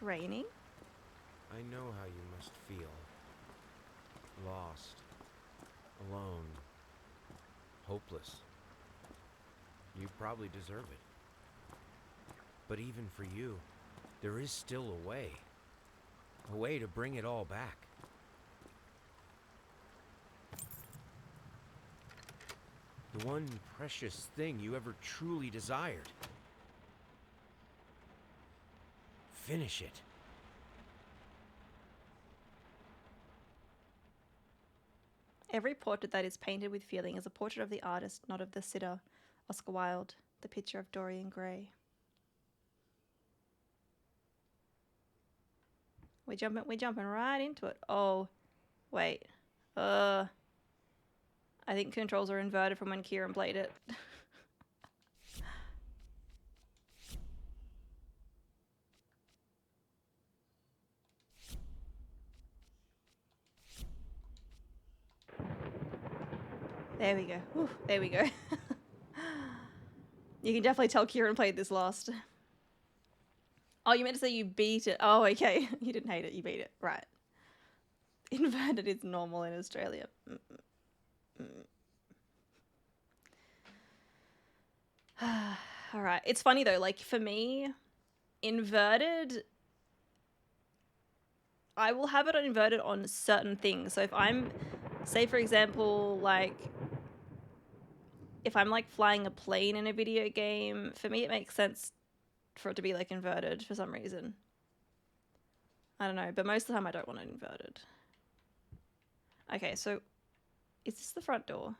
raining? I know how you must feel. Lost. Alone. Hopeless. You probably deserve it. But even for you, there is still a way. A way to bring it all back. The one precious thing you ever truly desired. Finish it. Every portrait that is painted with feeling is a portrait of the artist, not of the sitter. Oscar Wilde, The Picture of Dorian Gray. We're jumping right into it. Oh, wait. I think controls are inverted from when Kieran played it. There we go. Whew, there we go. You can definitely tell Kieran played this last. Oh, you meant to say you beat it. Oh, okay. You didn't hate it, you beat it. Right. Inverted is normal in Australia. All right. It's funny though, like for me, inverted, I will have it inverted on certain things. So if I'm, say for example, like if I'm like flying a plane in a video game, for me it makes sense for it to be like inverted for some reason. I don't know, but most of the time I don't want it inverted. Okay, so is this the front door?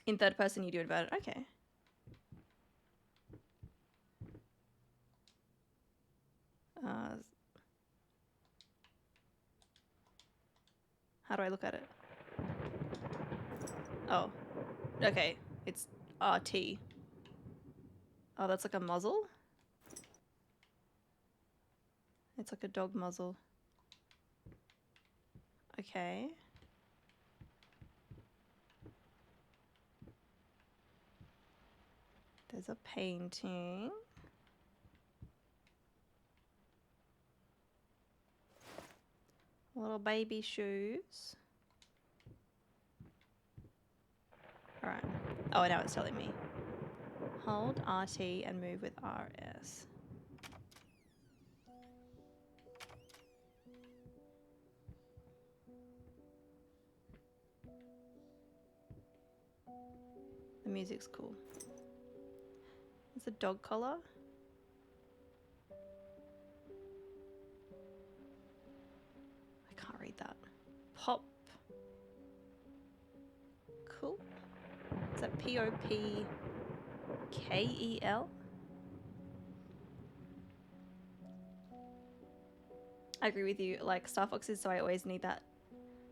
In third person you do inverted. Okay. How do I look at it? Oh, okay. It's RT. Oh, that's like a muzzle? It's like a dog muzzle. Okay. There's a painting. Little baby shoes. Alright. Oh, now it's telling me. Hold RT and move with RS. The music's cool. It's a dog collar. I can't read that. Pop. Cool. Is that POPKEL? I agree with you. Like Star Fox is so I always need that.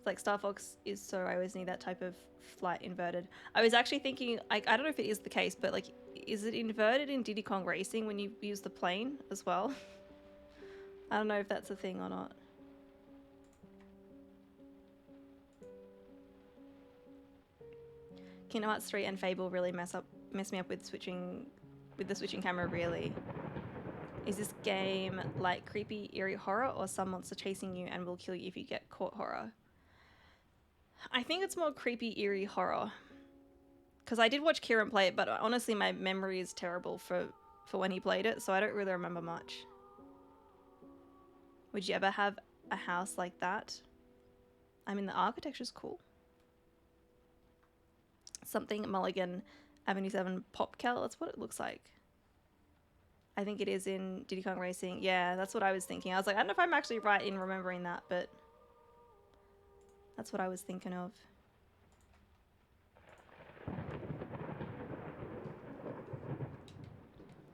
Like Star Fox is so I always need that type of flight inverted. I was actually thinking, I don't know if it is the case, but like, is it inverted in Diddy Kong Racing when you use the plane as well? I don't know if that's a thing or not. Kingdom Hearts 3 and Fable really mess me up with the switching camera, really. Is this game like creepy, eerie horror or some monster chasing you and will kill you if you get caught horror? I think it's more creepy, eerie horror. Because I did watch Kieran play it, but honestly my memory is terrible for when he played it, so I don't really remember much. Would you ever have a house like that? I mean, the architecture's cool. Something Mulligan Avenue 7 Popcal, that's what it looks like. I think it is in Diddy Kong Racing. Yeah, that's what I was thinking. I was like, I don't know if I'm actually right in remembering that, but that's what I was thinking of.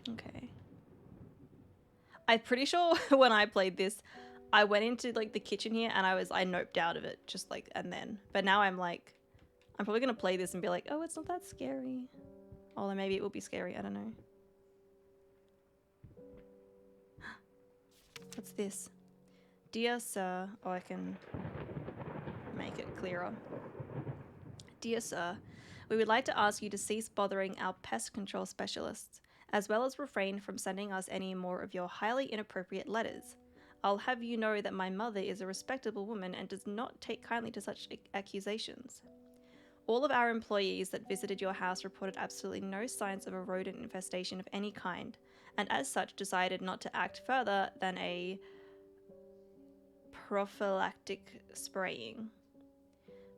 Okay. I'm pretty sure when I played this, I went into like the kitchen here and I noped out of it just like, and then. But now I'm like, I'm probably going to play this and be like, oh, it's not that scary. Although maybe it will be scary. I don't know. What's this? Dear Sir. Oh, I can make it clearer. Dear Sir, We would like to ask you to cease bothering our pest control specialists, as well as refrain from sending us any more of your highly inappropriate letters. I'll have you know that my mother is a respectable woman and does not take kindly to such accusations. All of our employees that visited your house reported absolutely no signs of a rodent infestation of any kind, and as such decided not to act further than a prophylactic spraying.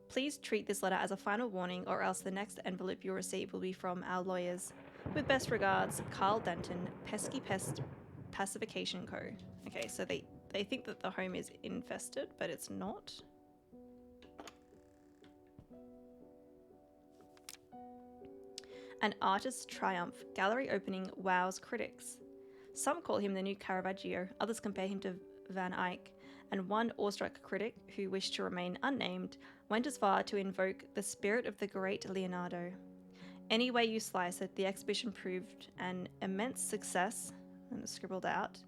Please treat this letter as a final warning, or else the next envelope you'll receive will be from our lawyers. With best regards, Carl Denton, Pesky Pest Pacification Co. Okay, so they think that the home is infested, but it's not. An artist's triumph. Gallery opening wows critics. Some call him the new Caravaggio, others compare him to Van Eyck, and one awestruck critic, who wished to remain unnamed, went as far to invoke the spirit of the great Leonardo. Any way you slice it, the exhibition proved an immense success, and it's scribbled out.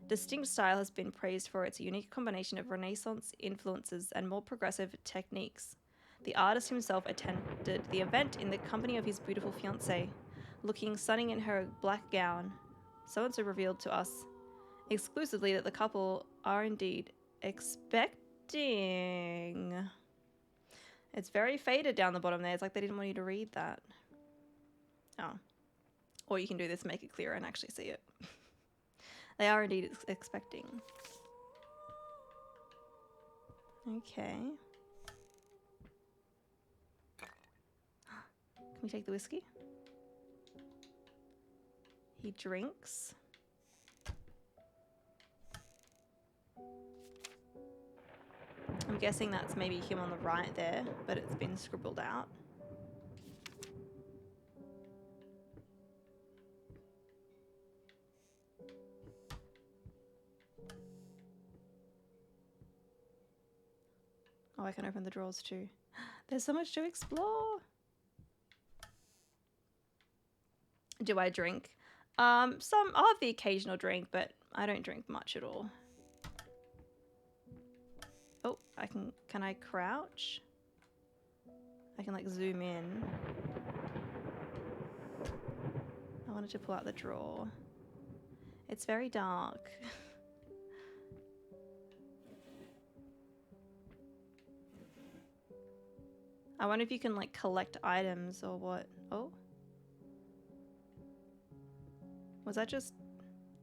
Distinct style has been praised for its unique combination of Renaissance influences and more progressive techniques. The artist himself attended the event in the company of his beautiful fiancée, looking stunning in her black gown. So-and-so revealed to us exclusively that the couple are indeed expecting. It's very faded down the bottom there. It's like they didn't want you to read that. Oh. Or you can do this, make it clearer and actually see it. They are indeed expecting. Okay. Can we take the whiskey? He drinks. I'm guessing that's maybe him on the right there, but it's been scribbled out. Oh, I can open the drawers too. There's so much to explore. Do I drink? I'll have the occasional drink, but I don't drink much at all. Oh, can I crouch? I can like zoom in. I wanted to pull out the drawer. It's very dark. I wonder if you can like collect items or what. Oh. Was that just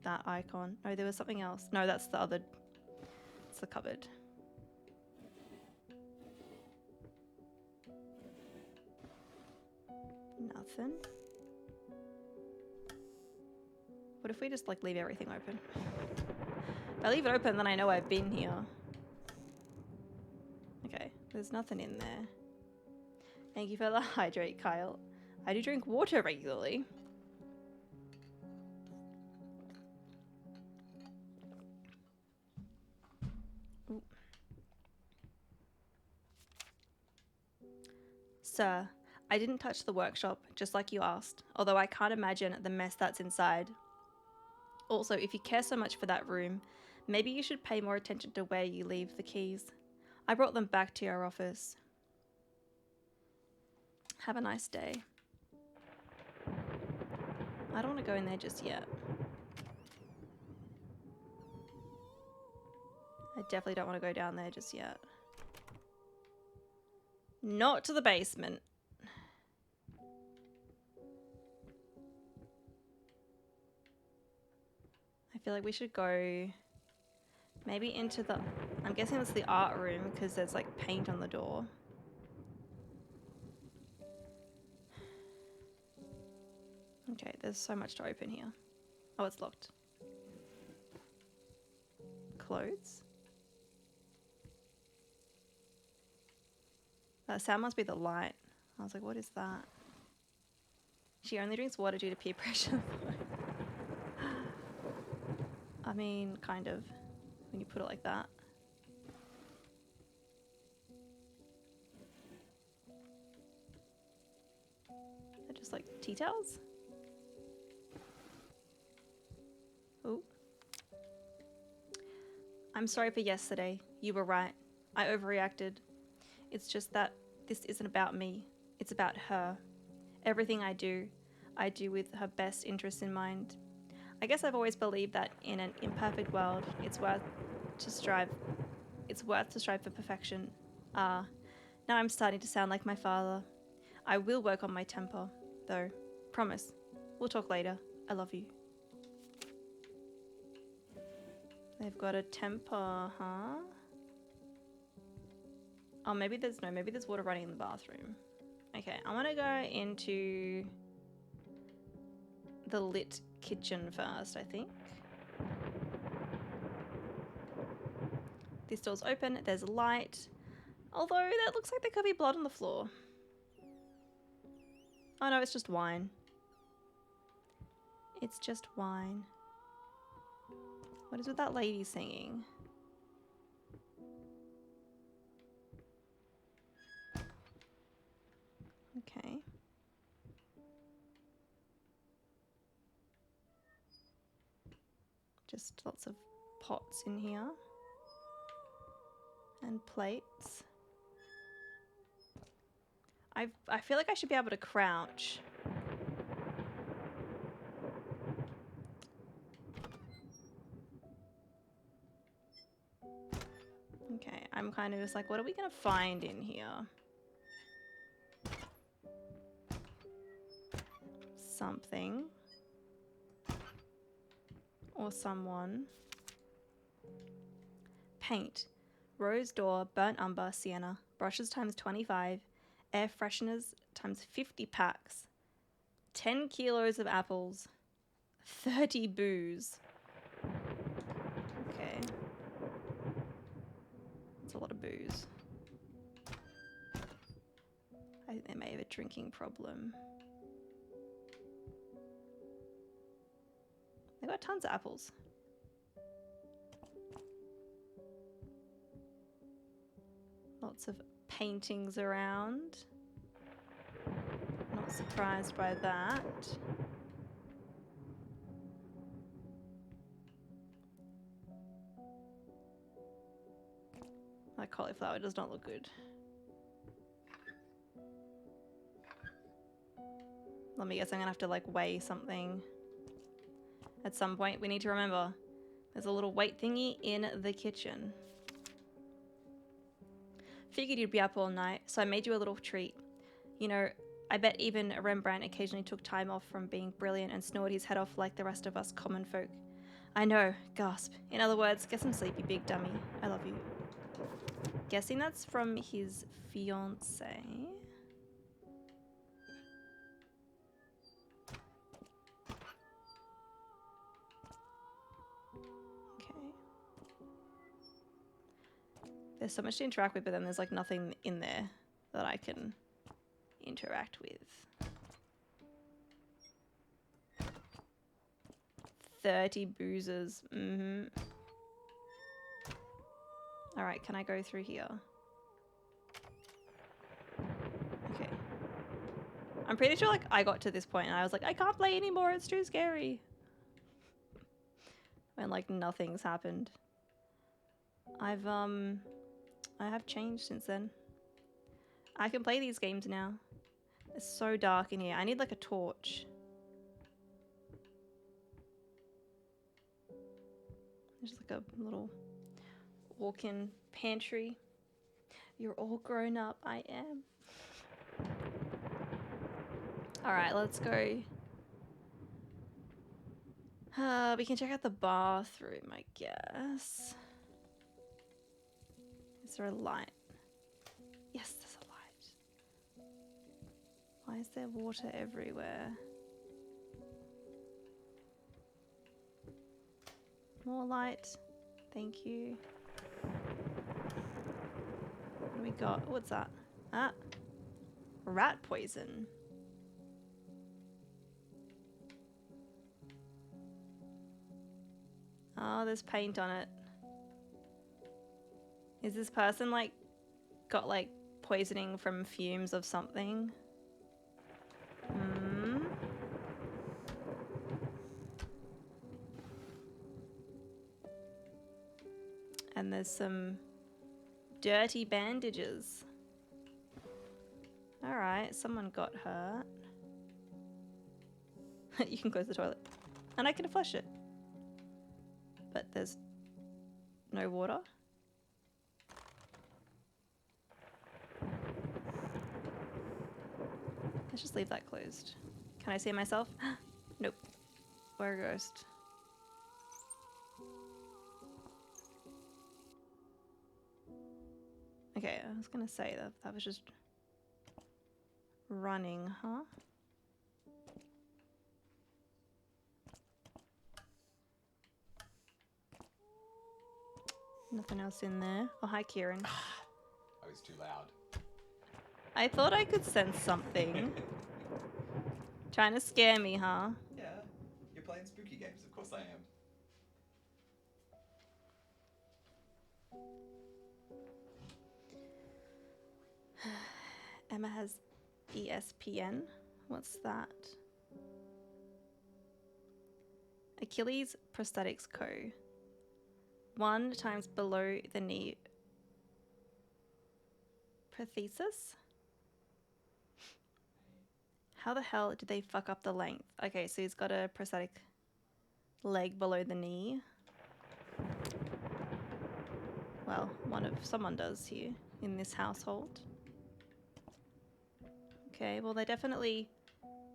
that icon? Oh, there was something else. No, that's the other. It's the cupboard. Nothing. What if we just like leave everything open? If I leave it open, then I know I've been here. Okay, there's nothing in there. Thank you for the hydrate, Kyle. I do drink water regularly. Ooh. Sir, I didn't touch the workshop, just like you asked, although I can't imagine the mess that's inside. Also, if you care so much for that room, maybe you should pay more attention to where you leave the keys. I brought them back to your office. Have a nice day. I don't want to go in there just yet. I definitely don't want to go down there just yet. Not to the basement. I feel like we should go maybe into the... I'm guessing it's the art room because there's like paint on the door. Okay, there's so much to open here. Oh, it's locked. Clothes? That sound must be the light. I was like, what is that? She only drinks water due to peer pressure. I mean, kind of, when you put it like that. They're just like tea towels? Oh. I'm sorry for yesterday. You were right. I overreacted. It's just that this isn't about me. It's about her. Everything I do with her best interests in mind. I guess I've always believed that in an imperfect world, it's worth to strive for perfection. Ah, now I'm starting to sound like my father. I will work on my temper, though. Promise. We'll talk later. I love you. They've got a temper, huh? Oh, maybe there's water running in the bathroom. Okay, I want to go into the lit kitchen first, I think. This door's open, there's a light. Although, that looks like there could be blood on the floor. Oh no, it's just wine. It's just wine. What is with that lady singing? Okay. Just lots of pots in here. And plates. I feel like I should be able to crouch. Okay, I'm kind of just like, what are we gonna find in here? Something. Or someone. Paint. Rose door, burnt umber, sienna. Brushes times 25. Air fresheners times 50 packs. 10 kilos of apples. 30 booze. Okay. That's a lot of booze. I think they may have a drinking problem. They got tons of apples. Lots of paintings around. Not surprised by that. That cauliflower does not look good. Let me guess, I'm gonna have to like weigh something. At some point, we need to remember there's a little weight thingy in the kitchen. Figured you'd be up all night, so I made you a little treat. You know, I bet even Rembrandt occasionally took time off from being brilliant and snored his head off like the rest of us common folk. I know, gasp. In other words, get some sleep, you big dummy. I love you. Guessing that's from his fiancée. There's so much to interact with, but then there's like nothing in there that I can interact with. 30 boozers. Mm-hmm. Alright, can I go through here? Okay. I'm pretty sure like I got to this point and I was like, I can't play anymore, it's too scary. When like nothing's happened. I have changed since then. I can play these games now. It's so dark in here. I need like a torch. There's like a little walk-in pantry. You're all grown up. I am. Alright, let's go. We can check out the bathroom, I guess. Is there a light? Yes, there's a light. Why is there water everywhere? More light. Thank you. What do we got? What's that? Ah. Rat poison. Oh, there's paint on it. Is this person like got like poisoning from fumes of something? Hmm. And there's some dirty bandages. Alright, someone got hurt. You can close the toilet. And I can flush it. But there's no water. Let's just leave that closed. Can I see myself? Nope. We're a ghost. Okay, I was gonna say that was just running, huh? Nothing else in there. Oh, hi, Kieran. I was too loud. I thought I could sense something. Trying to scare me, huh? Yeah, you're playing spooky games. Of course I am. Emma has ESPN. What's that? Achilles Prosthetics Co. 1 times below the knee prosthesis? How the hell did they fuck up the length? Okay, so he's got a prosthetic leg below the knee. Well, someone does here in this household. Okay, well they're definitely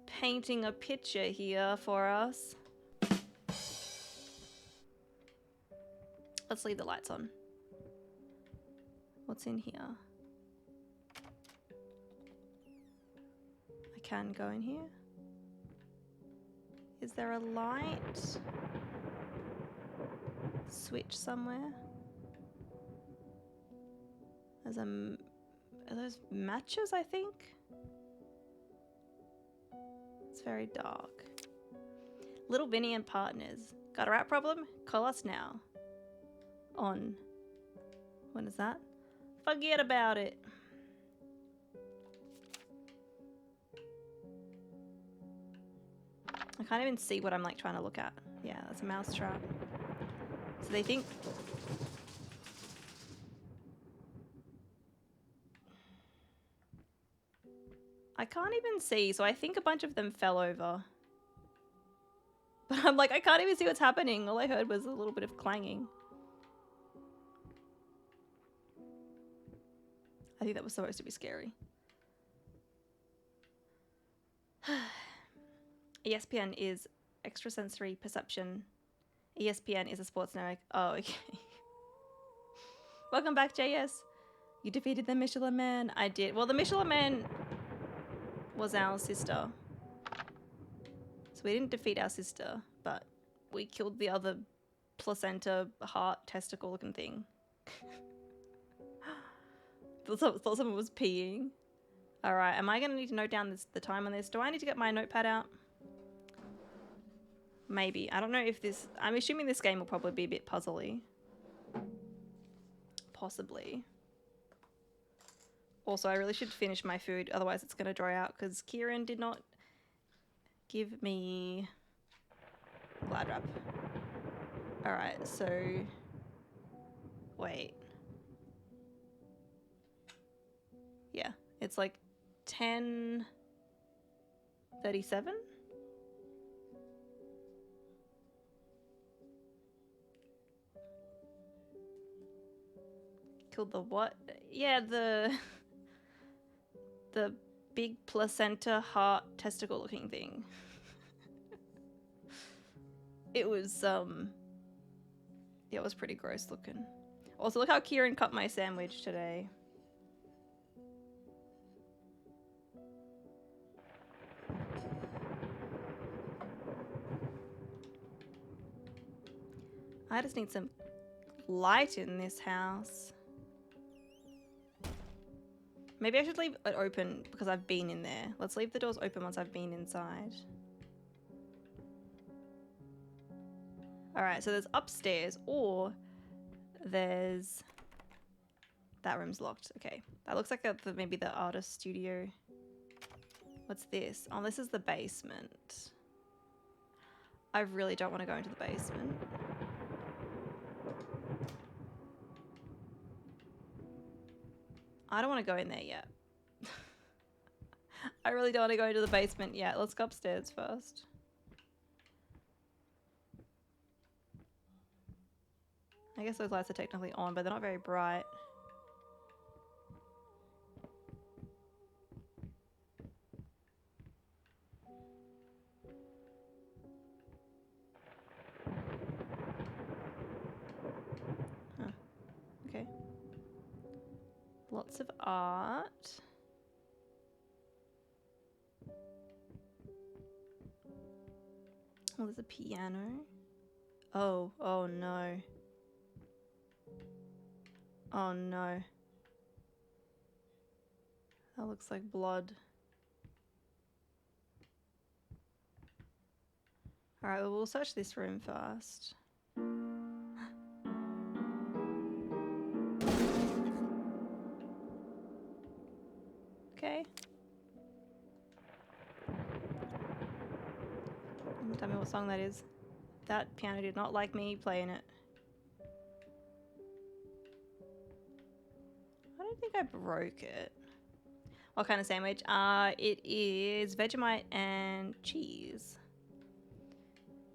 painting a picture here for us. Let's leave the lights on. What's in here? I can go in here. Is there a light switch somewhere? There's are those matches, I think? It's very dark. Little Vinny and Partners. Got a rat problem? Call us now. On. When is that? Forget about it. I can't even see what I'm like trying to look at. Yeah, that's a mouse trap. So they think... I can't even see, so I think a bunch of them fell over. But I'm like, I can't even see what's happening. All I heard was a little bit of clanging. I think that was supposed to be scary. ESPN is extrasensory perception. ESPN is a sports network. Oh, okay. Welcome back, JS. You defeated the Michelin Man. I did. Well, the Michelin Man was our sister. So we didn't defeat our sister, but we killed the other placenta, heart, testicle looking thing. Thought someone was peeing. Alright, am I going to need to note down the time on this? Do I need to get my notepad out? Maybe. I don't know if this... I'm assuming this game will probably be a bit puzzly. Possibly. Also, I really should finish my food, otherwise it's going to dry out, because Kieran did not give me Glad Wrap. Alright, so... Wait. Yeah, it's like 10:37? Killed the what? Yeah, the big placenta heart testicle looking thing. It was yeah, it was pretty gross looking. Also, look how Kieran cut my sandwich today. I just need some light in this house. Maybe I should leave it open because I've been in there. Let's leave the doors open once I've been inside. Alright, so there's upstairs or there's... That room's locked. Okay. That looks like maybe the artist studio. What's this? Oh, this is the basement. I really don't want to go into the basement. I don't want to go in there yet. I really don't want to go into the basement yet. Let's go upstairs first. I guess those lights are technically on, but they're not very bright. Huh. Okay. Lots of art. Oh, there's a piano. Oh, oh no. Oh no. That looks like blood. Alright, well, we'll search this room first. Okay. Tell me what song that is. That piano did not like me playing it. I don't think I broke it. What kind of sandwich? It is Vegemite and cheese.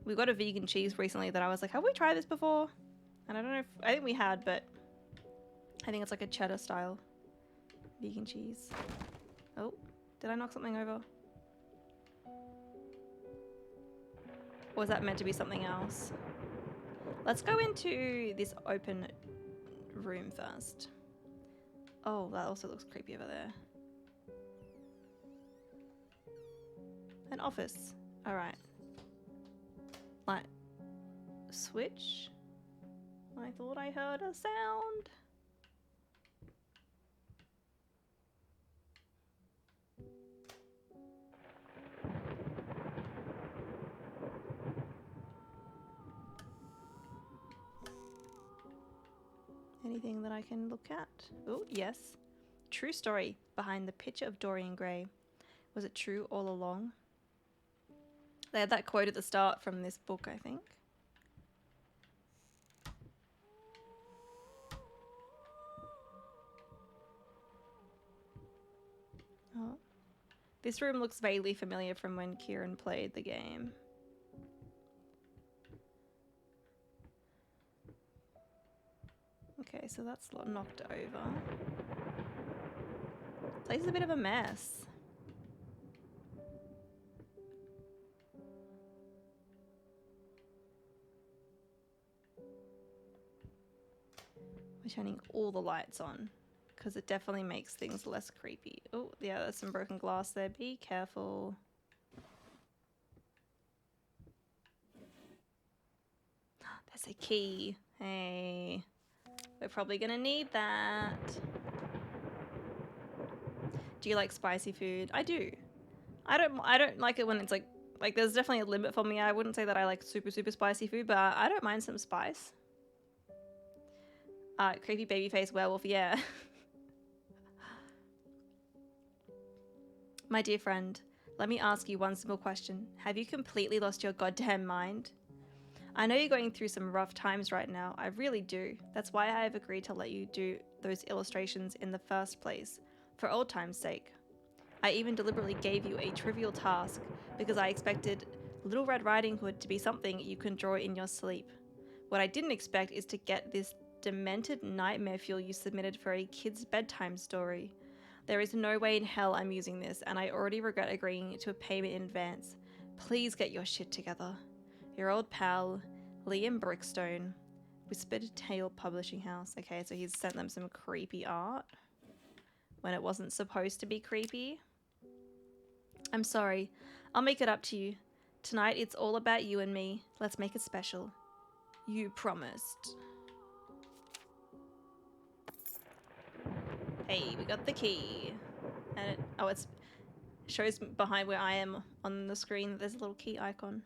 We got a vegan cheese recently that I was like, have we tried this before? And I don't know if, I think we had, but I think it's like a cheddar style vegan cheese. Oh, did I knock something over? Or was that meant to be something else? Let's go into this open room first. Oh, that also looks creepy over there. An office. Alright. Light. Switch. I thought I heard a sound. Anything that I can look at? Oh, yes. True story behind the picture of Dorian Gray. Was it true all along? They had that quote at the start from this book, I think. Oh. This room looks vaguely familiar from when Kieran played the game. Okay, so that's knocked over. This place is a bit of a mess. We're turning all the lights on because it definitely makes things less creepy. Oh, yeah, there's some broken glass there. Be careful. There's a key. Hey, we're probably gonna need that. Do you like spicy food? I do. I don't like it when it's like there's definitely a limit for me. I wouldn't say that I like super spicy food, but I don't mind some spice. Creepy baby face werewolf, yeah. My dear friend, let me ask you one simple question. Have you completely lost your goddamn mind? I know you're going through some rough times right now. I really do. That's why I have agreed to let you do those illustrations in the first place, for old time's sake. I even deliberately gave you a trivial task because I expected Little Red Riding Hood to be something you can draw in your sleep. What I didn't expect is to get this demented nightmare fuel you submitted for a kid's bedtime story. There is no way in hell I'm using this, and I already regret agreeing to a payment in advance. Please get your shit together. Your old pal, Liam Brickstone, Whispered Tale Publishing House. Okay, so he's sent them some creepy art when it wasn't supposed to be creepy. I'm sorry. I'll make it up to you. Tonight it's all about you and me. Let's make it special. You promised. Hey, we got the key. And it shows behind where I am on the screen. There's a little key icon.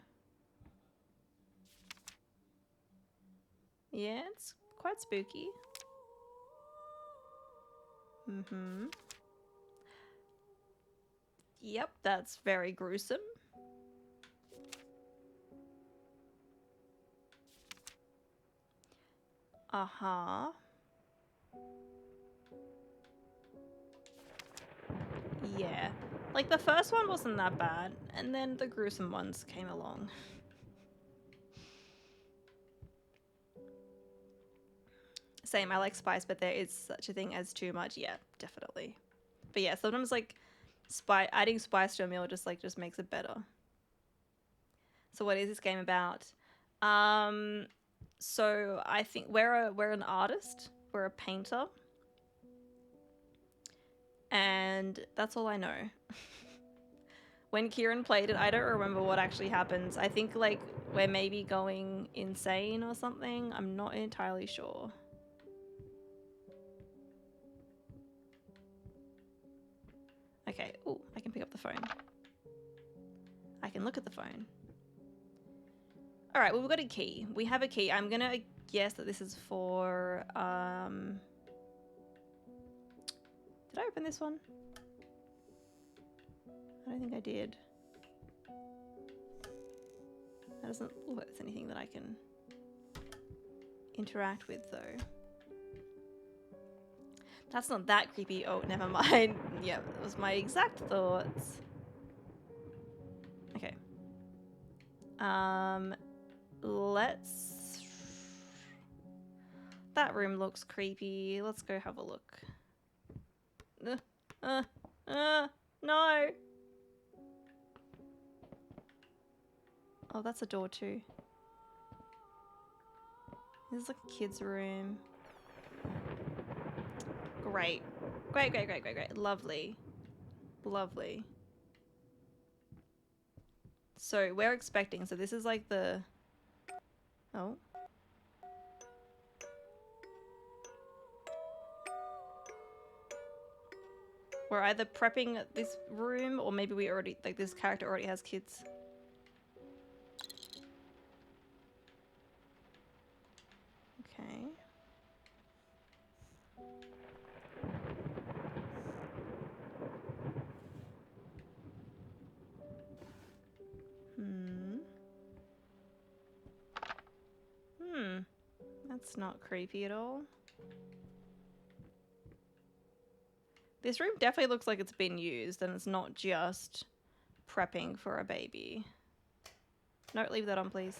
Yeah, it's quite spooky. Mm-hmm. Yep, that's very gruesome. Uh-huh. Yeah. Like, the first one wasn't that bad, and then the gruesome ones came along. Same, I like spice, but there is such a thing as too much. Yeah, definitely. But yeah, sometimes like adding spice to a meal just makes it better. So what is this game about? So I think we're an artist. We're a painter. And that's all I know. When Kieran played it, I don't remember what actually happens. I think like we're maybe going insane or something. I'm not entirely sure. Okay, oh, I can pick up the phone. I can look at the phone. All right, well, we've got a key. We have a key. I'm gonna guess that this is for, did I open this one? I don't think I did. That doesn't look like there's anything that I can interact with, though. That's not that creepy. Oh, never mind. Yeah, that was my exact thoughts. Okay. Let's... That room looks creepy. Let's go have a look. No! Oh, that's a door too. This is like a kid's room. Great. Great, great, great, great, great. Lovely. Lovely. So we're expecting, so this is like the... Oh. We're either prepping this room or maybe we already, like this character already has kids. Okay. That's not creepy at all. This room definitely looks like it's been used and it's not just prepping for a baby. No, leave that on, please.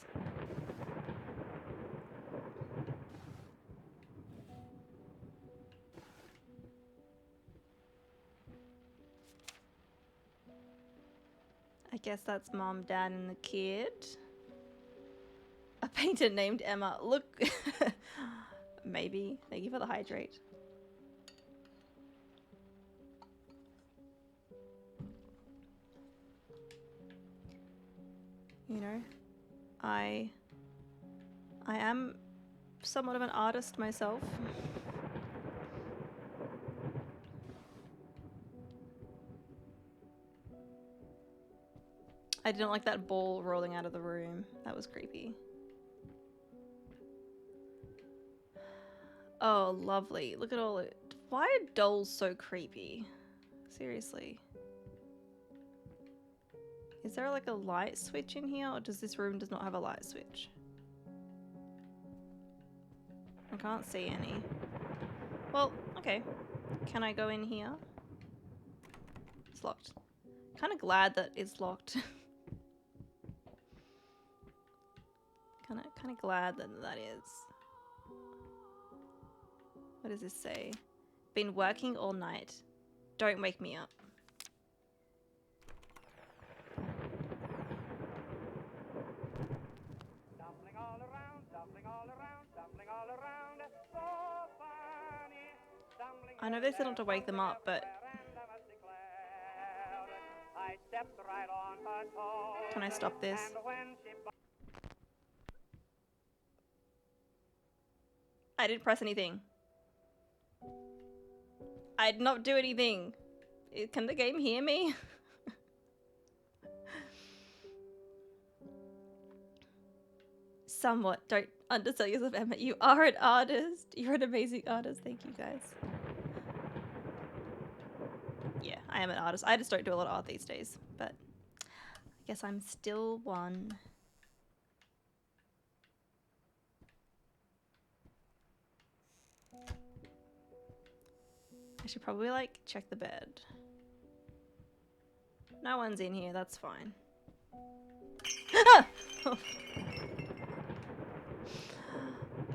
I guess that's mom, dad, and the kid. A painter named Emma. Look. Maybe. Thank you for the hydrate. You know, I am somewhat of an artist myself. I didn't like that ball rolling out of the room. That was creepy. Oh, lovely. Look at all it. Why are dolls so creepy? Seriously. Is there like a light switch in here, or does this room does not have a light switch? I can't see any. Well, okay. Can I go in here? It's locked. Kind of glad that it's locked. Kind of glad that that is. What does this say? Been working all night. Don't wake me up. Dumpling all around, dumpling all around, dumpling all around. So funny. Dumpling I know they said not to wake them up, but I stepped right on her toe. can I stop this? And when she I didn't press anything. I did not do anything. Can the game hear me? Somewhat. Don't undersell yourself, Emma. You are an artist. You're an amazing artist. Thank you, guys. Yeah, I am an artist. I just don't do a lot of art these days, but I guess I'm still one. I should probably like check the bed. no one's in here. That's fine.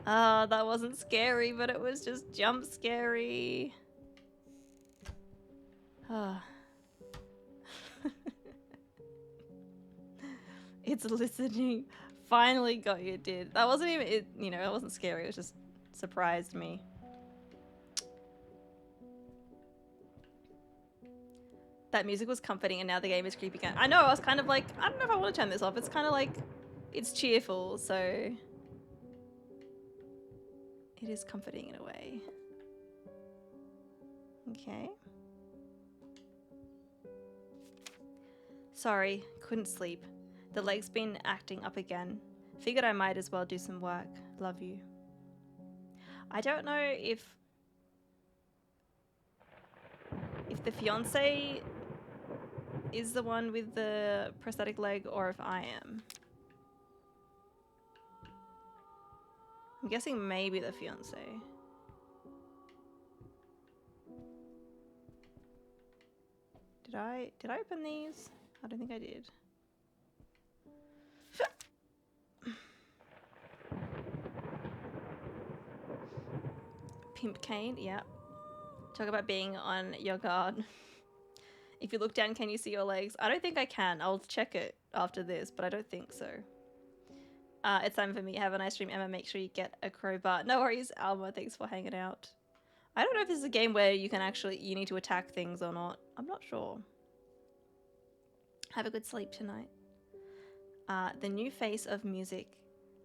Ah, that wasn't scary, but it was just jump scary. Ah. It's listening. Finally got you, did. That wasn't even it, you know, it wasn't scary, it was just surprised me. That music was comforting and now the game is creepy again. I know, I was kind of like, I don't know if I want to turn this off. It's kind of like, it's cheerful, so it is comforting in a way. Okay. Sorry, couldn't sleep. The leg's been acting up again. Figured I might as well do some work. Love you. I don't know if the fiance is the one with the prosthetic leg or if I am. I'm guessing maybe the fiance. Did I open these? I don't think I did. Pimp cane, yeah. Talk about being on your guard. If you look down, can you see your legs? I don't think I can. I'll check it after this, but I don't think so. It's time for me. Have a nice stream, Emma. Make sure you get a crowbar. No worries, Alma. Thanks for hanging out. I don't know if this is a game where you can actually, you need to attack things or not. I'm not sure. Have a good sleep tonight. The new face of music.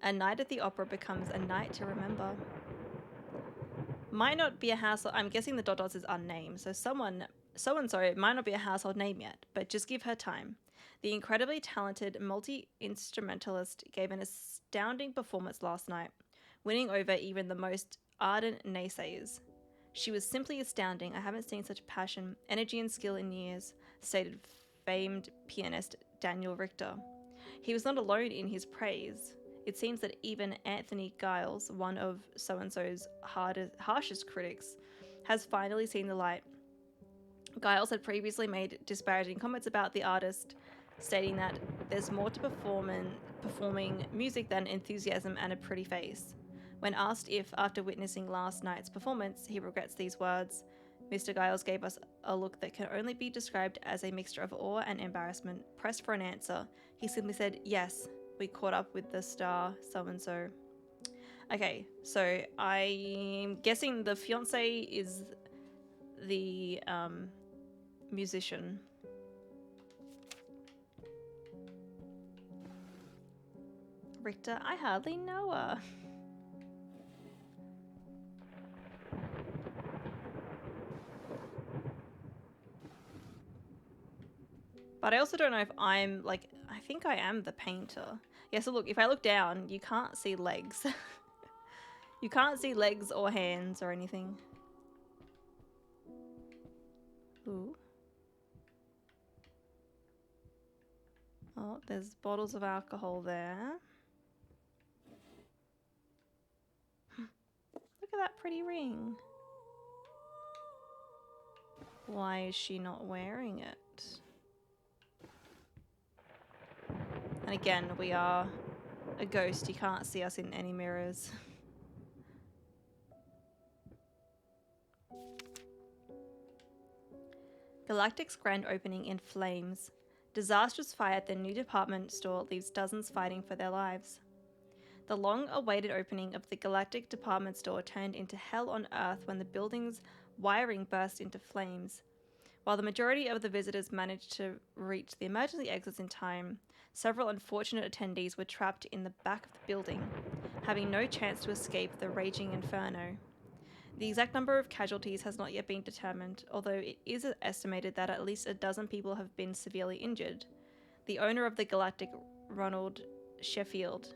A night at the opera becomes a night to remember. Might not be a household. I'm guessing the dot dots is unnamed. So so-and-so might not be a household name yet, but just give her time. The incredibly talented multi-instrumentalist gave an astounding performance last night, winning over even the most ardent naysayers. She was simply astounding. I haven't seen such passion, energy, and skill in years, stated famed pianist Daniel Richter. He was not alone in his praise. It seems that even Anthony Giles, one of so-and-so's harshest critics, has finally seen the light. Giles had previously made disparaging comments about the artist, stating that there's more to performing music than enthusiasm and a pretty face. When asked if, after witnessing last night's performance, he regrets these words, Mr. Giles gave us a look that can only be described as a mixture of awe and embarrassment. Pressed for an answer, he simply said, yes, we caught up with the star so-and-so. Okay, so I'm guessing the fiance is the musician. Richter, I hardly know her. But I also don't know if I'm, like, I think I am the painter. Yeah, so look, if I look down, you can't see legs. You can't see legs or hands or anything. Ooh. Oh, there's bottles of alcohol there. Look at that pretty ring. Why is she not wearing it? And again, we are a ghost. You can't see us in any mirrors. Galactic's grand opening in flames. Disastrous fire at the new department store leaves dozens fighting for their lives. The long-awaited opening of the Galactic department store turned into hell on Earth when the building's wiring burst into flames. While the majority of the visitors managed to reach the emergency exits in time, several unfortunate attendees were trapped in the back of the building, having no chance to escape the raging inferno. The exact number of casualties has not yet been determined, although it is estimated that at least a dozen people have been severely injured. The owner of the Galactic, Ronald Sheffield,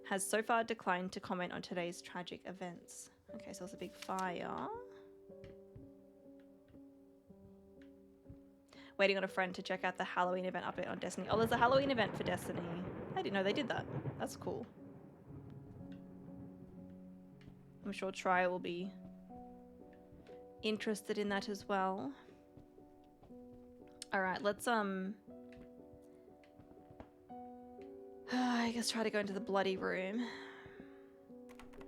has so far declined to comment on today's tragic events. Okay, so it's a big fire. Waiting on a friend to check out the Halloween event update on Destiny. Oh, there's a Halloween event for Destiny. I didn't know they did that. That's cool. I'm sure Tri will be interested in that as well. All right, let's I guess try to go into the bloody room.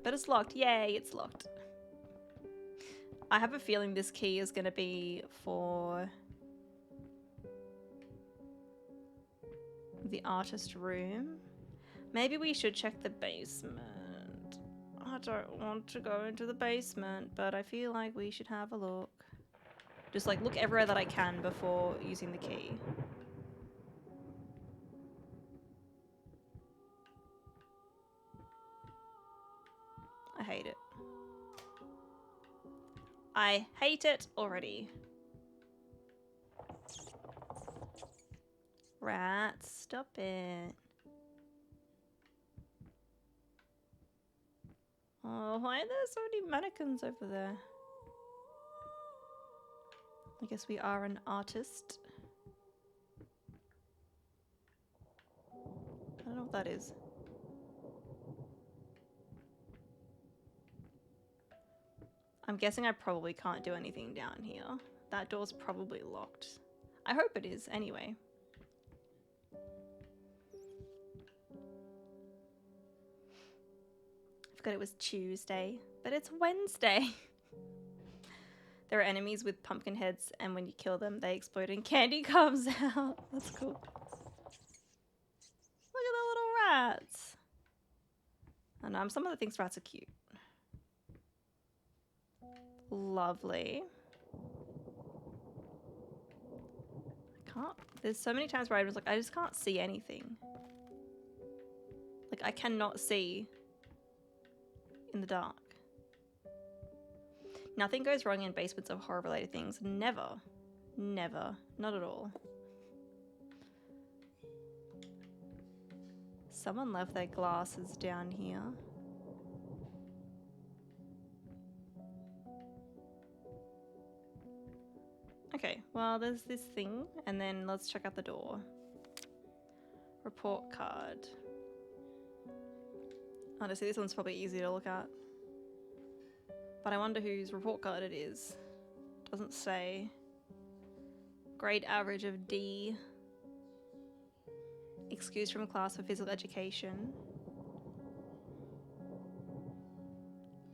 But it's locked. Yay, it's locked. I have a feeling this key is going to be for the artist room. Maybe we should check the basement. I don't want to go into the basement, but I feel like we should have a look. Just like look everywhere that I can before using the key. I hate it. I hate it already. Rats, stop it. Oh, why are there so many mannequins over there? I guess we are an artist. I don't know what that is. I'm guessing I probably can't do anything down here. That door's probably locked. I hope it is, anyway. I forgot it was Tuesday, but it's Wednesday. There are enemies with pumpkin heads, and when you kill them, they explode and candy comes out. That's cool. Look at the little rats. And some of the things rats are cute. Lovely. I can't. There's so many times where I was like, I just can't see anything. Like, I cannot see in the dark. Nothing goes wrong in basements of horror-related things. Never. Never. Not at all. Someone left their glasses down here. Okay, well, there's this thing, and then let's check out the door. Report card. Honestly, this one's probably easy to look at. But I wonder whose report card it is. Doesn't say. Grade average of D. Excused from class for physical education.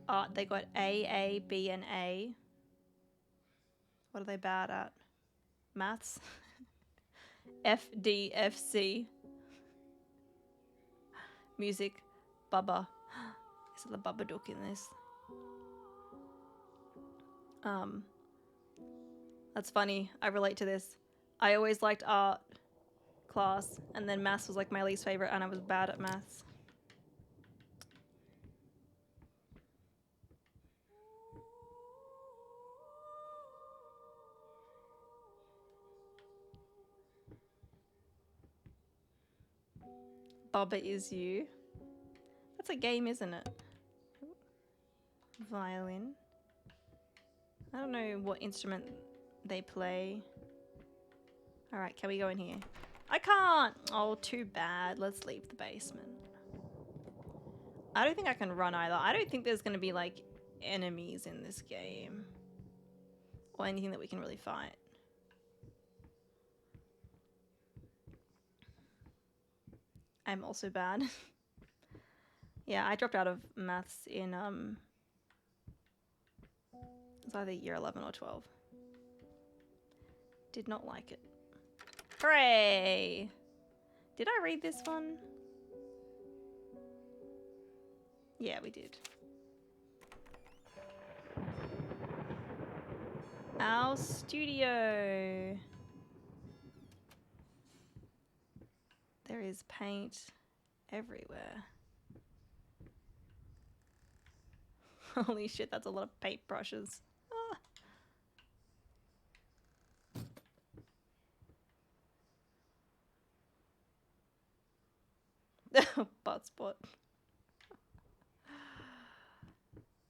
Art, they got A, B, and A. What are they bad at? Maths? F, D, F, C. Music. Bubba. Is it the Babadook in this? That's funny. I relate to this. I always liked art class, and then maths was like my least favorite, and I was bad at maths. Bubba is you. That's a game, isn't it? Violin. I don't know what instrument they play. Alright, can we go in here? I can't! Oh, too bad. Let's leave the basement. I don't think I can run either. I don't think there's going to be, like, enemies in this game. Or anything that we can really fight. I'm also bad. Yeah, I dropped out of maths in, it's either year 11 or 12. Did not like it. Hooray! Did I read this one? Yeah, we did. Our studio. There is paint everywhere. Holy shit, that's a lot of paintbrushes. Ah. Butt spot.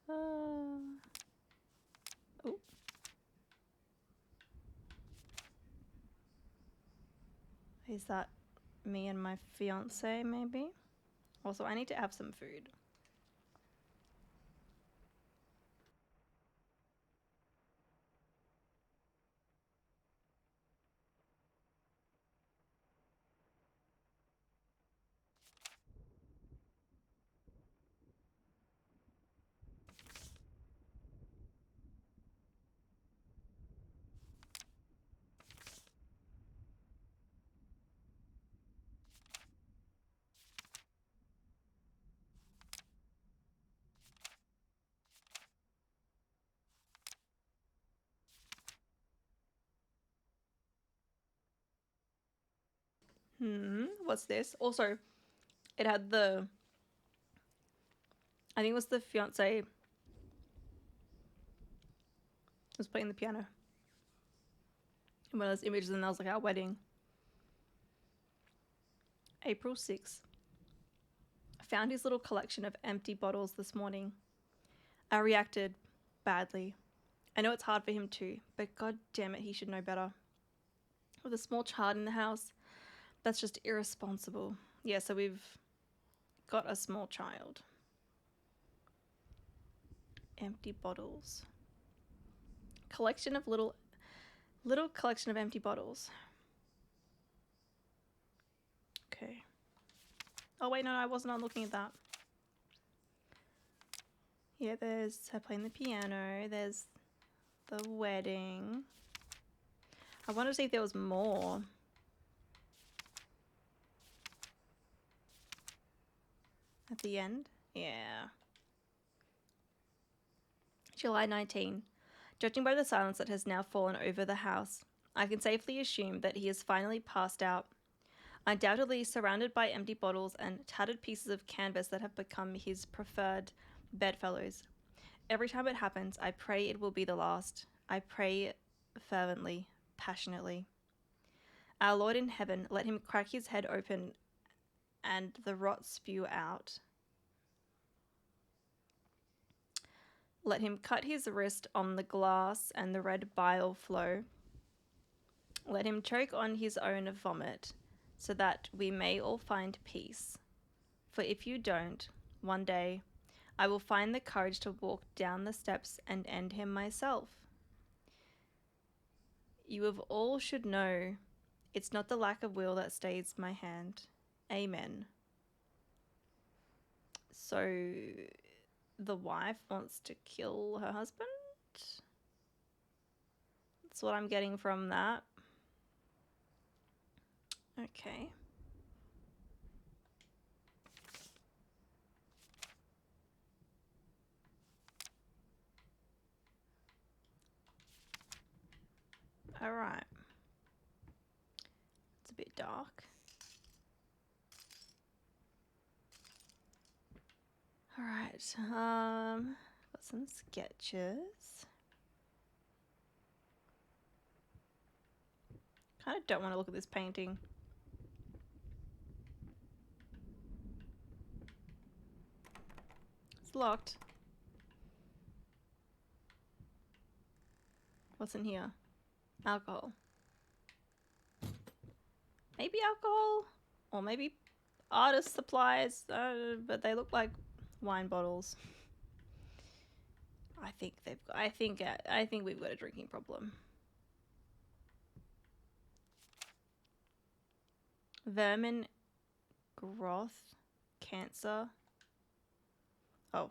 Oh. Is that me and my fiance, maybe? Also, I need to have some food. What's this? Also, it had the, I think it was the fiance was playing the piano in one of those images, and that was like our wedding. April 6th. I found his little collection of empty bottles this morning. I reacted badly. I know it's hard for him too, but god damn it, he should know better. With a small child in the house, that's just irresponsible. Yeah, so we've got a small child. Empty bottles. Collection of little collection of empty bottles. Okay. Oh wait, no, I wasn't on looking at that. Yeah, there's her playing the piano. There's the wedding. I wanted to see if there was more. At the end? Yeah. July 19. Judging by the silence that has now fallen over the house, I can safely assume that he has finally passed out. Undoubtedly surrounded by empty bottles and tattered pieces of canvas that have become his preferred bedfellows. Every time it happens, I pray it will be the last. I pray fervently, passionately. Our Lord in heaven, let him crack his head open and the rot spew out. Let him cut his wrist on the glass and the red bile flow. Let him choke on his own vomit, so that we may all find peace. For if you don't, one day, I will find the courage to walk down the steps and end him myself. You of all should know, it's not the lack of will that stays my hand. Amen. So, the wife wants to kill her husband? That's what I'm getting from that. Okay. All right. It's a bit dark. All right. Got some sketches. Kind of don't want to look at this painting. It's locked. What's in here? Alcohol. Maybe alcohol? Or maybe artist supplies, but they look like wine bottles. I think we've got a drinking problem. Vermin, growth, cancer. Oh.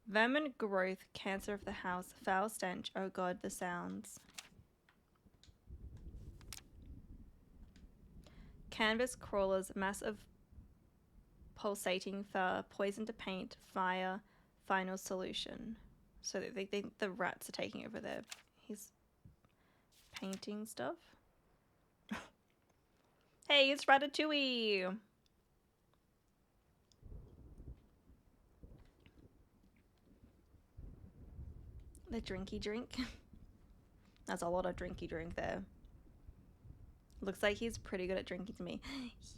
Vermin, growth, cancer of the house, foul stench, oh god, the sounds. Canvas crawlers, mass of pulsating fur, poison to paint, fire, final solution. So they think the rats are taking over his painting stuff. Hey, it's Ratatouille! The drinky drink. That's a lot of drinky drink there. Looks like he's pretty good at drinking to me.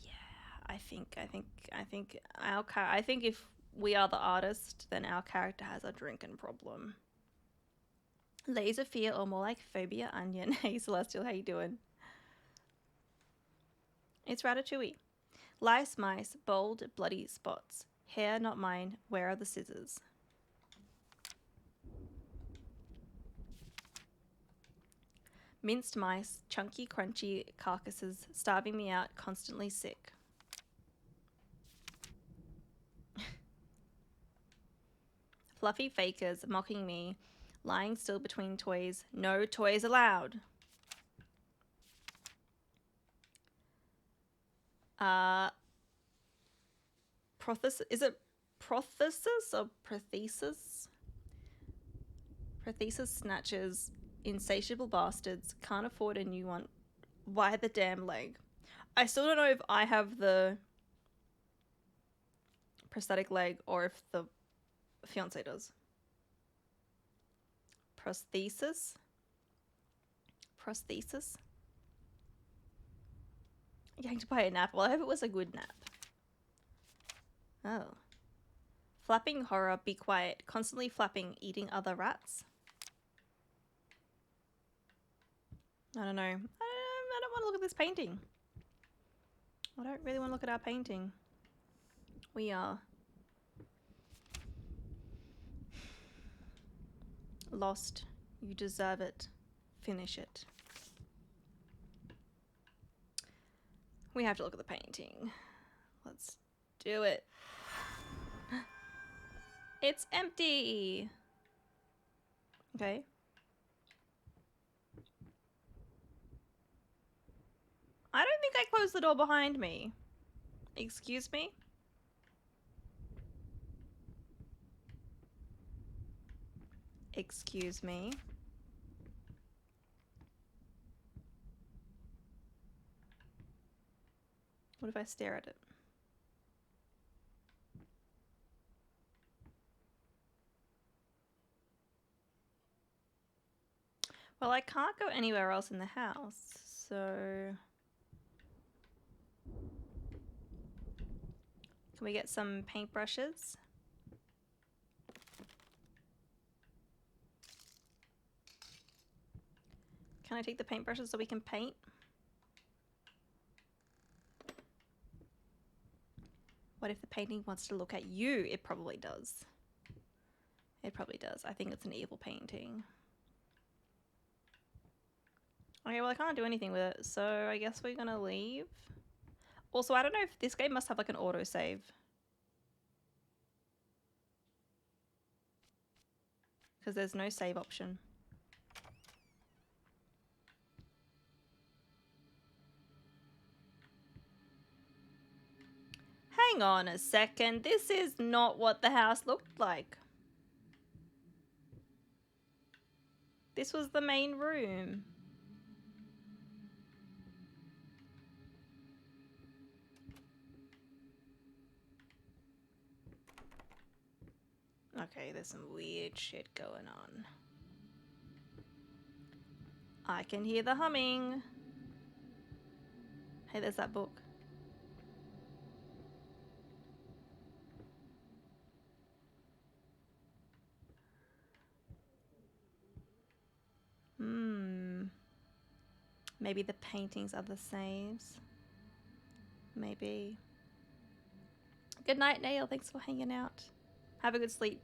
Yeah, I think if we are the artist, then our character has a drinking problem. Laser fear, or more like phobia onion. Hey Celestial, how you doing? It's Ratatouille. Lice, mice, bold, bloody spots. Hair not mine, where are the scissors? Minced mice, chunky, crunchy carcasses, starving me out, constantly sick. Fluffy fakers, mocking me, lying still between toys, no toys allowed. Is it prothesis or prothesis? Prothesis snatchers, insatiable bastards, can't afford a new one. Why the damn leg? I still don't know if I have the prosthetic leg or if the fiance does. Prosthesis? Prosthesis? Going to buy a nap. Well, I hope it was a good nap. Oh. Flapping horror, be quiet. Constantly flapping, eating other rats. I don't know. I don't want to look at this painting. I don't really want to look at our painting. We are lost. You deserve it. Finish it. We have to look at the painting. Let's do it. It's empty. Okay. I don't think I closed the door behind me. Excuse me? Excuse me. What if I stare at it? Well, I can't go anywhere else in the house, so... Can we get some paintbrushes? Can I take the paintbrushes so we can paint? What if the painting wants to look at you? It probably does. It probably does. I think it's an evil painting. Okay, well I can't do anything with it, so I guess we're gonna leave. Also, I don't know if this game must have like an autosave. Because there's no save option. Hang on a second, this is not what the house looked like. This was the main room. Okay, there's some weird shit going on. I can hear the humming. Hey, there's that book. Maybe the paintings are the saves. Maybe. Good night, Nail. Thanks for hanging out. Have a good sleep.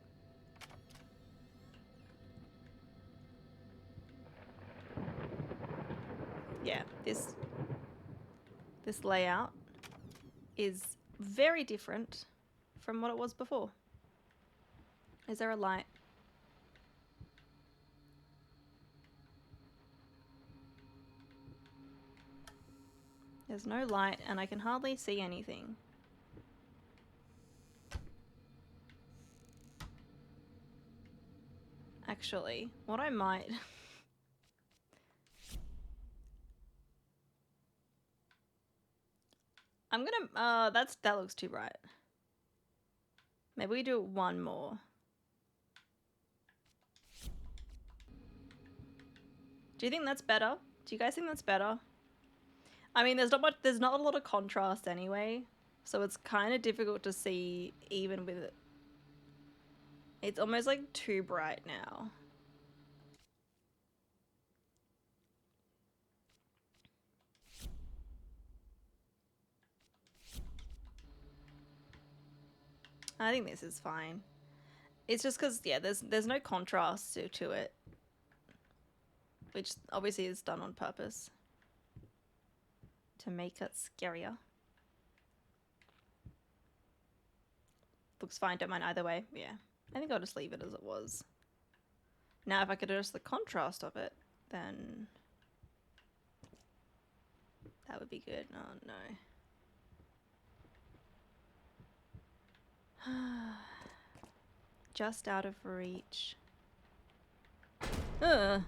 Yeah, this layout is very different from what it was before. Is there a light? There's no light and I can hardly see anything. Actually, what I might... I'm gonna, that looks too bright. Maybe we do one more. Do you think that's better? Do you guys think that's better? I mean, there's not a lot of contrast anyway, so it's kind of difficult to see even with it. It's almost like too bright now. I think this is fine. It's just because, yeah, there's no contrast to it, which obviously is done on purpose to make it scarier. Looks fine, don't mind either way. Yeah, I think I'll just leave it as it was. Now if I could adjust the contrast of it, then that would be good. Oh no. Just out of reach. Ugh.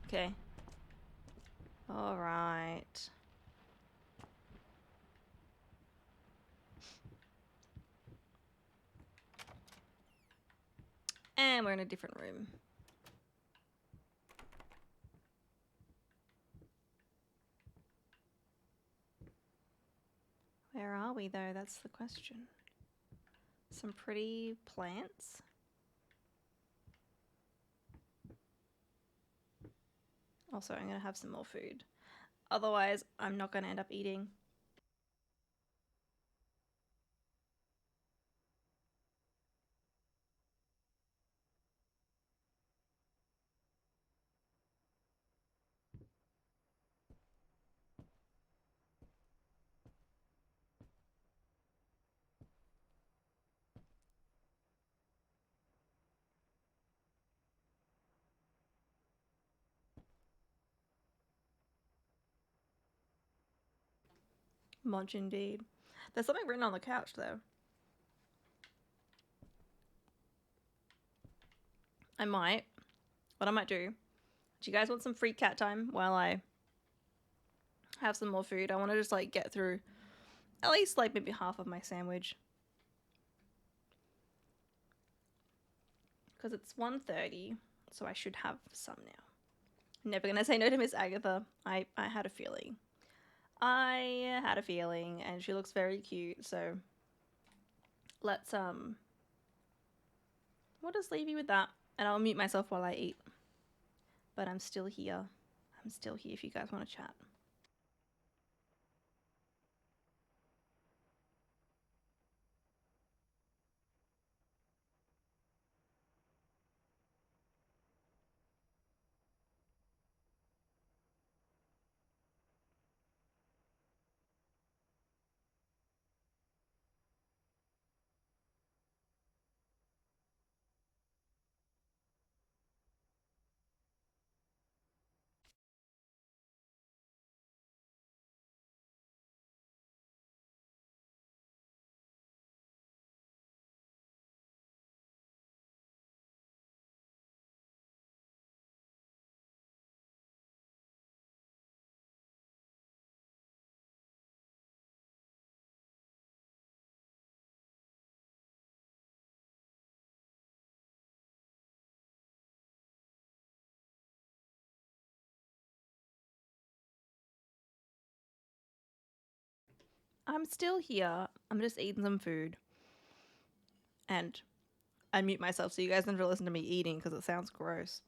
Okay. Alright. And we're in a different room. Where are we though? That's the question. Some pretty plants. Also, I'm gonna have some more food. Otherwise, I'm not gonna end up eating. Much indeed. There's something written on the couch though. What I might do, do you guys want some free cat time while I have some more food? I want to just like get through at least like maybe half of my sandwich. Because it's 1:30, so I should have some now. Never gonna say no to Miss Agatha. I had a feeling. I had a feeling, and she looks very cute, so let's we'll just leave you with that, and I'll mute myself while I eat. But I'm still here. I'm still here if you guys want to chat. I'm still here. I'm just eating some food. And I mute myself so you guys never listen to me eating because it sounds gross.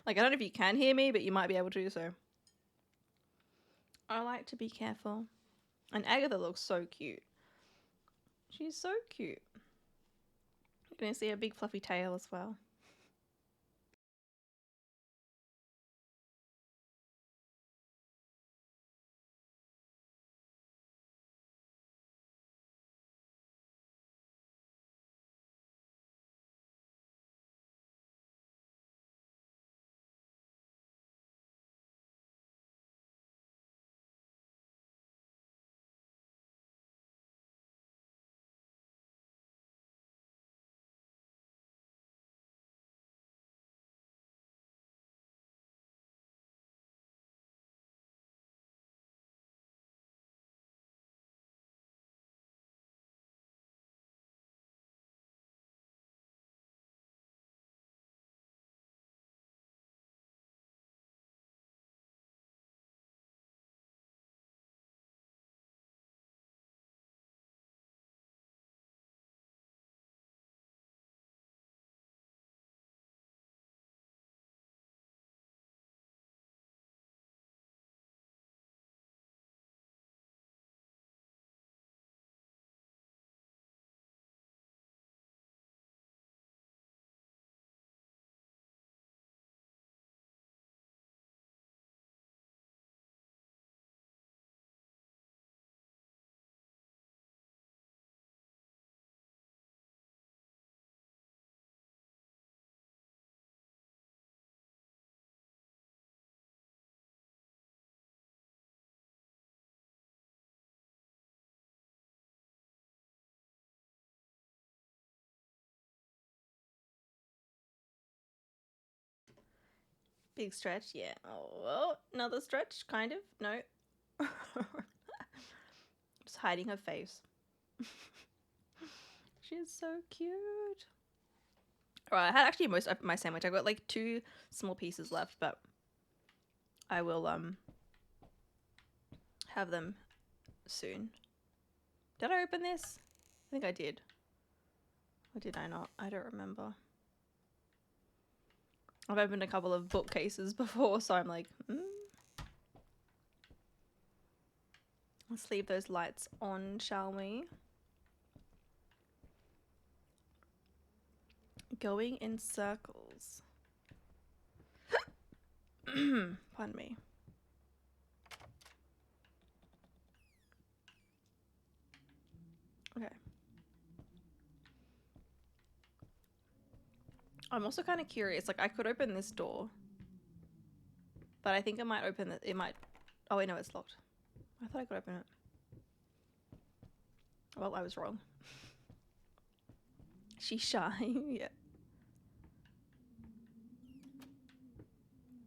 Like, I don't know if you can hear me, but you might be able to, so. I like to be careful. And Agatha looks so cute. She's so cute. You're going to see a big fluffy tail as well. Big stretch, yeah. Oh, well, another stretch, kind of. No. Just hiding her face. She's so cute. Right, I had actually most of my sandwich. I got like 2 small pieces left, but I will have them soon. Did I open this? I think I did. Or did I not? I don't remember. I've opened a couple of bookcases before, so I'm like, Let's leave those lights on, shall we? Going in circles. Pardon me. Okay. I'm also kind of curious. Like, I could open this door, but I think I might open it. It might. Oh wait, no, it's locked. I thought I could open it. Well, I was wrong. She's shy. Yeah.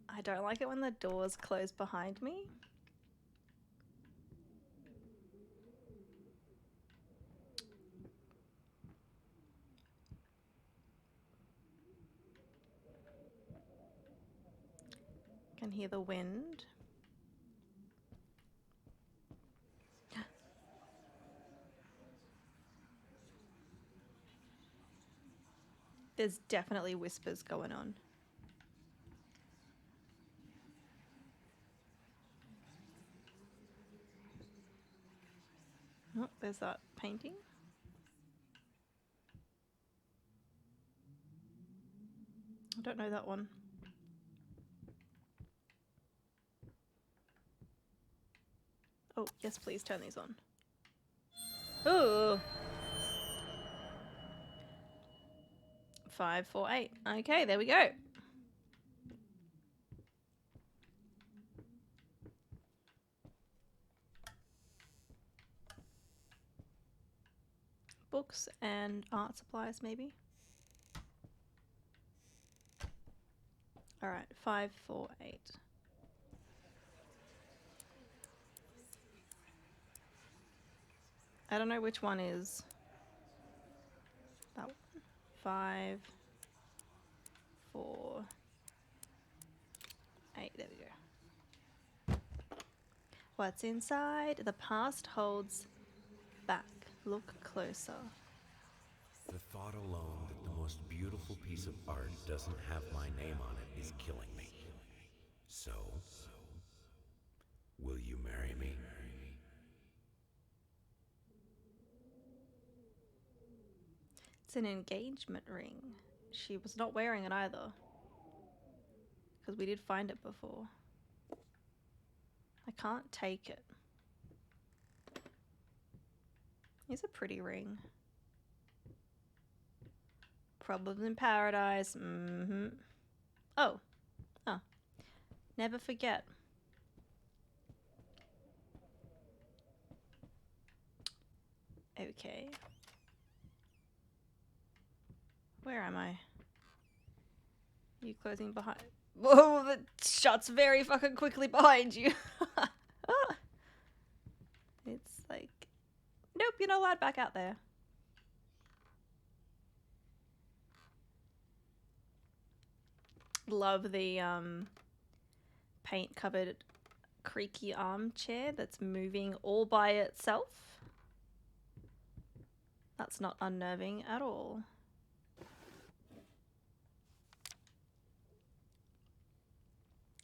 I don't like it when the doors close behind me. Can hear the wind. There's definitely whispers going on. Oh, there's that painting. I don't know that one. Oh, yes, please turn these on. Ooh. 5, 4, 8. Okay, there we go. Books and art supplies, maybe. All right, 5, 4, 8. I don't know which one is that one. 5, 4, 8. There we go. What's inside? The past holds back. Look closer. The thought alone that the most beautiful piece of art doesn't have my name on it is killing me. So, will you marry me? It's an engagement ring. She was not wearing it either. Because we did find it before. I can't take it. It's a pretty ring. Problems in paradise. Mm-hmm. Oh. Oh. Never forget. Okay. Where am I? You closing behind? Whoa, that shuts very fucking quickly behind you. It's like, nope, you're not allowed back out there. Love the paint covered creaky armchair that's moving all by itself. That's not unnerving at all.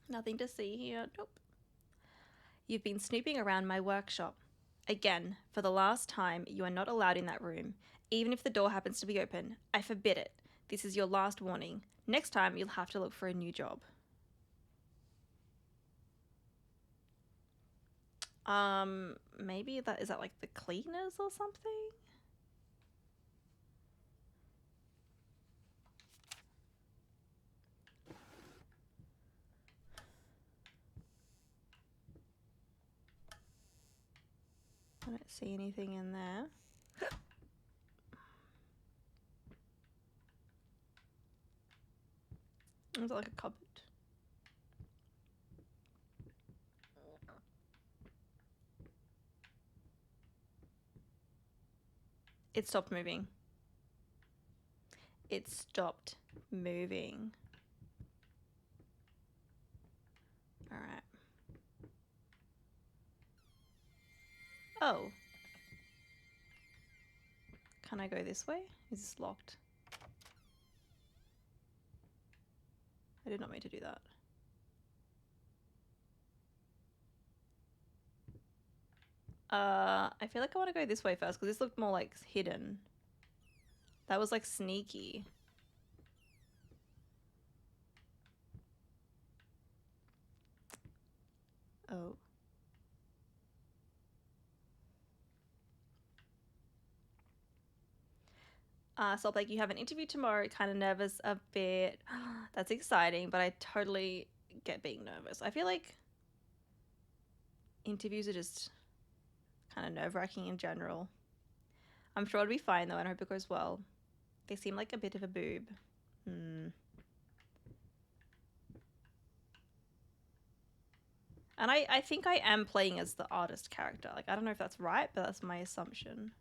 Nothing to see here. Nope. You've been snooping around my workshop. Again, for the last time, you are not allowed in that room. Even if the door happens to be open, I forbid it. This is your last warning. Next time, you'll have to look for a new job. Maybe that is that like the cleaners or something? I don't see anything in there. Is it like a cupboard? It stopped moving. it stopped moving. All right. Oh. Can I go this way? Is this locked? I did not mean to do that. I feel like I want to go this way first because this looked more like hidden. That was like sneaky. Oh. So like you have an interview tomorrow, kind of nervous a bit. That's exciting, but I totally get being nervous. I feel like interviews are just kind of nerve-wracking in general. I'm sure it'll be fine though, and I hope it goes well. They seem like a bit of a boob. And I think I am playing as the artist character. Like, I don't know if that's right, but that's my assumption.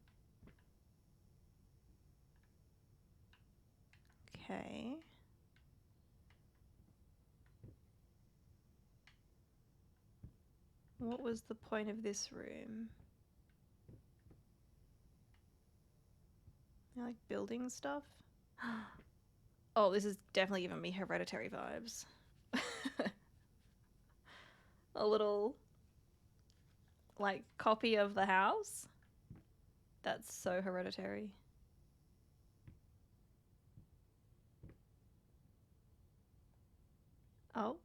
Okay. What was the point of this room? I like building stuff. Oh, this is definitely giving me Hereditary vibes. A little, like, copy of the house. That's so Hereditary. Oh.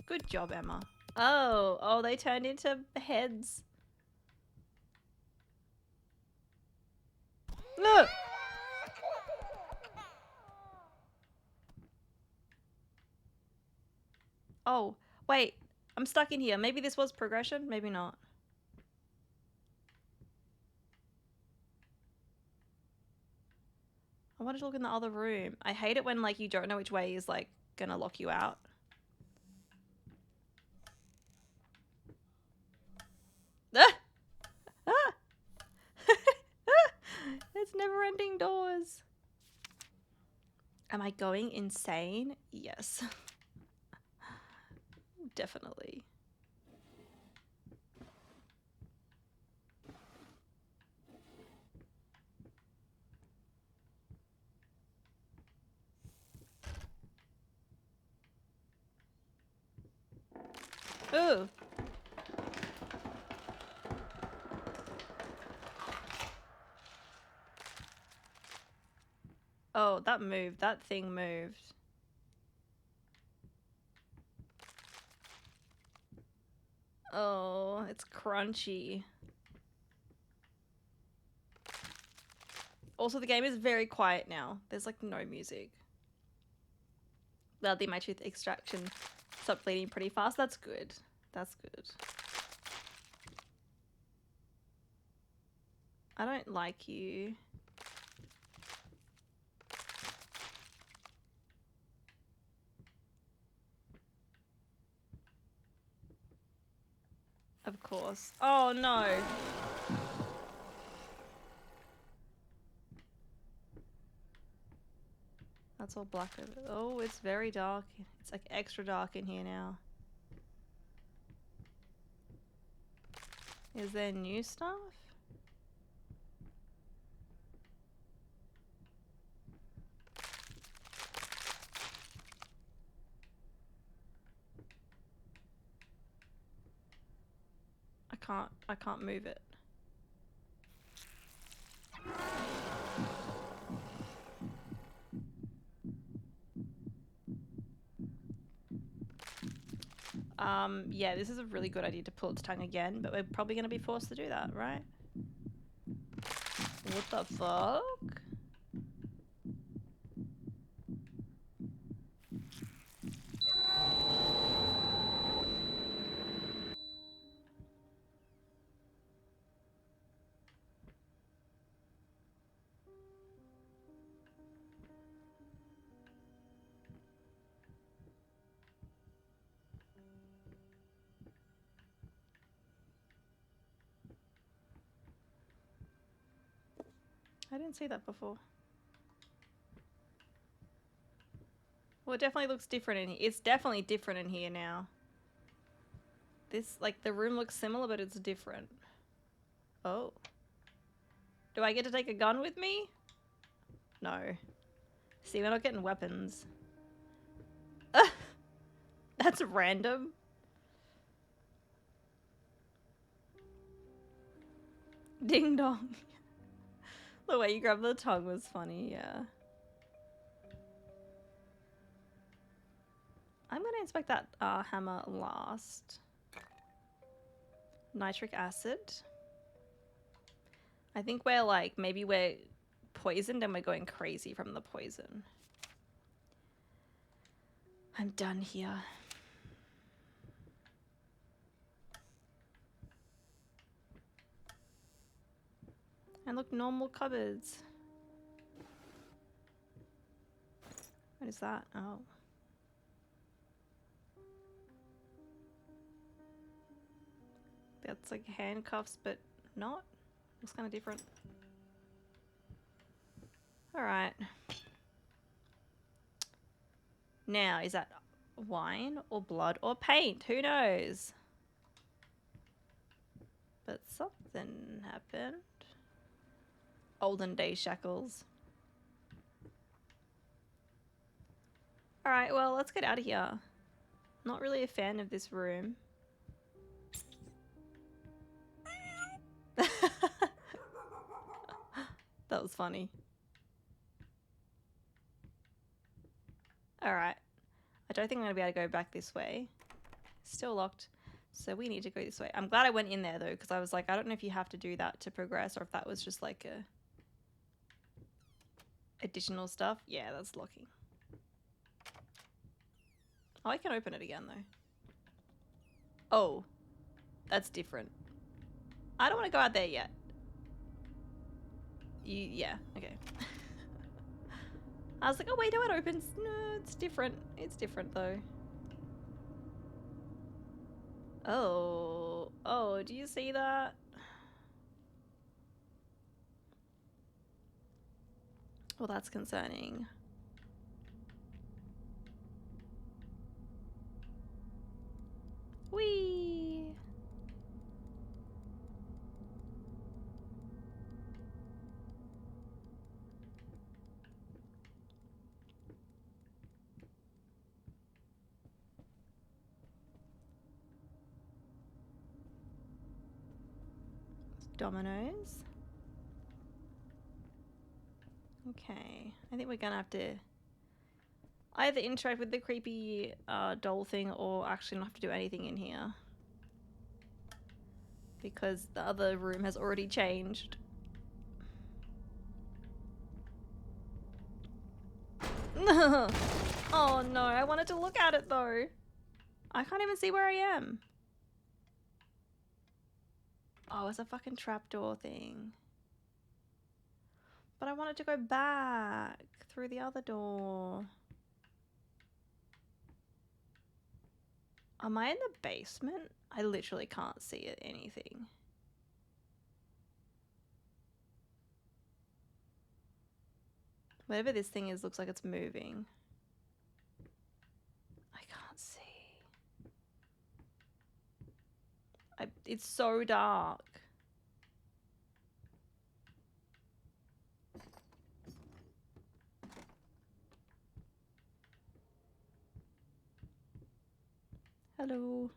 Good job, Emma. Oh, they turned into heads. No! Oh, wait. I'm stuck in here. Maybe this was progression, maybe not. I wanted to look in the other room. I hate it when, like, you don't know which way is, like, gonna lock you out. Ah! Ah! It's never-ending doors. Am I going insane? Yes. Definitely. Ooh. Oh, that moved. That thing moved. Oh, it's crunchy. Also, the game is very quiet now. There's like no music. Loudly, my tooth extraction stopped bleeding pretty fast. That's good. That's good. I don't like you. Of course. Oh no. That's all black over. Oh, it's very dark. It's like extra dark in here now. Is there new stuff? I can't move it. Yeah, this is a really good idea to pull its tongue again, but we're probably gonna be forced to do that, right? What the fuck? I didn't see that before. Well, it definitely looks different in here. It's definitely different in here now. This, like, the room looks similar, but it's different. Oh. Do I get to take a gun with me? No. See, we're not getting weapons. That's random. Ding dong. The way you grabbed the tongue was funny, yeah. I'm gonna inspect that hammer last. Nitric acid. I think we're like, maybe we're poisoned and we're going crazy from the poison. I'm done here. And look, normal cupboards. What is that? Oh. That's like handcuffs, but not. Looks kind of different. Alright. Now, is that wine or blood or paint? Who knows? But something happened. Olden day shackles. Alright, well, let's get out of here. Not really a fan of this room. That was funny. Alright. I don't think I'm going to be able to go back this way. Still locked. So we need to go this way. I'm glad I went in there though, because I was like, I don't know if you have to do that to progress or if that was just like a additional stuff. Yeah, that's locking. Oh, I can open it again though. Oh, that's different. I don't want to go out there yet. Yeah, okay. I was like, oh wait, no, it opens. No, it's different. It's different though. Oh, oh, do you see that? Well, that's concerning. Whee! Dominoes. Okay, I think we're gonna have to either interact with the creepy doll thing or actually not have to do anything in here. Because the other room has already changed. Oh no, I wanted to look at it though. I can't even see where I am. Oh, it's a fucking trapdoor thing. But I wanted to go back through the other door. Am I in the basement? I literally can't see anything. Whatever this thing is looks like it's moving. I can't see. It's so dark. Hello.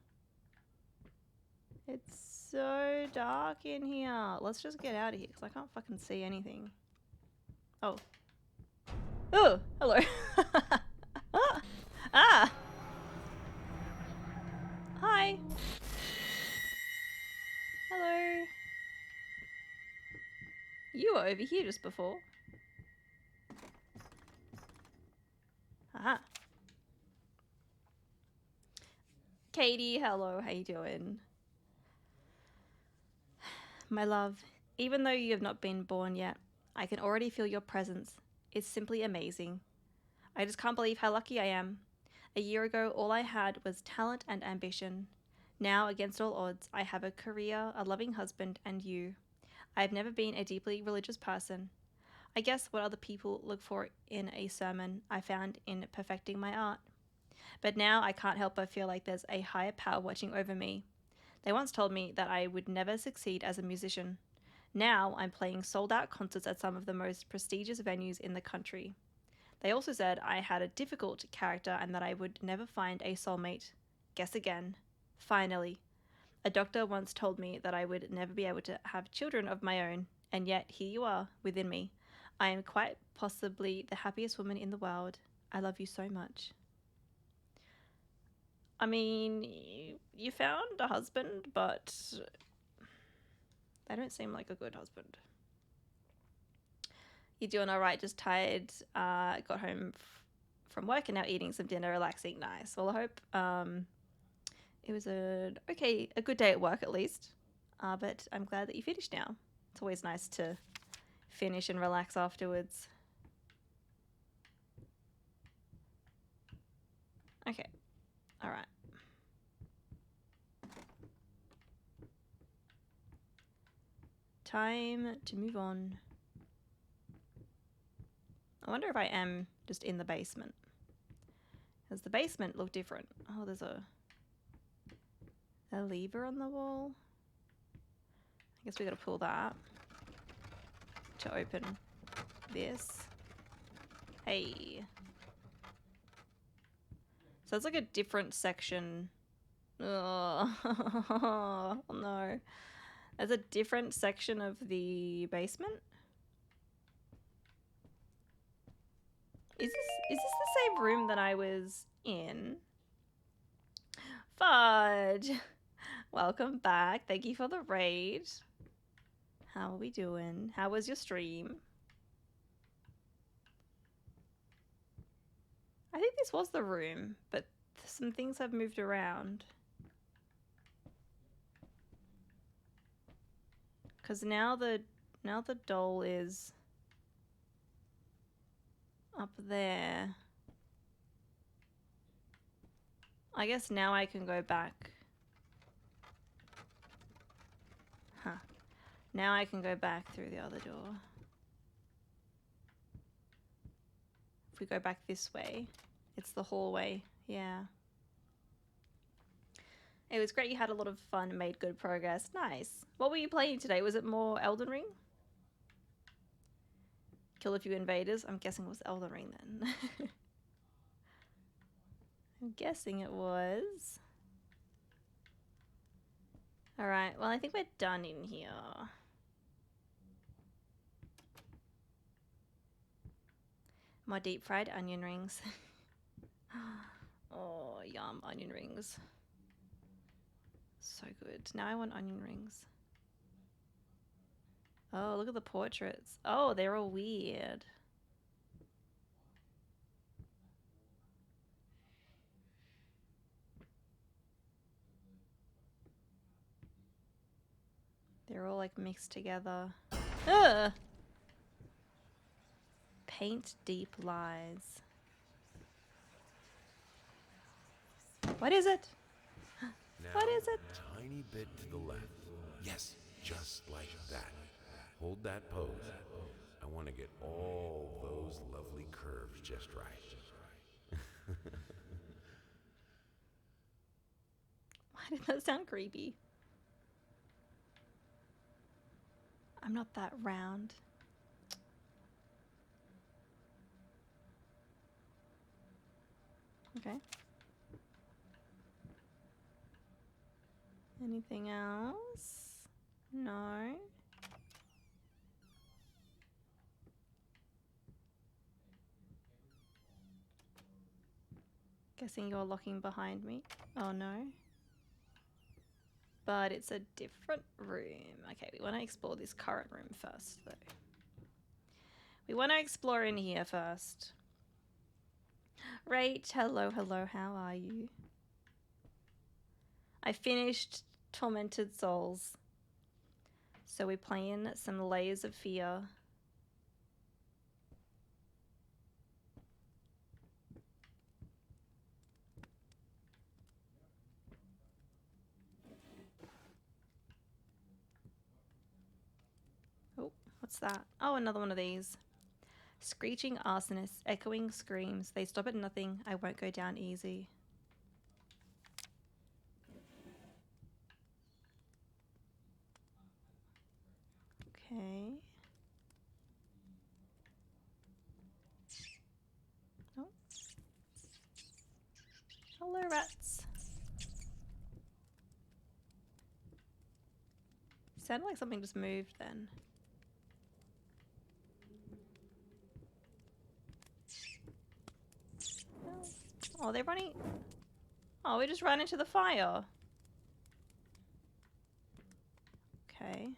It's so dark in here. Let's just get out of here because I can't fucking see anything. Oh. Oh, hello. Ah. Hi. Hello. You were over here just before. Aha. Katie, hello, how you doing? My love, even though you have not been born yet, I can already feel your presence. It's simply amazing. I just can't believe how lucky I am. A year ago, all I had was talent and ambition. Now, against all odds, I have a career, a loving husband, and you. I have never been a deeply religious person. I guess what other people look for in a sermon, I found in perfecting my art. But now I can't help but feel like there's a higher power watching over me. They once told me that I would never succeed as a musician. Now I'm playing sold out concerts at some of the most prestigious venues in the country. They also said I had a difficult character and that I would never find a soulmate. Guess again. Finally. A doctor once told me that I would never be able to have children of my own, and yet here you are within me. I am quite possibly the happiest woman in the world. I love you so much. I mean, you found a husband, but they don't seem like a good husband. You're doing all right, just tired. Got home from work and now eating some dinner, relaxing. Nice. Well, I hope it was a good day at work at least. But I'm glad that you finished now. It's always nice to finish and relax afterwards. Okay. All right. Time to move on. I wonder if I am just in the basement. Does the basement look different? Oh, there's a lever on the wall. I guess we gotta pull that to open this. Hey. So it's like a different section. Oh, no. There's a different section of the basement. Is this the same room that I was in? Fudge! Welcome back. Thank you for the raid. How are we doing? How was your stream? I think this was the room, but some things have moved around. Because now the doll is up there. I guess now I can go back. Huh. Now I can go back through the other door. If we go back this way, it's the hallway. Yeah. It was great. You had a lot of fun and made good progress. Nice. What were you playing today? Was it more Elden Ring? Kill a few invaders? I'm guessing it was Elden Ring then. I'm guessing it was. Alright, well I think we're done in here. More deep fried onion rings. Oh, yum, onion rings. So good. Now I want onion rings. Oh, look at the portraits. Oh, they're all weird. They're all like mixed together. Ugh! Paint deep lies. What is it? Now, What is it? tiny bit to the left. Yes, just like that. Hold that pose. I want to get all those lovely curves just right. Why did that sound creepy? I'm not that round. Okay. Anything else? No. Guessing you're locking behind me. Oh no. But it's a different room. Okay, we want to explore this current room first, though. We want to explore in here first. Rach, hello, hello, how are you? I finished Tormented Souls. So we're playing some Layers of Fear. Oh, what's that? Oh, another one of these. Screeching arsonists, echoing screams. They stop at nothing. I won't go down easy. Okay. Oh. Hello, rats. Sounded like something just moved then. Oh, they're running. Oh, we just ran into the fire. Okay.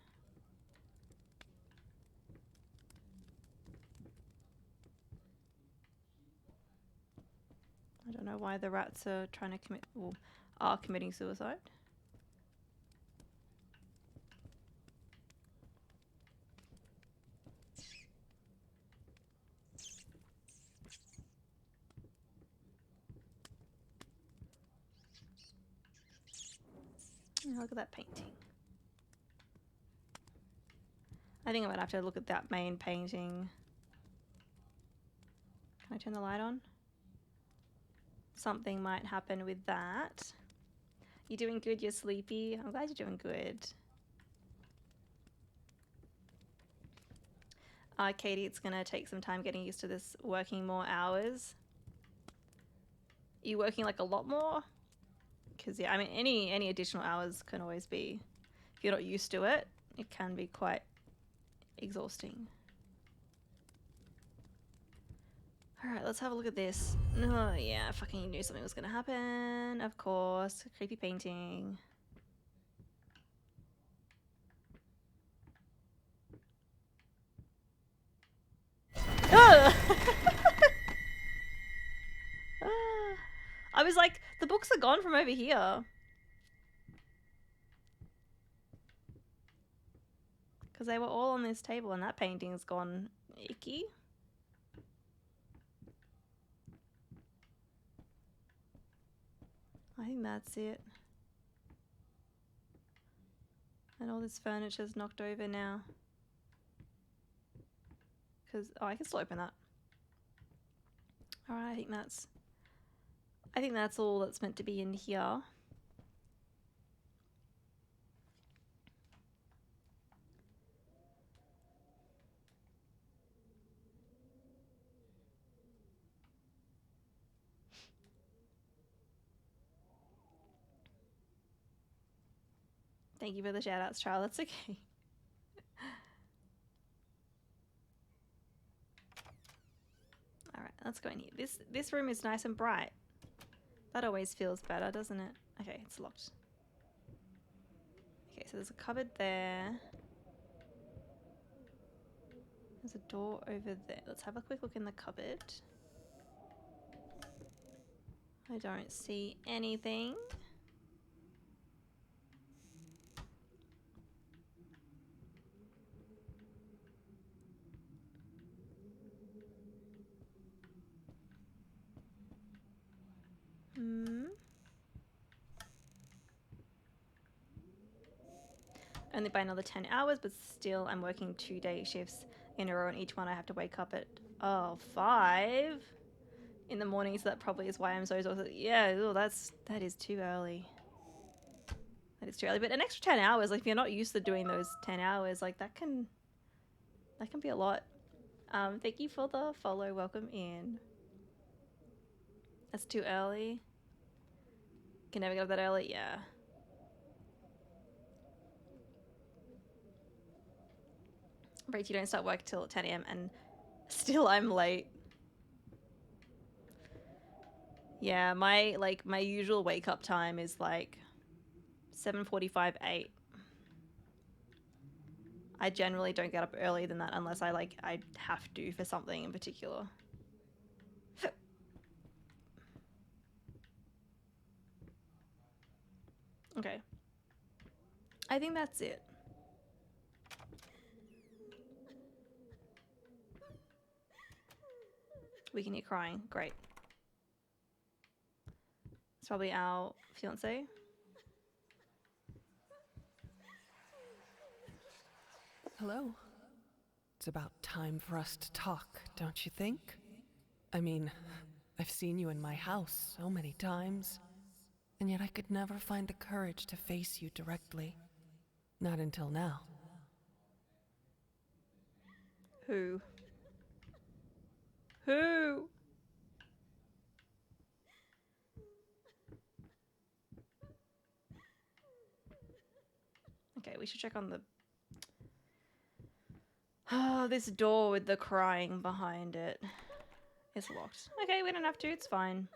I don't know why the rats are trying to commit, or are committing suicide. Oh, look at that painting. I think I might have to look at that main painting. Can I turn the light on? Something might happen with that. You doing good? You're sleepy? I'm glad you're doing good. Katie, it's gonna take some time getting used to this working more hours. Are you working like a lot more? Because yeah, I mean, any additional hours can always be, if you're not used to it, it can be quite exhausting. All right, let's have a look at this. Oh yeah, I fucking knew something was gonna happen. Of course, creepy painting. I was like, the books are gone from over here. Because they were all on this table and that painting's gone icky. I think that's it. And all this furniture's knocked over now. Because, oh, I can still open that. Alright, I think that's all that's meant to be in here. Thank you for the shout outs, Charles. That's okay. Alright, let's go in here. This room is nice and bright. That always feels better, doesn't it? Okay, it's locked. Okay, so there's a cupboard there. There's a door over there. Let's have a quick look in the cupboard. I don't see anything. Only by another 10 hours, but still I'm working 2-day shifts in a row, and each one I have to wake up at 5 in the morning, so that probably is why I'm so exhausted. Yeah, ooh, that is too early. That is too early. But an extra 10 hours, like if you're not used to doing those 10 hours, like that can be a lot. Thank you for the follow. Welcome in. That's too early. Can never get up that early. Yeah. Right, you don't start work till 10 a.m. and still I'm late. Yeah, my usual wake up time is like 7:45, 8. I generally don't get up earlier than that unless I have to for something in particular. Okay. I think that's it. We can hear crying. Great. It's probably our fiance. Hello. It's about time for us to talk, don't you think? I mean, I've seen you in my house so many times, and yet I could never find the courage to face you directly. Not until now. Who? Who? Okay, we should check on the... Oh, this door with the crying behind it. It's locked. Okay, we don't have to, it's fine.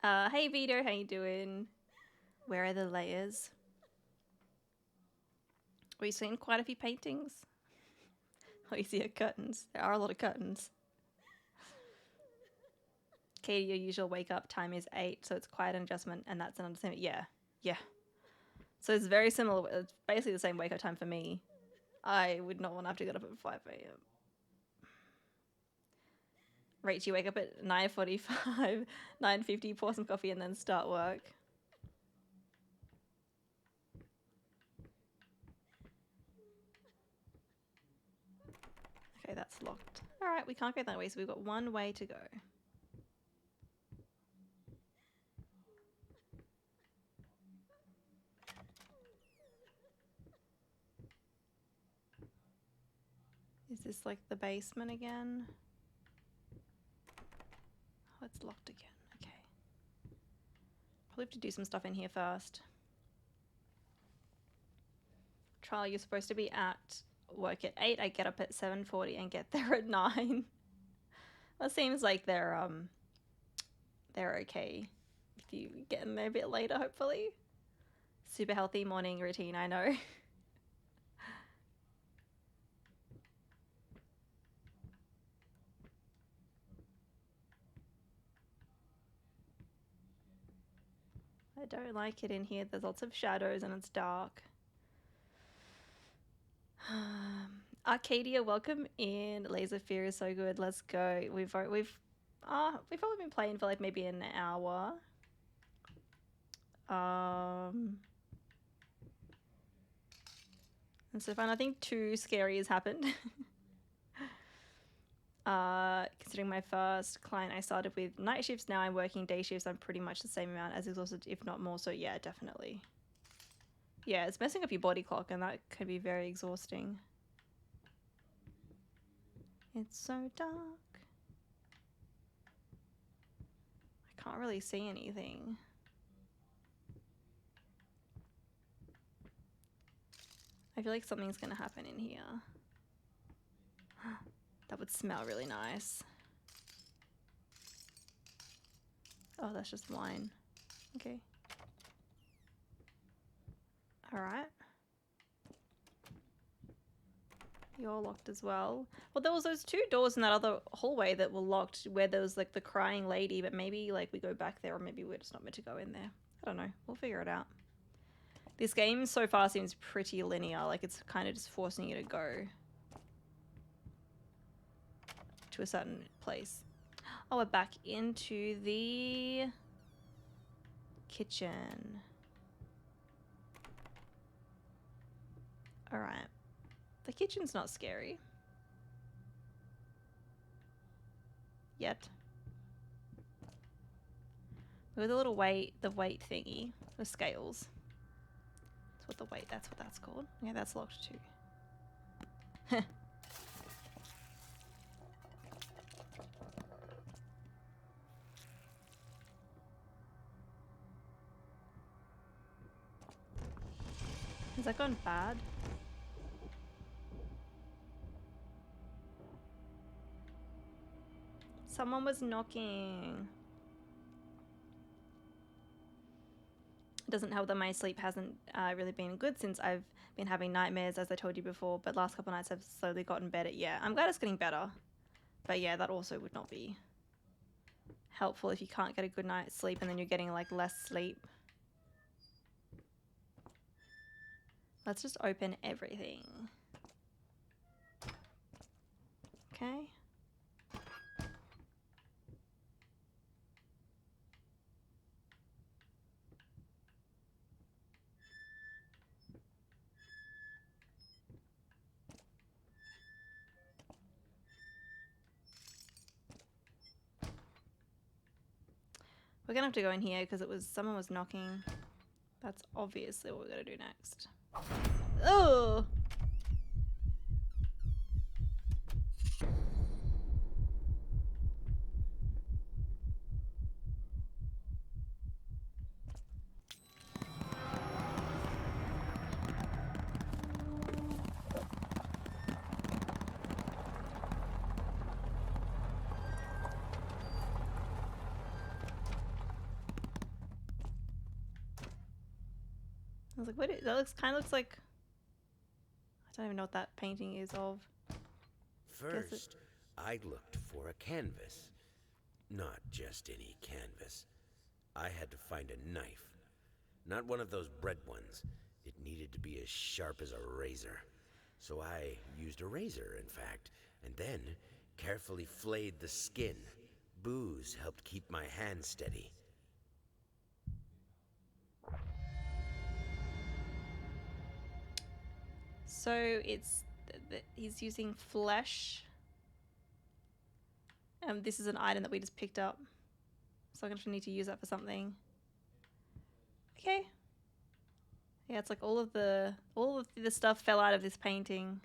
Hey Vito, how you doing? Where are the layers? We've seen quite a few paintings. Oh, you see curtains. There are a lot of curtains. Katie, your usual wake up time is 8, so it's quite an adjustment, and that's an understatement. Yeah, yeah. So it's very similar. It's basically the same wake up time for me. I would not want to have to get up at 5 a.m. Rach, you wake up at 9:45, 9:50, pour some coffee, and then start work. Okay, that's locked. All right, we can't go that way, so we've got one way to go. Is this like the basement again? Oh, it's locked again. Okay. Probably have to do some stuff in here first. Trial, you're supposed to be at work at 8. I get up at 7:40 and get there at 9. That seems like they're okay if you get in there a bit later, hopefully. Super healthy morning routine, I know. I don't like it in here. There's lots of shadows and it's dark. Arcadia, welcome in. Laser Fear is so good. Let's go. We've probably been playing for like maybe an hour. And so far nothing too scary has happened. Considering my first client, I started with night shifts. Now I'm working day shifts. I'm pretty much the same amount, as exhausted, if not more. So yeah, definitely. Yeah, it's messing up your body clock, and that can be very exhausting. It's so dark. I can't really see anything. I feel like something's gonna happen in here. That would smell really nice. Oh, that's just wine. Okay. Alright. You're locked as well. Well, there was those 2 doors in that other hallway that were locked where there was like the crying lady, but maybe like we go back there, or maybe we're just not meant to go in there. I don't know. We'll figure it out. This game so far seems pretty linear. Like it's kind of just forcing you to go to a certain place. Oh, we're back into the kitchen. All right. The kitchen's not scary. Yet. With a little weight, the weight thingy, the scales. That's what that's called. Yeah, that's locked too. Has that gone bad? Someone was knocking. It doesn't help that my sleep hasn't really been good since I've been having nightmares, as I told you before, but last couple nights I've slowly gotten better. Yeah, I'm glad it's getting better. But yeah, that also would not be helpful if you can't get a good night's sleep and then you're getting like less sleep. Let's just open everything. Okay. We're gonna have to go in here because someone was knocking. That's obviously what we're gonna do next. Oh! I was like, what? That kind of looks like. I don't even know what that painting is of. First, I looked for a canvas. Not just any canvas. I had to find a knife. Not one of those bread ones. It needed to be as sharp as a razor. So I used a razor, in fact, and then carefully flayed the skin. Booze helped keep my hand steady. So it's he's using flesh. And this is an item that we just picked up. So I'm gonna need to use that for something. Okay. Yeah, it's like all of the stuff fell out of this painting.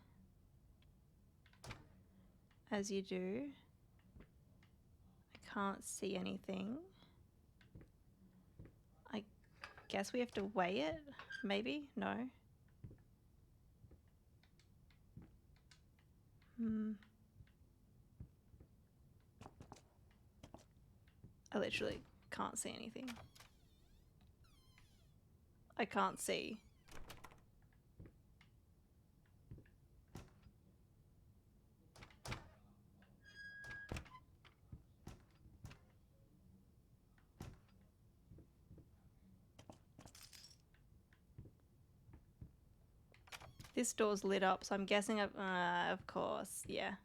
As you do. I can't see anything. I guess we have to weigh it? Maybe? No. I literally can't see anything. I can't see. This door's lit up, so I'm guessing of course, yeah. I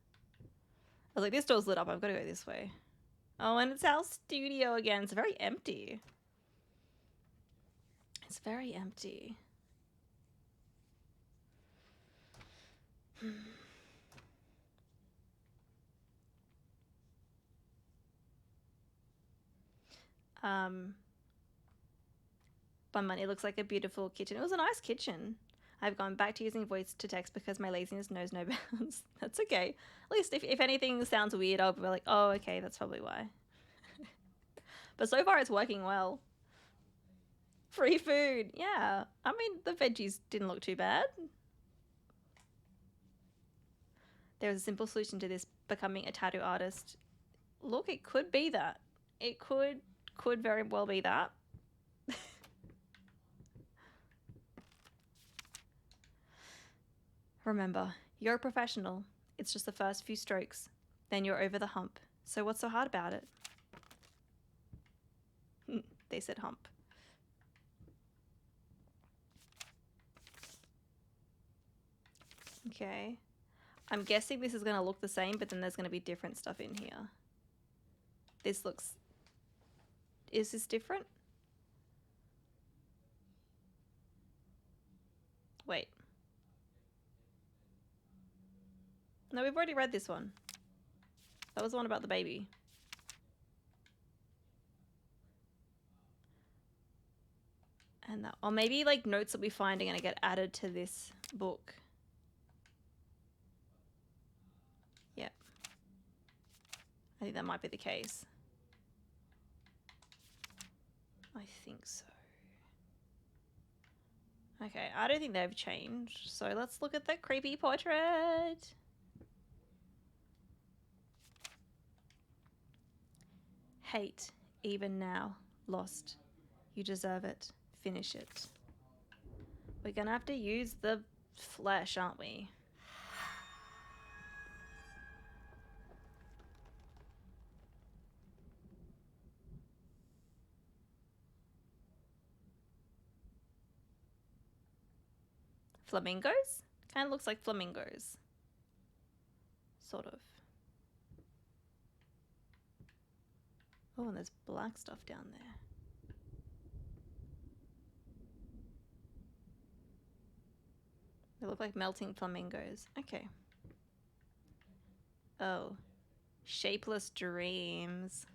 was like, this door's lit up, I've got to go this way. Oh, and it's our studio again. It's very empty. It's very empty. But it looks like a beautiful kitchen. It was a nice kitchen. I've gone back to using voice to text because my laziness knows no bounds. That's okay. At least if anything sounds weird, I'll be like, oh, okay, that's probably why. But so far it's working well. Free food. Yeah. I mean, the veggies didn't look too bad. There's a simple solution to this, becoming a tattoo artist. Look, it could be that. It could very well be that. Remember, you're a professional. It's just the first few strokes. Then you're over the hump. So what's so hard about it? They said hump. Okay. I'm guessing this is going to look the same, but then there's going to be different stuff in here. This looks... Is this different? Wait. No, we've already read this one. That was the one about the baby. And that... Or maybe, like, notes that we find are going to get added to this book. Yep. I think that might be the case. I think so. Okay, I don't think they've changed. So let's look at the creepy portrait. Hate, even now. Lost. You deserve it. Finish it. We're gonna have to use the flesh, aren't we? Flamingos? Kind of looks like flamingos. Sort of. Oh, and there's black stuff down there. They look like melting flamingos. Okay. Oh. Shapeless dreams.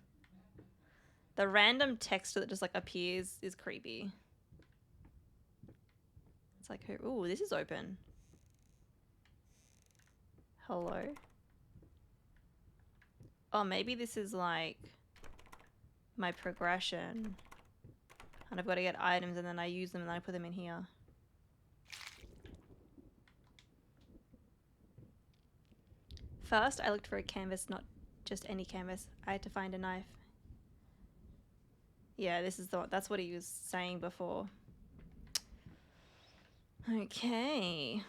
The random text that just like appears is creepy. It's like, ooh, this is open. Hello? Oh, maybe this is like my progression. And I've got to get items and then I use them and then I put them in here. First, I looked for a canvas, not just any canvas. I had to find a knife. Yeah, this is that's what he was saying before. Okay.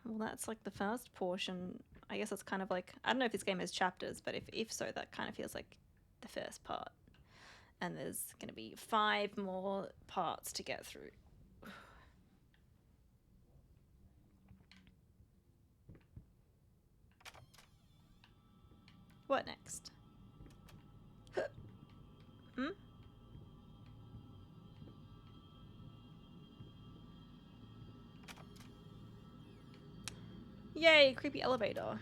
Well, that's like the first portion. I guess it's kind of like, I don't know if this game has chapters, but if so, that kind of feels like the first part. And there's going to be 5 more parts to get through. What next? Hmm? Yay, creepy elevator.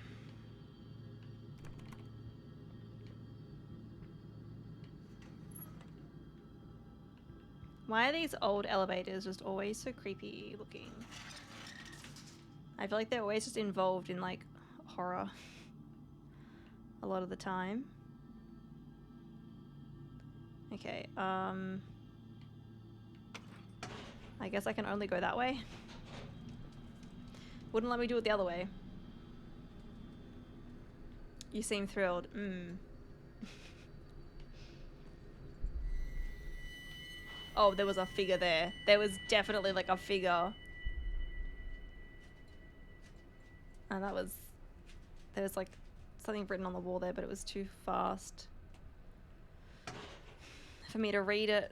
Why are these old elevators just always so creepy looking? I feel like they're always just involved in like horror a lot of the time. Okay, I guess I can only go that way. Wouldn't let me do it the other way. You seem thrilled. Oh, there was a figure there. There was definitely like a figure. And that was... There was like something written on the wall there, but it was too fast for me to read it.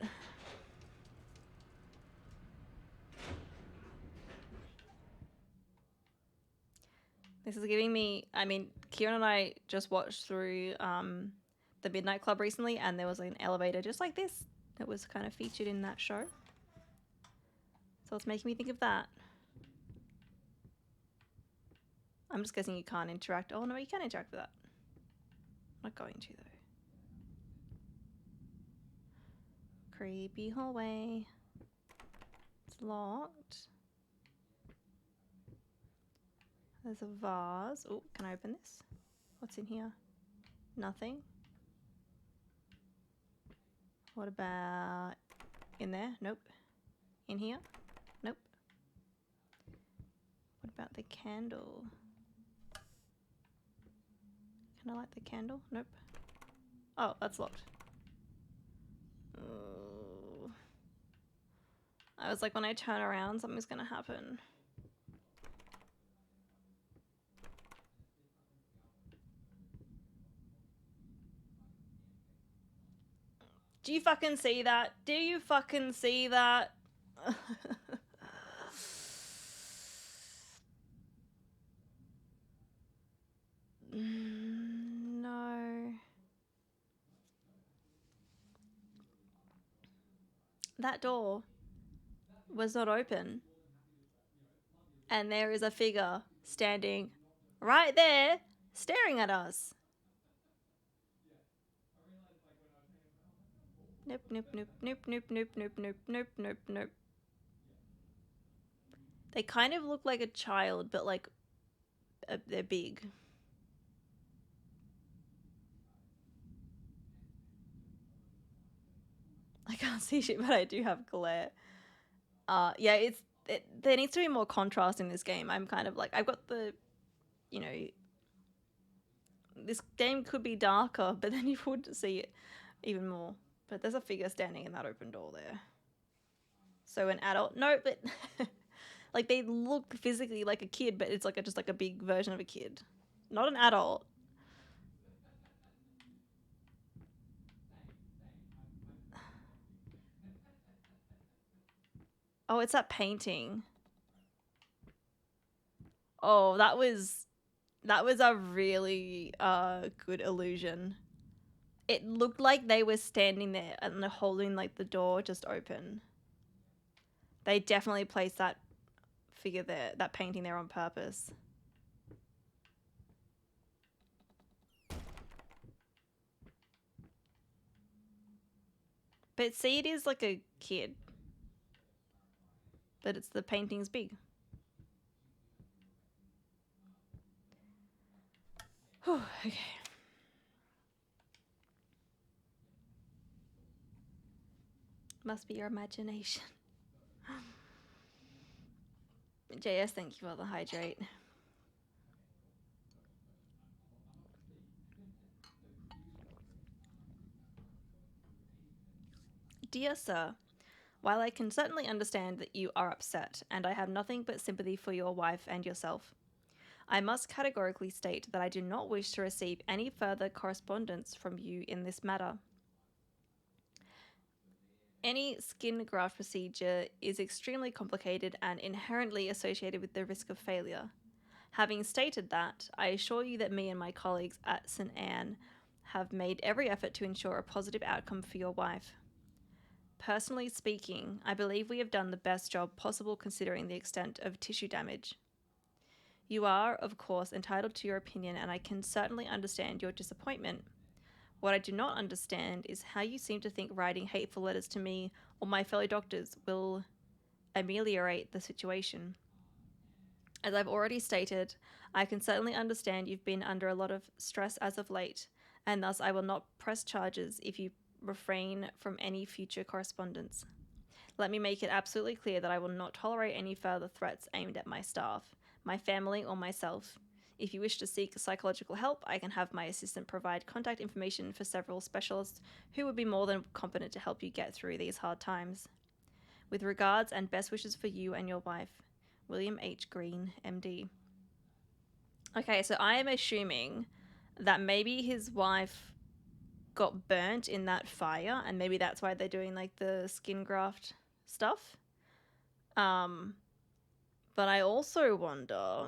This is giving me... I mean, Kieran and I just watched through The Midnight Club recently, and there was like an elevator just like this that was kind of featured in that show. So it's making me think of that. I'm just guessing you can't interact. Oh no, you can interact with that. I'm not going to though. Creepy hallway. It's locked. There's a vase. Oh, can I open this? What's in here? Nothing. What about in there? Nope. In here? Nope. What about the candle? Can I light the candle? Nope. Oh, that's locked. Oh. I was like, when I turn around, something's gonna happen. Do you fucking see that? Do you fucking see that? No. That door was not open. And there is a figure standing right there, staring at us. Nope, nope, nope, nope, nope, nope, nope, nope, nope, nope, nope. They kind of look like a child, but like they're big. I can't see shit, but I do have glare. Yeah, there needs to be more contrast in this game. I'm kind of like, I've got the, you know, this game could be darker, but then you would see it even more. But there's a figure standing in that open door there. So an adult, no, but like they look physically like a kid, but it's like just like a big version of a kid, not an adult. Oh, it's that painting. Oh, that was a really good illusion. It looked like they were standing there and they're holding like the door just open. They definitely placed that figure there, that painting there on purpose. But see, it is like a kid. But it's the painting's big. Whew, okay. Must be your imagination. JS, thank you for the hydrate. Dear Sir, while I can certainly understand that you are upset, and I have nothing but sympathy for your wife and yourself, I must categorically state that I do not wish to receive any further correspondence from you in this matter. Any skin graft procedure is extremely complicated and inherently associated with the risk of failure. Having stated that, I assure you that me and my colleagues at St. Anne have made every effort to ensure a positive outcome for your wife. Personally speaking, I believe we have done the best job possible considering the extent of tissue damage. You are, of course, entitled to your opinion, and I can certainly understand your disappointment. What I do not understand is how you seem to think writing hateful letters to me or my fellow doctors will ameliorate the situation. As I've already stated, I can certainly understand you've been under a lot of stress as of late, and thus I will not press charges if you refrain from any future correspondence. Let me make it absolutely clear that I will not tolerate any further threats aimed at my staff, my family, or myself. If you wish to seek psychological help, I can have my assistant provide contact information for several specialists who would be more than competent to help you get through these hard times. With regards and best wishes for you and your wife, William H. Green, MD. Okay, so I am assuming that maybe his wife got burnt in that fire, and maybe that's why they're doing like the skin graft stuff. But I also wonder,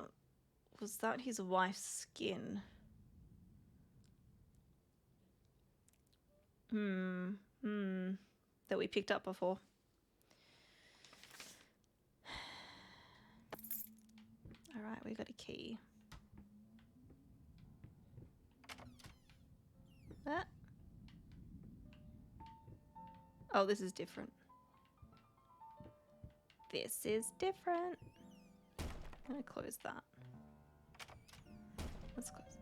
was that his wife's skin? That we picked up before. Alright, we got a key. That. Oh, this is different. This is different. I'm gonna close that. Let's close it.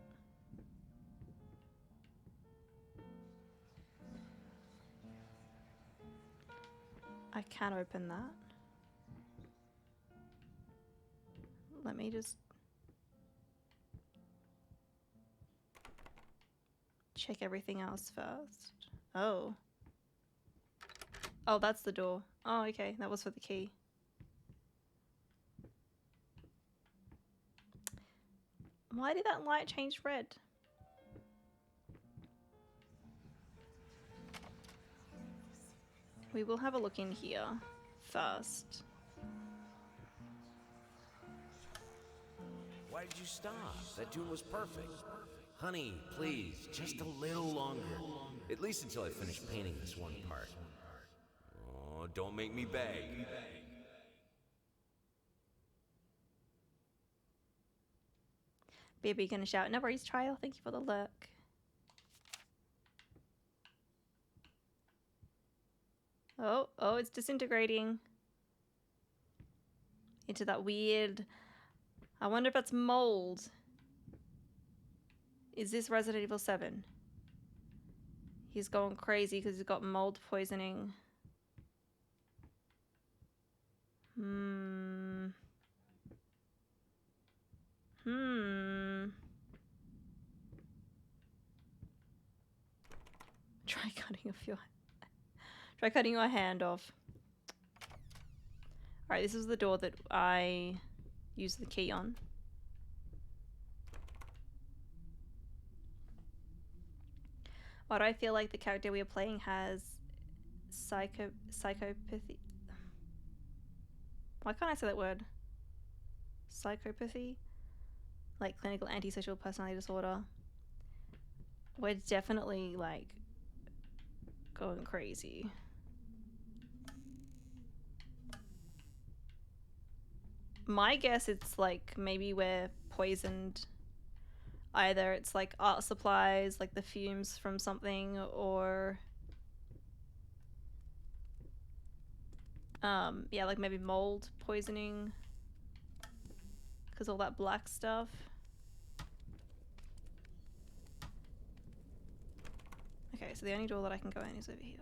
I can't open that. Let me just check everything else first. Oh. Oh, that's the door. Oh, okay. That was for the key. Why did that light change red? We will have a look in here first. Why did you stop? That tune was perfect. Honey, please, just a little longer. At least until I finish painting this one part. Oh, don't make me beg. Baby gonna shout, no worries, Trial. Thank you for the lurk. Oh, it's disintegrating. Into that weird... I wonder if that's mold. Is this Resident Evil 7? He's going crazy because he's got mold poisoning. Try cutting your hand off. Alright, this is the door that I used the key on. Why do I feel like the character we are playing has psychopathy? Why can't I say that word? Psychopathy? Like clinical antisocial personality disorder. We're definitely like going crazy. My guess it's like maybe we're poisoned. Either it's like art supplies, like the fumes from something, or Yeah, like maybe mold poisoning. Because all that black stuff. Okay, so the only door that I can go in is over here.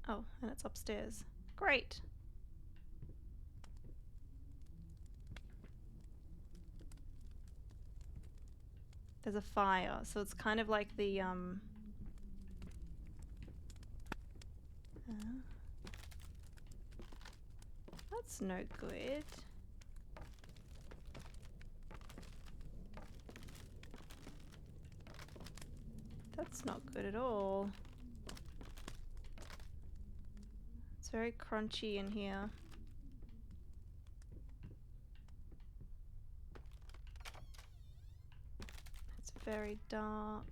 Oh, and it's upstairs. Great. There's a fire, so it's kind of like the that's no good. That's not good at all. It's very crunchy in here. It's very dark.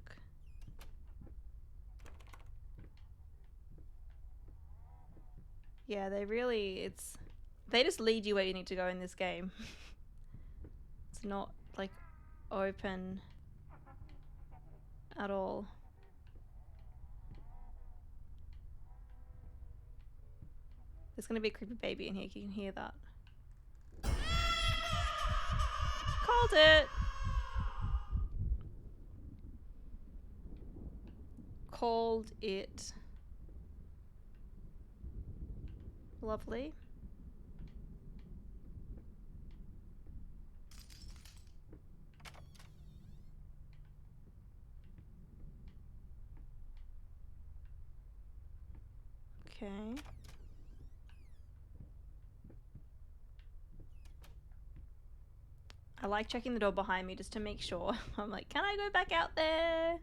Yeah, they just lead you where you need to go in this game. It's not like open at all. There's gonna be a creepy baby in here, you can hear that. Called it! Called it. Lovely. Okay. I like checking the door behind me just to make sure. I'm like, can I go back out there?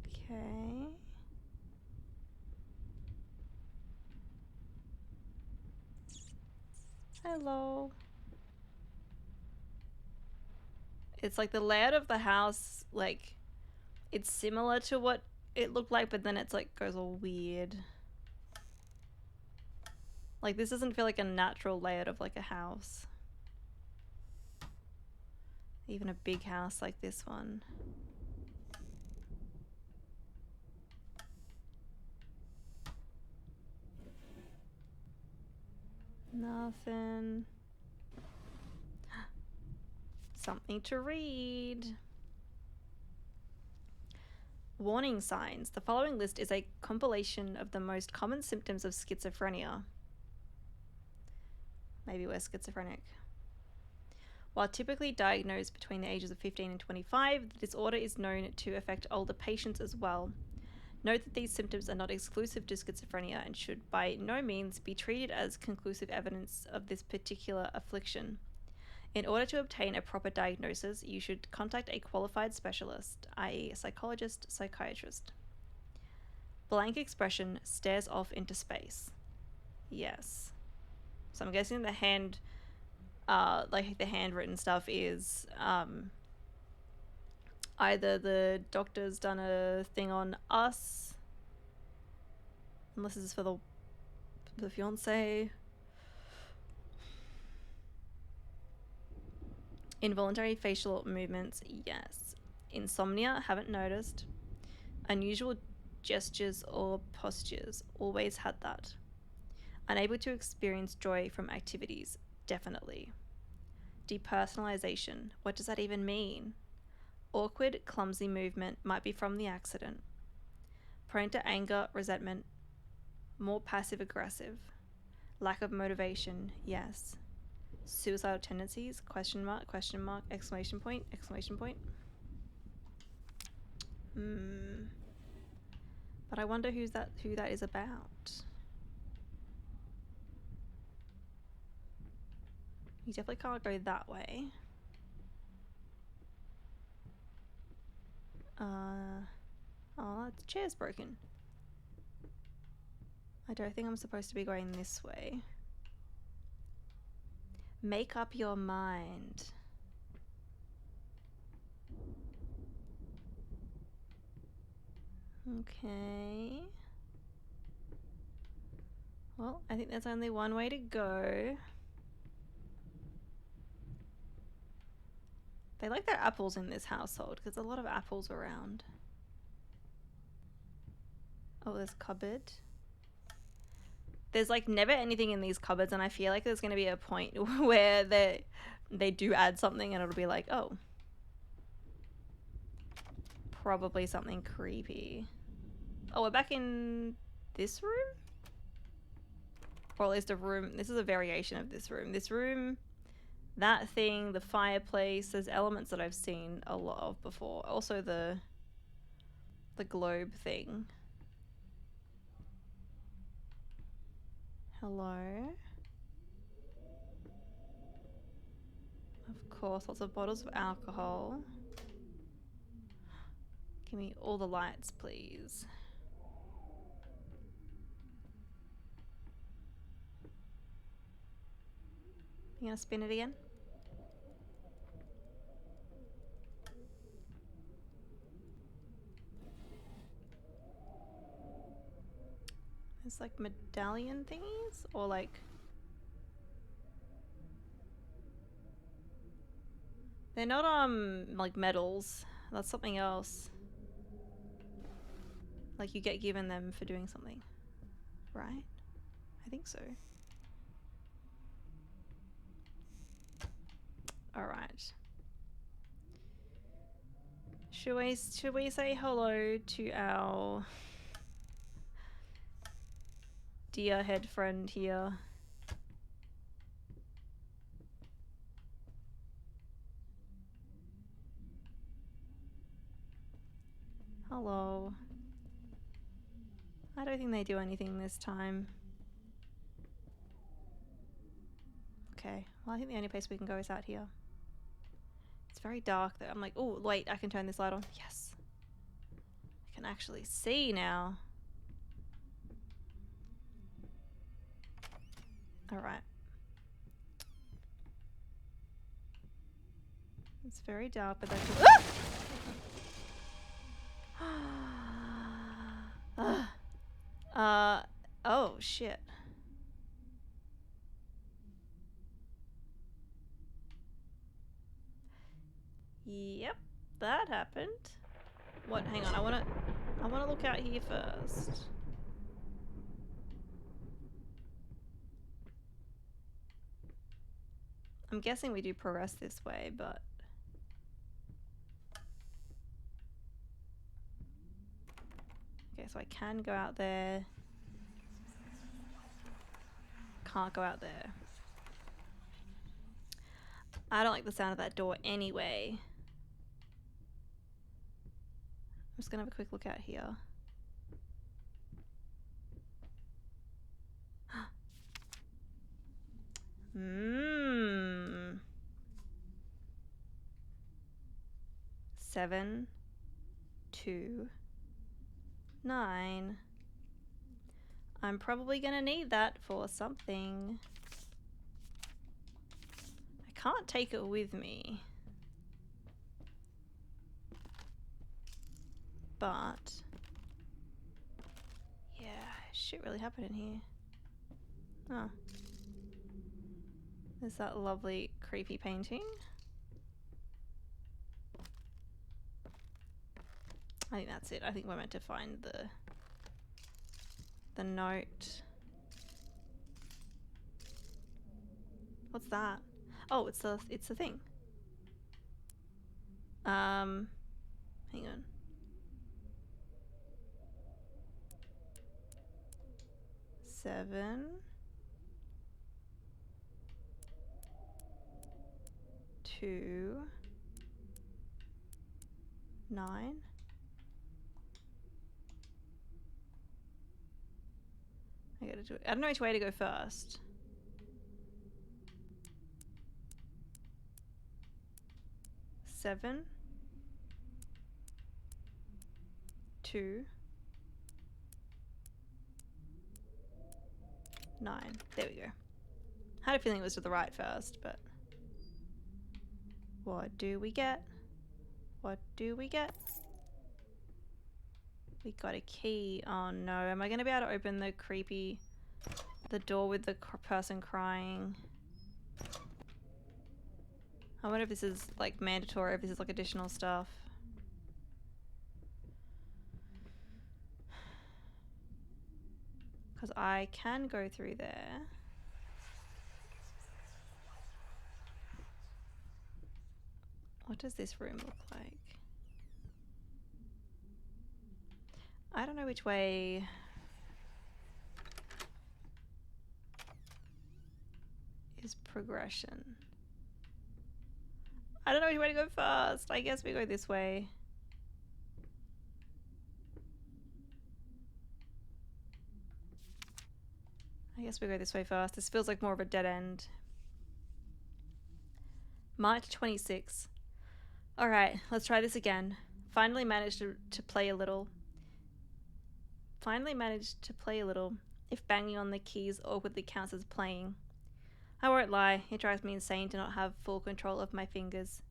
Okay. Hello. It's like the layout of the house, like, it's similar to what it looked like, but then it's like goes all weird. Like, this doesn't feel like a natural layout of like a house. Even a big house like this one. Nothing. Something to read. Warning signs. The following list is a compilation of the most common symptoms of schizophrenia. Maybe we're schizophrenic. While typically diagnosed between the ages of 15 and 25, the disorder is known to affect older patients as well. Note that these symptoms are not exclusive to schizophrenia and should by no means be treated as conclusive evidence of this particular affliction. In order to obtain a proper diagnosis, you should contact a qualified specialist, i.e. a psychologist, psychiatrist. Blank expression stares off into space. Yes. So I'm guessing the hand, like the handwritten stuff is either the doctor's done a thing on us, unless this is for the fiance. Involuntary facial movements, yes. Insomnia, haven't noticed. Unusual gestures or postures, always had that. Unable to experience joy from activities, definitely. Depersonalization, what does that even mean? Awkward, clumsy movement, might be from the accident. Prone to anger, resentment, more passive aggressive. Lack of motivation, yes. Suicidal tendencies, question mark, exclamation point, exclamation point. But I wonder who that is about. You definitely can't go that way. Oh, the chair's broken. I don't think I'm supposed to be going this way. Make up your mind. Okay. Well, I think there's only one way to go. They like their apples in this household because there's a lot of apples around. Oh, there's a cupboard. There's like never anything in these cupboards, and I feel like there's going to be a point where they do add something and it'll be like, oh, probably something creepy. Oh, we're back in this room? Or at least a room. This is a variation of this room. This room, that thing, the fireplace, there's elements that I've seen a lot of before. Also the globe thing. Hello? Of course, lots of bottles of alcohol. Give me all the lights, please. You gonna spin it again? It's like medallion thingies, or like they're not like medals. That's something else. Like you get given them for doing something, right? I think so. All right. Should we say hello to our dear head friend here? Hello. I don't think they do anything this time. Okay, well I think the only place we can go is out here. It's very dark though. I'm like, oh wait, I can turn this light on. Yes. I can actually see now. Alright. It's very dark, but that's oh shit. Yep, that happened. What? Hang on, I wanna look out here first. I'm guessing we do progress this way, but okay, so I can go out there. Can't go out there. I don't like the sound of that door anyway. I'm just gonna have a quick look out here. Mmm. 7, 2, 9. I'm probably gonna need that for something. I can't take it with me. But yeah, shit really happened in here. Oh. There's that lovely creepy painting. I think that's it. I think we're meant to find the note. What's that? Oh, it's the thing. Hang on. Seven. 2, 9. I gotta do it. I don't know which way to go first. Seven. 2, 9. There we go. I had a feeling it was to the right first, but what do we get? What do we get? We got a key. Oh no, am I gonna be able to open the door with the person crying? I wonder if this is like mandatory, if this is like additional stuff. Because I can go through there. What does this room look like? I don't know which way. Is progression. I don't know which way to go first. I guess we go this way. I guess we go this way first. This feels like more of a dead end. March 26. Alright, let's try this again. Finally managed to play a little. Finally managed to play a little. If banging on the keys awkwardly counts as playing. I won't lie, it drives me insane to not have full control of my fingers.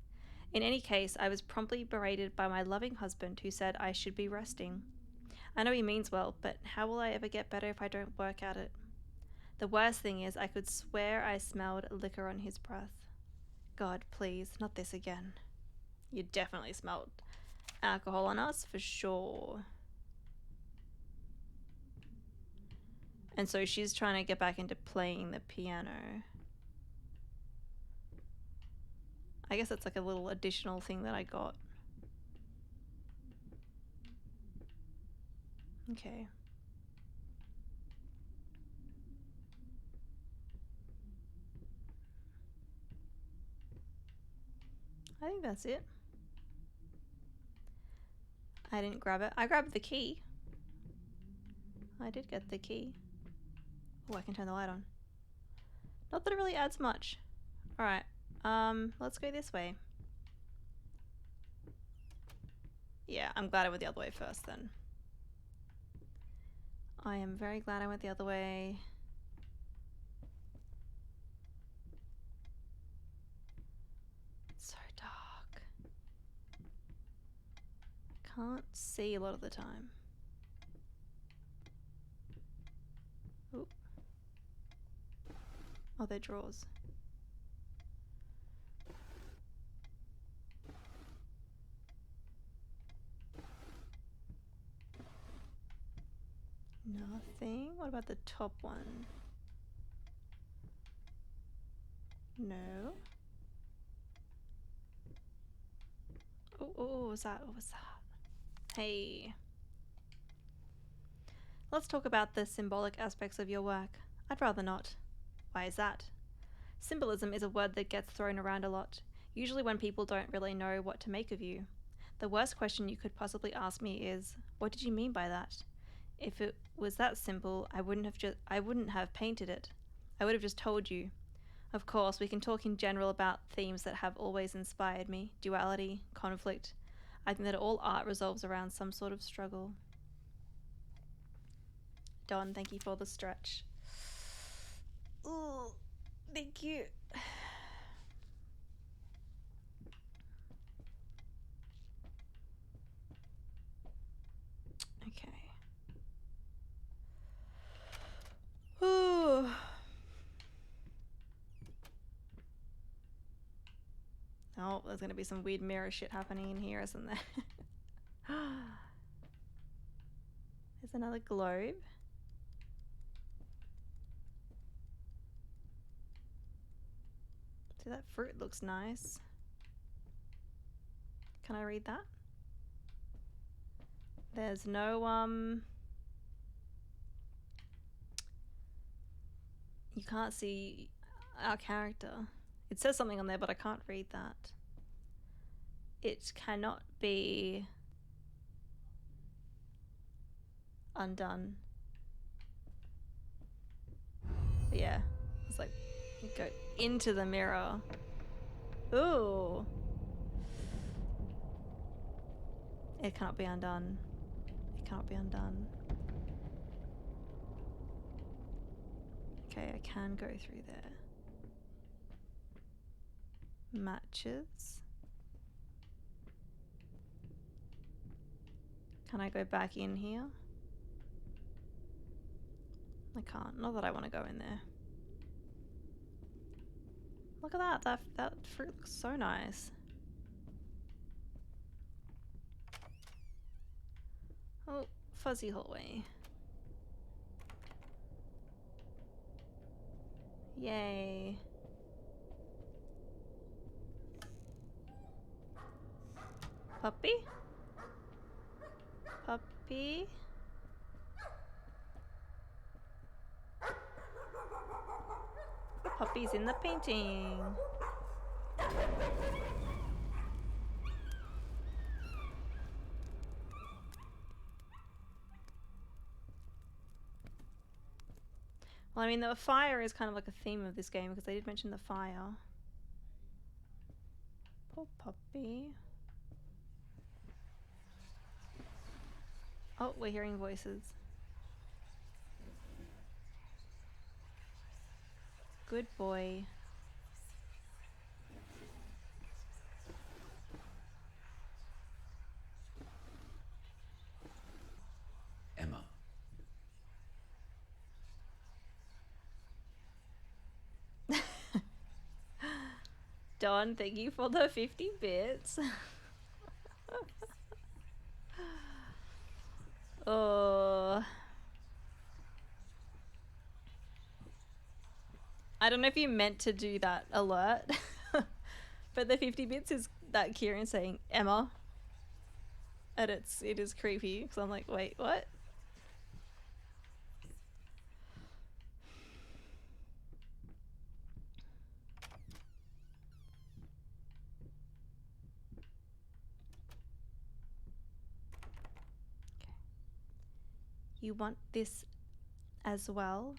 In any case, I was promptly berated by my loving husband who said I should be resting. I know he means well, but how will I ever get better if I don't work at it? The worst thing is I could swear I smelled liquor on his breath. God, please, not this again. You definitely smelled alcohol on us, for sure. And so she's trying to get back into playing the piano. I guess that's like a little additional thing that I got. Okay. I think that's it. I didn't grab it. I grabbed the key. I did get the key. Oh, I can turn the light on. Not that it really adds much. Alright. Let's go this way. Yeah, I'm glad I went the other way first then. I am very glad I went the other way. It's so dark. I can't see a lot of the time. Oop. Oh, they're drawers. Nothing. What about the top one? No. Oh, what was that? What was that? Hey. Let's talk about the symbolic aspects of your work. I'd rather not. Why is that? Symbolism is a word that gets thrown around a lot, usually when people don't really know what to make of you. The worst question you could possibly ask me is, what did you mean by that? If it was that simple, I wouldn't have painted it. I would have just told you. Of course, we can talk in general about themes that have always inspired me, duality, conflict. I think that all art revolves around some sort of struggle. Don, thank you for the stretch. Ooh, thank you. Okay. Ooh. Oh, there's gonna be some weird mirror shit happening in here, isn't there? There's another globe. See, that fruit looks nice. Can I read that? There's no, you can't see our character. It says something on there, but I can't read that. It cannot be undone. But yeah, it's like you go into the mirror. Ooh. It cannot be undone. It cannot be undone. Okay, I can go through there. Matches. Can I go back in here? I can't. Not that I want to go in there. Look at that. That fruit looks so nice. Oh, fuzzy hallway. Yay. Puppy? Puppy? Puppy's in the painting. Well, I mean, the fire is kind of like a theme of this game because they did mention the fire. Poor puppy. Oh, we're hearing voices. Good boy. Emma. Don, thank you for the 50 bits. Oh. I don't know if you meant to do that alert, but the 50 bits is that Kieran saying Emma, and it is creepy because I'm like, wait, what? You want this as well?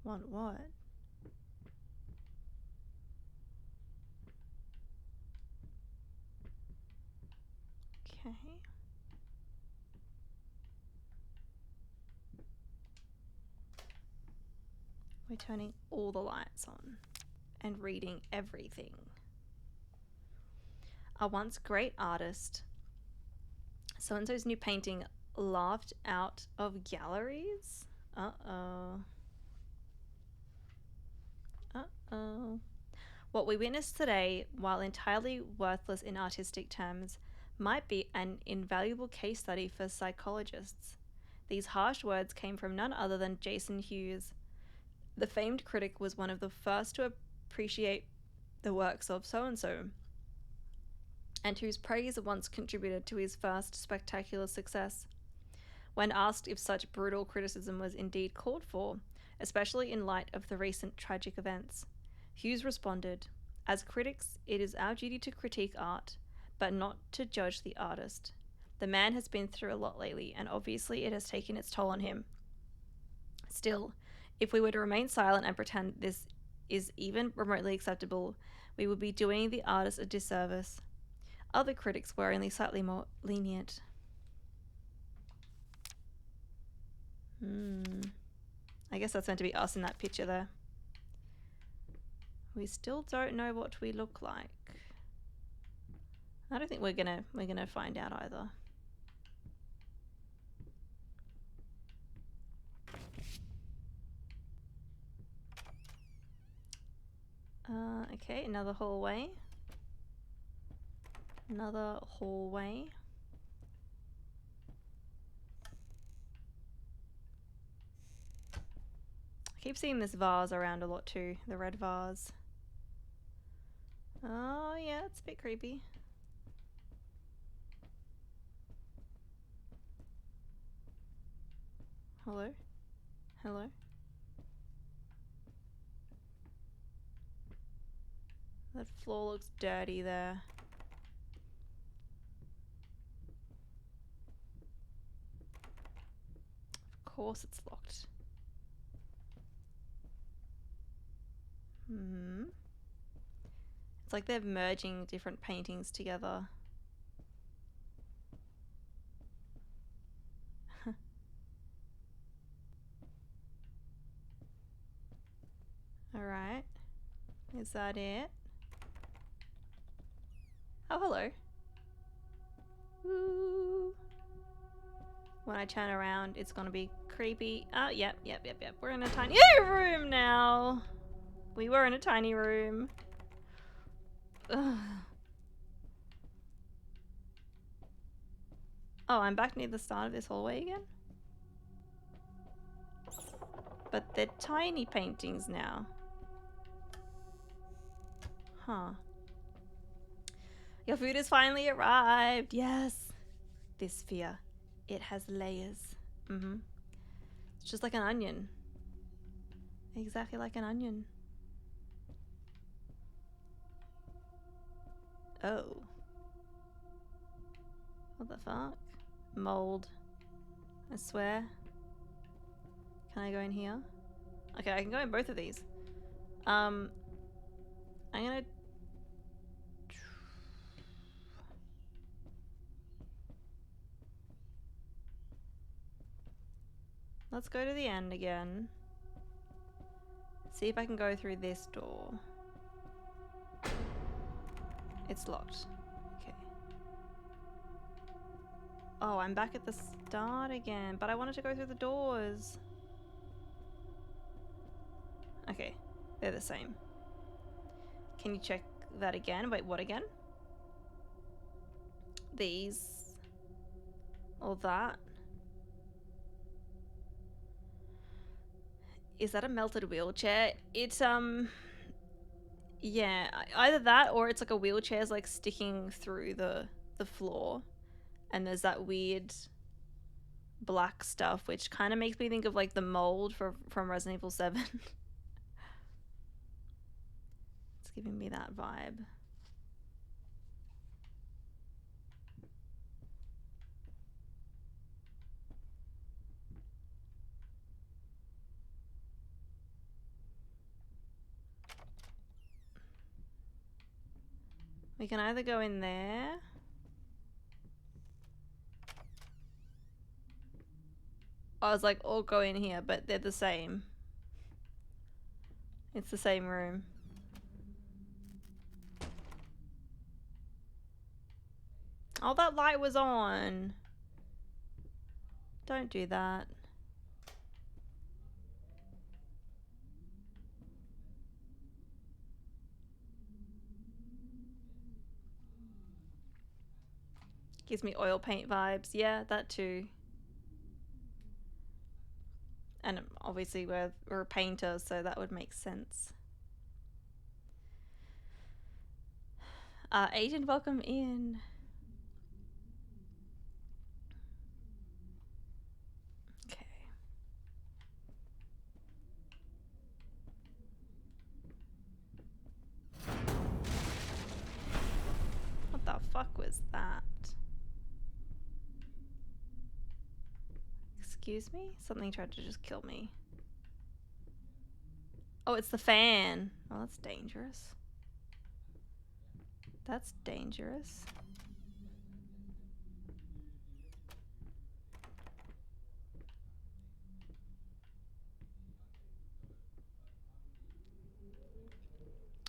Want what? Okay. We're turning all the lights on and reading everything. A once great artist, so-and-so's new painting laughed out of galleries? Uh-oh. Uh-oh. What we witnessed today, while entirely worthless in artistic terms, might be an invaluable case study for psychologists. These harsh words came from none other than Jason Hughes. The famed critic was one of the first to appreciate the works of so-and-so, and whose praise once contributed to his first spectacular success. When asked if such brutal criticism was indeed called for, especially in light of the recent tragic events, Hughes responded, "As critics, it is our duty to critique art, but not to judge the artist. The man has been through a lot lately, and obviously it has taken its toll on him. Still, if we were to remain silent and pretend this is even remotely acceptable, we would be doing the artist a disservice. Other critics were only slightly more lenient." I guess that's meant to be us in that picture there. We still don't know what we look like. I don't think we're gonna find out either. Okay, another hallway. Another hallway. I keep seeing this vase around a lot too, the red vase. Oh yeah, it's a bit creepy. Hello? Hello? That floor looks dirty there. Of course it's locked. It's like they're merging different paintings together. Alright. Is that it? Oh, hello. Woo. When I turn around, it's gonna be creepy. Oh, yep. We're in a tiny room now. We were in a tiny room. Ugh. Oh, I'm back near the start of this hallway again? But they're tiny paintings now. Huh. Your food has finally arrived. Yes. This fear. It has layers. Mm-hmm. It's just like an onion. Exactly like an onion. Oh. What the fuck? Mold. I swear. Can I go in here? Okay, I can go in both of these. I'm gonna... Let's go to the end again. See if I can go through this door. It's locked. Okay. Oh, I'm back at the start again, but I wanted to go through the doors. Okay, they're the same. Can you check that again? Wait, what again? These. Or that. Is that a melted wheelchair? It's, yeah, either that or it's like a wheelchair's like sticking through the floor. And there's that weird black stuff, which kind of makes me think of like the mold from Resident Evil 7. It's giving me that vibe. We can either go in there. I was like, or go in here, but they're the same. It's the same room. Oh, that light was on. Don't do that. Gives me oil paint vibes. Yeah, that too. And obviously we're a painter, so that would make sense. Agent, welcome in. Okay. What the fuck was that? Excuse me? Something tried to just kill me. Oh, it's the fan. Oh, that's dangerous. That's dangerous.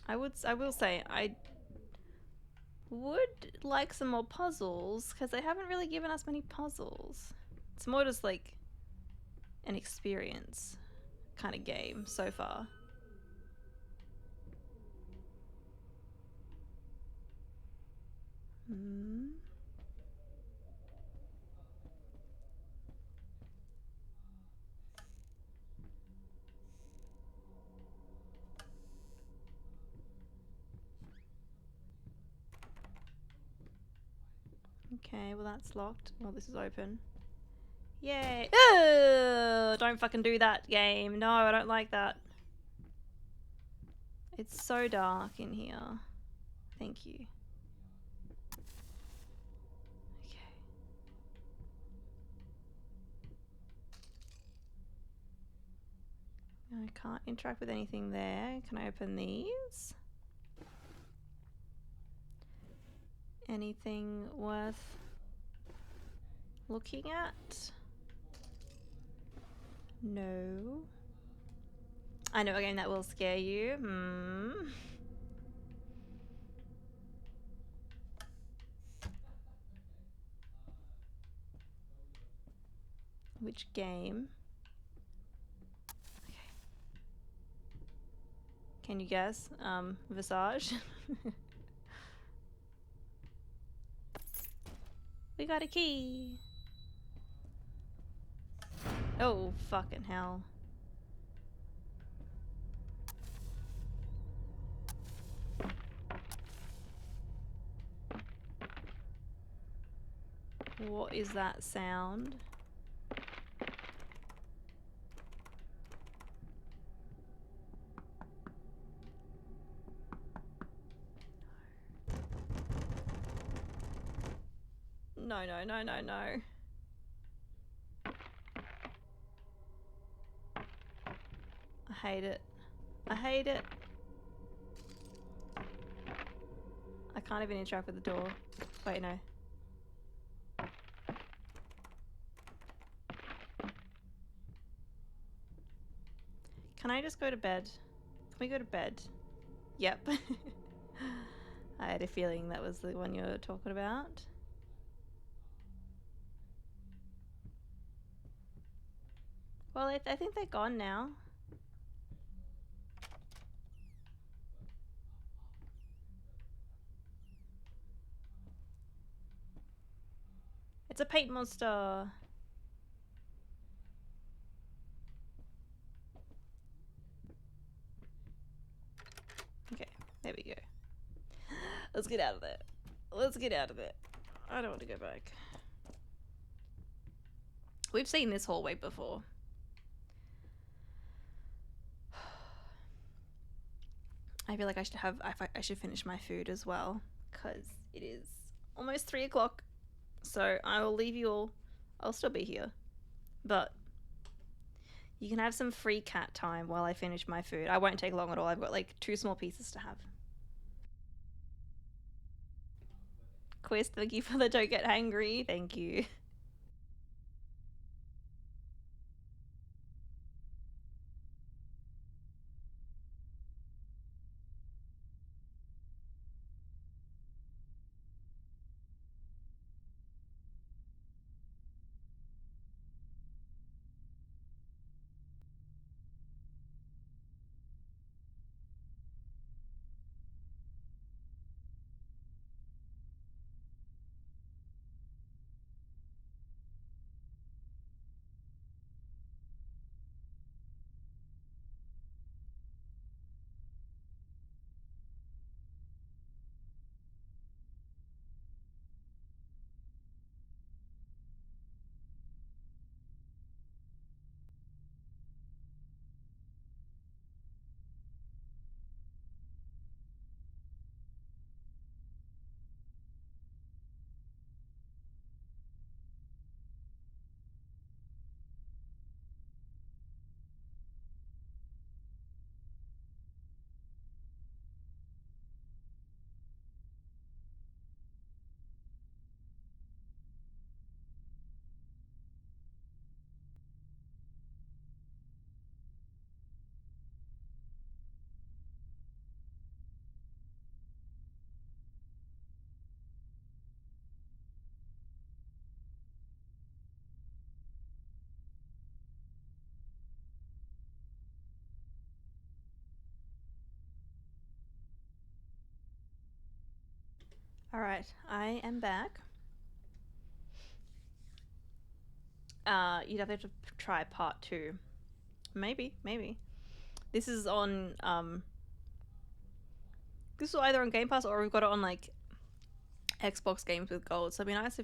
I will say, I would like some more puzzles, because they haven't really given us many puzzles. It's more just like an experience kind of game so far. Hmm. Okay, well that's locked. Well, this is open. Yay! Ugh, don't fucking do that, game. No, I don't like that. It's so dark in here. Thank you. Okay. I can't interact with anything there. Can I open these? Anything worth looking at? No. I know a game that will scare you. Hmm. Which game? Okay. Can you guess? Visage. We got a key. Oh, fucking hell. What is that sound? No, no, no, no, no. I hate it. I hate it. I can't even interact with the door. Wait, no. Can I just go to bed? Can we go to bed? Yep. I had a feeling that was the one you were talking about. Well, I think they're gone now. It's a paint monster. Okay, there we go. Let's get out of there. Let's get out of there. I don't want to go back. We've seen this hallway before. I feel like I should finish my food as well, because it is almost 3 o'clock. So I will leave you all. I'll still be here, but you can have some free cat time while I finish my food. I won't take long at all. I've got like 2 small pieces to have. Quest, thank you for the don't get hangry. Thank you. All right, I am back. You'd have to try part 2. Maybe. This is on, this is either on Game Pass or we've got it on, like, Xbox Games with Gold. So it'd be nice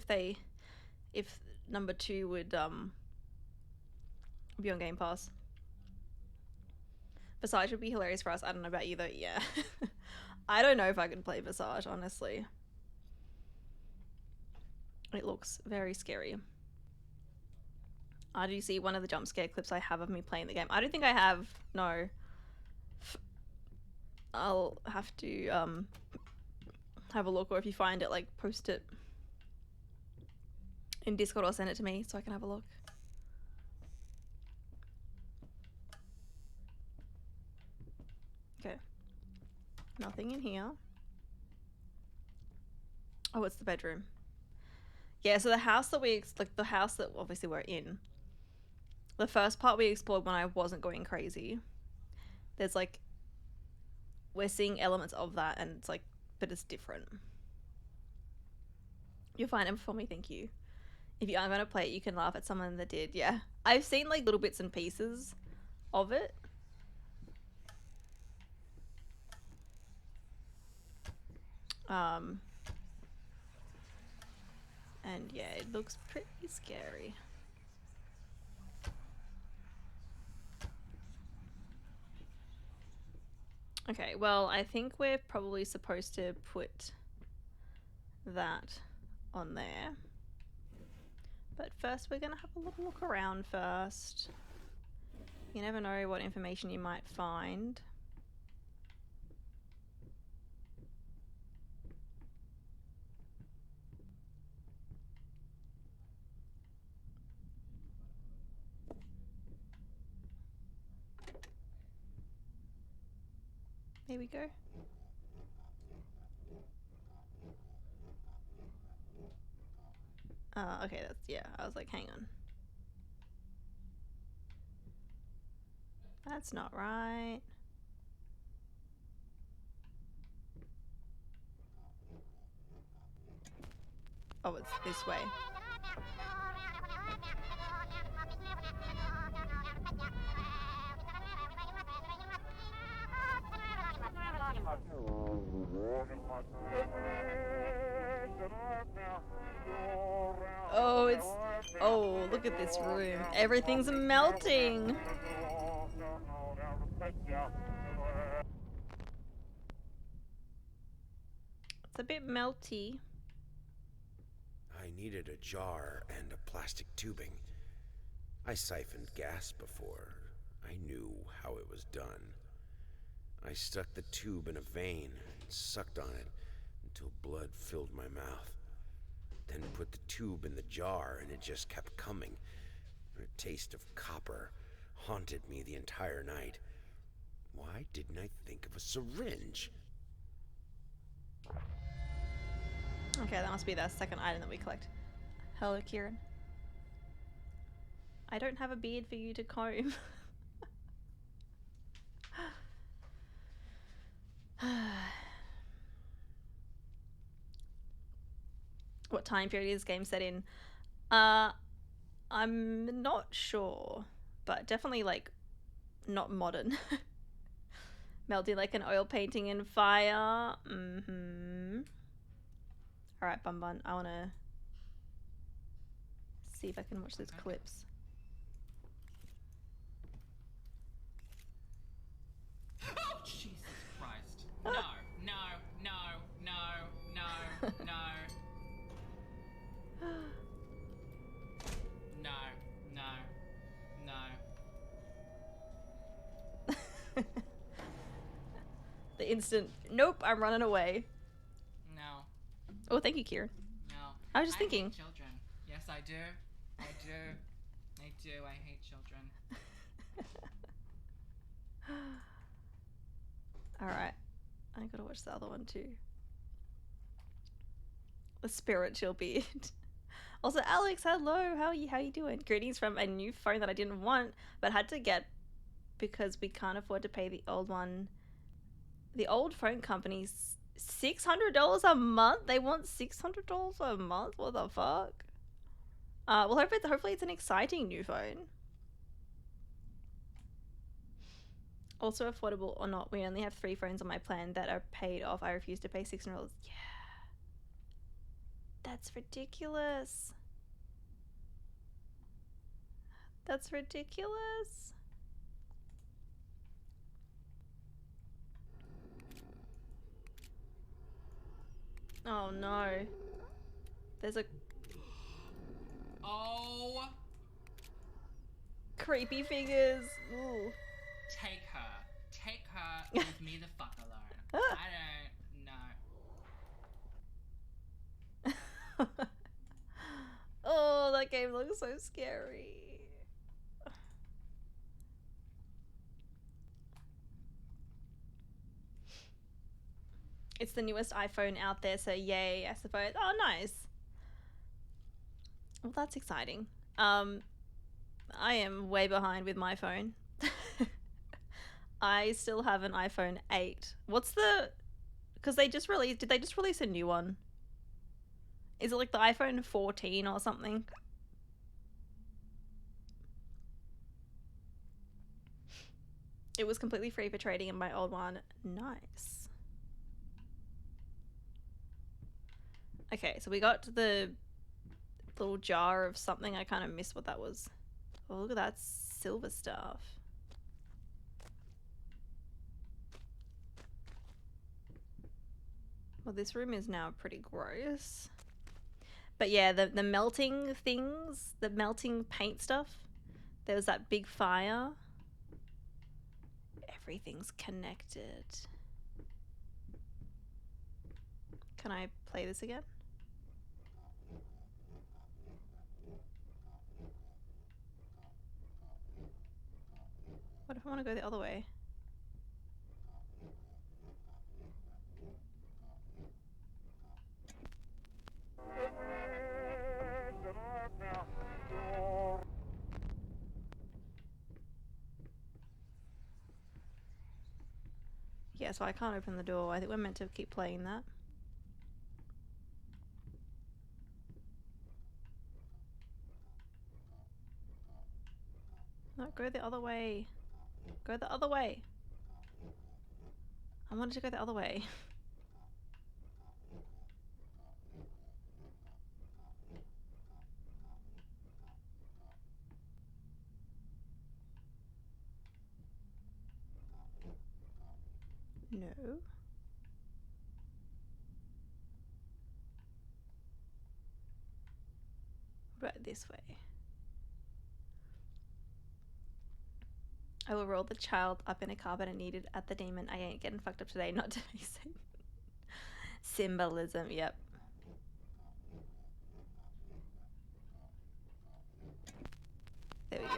if number 2 would, be on Game Pass. Visage would be hilarious for us. I don't know about you, though. Yeah. I don't know if I can play Visage, honestly. It looks very scary. Do you see one of the jump scare clips I have of me playing the game? I don't think I have. No. I'll have to have a look, or if you find it, like, post it in Discord or send it to me so I can have a look. Okay. Nothing in here. Oh, it's the bedroom. Yeah, so the house that the house that obviously we're in, the first part we explored when I wasn't going crazy. There's like we're seeing elements of that, and it's like, but it's different. You're fine, and for me, thank you. If you are gonna play it, you can laugh at someone that did. Yeah, I've seen like little bits and pieces of it. And yeah, it looks pretty scary. Okay, well, I think we're probably supposed to put that on there. But first, we're gonna have a little look around first. You never know what information you might find. Here we go. Okay, that's, yeah, I was like, hang on. That's not right. Oh, it's this way. Oh, it's... Oh, look at this room. Everything's melting. It's a bit melty. I needed a jar and a plastic tubing. I siphoned gas before. I knew how it was done. I stuck the tube in a vein and sucked on it until blood filled my mouth. Then put the tube in the jar and it just kept coming. The taste of copper haunted me the entire night. Why didn't I think of a syringe? Okay, that must be the second item that we collect. Hello, Kieran. I don't have a beard for you to comb. What time period is this game set in? I'm not sure, but definitely like not modern. Melting like an oil painting in fire. Alright, Bun Bun, I wanna see if I can watch those clips. Oh, Jesus Christ. No, no, no, no, no, no. No, no, no. The instant, nope, I'm running away. No, Oh, thank you, Kieran. no. I was just thinking. Hate children. Yes, I do. I do. I do. I hate children. Alright, I gotta watch the other one too. The spiritual beard. Also, Alex, hello. How you doing? Greetings from a new phone that I didn't want, but had to get because we can't afford to pay the old one. The old phone company's $600 a month. They want $600 a month. What the fuck? Well, hopefully it's an exciting new phone. Also affordable or not, we only have 3 phones on my plan that are paid off. I refuse to pay $600. Yeah. That's ridiculous. That's ridiculous. Oh no. There's a Oh, creepy figures. Ooh. take her. Take her. Leave me the fuck alone. I don't know. Oh, that game looks so scary. It's the newest iPhone out there, so yay, I suppose. Oh, nice. Well, that's exciting. I am way behind with my phone. I still have an iPhone 8. What's the... Because they just released... Did they just release a new one? Is it like the iPhone 14 or something? It was completely free for trading in my old one. Nice. Okay, so we got the little jar of something. I kind of missed what that was. Oh, look at that silver stuff. Well, this room is now pretty gross. But yeah, the melting things, the melting paint stuff, there was that big fire. Everything's connected. Can I play this again? What if I want to go the other way? Yeah, so I can't open the door. I think we're meant to keep playing that. No, go the other way. Go the other way. I wanted to go the other way. No. What about this way? I will roll the child up in a carpet and eat it at the demon. I ain't getting fucked up today, not today. Symbolism, yep. There we go.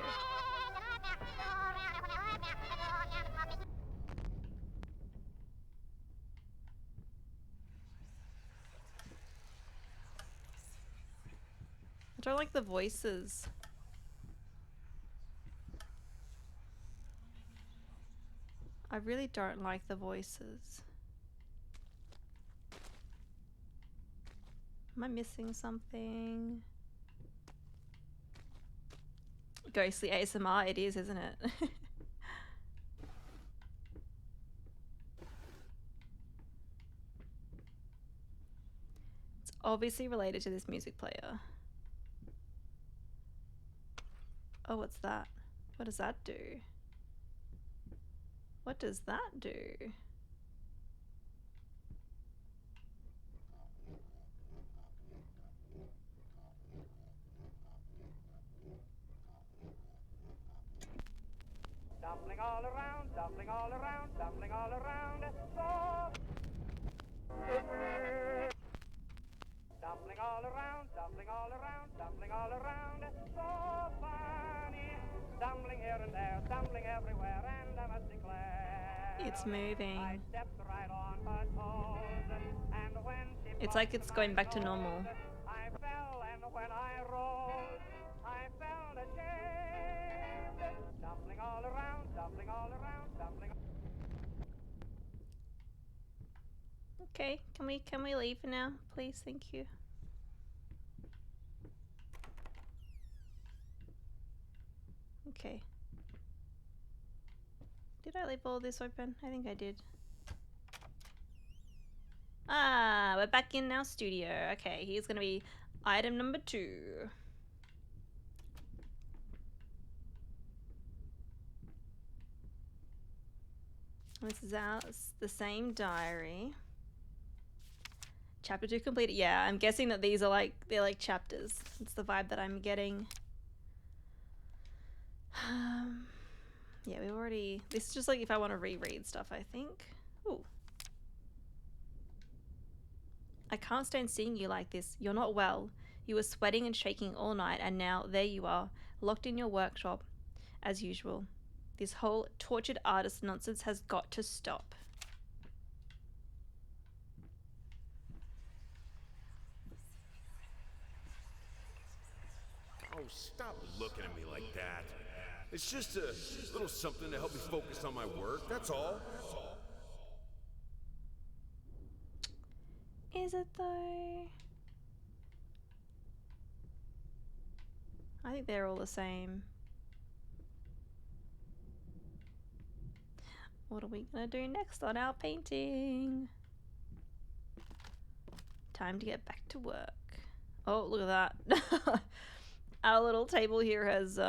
I don't like the voices. I really don't like the voices. Am I missing something? Ghostly ASMR, it is, isn't it? It's obviously related to this music player. Oh, what's that? What does that do? What does that do? Dumpling all around, dumpling all around, dumpling all around. So dumpling all around, dumpling all around, dumpling all around. So funny. Dumpling here and there, dumpling everywhere, and I must declare It's moving. I stepped right on her toes, and when she It's like it's going back to normal. I fell, and when I rose, I felt ashamed. Dumpling all around, dumpling all around, dumpling. Okay, can we leave for now, please? Thank you. Okay. Did I leave all this open? I think I did. Ah, we're back in our studio. Okay, here's gonna be item number 2. This is the same diary. Chapter 2 completed. Yeah, I'm guessing that these are they're like chapters. It's the vibe that I'm getting. Yeah, we've already... This is just like if I want to reread stuff, I think. Ooh. I can't stand seeing you like this. You're not well. You were sweating and shaking all night, and now there you are, locked in your workshop, as usual. This whole tortured artist nonsense has got to stop. Oh, stop looking at me like that. It's just a little something to help me focus on my work, that's all. Is it though? I think they're all the same. What are we gonna do next on our painting? Time to get back to work. Oh, look at that. Our little table here has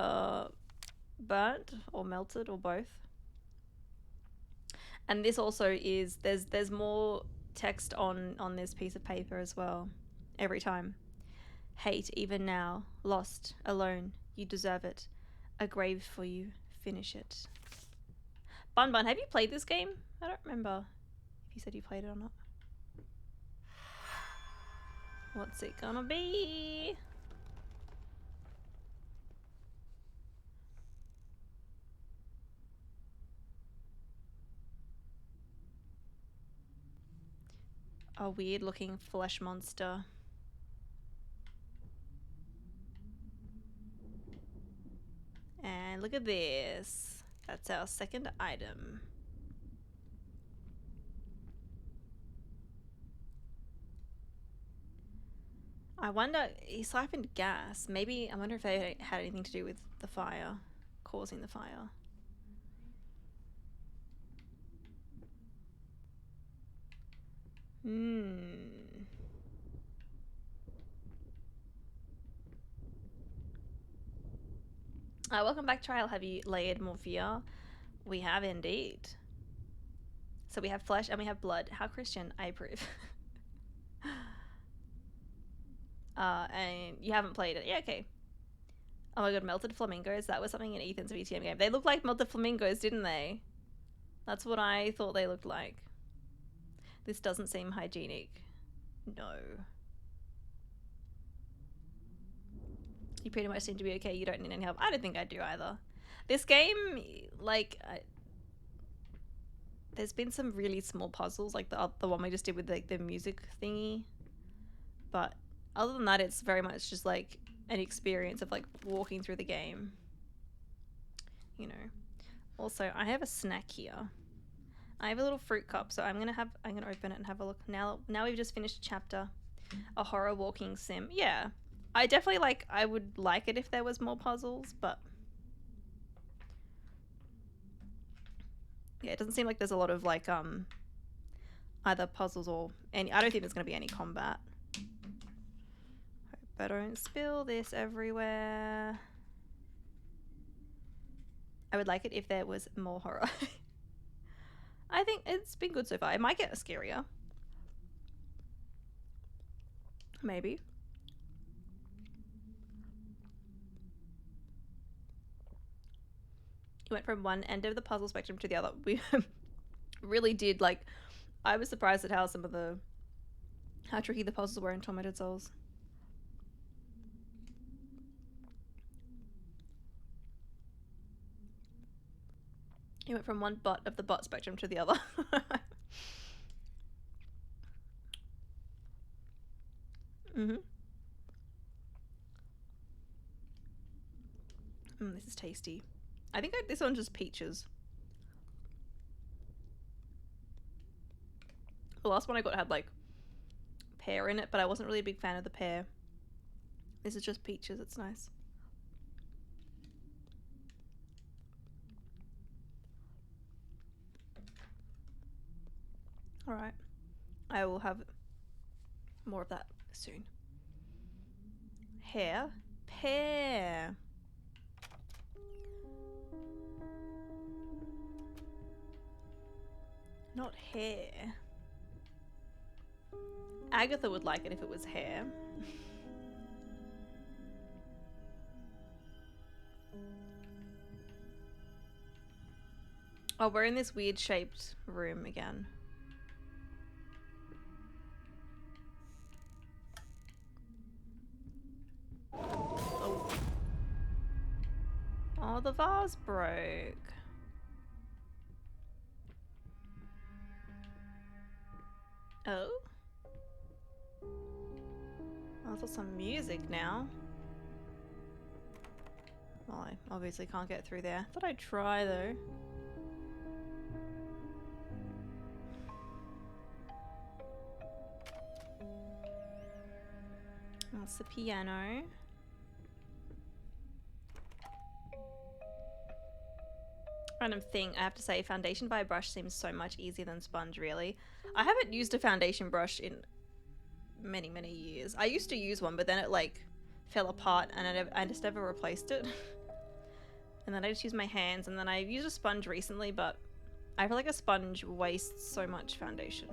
burnt or melted or both. And this also is, there's more text on this piece of paper as well every time. Hate, even now, lost, alone, you deserve it. A grave for you, finish it. Bun Bun, have you played this game? I don't remember if you said you played it or not. What's it gonna be? A weird looking flesh monster. And look at this. That's our second item. I wonder, he siphoned gas. Maybe, I wonder if they had anything to do with the fire, causing the fire. Welcome back, Trial. Have you layered Morphia? We have indeed. So we have flesh and we have blood. How Christian? I approve. And you haven't played it. Yeah, okay. Oh my god, melted flamingos. That was something in Ethan's VTM game. They looked like melted flamingos, didn't they? That's what I thought they looked like. This doesn't seem hygienic. No. You pretty much seem to be okay. You don't need any help. I don't think I do either. This game, like, there's been some really small puzzles, like the one we just did with like the music thingy. But other than that, it's very much just like an experience of like walking through the game. You know. Also, I have a snack here. I have a little fruit cup, so I'm gonna open it and have a look. Now we've just finished a chapter. A horror walking sim. Yeah. I definitely I would like it if there was more puzzles, but yeah, it doesn't seem like there's a lot of like either puzzles or any. I don't think there's gonna be any combat. Hope I don't spill this everywhere. I would like it if there was more horror. I think it's been good so far. It might get scarier. Maybe. You went from one end of the puzzle spectrum to the other. We really did, like, I was surprised at how how tricky the puzzles were in Tormented Souls. You went from one bot of the bot spectrum to the other. This is tasty. I think this one's just peaches. The last one I got had like pear in it, but I wasn't really a big fan of the pear. This is just peaches. It's nice. Alright. I will have more of that soon. Hair. Pear. Not hair. Agatha would like it if it was hair. Oh, we're in this weird shaped room again. Oh. Oh, the vase broke. Oh? Oh, there's some music now. Well, I obviously can't get through there. Thought I'd try though. That's the piano. Random thing, I have to say, foundation by brush seems so much easier than sponge, really. I haven't used a foundation brush in many, many years. I used to use one, but then it like fell apart and I just never replaced it. And then I just use my hands, and then I used a sponge recently, but I feel like a sponge wastes so much foundation.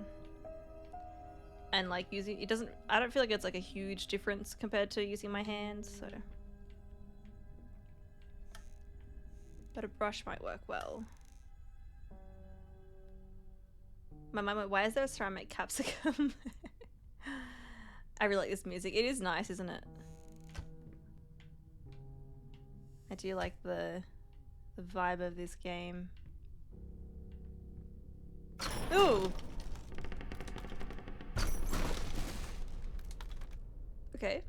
And like using, it doesn't, I don't feel like it's like a huge difference compared to using my hands, so. But a brush might work well. My mum went, why is there a ceramic capsicum? I really like this music. It is nice, isn't it? I do like the vibe of this game. Ooh! Okay.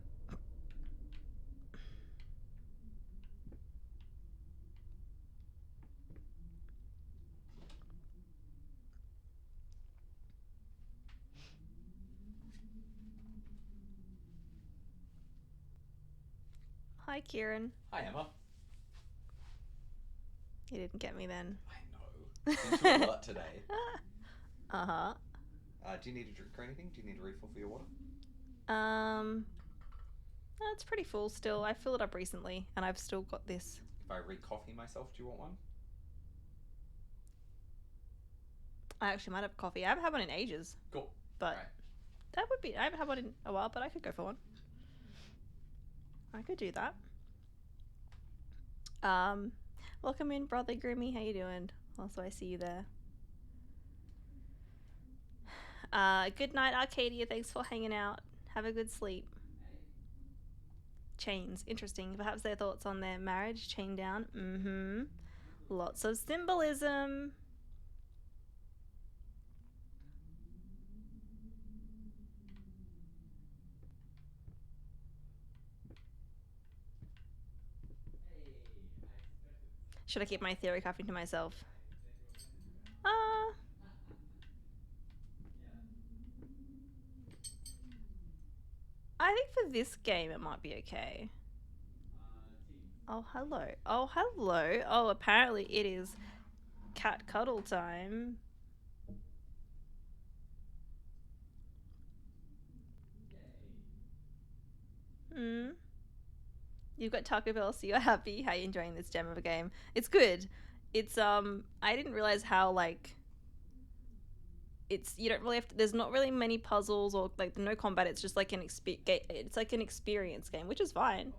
Hi, Kieran. Hi, Emma. You didn't get me then. I know. Did you alert today? Uh-huh. Do you need a drink or anything? Do you need a refill for your water? It's pretty full still. I filled it up recently, and I've still got this. If I re-coffee myself, do you want one? I actually might have coffee. I haven't had one in ages, Cool. but Right. that would be. I haven't had one in a while, but I could go for one. I could do that. Welcome in, brother Grimmy. How you doing? Also, I see you there. Good night, Arcadia. Thanks for hanging out. Have a good sleep. Chains. Interesting. Perhaps their thoughts on their marriage. Chain down. Mm-hmm. Lots of symbolism. Should I keep my theory crafting to myself? I think for this game it might be okay. Oh, hello. Oh, hello. Oh, apparently it is cat cuddle time. Hmm. You've got Taco Bell, so you're happy. How you enjoying this gem of a game? It's good. It's I didn't realize how like it's, you don't really have to, there's not really many puzzles or like no combat. It's just like it's like an experience game, which is fine.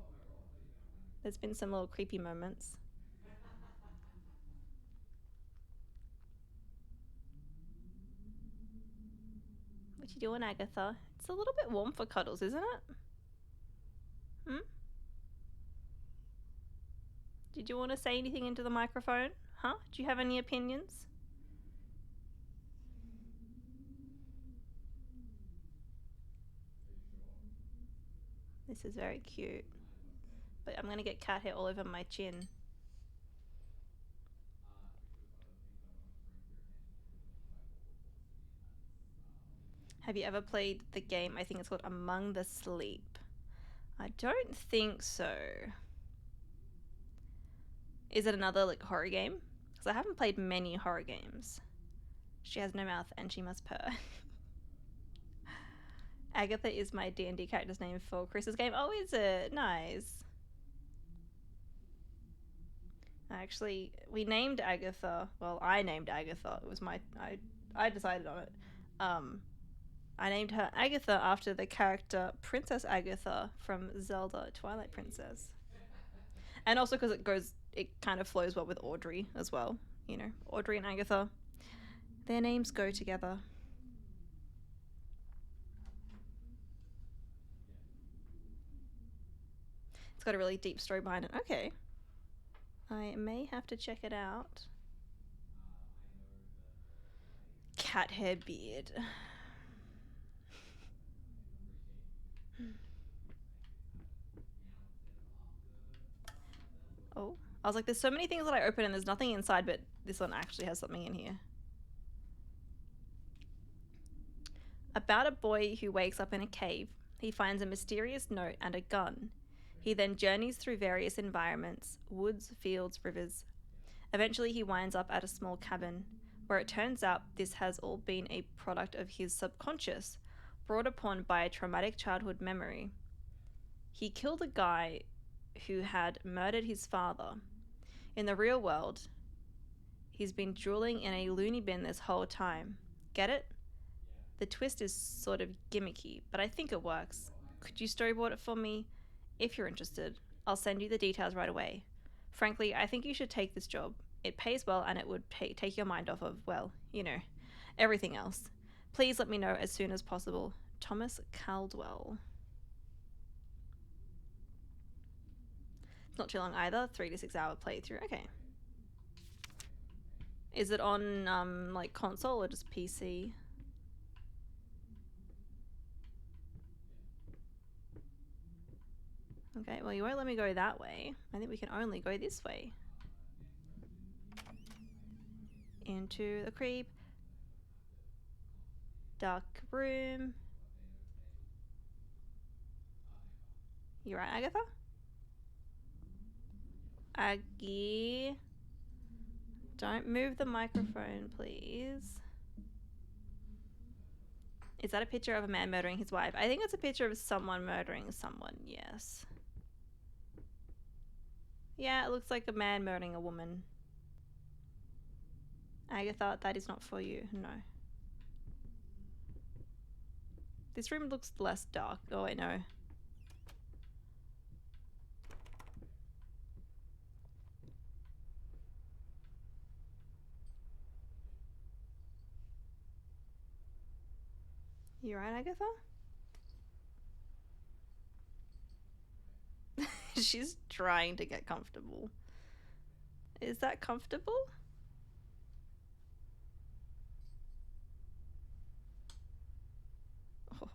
There's been some little creepy moments. What you doing, Agatha? It's a little bit warm for cuddles, isn't it? Hmm? Did you want to say anything into the microphone? Huh? Do you have any opinions? This is very cute. But I'm gonna get cat hair all over my chin. Have you ever played the game? I think it's called Among the Sleep. I don't think so. Is it another like horror game? Because I haven't played many horror games. She has no mouth and she must purr. Agatha is my D&D character's name for Chris's game. Oh, is it? Nice. Actually, we named Agatha. Well, I named Agatha. It was I decided on it. I named her Agatha after the character Princess Agatha from Zelda Twilight Princess. And also because it kind of flows well with Audrey as well. You know, Audrey and Agatha. Their names go together. It's got a really deep story behind it. Okay. I may have to check it out. Cat hair beard. I was like, there's so many things that I open and there's nothing inside, but this one actually has something in here. About a boy who wakes up in a cave. He finds a mysterious note and a gun. He then journeys through various environments, woods, fields, rivers. Eventually he winds up at a small cabin, where it turns out this has all been a product of his subconscious, brought upon by a traumatic childhood memory. He killed a guy who had murdered his father. In the real world, he's been drooling in a loony bin this whole time. Get it? The twist is sort of gimmicky, but I think it works. Could you storyboard it for me? If you're interested, I'll send you the details right away. Frankly, I think you should take this job. It pays well and it would take your mind off of, well, you know, everything else. Please let me know as soon as possible. Thomas Caldwell. It's not too long either. 3 to 6 hour playthrough. Okay. Is it on like console or just PC? Okay, well you won't let me go that way. I think we can only go this way. Into the creep. Dark room. You right, Agatha? Aggie. Don't move the microphone, please. Is that a picture of a man murdering his wife? I think it's a picture of someone murdering someone, yes. Yeah, it looks like a man murdering a woman. Agatha, that is not for you, no. This room looks less dark. Oh, wait, no. You right, Agatha? She's trying to get comfortable. Is that comfortable? Oh,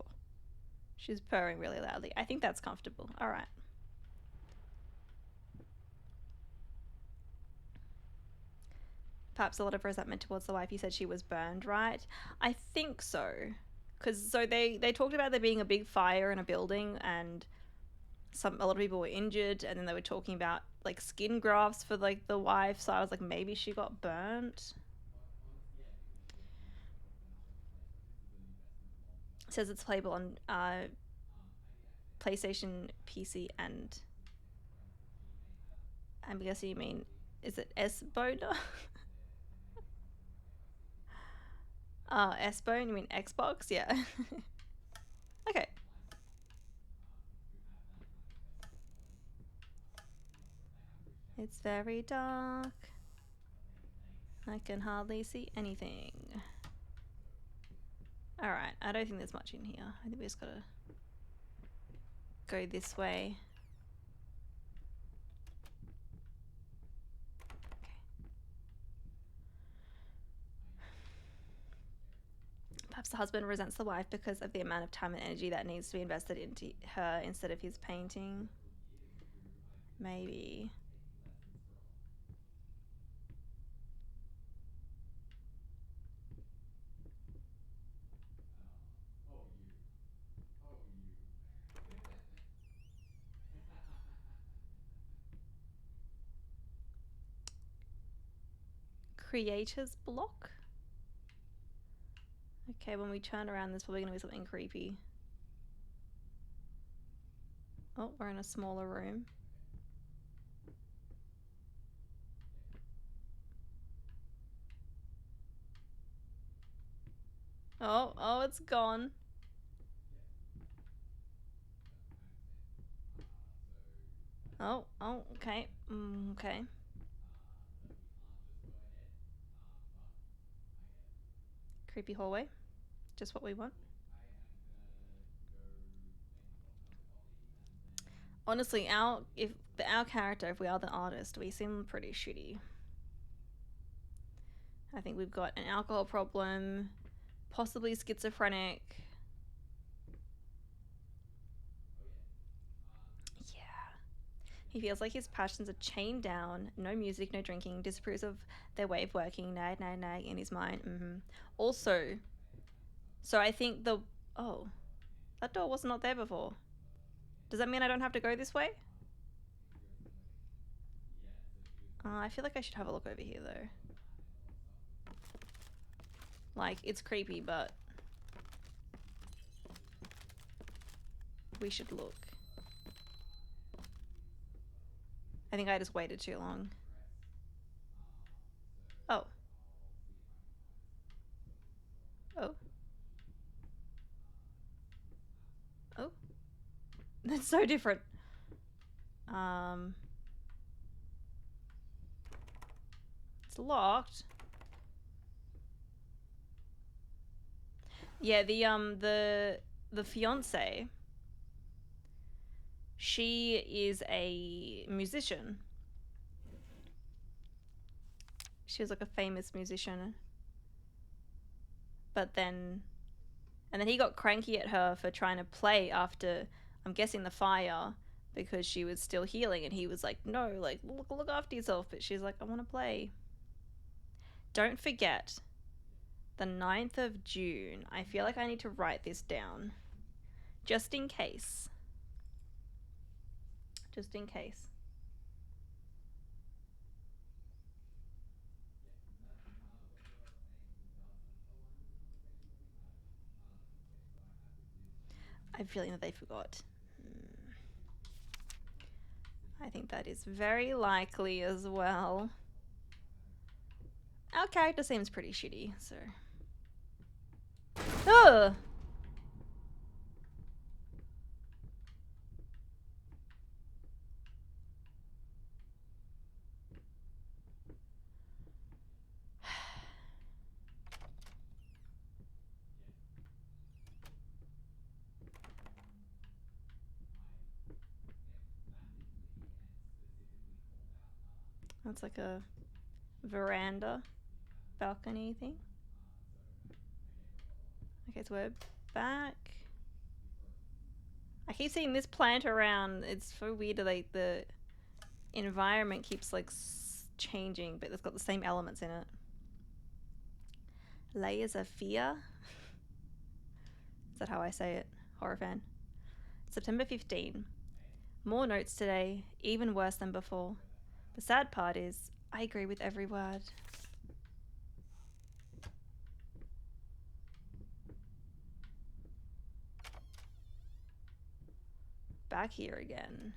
she's purring really loudly. I think that's comfortable. All right. Perhaps a lot of resentment towards the wife. You said she was burned, right? I think so. Because they talked about there being a big fire in a building and a lot of people were injured, and then they were talking about like skin grafts for like the wife, so I was like, maybe she got burnt. It says it's playable on PlayStation, PC, and I'm guessing you mean, is it S-Boner? S-Bone, you mean Xbox? Yeah. Okay. It's very dark. I can hardly see anything. Alright, I don't think there's much in here. I think we just gotta go this way. Okay. Perhaps the husband resents the wife because of the amount of time and energy that needs to be invested into her instead of his painting. Maybe. Creator's block? Okay, when we turn around, there's probably going to be something creepy. Oh, we're in a smaller room. Oh, it's gone. Oh, okay. Okay. Creepy hallway. Just what we want. Honestly, our character, if we are the artist, we seem pretty shitty. I think we've got an alcohol problem, possibly schizophrenic. Yeah. He feels like his passions are chained down. No music, no drinking. Disapproves of their way of working. Nag, nag, nag in his mind. Also, so I think the... Oh. That door was not there before. Does that mean I don't have to go this way? I feel like I should have a look over here, though. Like, it's creepy, but... we should look. I think I just waited too long. Oh. Oh. Oh. That's so different. It's locked. Yeah, the fiance, she is a musician. She was like a famous musician. But then... and then he got cranky at her for trying to play after, I'm guessing, the fire, because she was still healing, and he was like, no, like, look after yourself. But she's like, I want to play. Don't forget, the 9th of June. I feel like I need to write this down. Just in case. Just in case. I have a feeling that they forgot. I think that is very likely as well. Our character seems pretty shitty, so... Ugh! That's like a veranda, balcony thing. Okay, so we're back. I keep seeing this plant around. It's so weird, like the environment keeps like changing, but it's got the same elements in it. Layers of Fear. Is that how I say it? Horror fan. September 15. More notes today, even worse than before. The sad part is, I agree with every word. Back here again.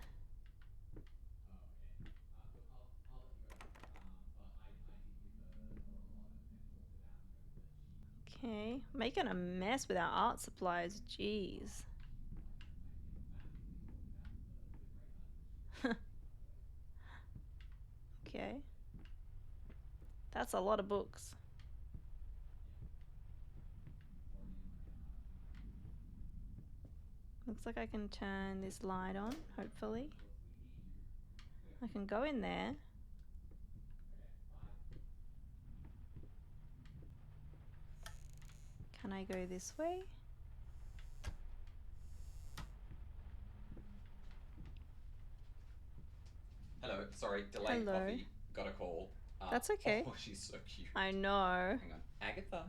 Okay, making a mess with our art supplies, jeez. Okay. That's a lot of books. Looks like I can turn this light on, hopefully. I can go in there. Can I go this way? Hello, sorry, delayed Hello. coffee. Got a call. That's okay. Oh, she's so cute. I know. Hang on. Agatha.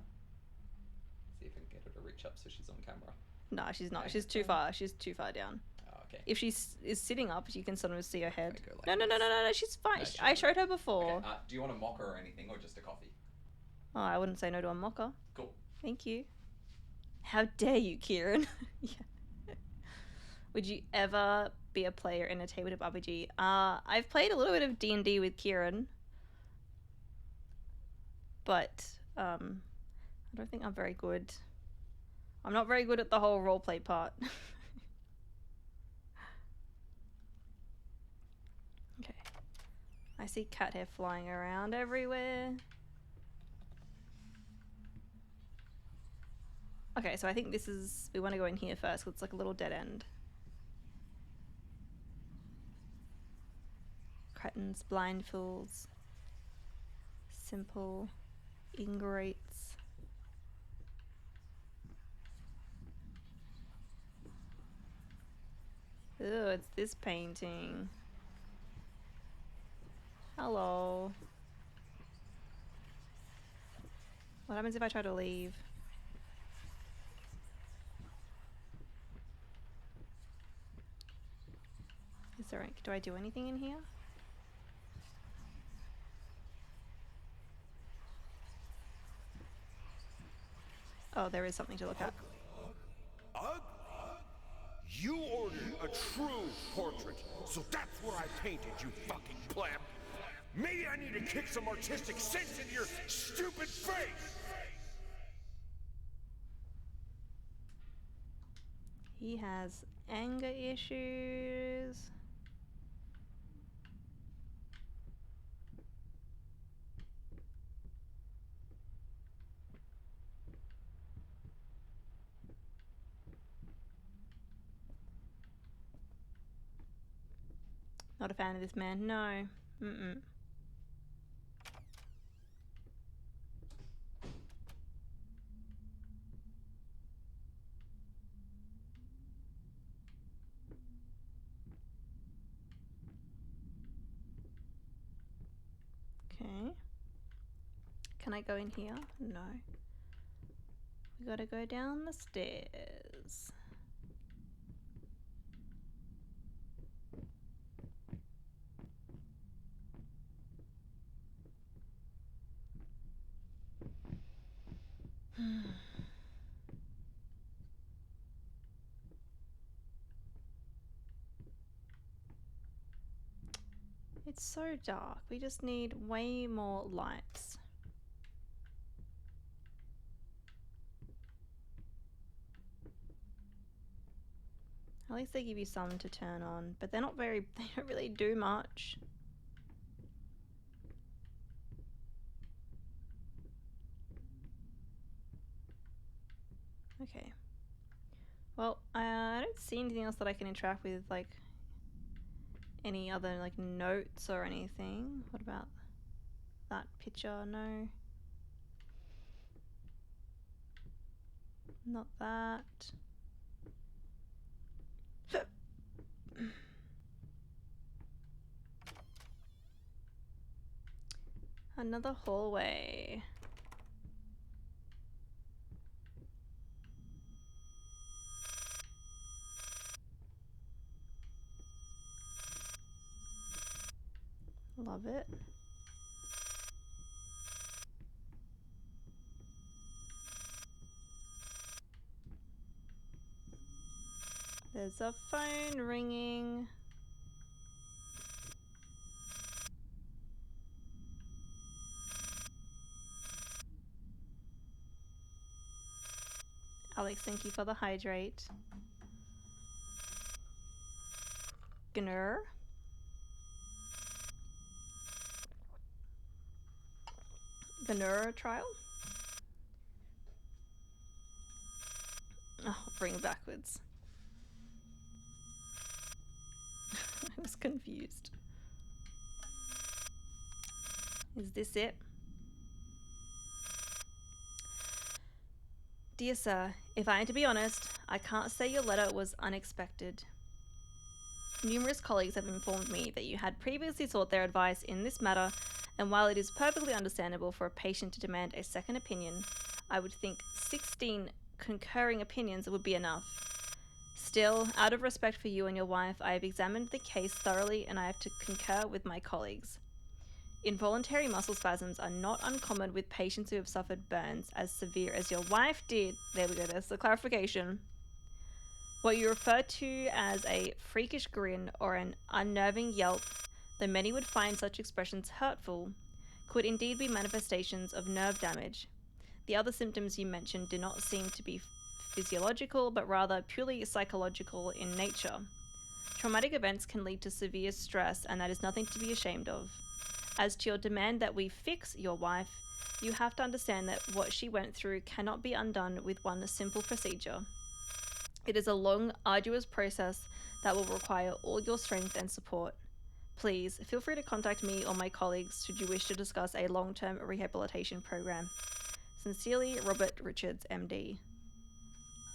See if I can get her to reach up so she's on camera. No, she's not. She's too far. She's too far down. Oh, okay. If she is sitting up, you can sort of see her head. Go like No, no, no, no, no, no. She's fine. No, she I showed her before. Okay, do you want a mocha or anything, or just a coffee? Oh, I wouldn't say no to a mocha. Cool. Thank you. How dare you, Kieran? Yeah. Would you ever be a player in a tabletop RPG? I've played a little bit of D&D with Kieran, but I don't think I'm very good. I'm not very good at the whole roleplay part. Okay. I see cat hair flying around everywhere. Okay, so I think this is... we want to go in here first, 'cause it's like a little dead end. Cretins, blind fools. Simple. Ingrates. Ooh, it's this painting. Hello. What happens if I try to leave? Is there? Do I do anything in here? Oh, there is something to look at. Ugly? You ordered a true portrait, so that's what I painted, you fucking pleb. Maybe I need to kick some artistic sense into your stupid face! He has anger issues. Not a fan of this man, no. Mm-mm. Okay. Can I go in here? No. We gotta go down the stairs. It's so dark. We just need way more lights. At least they give you some to turn on, but they're not very, they don't really do much. Okay. Well, I don't see anything else that I can interact with, like any other like notes or anything. What about that picture? No. Not that. Another hallway. Love it. There's a phone ringing. Alex, thank you for the hydrate. Gnur. Gnur trial? Oh, bring backwards. I was confused. Is this it? Dear sir, if I am to be honest, I can't say your letter was unexpected. Numerous colleagues have informed me that you had previously sought their advice in this matter, and while it is perfectly understandable for a patient to demand a second opinion, I would think 16 concurring opinions would be enough. Still, out of respect for you and your wife, I have examined the case thoroughly and I have to concur with my colleagues. Involuntary muscle spasms are not uncommon with patients who have suffered burns as severe as your wife did. There we go, there's the clarification. What you refer to as a freakish grin or an unnerving yelp, though many would find such expressions hurtful, could indeed be manifestations of nerve damage. The other symptoms you mentioned do not seem to be physiological, but rather purely psychological in nature. Traumatic events can lead to severe stress, and that is nothing to be ashamed of. As to your demand that we fix your wife, you have to understand that what she went through cannot be undone with one simple procedure. It is a long, arduous process that will require all your strength and support. Please, feel free to contact me or my colleagues should you wish to discuss a long-term rehabilitation program. Sincerely, Robert Richards, MD.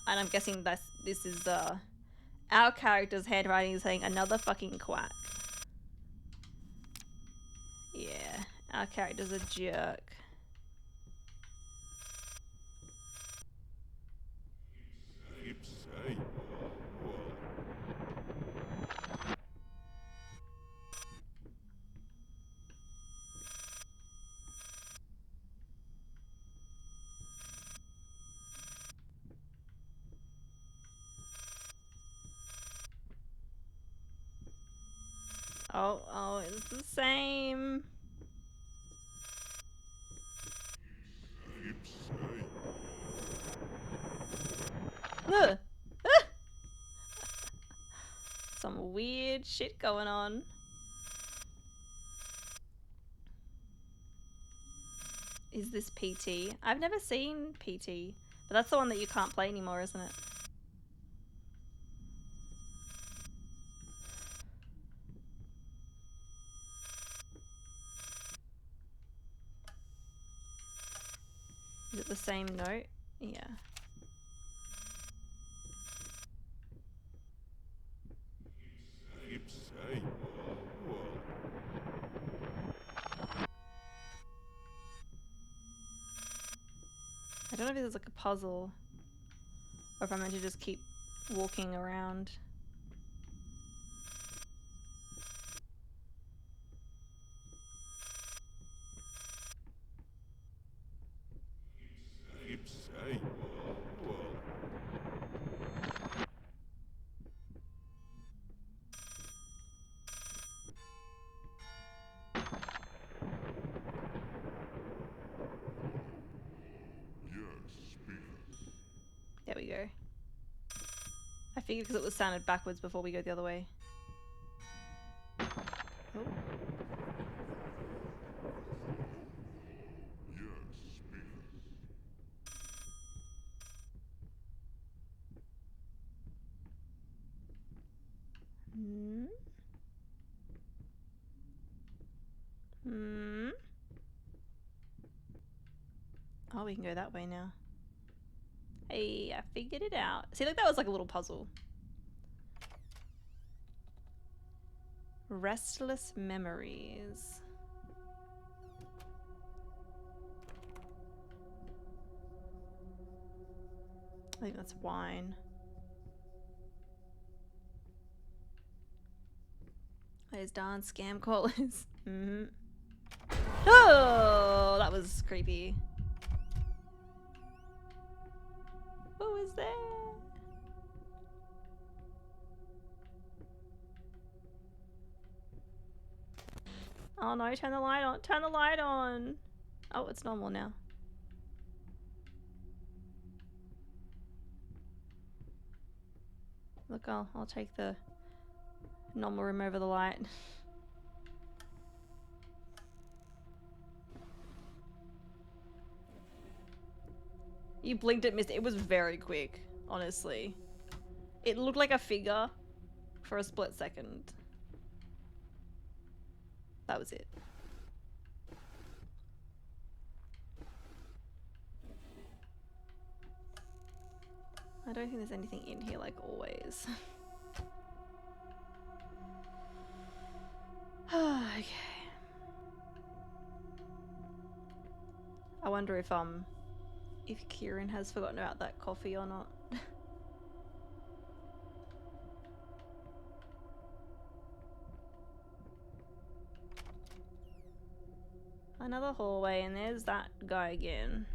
And I'm guessing this is our character's handwriting saying another fucking quack. Our character's a jerk. Oh, it's the same. Ugh. Ah! Some weird shit going on. Is this PT? I've never seen PT, but that's the one that you can't play anymore, isn't it? Is it the same note? Yeah. I don't know if there's like a puzzle or if I'm meant to just keep walking around. There we go. I figured because it was sounded backwards before we go the other way. Oh. Hmm. Hmm. Oh, we can go that way now. Hey, I figured it out. See, like that was like a little puzzle. Restless memories. I think that's wine. There's darn scam callers. Mm-hmm. Oh, that was creepy. Who is there? Oh no, turn the light on. Turn the light on. Oh, it's normal now. Look, I'll take the normal room over the light. You blinked at missed. It was very quick, honestly. It looked like a figure for a split second. That was it. I don't think there's anything in here like always. Okay. I wonder if Kieran has forgotten about that coffee or not. Another hallway, and there's that guy again.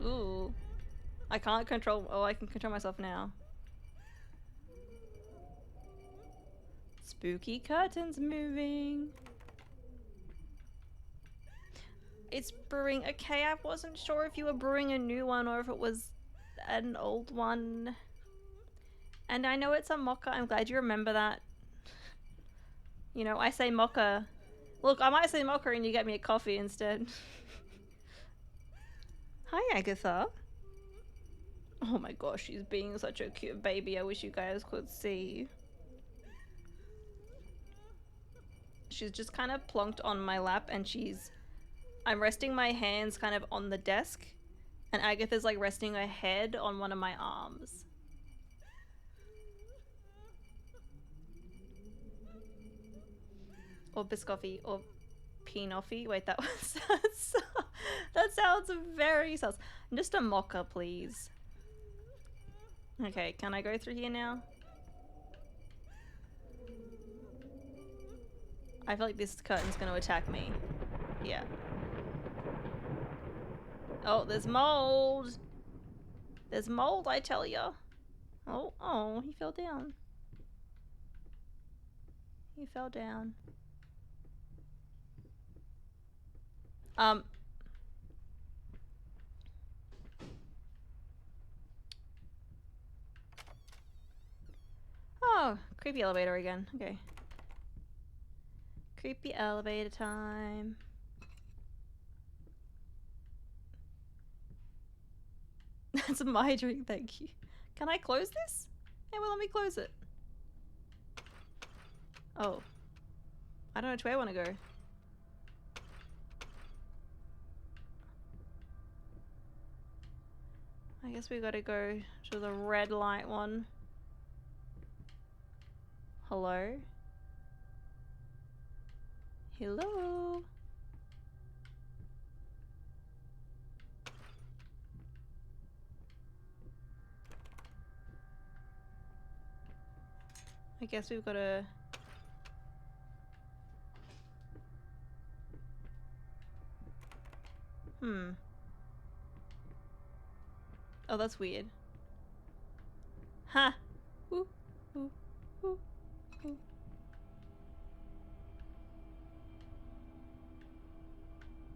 Ooh. I can't control. Oh, I can control myself now. Spooky curtains moving. It's brewing. Okay, I wasn't sure if you were brewing a new one or if it was an old one. And I know it's a mocha. I'm glad you remember that. You know, I say mocha. Look, I might say mocha and you get me a coffee instead. Hi, Agatha. Oh my gosh, she's being such a cute baby. I wish you guys could see. She's just kind of plonked on my lap and she's... I'm resting my hands kind of on the desk, and Agatha's like resting her head on one of my arms. Or Biscoffy, or Pinoffy. Wait, that was that sounds very sus. Just a mocha, please. Okay, can I go through here now? I feel like this curtain's gonna attack me. Yeah. Oh, there's mold! There's mold, I tell ya. Oh, oh, he fell down. He fell down. Oh, creepy elevator again. Okay. Creepy elevator time. That's my drink, thank you. Can I close this? Hey, well, let me close it. Oh. I don't know which way I want to go. I guess we gotta go to the red light one. Hello? Hello? I guess we've gotta... Oh, that's weird. Ha! Ooh, ooh, ooh, ooh.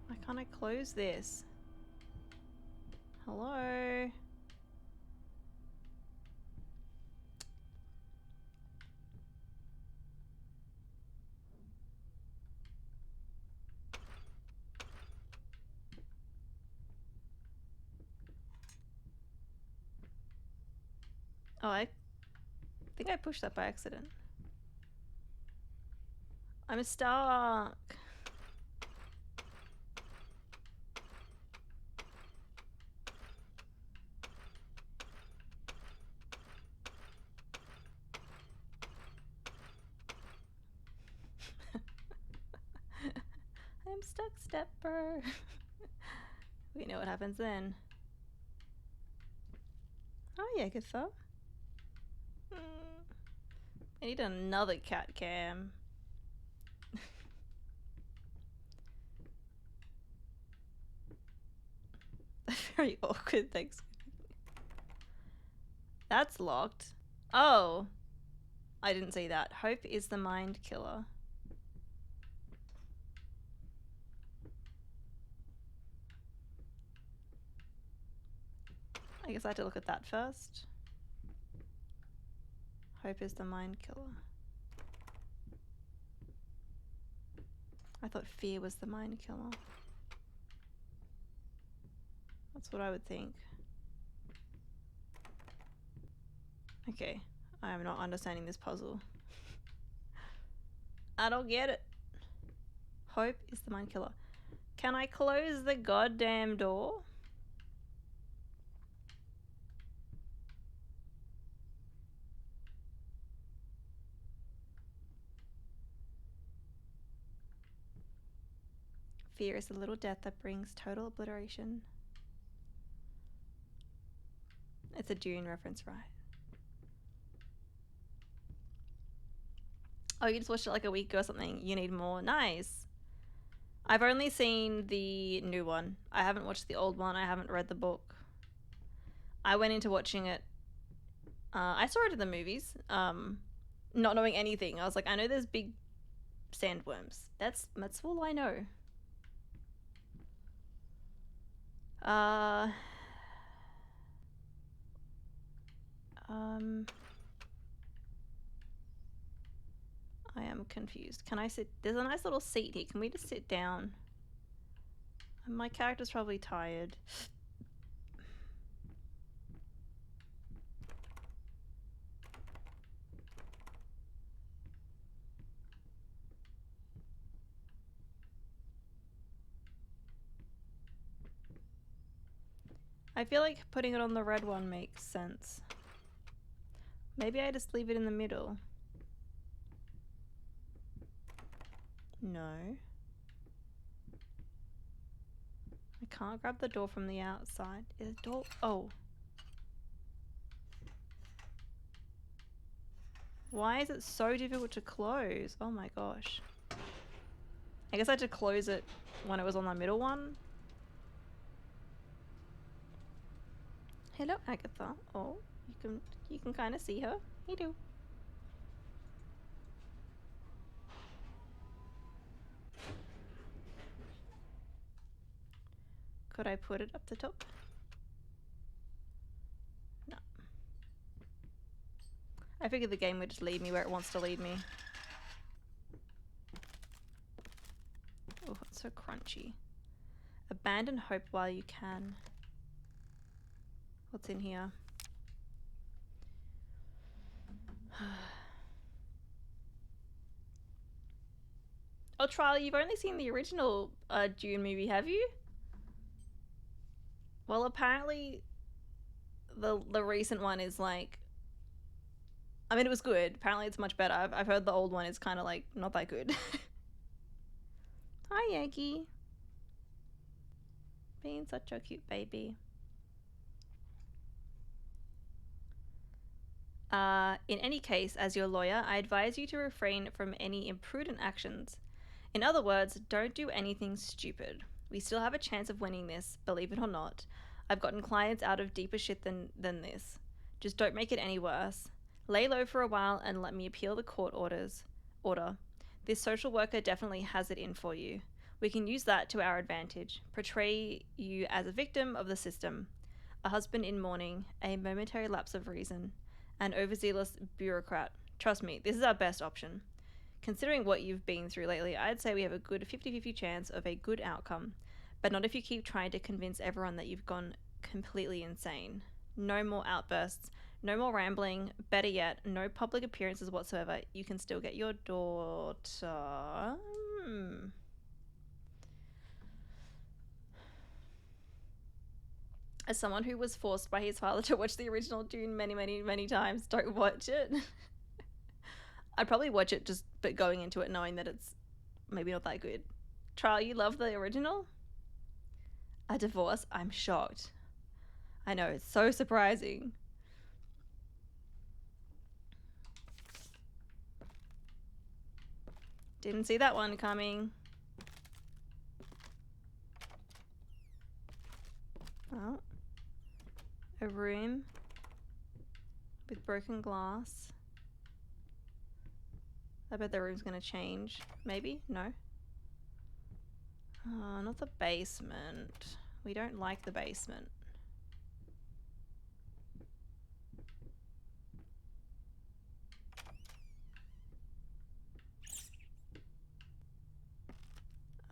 Why can't I close this? Hello? Oh, I think I pushed that by accident. I'm stuck. I'm stuck, stepper. We know what happens then. Oh yeah, good thought. I need another cat cam. Very awkward, thanks. That's locked. Oh. I didn't see that. Hope is the mind killer. I guess I had to look at that first. Hope is the mind killer. I thought fear was the mind killer. That's what I would think. Okay, I am not understanding this puzzle. I don't get it. Hope is the mind killer. Can I close the goddamn door? Fear is the little death that brings total obliteration. It's a Dune reference, right? Oh, you just watched it like a week ago or something. You need more. Nice. I've only seen the new one. I haven't watched the old one. I haven't read the book. I went into watching it. I saw it in the movies. Not knowing anything. I was like, I know there's big sandworms. That's all I know. I am confused. Can I sit? There's a nice little seat here. Can we just sit down? My character's probably tired. I feel like putting it on the red one makes sense. Maybe I just leave it in the middle. No. I can't grab the door from the outside. Is the door? Oh. Why is it so difficult to close? Oh my gosh. I guess I had to close it when it was on the middle one. Hello, Agatha. Oh, you can kind of see her. You do. Could I put it up the top? No. I figured the game would just lead me where it wants to lead me. Oh, it's so crunchy. Abandon hope while you can. What's in here? Oh, Trial, you've only seen the original Dune movie, have you? Well, apparently the recent one is like... I mean, it was good. Apparently it's much better. I've heard the old one is kind of like not that good. Hi, Yankee. Being such a cute baby. In any case, as your lawyer, I advise you to refrain from any imprudent actions. In other words, don't do anything stupid. We still have a chance of winning this, believe it or not. I've gotten clients out of deeper shit than this. Just don't make it any worse. Lay low for a while and let me appeal the court order. This social worker definitely has it in for you. We can use that to our advantage. Portray you as a victim of the system. A husband in mourning, a momentary lapse of reason. An overzealous bureaucrat. Trust me, this is our best option. Considering what you've been through lately, I'd say we have a good 50-50 chance of a good outcome. But not if you keep trying to convince everyone that you've gone completely insane. No more outbursts. No more rambling. Better yet, no public appearances whatsoever. You can still get your daughter... As someone who was forced by his father to watch the original Dune many, many, many times, don't watch it. I'd probably watch it just but going into it knowing that it's maybe not that good. Trial, you love the original? A divorce? I'm shocked. I know, it's so surprising. Didn't see that one coming. Oh. A room with broken glass. I bet the room's gonna change. Maybe? No? Oh, not the basement. We don't like the basement.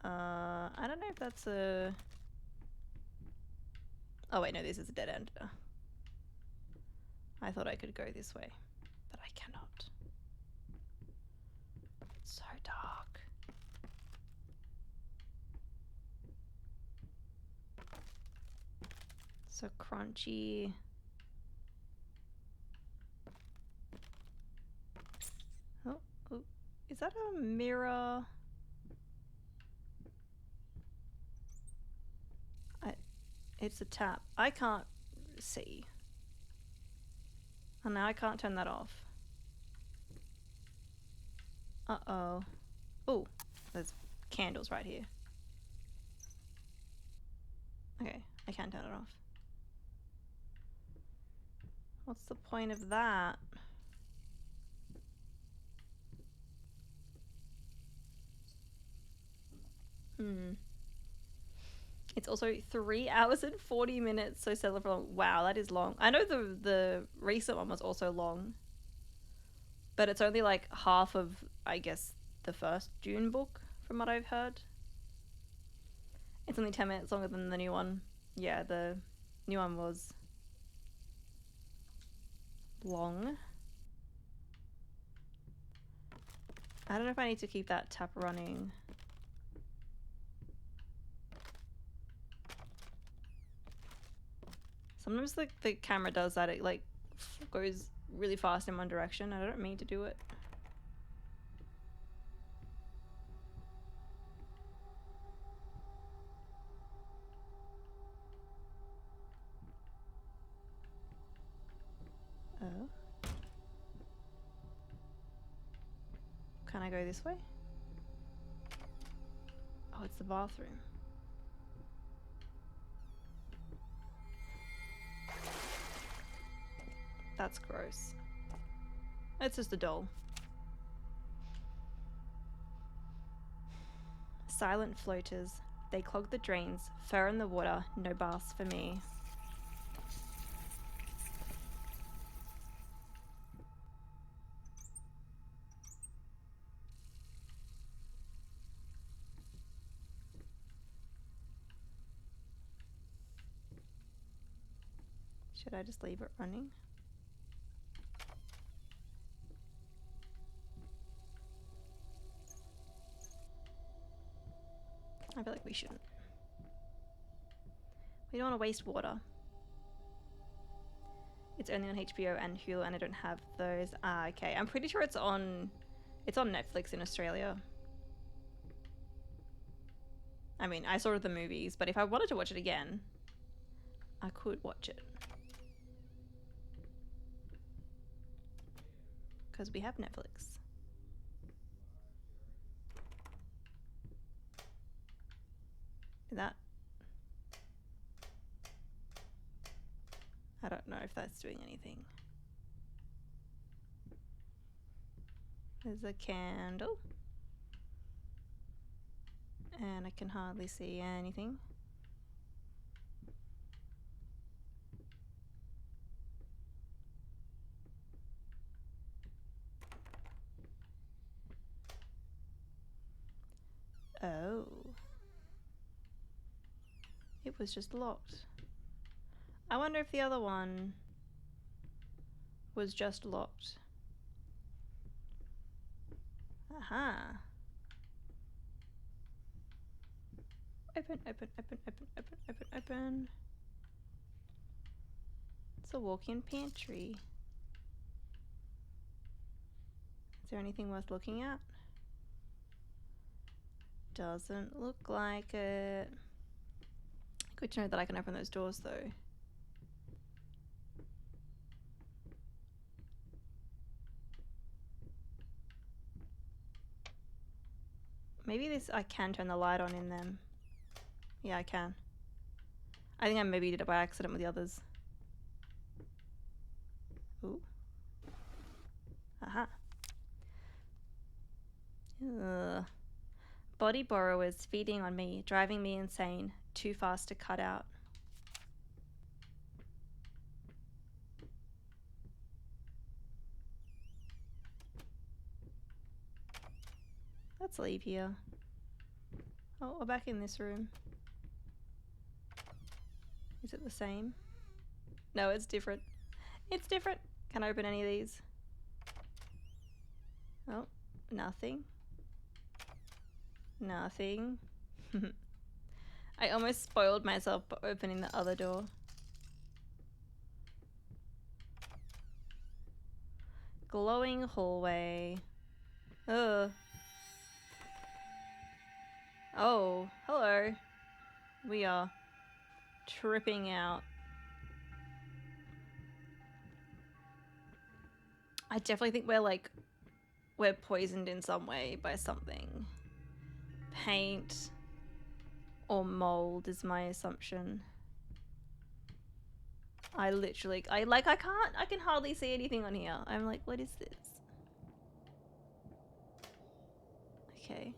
I don't know if that's a... Oh wait, no, this is a dead end. I thought I could go this way, but I cannot. It's so dark. So crunchy. Oh, is that a mirror? It's a tap. I can't see. And now I can't turn that off. Uh-oh. Oh, there's candles right here. Okay, I can turn it off. What's the point of that? It's also 3 hours and 40 minutes, so settle for long. Wow, that is long. I know the recent one was also long, but it's only like half of, I guess, the first Dune book, from what I've heard. It's only 10 minutes longer than the new one. Yeah, the new one was long. I don't know if I need to keep that tap running. Sometimes the camera does that. It like goes really fast in one direction. I don't mean to do it. Oh. Can I go this way? Oh, it's the bathroom. That's gross. It's just a doll. Silent floaters. They clog the drains. Fur in the water. No baths for me. Should I just leave it running? I feel like we shouldn't. We don't want to waste water. It's only on HBO and Hulu, and I don't have those. Ah, okay. I'm pretty sure it's on Netflix in Australia. I mean, I saw the movies, but if I wanted to watch it again, I could watch it. Because we have Netflix. That... I don't know if that's doing anything. There's a candle. And I can hardly see anything. Oh. It was just locked. I wonder if the other one was just locked. Aha. Open, open, open, open, open, open, open. It's a walk-in pantry. Is there anything worth looking at? Doesn't look like it. Good to know that I can open those doors though. Maybe this, I can turn the light on in them. Yeah, I can. I think I maybe did it by accident with the others. Ooh. Aha. Ugh. Body borrowers feeding on me, driving me insane. Too fast to cut out. Let's leave here. Oh, we're back in this room. Is it the same? No, it's different. It's different. Can I open any of these? Oh, nothing. Nothing. I almost spoiled myself by opening the other door. Glowing hallway. Ugh. Oh, hello. We are tripping out. I definitely think we're poisoned in some way by something. Paint or mold is my assumption. I can hardly see anything on here. I'm like, what is this? Okay.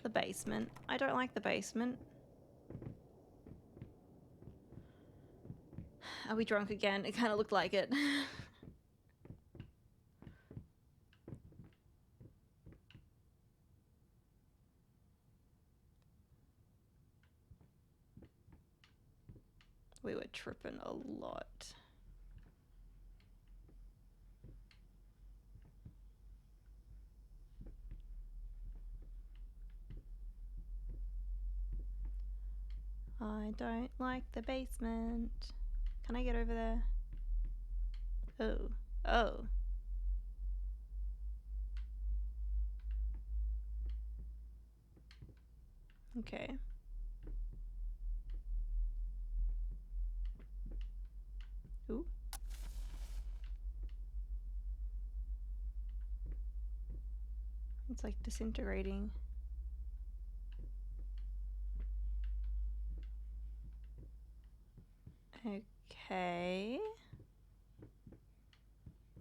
The basement. I don't like the basement. Are we drunk again? It kind of looked like it. We were tripping a lot. I don't like the basement. Can I get over there? Oh. Oh. Okay. Ooh. It's like disintegrating. Okay.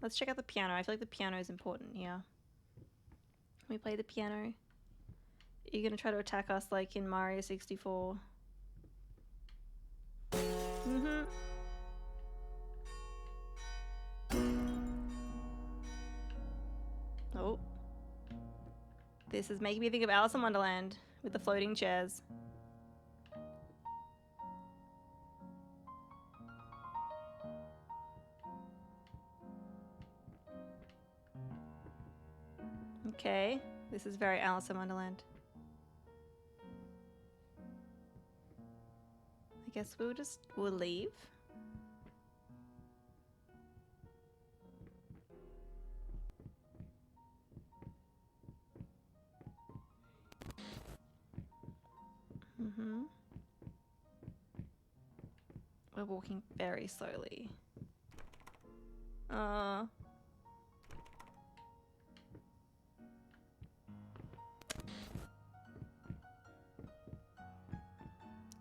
Let's check out the piano. I feel like the piano is important here. Can we play the piano? Are you gonna try to attack us like in Mario 64? Mm-hmm. Oh. This is making me think of Alice in Wonderland with the floating chairs. Okay, this is very Alice in Wonderland. I guess we'll leave. Mm-hmm. We're walking very slowly.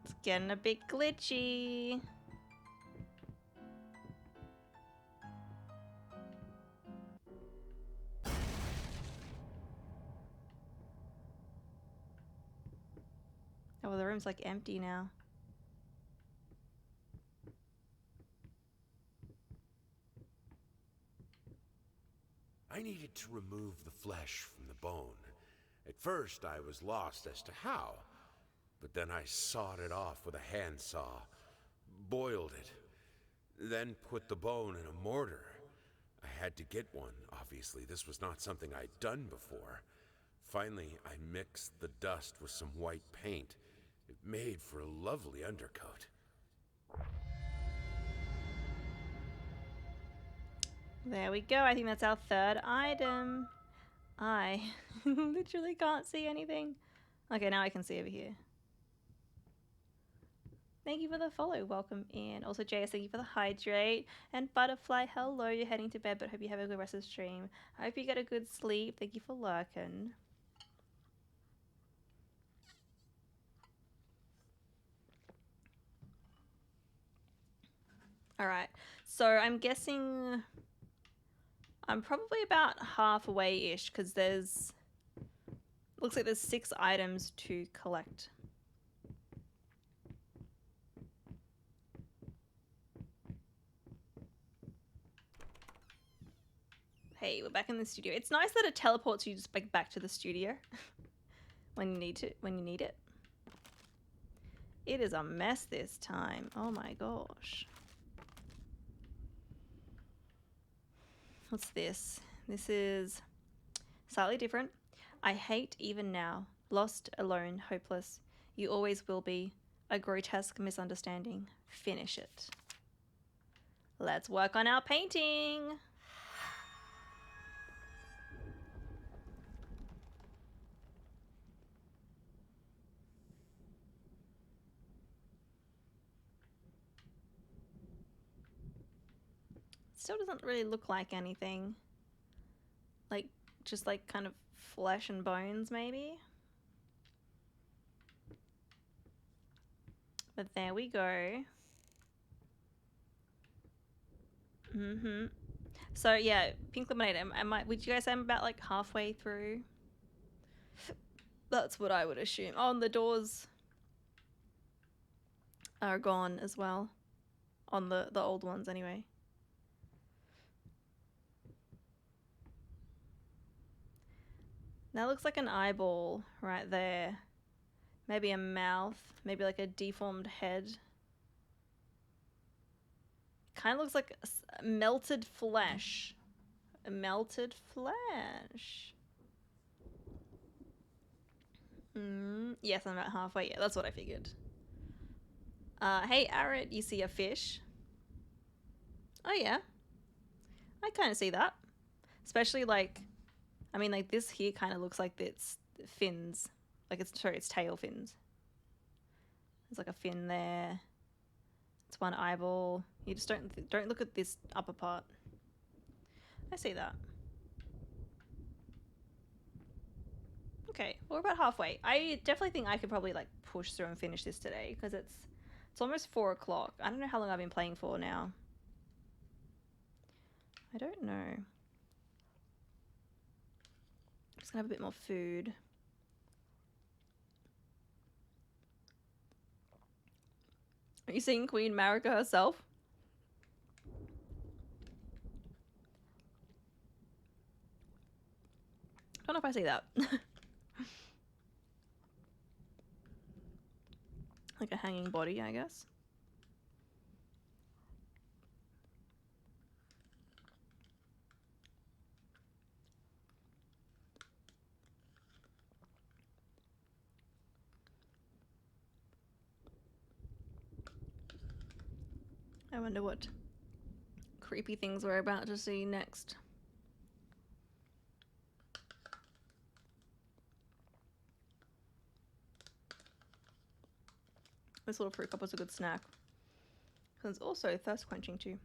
It's getting a bit glitchy. Oh, well, the room's like empty now. I needed to remove the flesh from the bone. At first, I was lost as to how, but then I sawed it off with a handsaw, boiled it, then put the bone in a mortar. I had to get one, obviously. This was not something I'd done before. Finally, I mixed the dust with some white paint. It made for a lovely undercoat. There we go. I think that's our third item. I literally can't see anything. Okay, now I can see over here. Thank you for the follow. Welcome in. Also, JS, thank you for the hydrate. And Butterfly, hello. You're heading to bed, but hope you have a good rest of the stream. I hope you get a good sleep. Thank you for lurking. Alright, so I'm guessing I'm probably about halfway-ish because there's... looks like there's 6 items to collect. Hey, we're back in the studio. It's nice that it teleports you just like back to the studio when you need it. It is a mess this time. Oh my gosh. What's this? This is slightly different. I hate even now. Lost, alone, hopeless. You always will be. A grotesque misunderstanding. Finish it. Let's work on our painting. Still doesn't really look like anything. Like, just like kind of flesh and bones maybe. But there we go. Mm-hmm. So yeah, Pink Lemonade, would you guys say I'm about like halfway through? That's what I would assume. Oh, and the doors are gone as well. On the old ones anyway. That looks like an eyeball right there. Maybe a mouth. Maybe like a deformed head. Kind of looks like melted flesh. Melted flesh. Yes, I'm about halfway. Yeah, that's what I figured. Hey, Arid, you see a fish? Oh yeah, I kind of see that. Especially like, I mean, like this here kind of looks like it's fins. Like it's, sorry, it's tail fins. There's like a fin there. It's one eyeball. You just don't look at this upper part. I see that. Okay, we're about halfway. I definitely think I could probably like push through and finish this today because it's almost 4 o'clock. I don't know how long I've been playing for now. I don't know. Just gonna have a bit more food. Are you seeing Queen Marika herself? I don't know if I see that. Like a hanging body, I guess. I wonder what creepy things we're about to see next. This little fruit cup was a good snack. Because it's also thirst quenching too.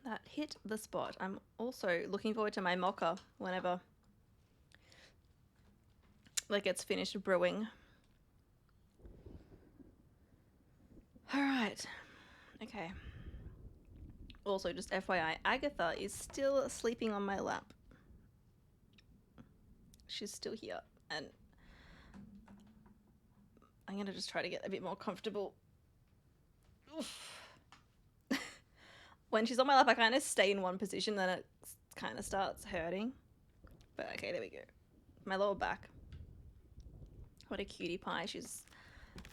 That hit the spot. I'm also looking forward to my mocha whenever that gets finished brewing. Alright. Okay. Also, just FYI, Agatha is still sleeping on my lap. She's still here, and I'm gonna just try to get a bit more comfortable. Oof. When she's on my lap, I kind of stay in one position, then it kind of starts hurting. But okay, there we go. My lower back. What a cutie pie. She's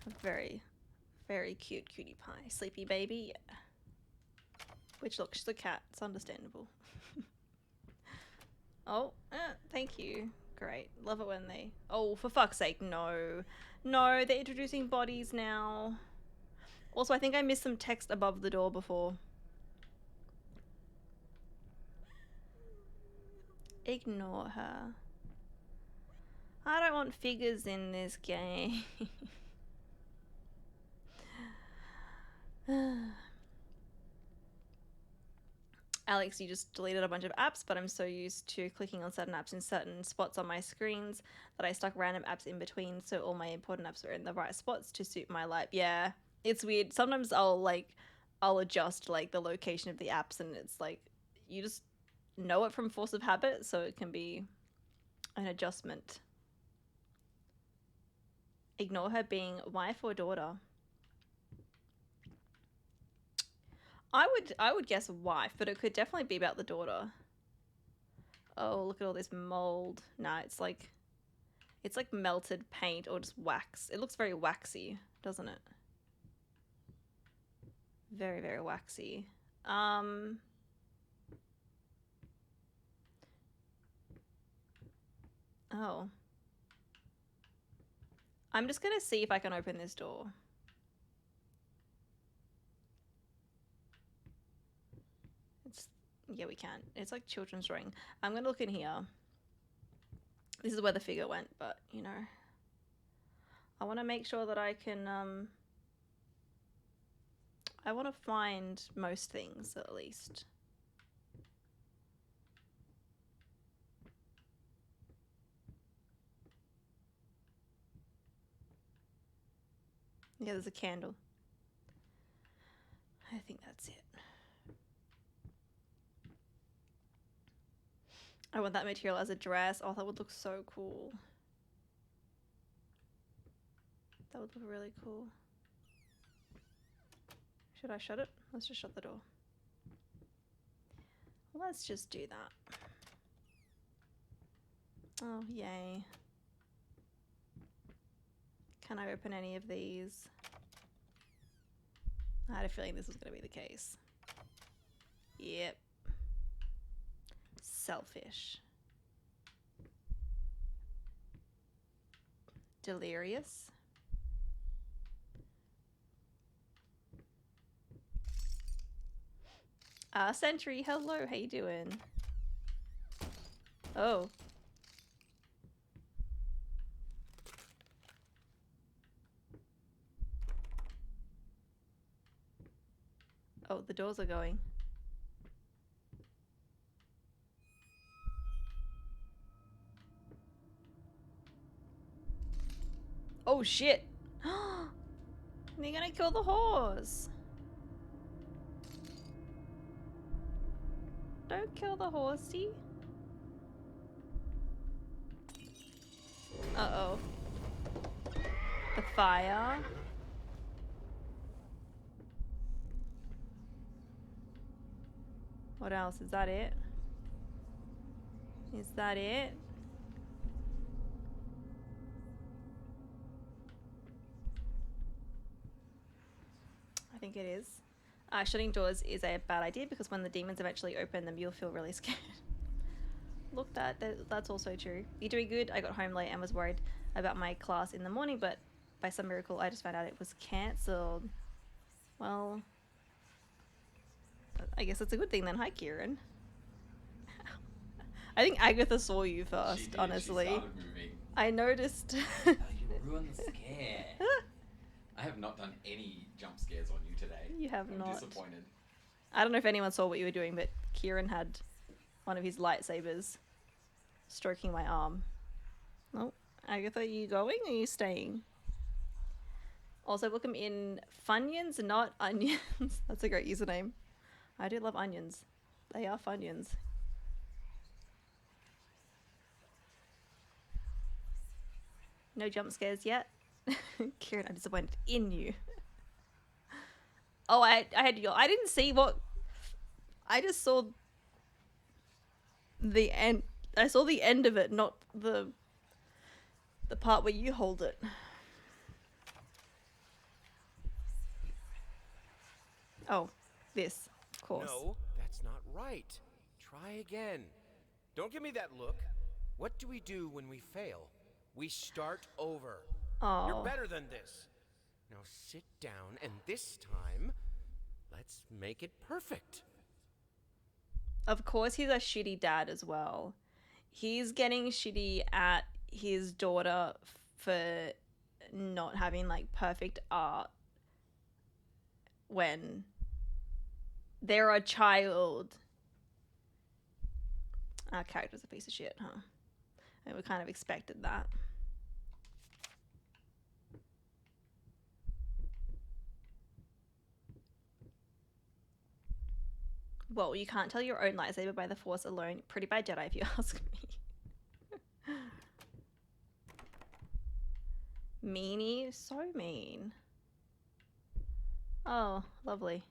a very, very cute cutie pie. Sleepy baby, yeah. Which, look, she's a cat. It's understandable. Oh, thank you. Great. Love it when they... Oh, for fuck's sake, no. No, they're introducing bodies now. Also, I think I missed some text above the door before. Ignore her. I don't want figures in this game. Alex, you just deleted a bunch of apps, but I'm so used to clicking on certain apps in certain spots on my screens that I stuck random apps in between, so all my important apps are in the right spots to suit my life. Yeah, it's weird. Sometimes I'll adjust like the location of the apps, and it's like you just know it from force of habit, so it can be an adjustment. Ignore her being wife or daughter. I would guess wife, but it could definitely be about the daughter. Oh, look at all this mold. Nah, it's like melted paint or just wax. It looks very waxy, doesn't it? Very, very waxy. Oh. I'm just gonna see if I can open this door. Yeah, we can. It's like children's drawing. I'm gonna look in here. This is where the figure went, but you know, I want to make sure that I can I want to find most things at least. Yeah, there's a candle. I think that's it. I want that material as a dress. Oh, that would look so cool. That would look really cool. Should I shut it? Let's just shut the door. Let's just do that. Oh, yay. Can I open any of these? I had a feeling this was going to be the case. Yep. Selfish. Delirious. Sentry, hello, how you doing? Oh. Oh, the doors are going. Oh shit! They're gonna kill the horse! Don't kill the horsey. Uh-oh. The fire. What else? Is that it? Is that it? I think it is. Shutting doors is a bad idea because when the demons eventually open them, you'll feel really scared. Look, that's also true. You're doing good. I got home late and was worried about my class in the morning, but by some miracle, I just found out it was cancelled. Well, I guess that's a good thing then. Hi, Kieran. I think Agatha saw you first, She did, honestly. She started moving. I noticed. Oh, you ruined the scare. I have not done any jump scares on you today. You have I'm not. disappointed. I don't know if anyone saw what you were doing, but Kieran had one of his lightsabers stroking my arm. Oh, Agatha, are you going or are you staying? Also, book them in Funyuns, not onions. That's a great username. I do love onions. They are Funyuns. No jump scares yet. Kieran, I'm disappointed in you. Oh, I didn't see what. I just saw the end. I saw the end of it, not the part where you hold it. Oh, this, of course. No, that's not right. Try again. Don't give me that look. What do we do when we fail? We start over. Oh. You're better than this. Now sit down, and this time, let's make it perfect. Of course, he's a shitty dad as well. He's getting shitty at his daughter for not having like perfect art when they're a child. Our character's a piece of shit, huh? And we kind of expected that. Well, you can't tell your own lightsaber by the Force alone. Pretty bad Jedi, if you ask me. Meanie? So mean. Oh, lovely.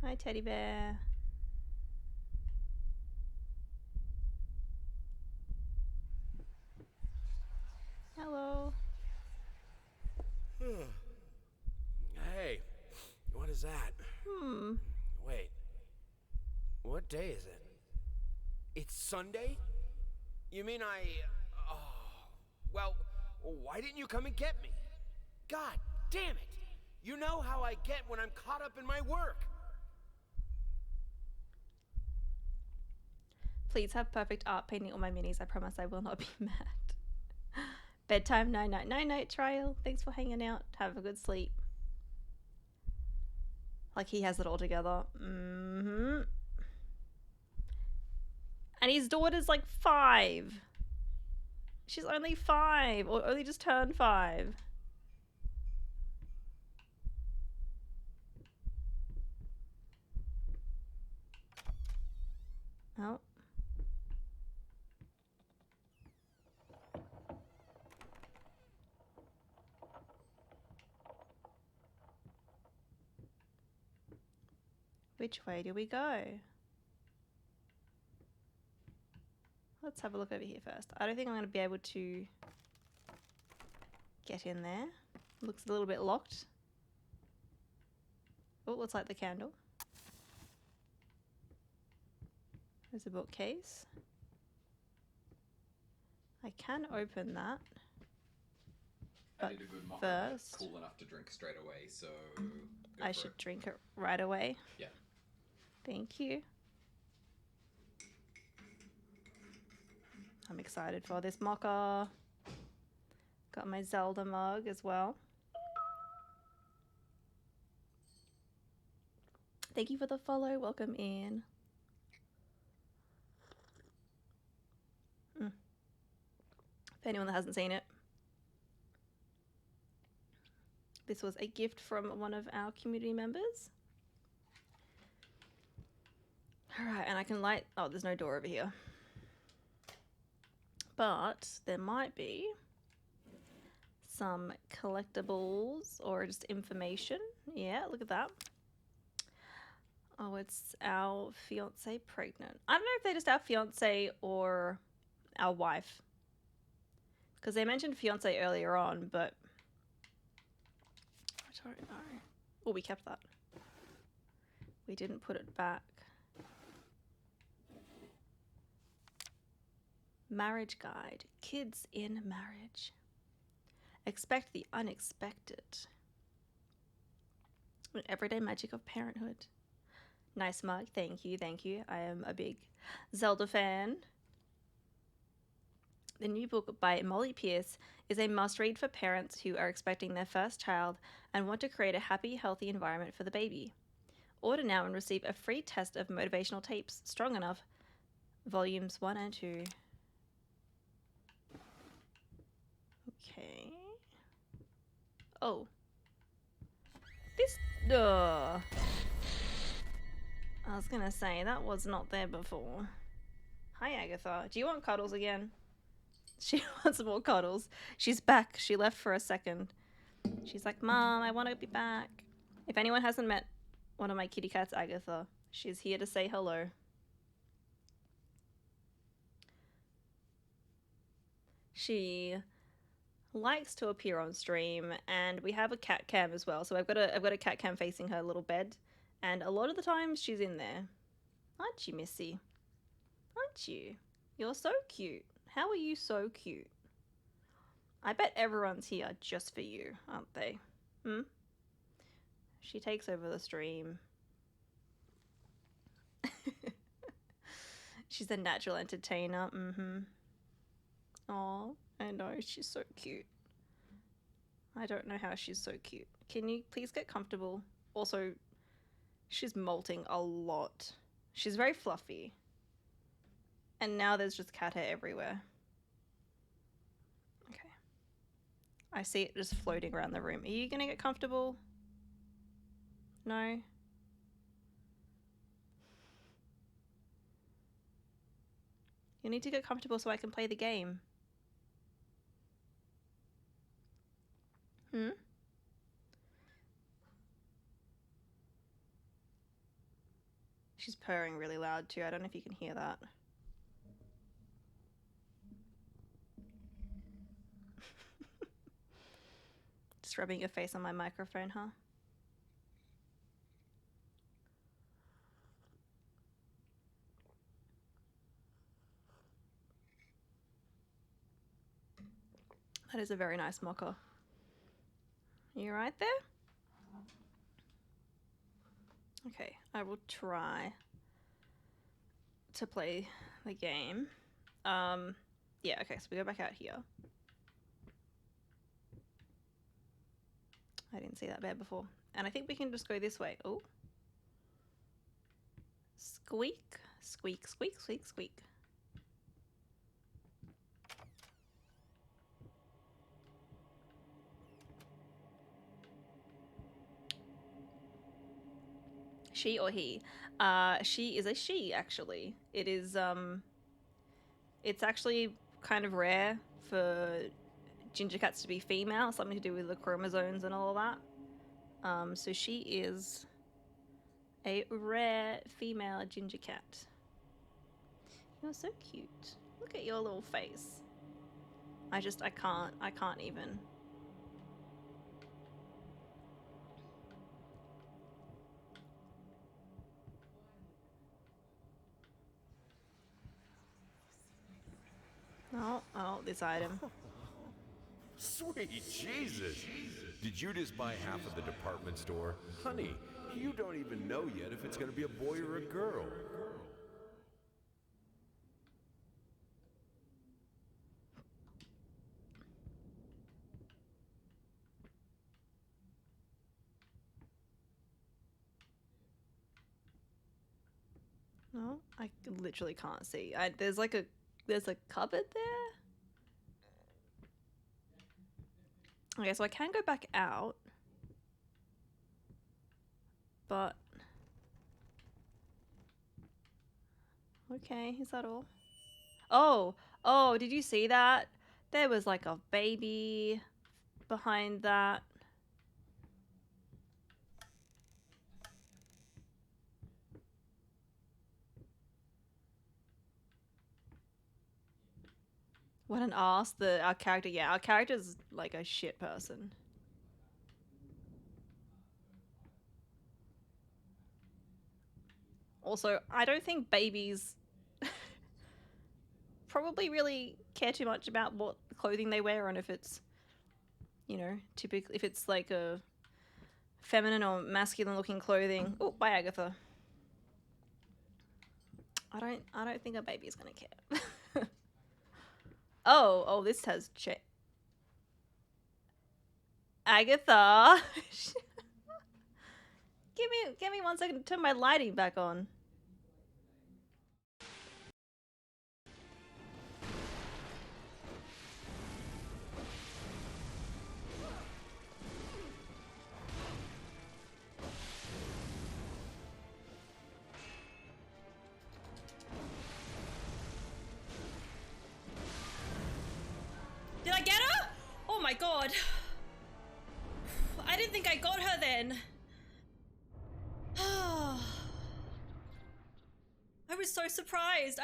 Hi, teddy bear. Hello. Hey, what is that? Wait. What day is it? It's Sunday? You mean Oh. Well, why didn't you come and get me? God damn it! You know how I get when I'm caught up in my work. Please have perfect art painting all my minis. I promise I will not be mad. Bedtime, night, night, night, night, trial. Thanks for hanging out. Have a good sleep. Like he has it all together. And his daughter's like 5. She's only 5, or only just turned 5. Oh. Which way do we go? Let's have a look over here first. I don't think I'm going to be able to get in there. Looks a little bit locked. Oh, let's light the candle. There's a bookcase. I can open that. I But did a good mock first- cool enough to drink straight away, so go I for should it. drink it right away. Yeah. Thank you. I'm excited for this mocha. Got my Zelda mug as well. Thank you for the follow. Welcome in. For anyone that hasn't seen it, this was a gift from one of our community members. Alright, and I can light... Oh, there's no door over here. But there might be some collectibles or just information. Yeah, look at that. Oh, it's our fiance pregnant. I don't know if they're just our fiance or our wife. Because they mentioned fiance earlier on, but I don't know. Oh, we kept that. We didn't put it back. Marriage guide. Kids in marriage. Expect the unexpected. An everyday magic of parenthood. Nice mug. Thank you. Thank you. I am a big Zelda fan. The new book by Molly Pierce is a must-read for parents who are expecting their first child and want to create a happy, healthy environment for the baby. Order now and receive a free test of motivational tapes, Strong Enough, volumes 1 and 2. Okay. Oh. This... I was gonna say, that was not there before. Hi, Agatha. Do you want cuddles again? She wants more cuddles. She's back. She left for a second. She's like, Mom, I want to be back. If anyone hasn't met one of my kitty cats, Agatha, she's here to say hello. She likes to appear on stream, and we have a cat cam as well. So I've got a cat cam facing her little bed, and a lot of the times she's in there. Aren't you, Missy? Aren't you? You're so cute. How are you so cute? I bet everyone's here just for you, aren't they? Hmm? She takes over the stream. She's a natural entertainer. Mm-hmm. Aw, I know. She's so cute. I don't know how she's so cute. Can you please get comfortable? Also, she's molting a lot. She's very fluffy. And now there's just cat hair everywhere. Okay. I see it just floating around the room. Are you gonna get comfortable? No? You need to get comfortable so I can play the game. Hmm? She's purring really loud too. I don't know if you can hear that. Just rubbing your face on my microphone, huh? That is a very nice mocha. You right there? Okay, I will try to play the game. Yeah, okay, so we go back out here. I didn't see that bear before. And I think we can just go this way. Oh. Squeak, squeak, squeak, squeak, squeak. She or he? She is a she, actually. It is, it's actually kind of rare for ginger cats to be female, something to do with the chromosomes and all of that. So she is a rare female ginger cat. You're so cute. Look at your little face. I can't even. Oh, oh, this item. Sweet Jesus! Did you just buy half of the department store? Honey, you don't even know yet if it's gonna be a boy or a girl. No, I literally can't see. There's like there's a cupboard there. Okay, so I can go back out, but okay, is that all? Oh, oh, did you see that? There was like a baby behind that. What an ass. Our character, yeah, our character's like a shit person. Also, I don't think babies probably really care too much about what clothing they wear and if it's, you know, typically if it's like a feminine or masculine looking clothing. Oh, bye Agatha. I don't think a baby is gonna care. Oh, this has Agatha. Give me 1 second to turn my lighting back on. Did I get her? Oh my god. I didn't think I got her then. I was so surprised.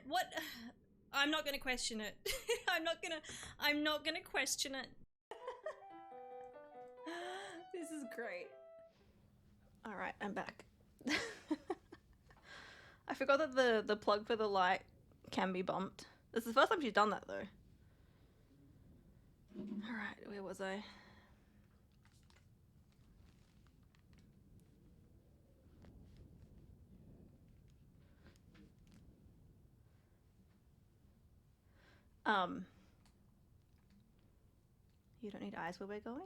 What? I'm not gonna question it. I'm not gonna question it. This is great. Alright, I'm back. I forgot that the plug for the light can be bumped. This is the first time she's done that though. Alright, where was I? You don't need eyes where we're going?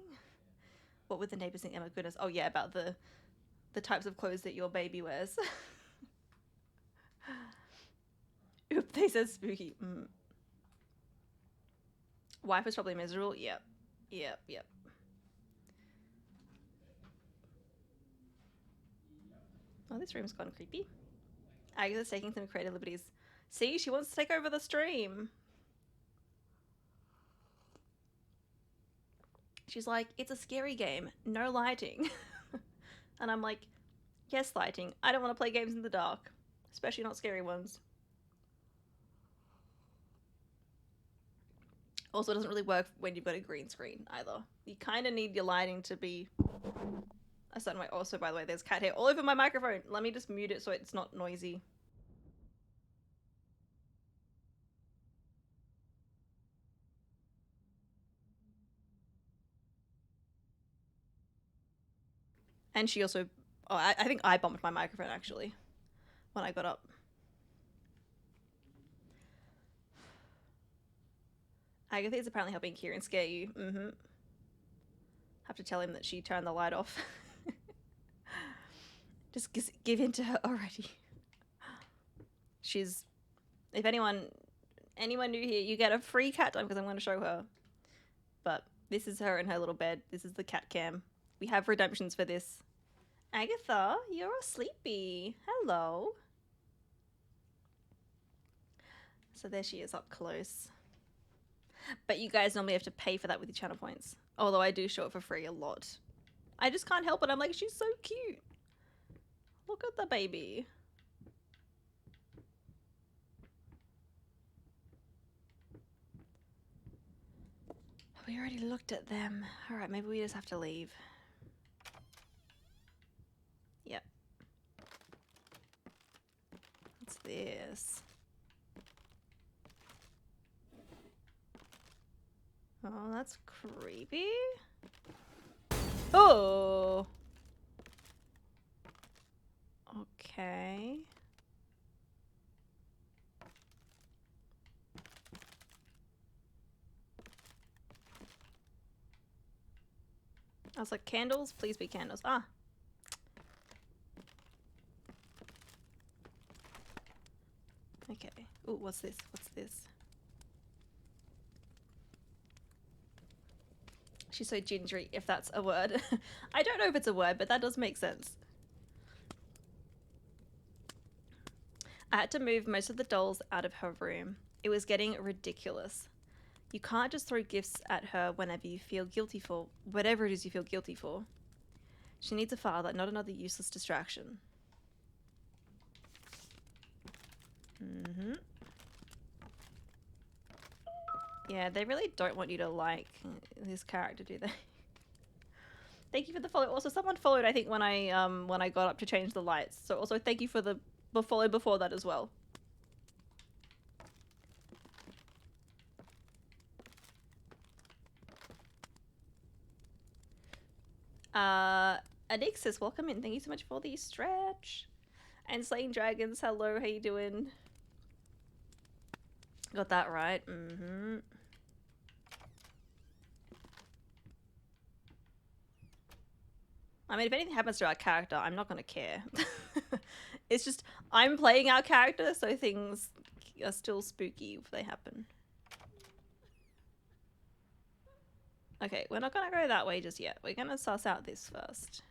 What would the neighbors think? Oh my goodness. Oh yeah, about the types of clothes that your baby wears. Oop, they said spooky. Wife is probably miserable. Yep. Oh, this room's gone creepy. Agatha's taking some creative liberties. See, she wants to take over the stream. She's like, it's a scary game, no lighting. And I'm like, yes, lighting. I don't want to play games in the dark, especially not scary ones. Also, it doesn't really work when you've got a green screen either. You kind of need your lighting to be a certain way. Also, by the way, there's cat hair all over my microphone. Let me just mute it so it's not noisy. And she also, oh, I think I bumped my microphone actually when I got up. Agatha is apparently helping Kieran scare you. Have to tell him that she turned the light off. Just give in to her already. She's, if anyone new here, you get a free cat time because I'm going to show her. But this is her in her little bed. This is the cat cam. We have redemptions for this. Agatha, you're all sleepy. Hello. So there she is up close. But you guys normally have to pay for that with your channel points. Although I do show it for free a lot. I just can't help it. I'm like, she's so cute. Look at the baby. We already looked at them. Alright, maybe we just have to leave. Yep. What's this? Oh, that's creepy. Oh. Okay. I was like, candles? Please be candles. Ah. Okay. Ooh, what's this? What's this? She's so gingery, if that's a word. I don't know if it's a word, but that does make sense. I had to move most of the dolls out of her room. It was getting ridiculous. You can't just throw gifts at her whenever you feel guilty for whatever it is you feel guilty for. She needs a father, not another useless distraction. Mm-hmm. Yeah, they really don't want you to like this character, do they? Thank you for the follow. Also, someone followed, I think, when I got up to change the lights. So also thank you for the follow before that as well. Anixis, welcome in. Thank you so much for the stretch. And Slaying Dragons, hello, how you doing? Got that right. Mm-hmm. I mean, if anything happens to our character, I'm not gonna care. It's just, I'm playing our character, so things are still spooky if they happen. Okay, we're not gonna go that way just yet. We're gonna suss out this first.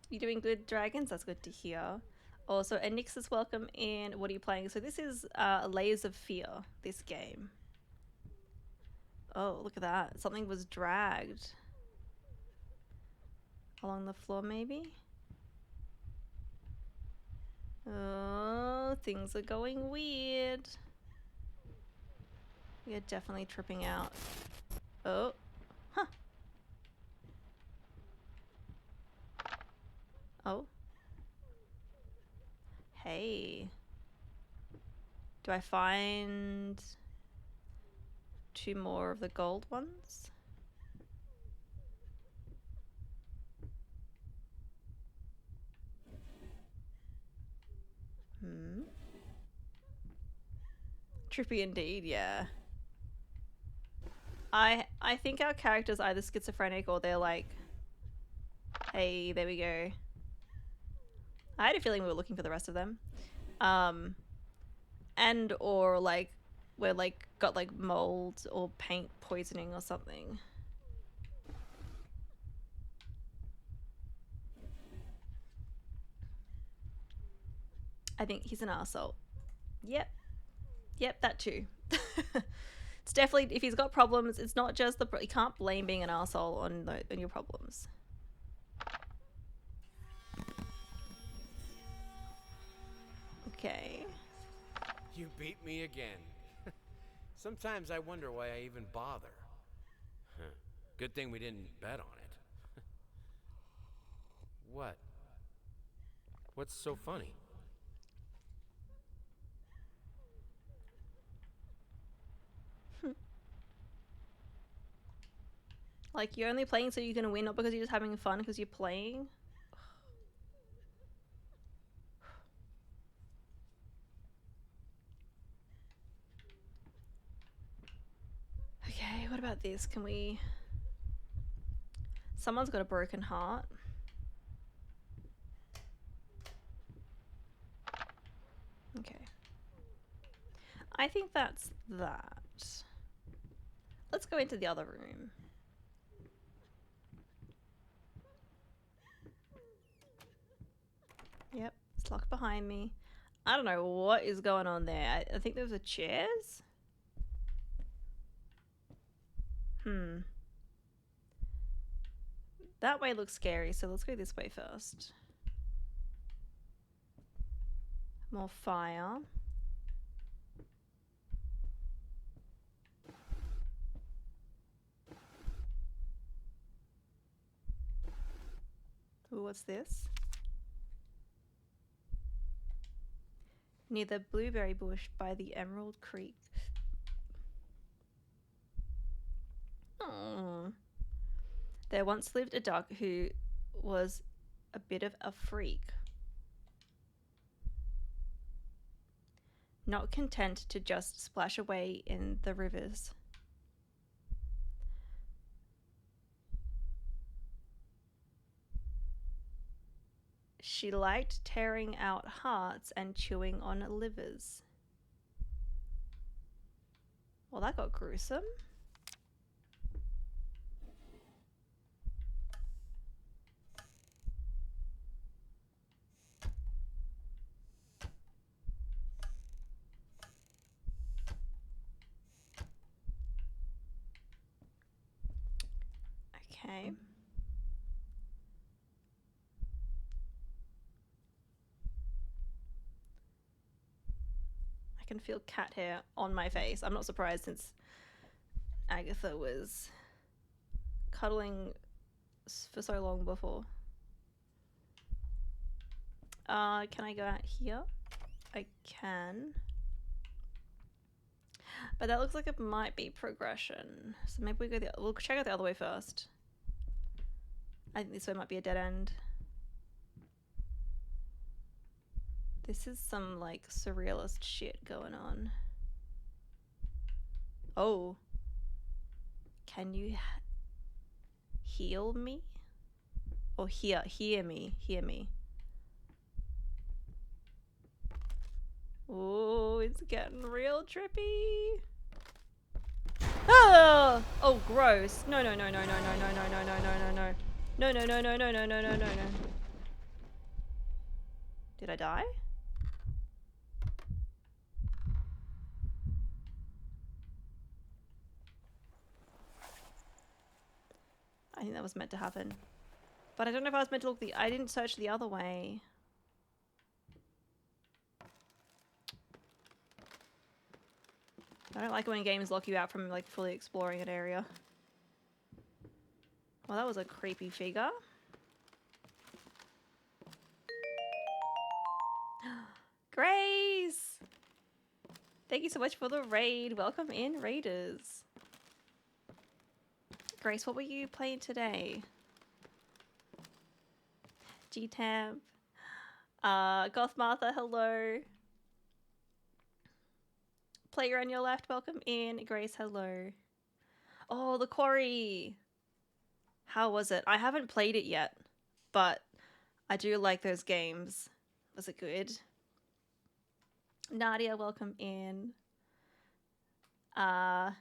You doing good, dragons? That's good to hear. Also, Anixis, welcome in. What are you playing? So this is Layers of Fear, this game. Oh, look at that. Something was dragged. Along the floor, maybe? Oh, things are going weird. We are definitely tripping out. Oh. Huh. Oh. Hey. Do I find 2 more of the gold ones? Hmm. Trippy indeed, yeah. I think our character's either schizophrenic or they're like, hey, there we go. I had a feeling we were looking for the rest of them. And or like we're like got like mold or paint poisoning or something. I think he's an arsehole. Yep. Yep, that too. It's definitely, if he's got problems, it's not just the, you can't blame being an arsehole on your problems. Okay. You beat me again. Sometimes I wonder why I even bother. Good thing we didn't bet on it. What? What's so funny? Like, you're only playing so you can win, not because you're just having fun because you're playing. Okay, what about this? Can we... Someone's got a broken heart. Okay. I think that's that. Let's go into the other room. Yep, it's locked behind me. I don't know what is going on there. I think those are chairs? That way looks scary, so let's go this way first. More fire. Ooh, what's this? near the blueberry bush by the Emerald Creek. Oh. There once lived a duck who was a bit of a freak. Not content to just splash away in the rivers. She liked tearing out hearts and chewing on livers. Well, that got gruesome. Okay. I can feel cat hair on my face. I'm not surprised since Agatha was cuddling for so long before. Can I go out here? I can. But that looks like it might be progression. So maybe we'll check out the other way first. I think this way might be a dead end. This is some like surrealist shit going on. Oh. Can you heal me? Or hear me. Oh, it's getting real trippy. Oh, oh, gross. No. No. Did I die? I think that was meant to happen. But I don't know if I was meant to look I didn't search the other way. I don't like it when games lock you out from like fully exploring an area. Well, that was a creepy figure. Grace! Thank you so much for the raid. Welcome in, raiders. Grace, what were you playing today? G-Tab. Goth Martha, hello. Player on your left, welcome in. Grace, hello. Oh, The Quarry. How was it? I haven't played it yet, but I do like those games. Was it good? Nadia, welcome in. At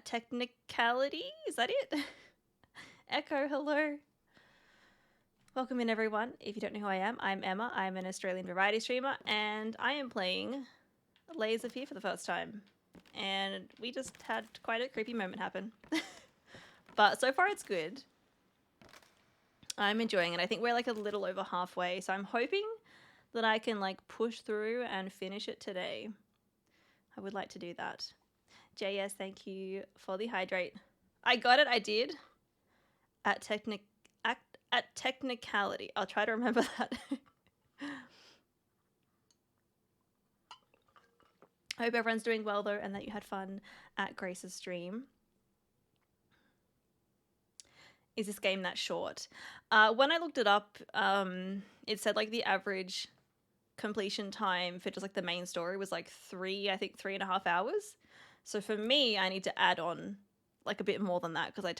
Technicality, is that it? Echo, hello. Welcome in, everyone. If you don't know who I am, I'm Emma. I'm an Australian variety streamer, and I am playing Layers of Fear for the first time. And we just had quite a creepy moment happen. But so far it's good. I'm enjoying it. I think we're like a little over halfway, so I'm hoping that I can like push through and finish it today. I would like to do that. JS, thank you for the hydrate. I got it, I did. At Technicality. I'll try to remember that. I hope everyone's doing well though, and that you had fun at Grace's stream. Is this game that short? When I looked it up, it said like the average completion time for just like the main story was like 3.5 hours. So for me, I need to add on like a bit more than that because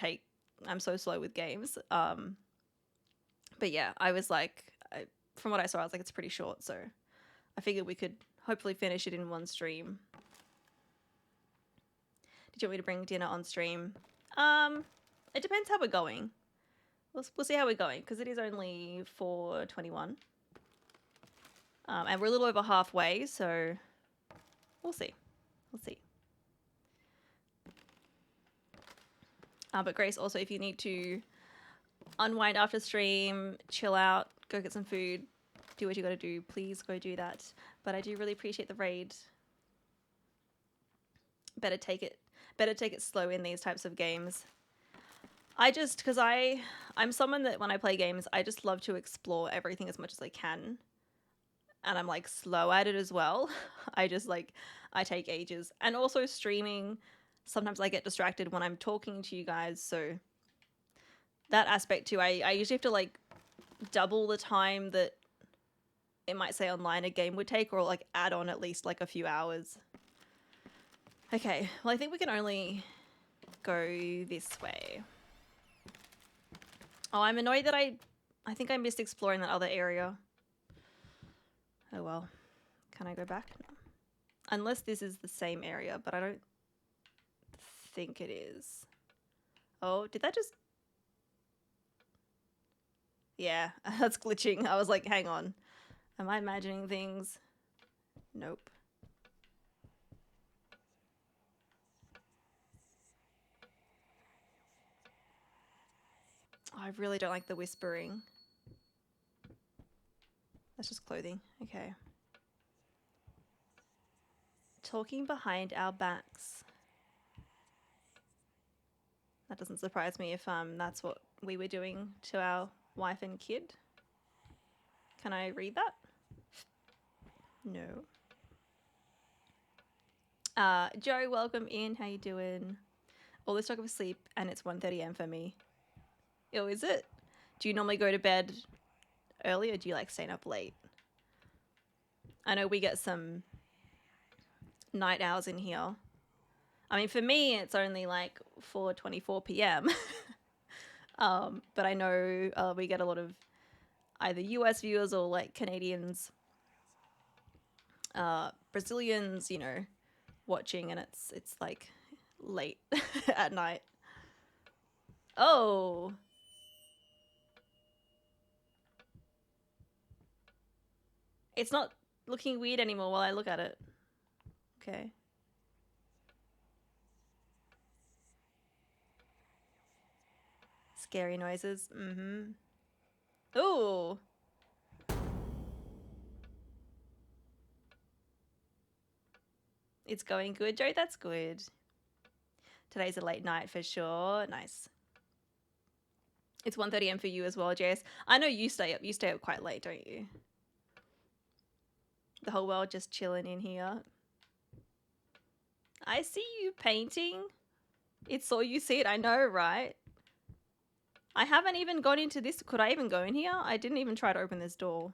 I'm so slow with games. But yeah, I was like, from what I saw, I was like, it's pretty short. So I figured we could hopefully finish it in one stream. Did you want me to bring dinner on stream? It depends how we're going. We'll see how we're going because it is only 4:21. And we're a little over halfway, so we'll see. We'll see. But Grace, also, if you need to unwind after stream, chill out, go get some food, do what you gotta do, please go do that. But I do really appreciate the raid. Better take it slow in these types of games. Because I'm someone that when I play games, I just love to explore everything as much as I can. and I'm like slow at it as well. I just like, I take ages. And also streaming, sometimes I get distracted when I'm talking to you guys. So that aspect too, I usually have to like double the time that it might say online a game would take, or like add on at least like a few hours. Okay, well I think we can only go this way. Oh, I'm annoyed that I think I missed exploring that other area. Oh well. Can I go back? No. Unless this is the same area, but I don't think it is. Oh, did that just... Yeah, that's glitching. I was like, hang on. Am I imagining things? Nope. Oh, I really don't like the whispering. That's just clothing. Okay. Talking behind our backs. That doesn't surprise me if that's what we were doing to our wife and kid. Can I read that? No. Joe, welcome in. How you doing? All this talk of sleep and it's 1:30 AM for me. Oh, is it? Do you normally go to bed early or do you like staying up late? I know we get some night owls in here. I mean, for me, it's only like 4:24 PM. But I know we get a lot of either US viewers or like Canadians, Brazilians, you know, watching, and it's like late at night. Oh. It's not looking weird anymore while I look at it. Okay. Scary noises. Mm-hmm. Ooh. It's going good, Joe. That's good. Today's a late night for sure. Nice. It's 1:30 AM for you as well, JS. I know you stay up. You stay up quite late, don't you? The whole world just chilling in here. I see you painting. It's all you see it. I know, right? I haven't even gone into this. Could I even go in here? I didn't even try to open this door.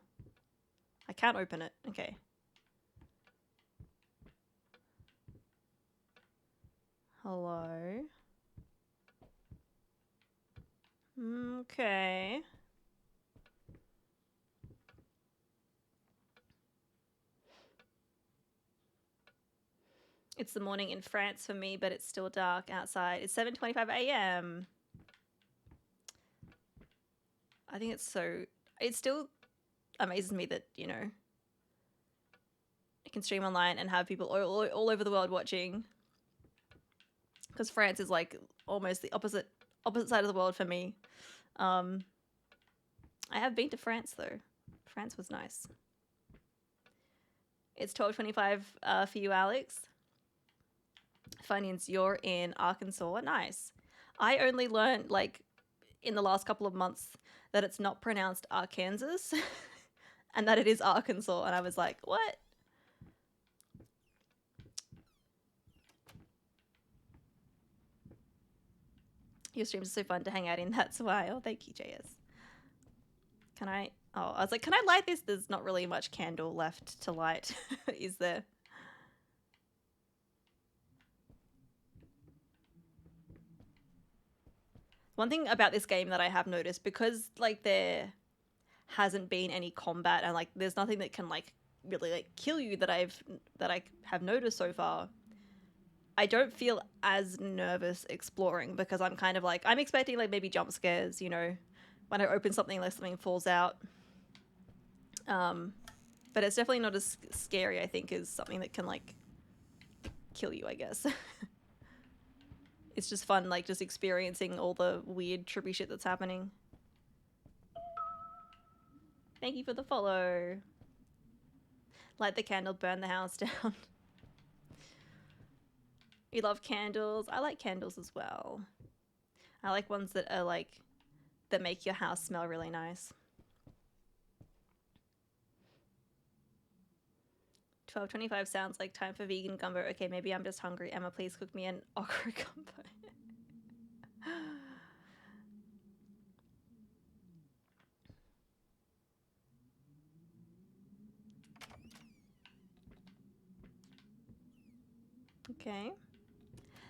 I can't open it. Okay. Hello. Okay. It's the morning in France for me, but it's still dark outside. It's 7:25 AM. I think it still amazes me that, you know, you can stream online and have people all over the world watching. Because France is like almost the opposite side of the world for me. I have been to France though. France was nice. It's 12:25 for you, Alex. Funyuns, you're in Arkansas. Nice. I only learned like in the last couple of months that it's not pronounced Arkansas and that it is Arkansas. And I was like, what? Your streams are so fun to hang out in. That's why. Oh, thank you, JS. Can I? Oh, I was like, can I light this? There's not really much candle left to light, is there? One thing about this game that I have noticed, because like there hasn't been any combat and like there's nothing that can like really like kill you that I have noticed so far, I don't feel as nervous exploring because I'm kind of like, I'm expecting like maybe jump scares, you know, when I open something like something falls out. But it's definitely not as scary, I think, as something that can like kill you, I guess. It's just fun, like just experiencing all the weird trippy shit that's happening. Thank you for the follow. Light the candle, burn the house down. You love candles. I like candles as well. I like ones that are like, that make your house smell really nice. 12:25 sounds like time for vegan gumbo. Okay, maybe I'm just hungry. Emma, please cook me an okra gumbo. Okay.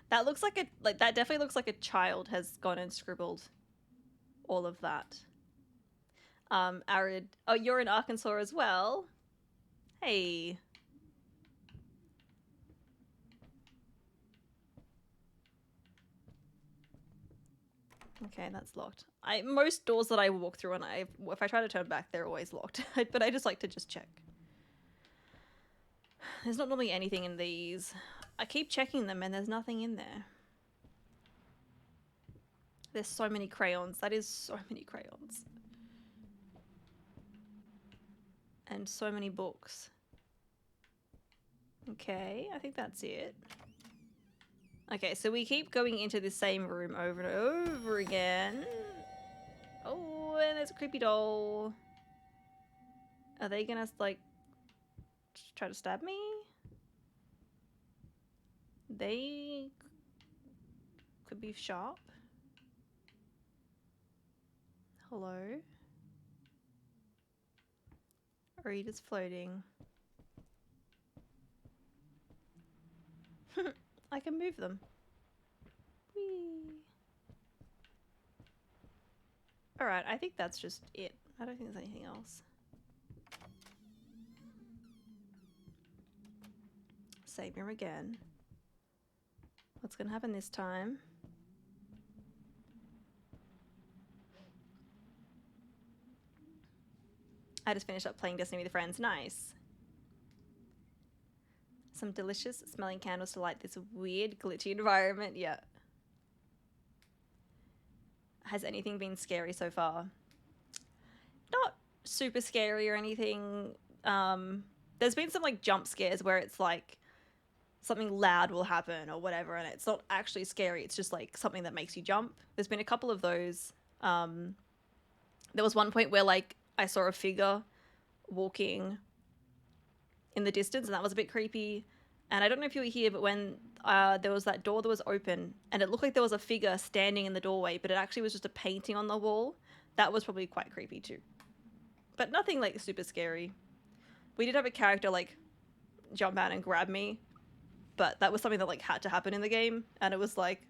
That looks like that definitely looks like a child has gone and scribbled all of that. Arid. Oh, you're in Arkansas as well? Hey. Okay, that's locked. Most doors that I walk through and if I try to turn back, they're always locked. But I just like to just check. There's not normally anything in these. I keep checking them and there's nothing in there. There's so many crayons. That is so many crayons. And so many books. Okay, I think that's it. Okay, so we keep going into the same room over and over again. Oh, and there's a creepy doll. Are they gonna, like, try to stab me? They could be sharp. Hello? Or are you just floating? I can move them. Whee! Alright, I think that's just it. I don't think there's anything else. Same room again. What's gonna happen this time? I just finished up playing Destiny with friends. Nice. Some delicious smelling candles to light this weird glitchy environment. Yeah. Has anything been scary so far? Not super scary or anything. There's been some like jump scares where it's like something loud will happen or whatever and it's not actually scary. It's just like something that makes you jump. There's been a couple of those. There was one point where like I saw a figure walking in the distance and that was a bit creepy. And I don't know if you were here, but when there was that door that was open and it looked like there was a figure standing in the doorway, but it actually was just a painting on the wall. That was probably quite creepy too. But nothing like super scary. We did have a character like jump out and grab me, but that was something that like had to happen in the game. And it was like,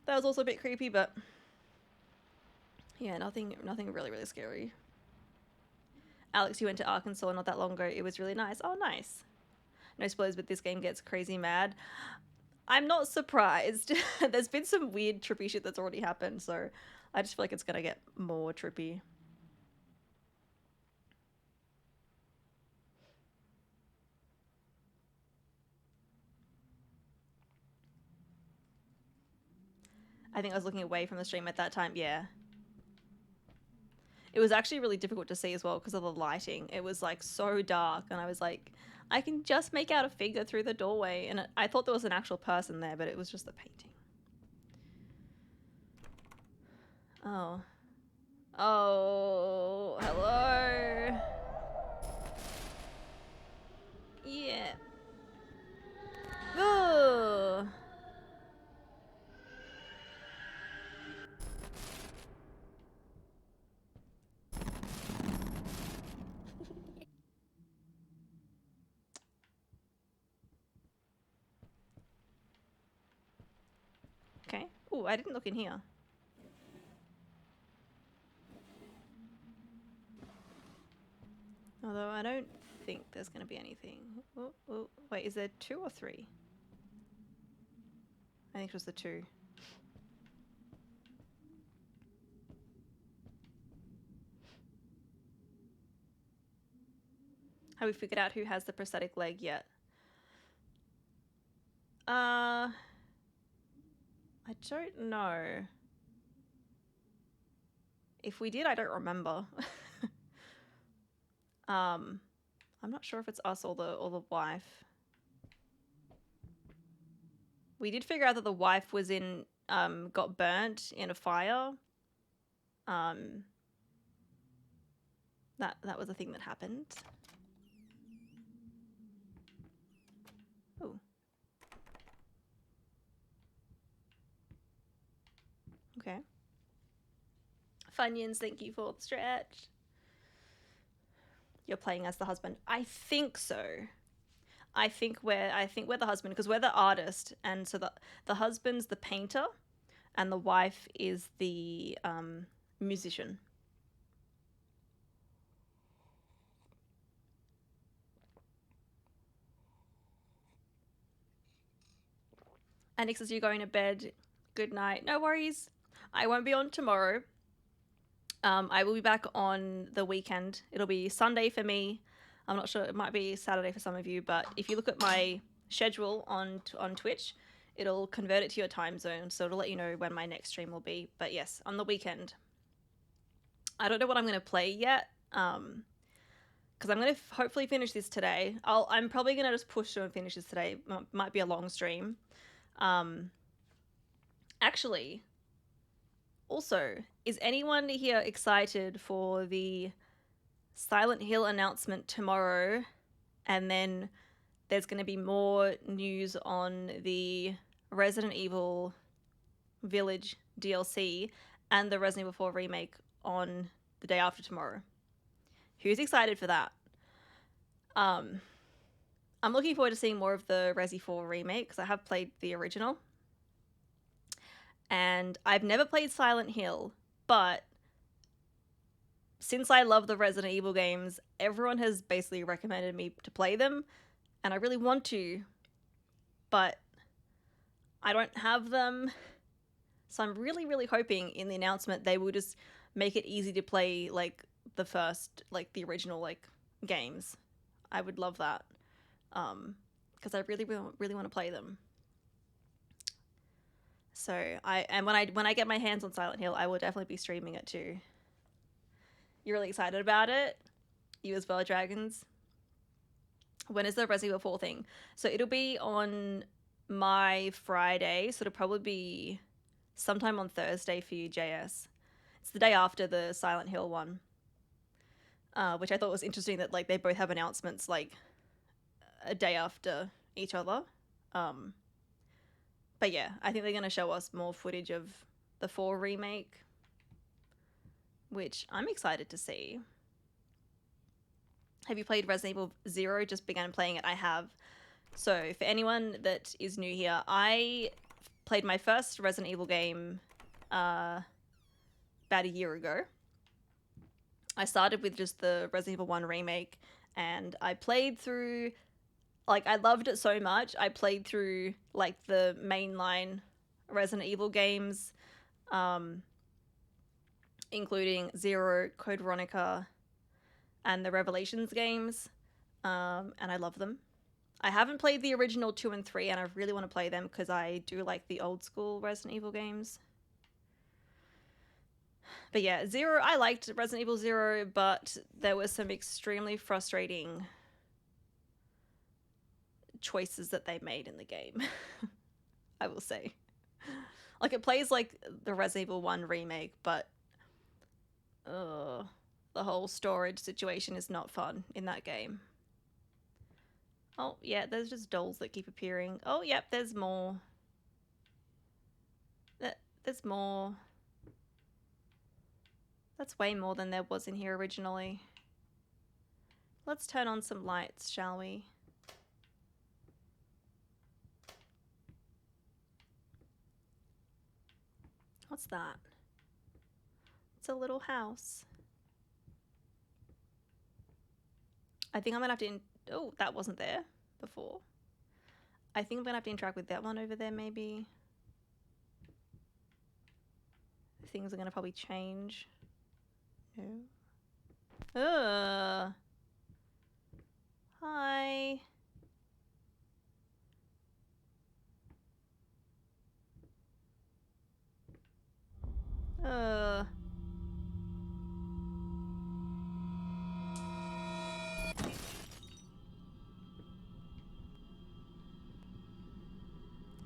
that was also a bit creepy, but yeah, nothing really, really scary. Alex, you went to Arkansas not that long ago. It was really nice. Oh, nice. No spoilers, but this game gets crazy mad. I'm not surprised. There's been some weird trippy shit that's already happened, so I just feel like it's gonna get more trippy. I think I was looking away from the stream at that time. Yeah. It was actually really difficult to see as well because of the lighting. It was like so dark and I was like, I can just make out a figure through the doorway. And I thought there was an actual person there, but it was just a painting. Oh. Oh, hello. Yeah. Ooh. Okay. Ooh, I didn't look in here. Although I don't think there's going to be anything. Oh, oh, wait, is there 2 or 3? I think it was the 2. Have we figured out who has the prosthetic leg yet? I don't know. If we did, I don't remember. I'm not sure if it's us or the wife. We did figure out that the wife was in got burnt in a fire. That was a thing that happened. Funyuns, thank you for the stretch. You're playing as the husband. I think so. I think we're the husband because we're the artist, and so the husband's the painter, and the wife is the musician. And Nix, as you're going to bed, good night. No worries. I won't be on tomorrow. I will be back on the weekend. It'll be Sunday for me. I'm not sure. It might be Saturday for some of you, but if you look at my schedule on Twitch, it'll convert it to your time zone, so it'll let you know when my next stream will be. But yes, on the weekend. I don't know what I'm going to play yet, because I'm going to hopefully finish this today. I'm probably going to just push through and finish this today. Might be a long stream. Actually, also, is anyone here excited for the Silent Hill announcement tomorrow? And then there's going to be more news on the Resident Evil Village DLC and the Resident Evil 4 remake on the day after tomorrow. Who's excited for that? I'm looking forward to seeing more of the Resi 4 remake because I have played the original. And I've never played Silent Hill, but since I love the Resident Evil games, everyone has basically recommended me to play them, and I really want to, but I don't have them. So I'm really, really hoping in the announcement they will just make it easy to play, like, the first, like, the original, like, games. I would love that. Because I really, really want to play them. So when I get my hands on Silent Hill, I will definitely be streaming it too. You're really excited about it? You as well, Dragons? When is the Resident Evil 4 thing? So it'll be on my Friday, so it'll probably be sometime on Thursday for you, JS. It's the day after the Silent Hill one. Which I thought was interesting that like they both have announcements like a day after each other. But yeah, I think they're going to show us more footage of the 4 remake, which I'm excited to see. Have you played Resident Evil 0? Just began playing it. I have. So for anyone that is new here, I played my first Resident Evil game about a year ago. I started with just the Resident Evil 1 remake, and I played through... Like, I loved it so much, I played through, like, the mainline Resident Evil games, including 0, Code Veronica, and the Revelations games, and I love them. I haven't played the original 2 and 3, and I really want to play them because I do like the old school Resident Evil games. But yeah, 0, I liked Resident Evil 0, but there were some extremely frustrating choices that they made in the game. I will say. Like, it plays like the Resident Evil 1 remake, but the whole storage situation is not fun in that game. Oh, yeah, there's just dolls that keep appearing. Oh, yep, there's more. There's more. That's way more than there was in here originally. Let's turn on some lights, shall we? What's that? It's a little house. I think I'm gonna have to... Oh, that wasn't there before. I think I'm gonna have to interact with that one over there, maybe. Things are gonna probably change. No. Hi.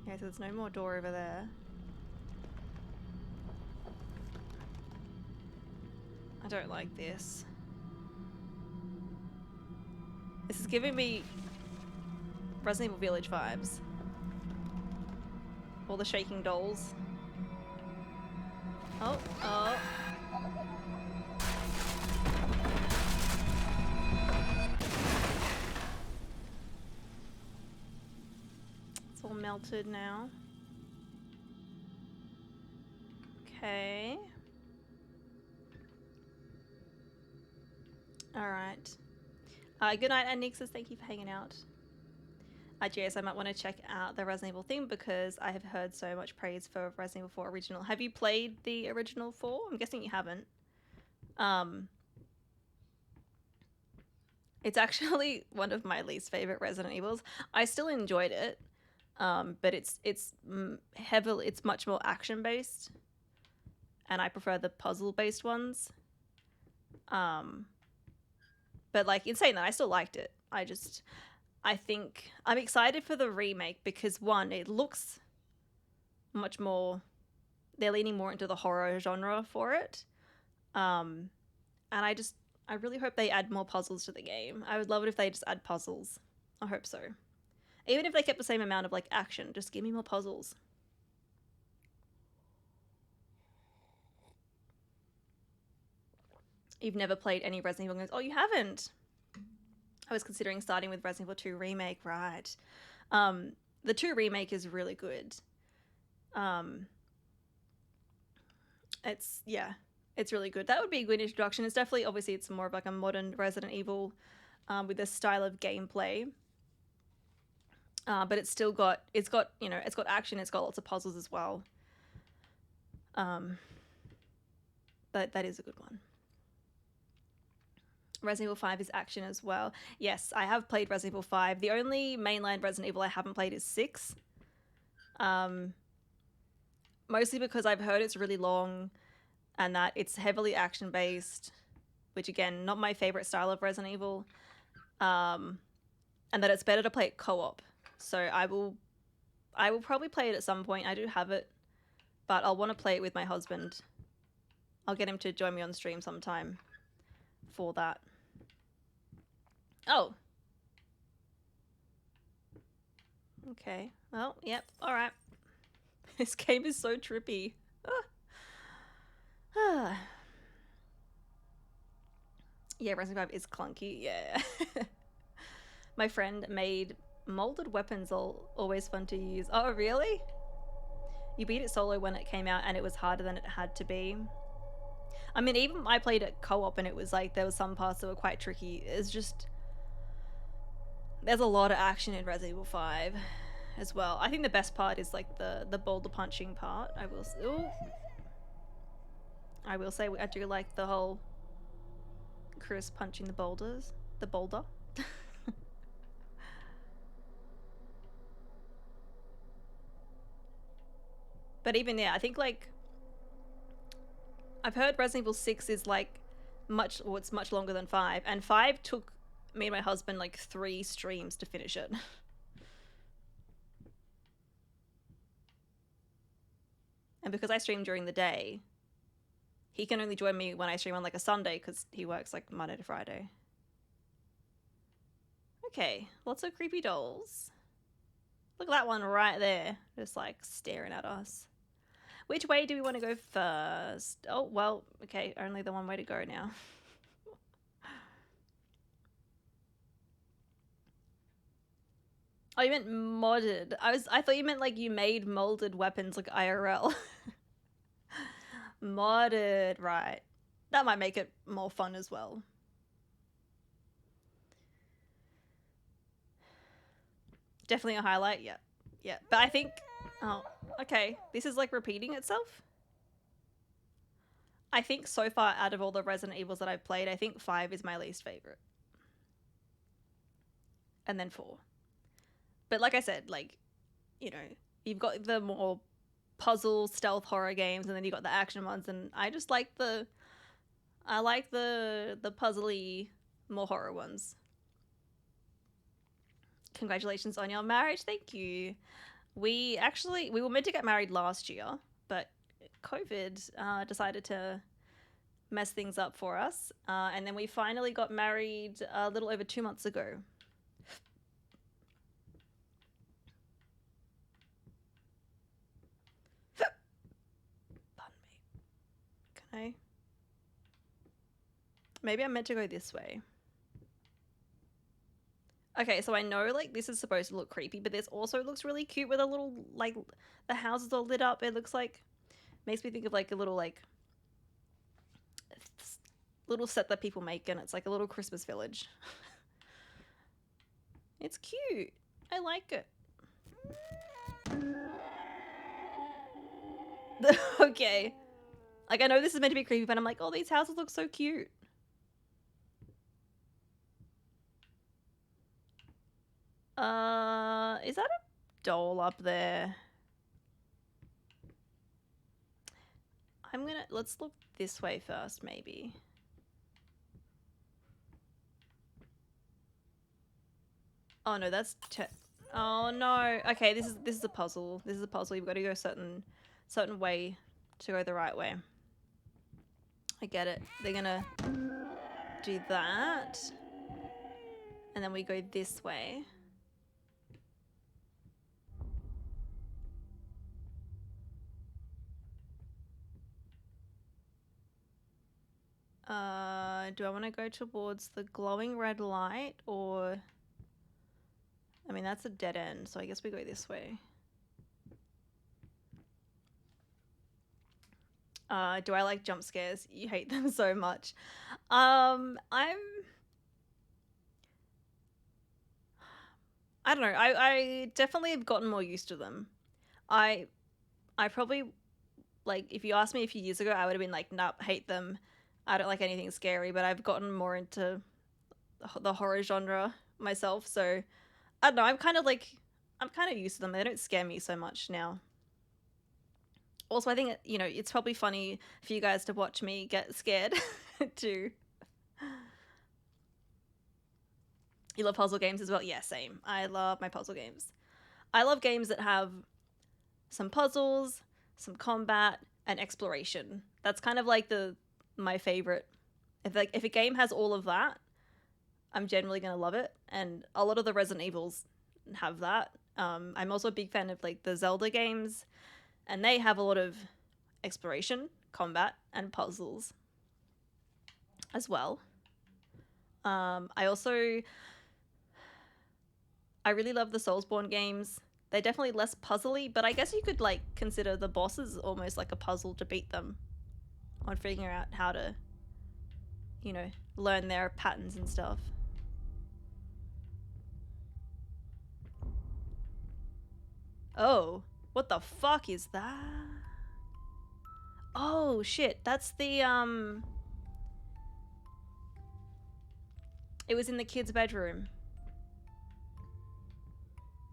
Okay, so there's no more door over there. I don't like this. This is giving me Resident Evil Village vibes. All the shaking dolls. Oh, oh. It's all melted now. Okay. Alright. Good night, Anixus. Thank you for hanging out. JS, I might want to check out the Resident Evil thing because I have heard so much praise for Resident Evil 4 original. Have you played the original 4? I'm guessing you haven't. It's actually one of my least favorite Resident Evils. I still enjoyed it, but it's much more action based, and I prefer the puzzle based ones. But like, in saying that, I still liked it. I think I'm excited for the remake because one, it looks much more, they're leaning more into the horror genre for it. And I really hope they add more puzzles to the game. I would love it if they just add puzzles. I hope so. Even if they kept the same amount of like action, just give me more puzzles. You've never played any Resident Evil games? Oh, you haven't? I was considering starting with Resident Evil 2 Remake, right. The 2 Remake is really good. It's really good. That would be a good introduction. It's definitely, obviously, it's more of like a modern Resident Evil with this style of gameplay. But it's got action, it's got lots of puzzles as well. But that is a good one. Resident Evil 5 is action as well. Yes, I have played Resident Evil 5. The only mainline Resident Evil I haven't played is 6. Mostly because I've heard it's really long and that it's heavily action-based, which, again, not my favorite style of Resident Evil, and that it's better to play it co-op. So I will probably play it at some point. I do have it, but I'll want to play it with my husband. I'll get him to join me on stream sometime for that. Oh. Okay. Well, yep. All right. This game is so trippy. Yeah, Resident Evil 5 is clunky. Yeah. My friend made molded weapons always fun to use. Oh, really? You beat it solo when it came out and it was harder than it had to be. I mean, even I played it co-op and it was like, there was some parts that were quite tricky. It's just, there's a lot of action in Resident Evil 5 as well. I think the best part is like the boulder punching part. I will say I do like the whole Chris punching the boulder. But even I think like, I've heard Resident Evil 6 is like it's much longer than 5, and 5 took me and my husband like 3 streams to finish it. And because I stream during the day, he can only join me when I stream on like a Sunday because he works like Monday to Friday. Okay, lots of creepy dolls. Look at that one right there, just like staring at us. Which way do we want to go first? Oh, well, okay, only the one way to go now. Oh, you meant modded. I thought you meant like you made molded weapons like IRL. Modded, right. That might make it more fun as well. Definitely a highlight, yeah. Yeah, but I think, oh, okay. This is like repeating itself. I think so far out of all the Resident Evils that I've played, I think 5 is my least favorite. And then 4. But like I said, like, you know, you've got the more puzzle stealth horror games and then you've got the action ones, and I just like the puzzly more horror ones. Congratulations on your marriage. Thank you. We were meant to get married last year, but COVID decided to mess things up for us. And then we finally got married a little over 2 months ago. Pardon me. Can I? Maybe I'm meant to go this way. Okay, so I know like this is supposed to look creepy, but this also looks really cute with a little like the houses all lit up. It looks like makes me think of like a little like little set that people make, and it's like a little Christmas village. It's cute. I like it. Okay. Like I know this is meant to be creepy, but I'm like, oh, these houses look so cute. Is that a doll up there? Let's look this way first, maybe. Oh no, that's oh no. Okay, this is a puzzle. This is a puzzle. You've got to go a certain way to go the right way. I get it. They're gonna do that. And then we go this way. Do I want to go towards the glowing red light, or... I mean, that's a dead end, so I guess we go this way. Do I like jump scares? You hate them so much. I don't know. I definitely have gotten more used to them. I probably, like, if you asked me a few years ago, I would have been like, nope, hate them. I don't like anything scary, but I've gotten more into the horror genre myself, so I don't know, I'm kind of used to them. They don't scare me so much now. Also, I think, you know, it's probably funny for you guys to watch me get scared too. You love puzzle games as well? Yeah, same. I love my puzzle games. I love games that have some puzzles, some combat, and exploration. That's kind of like my favorite. If a game has all of that, I'm generally gonna love it. And a lot of the Resident Evils have that. I'm also a big fan of like the Zelda games, and they have a lot of exploration, combat, and puzzles as well. I really love the Soulsborne games. They're definitely less puzzly, but I guess you could like consider the bosses almost like a puzzle to beat them, on figuring out how to, you know, learn their patterns and stuff. Oh, what the fuck is that? Oh shit, that's the it was in the kid's bedroom.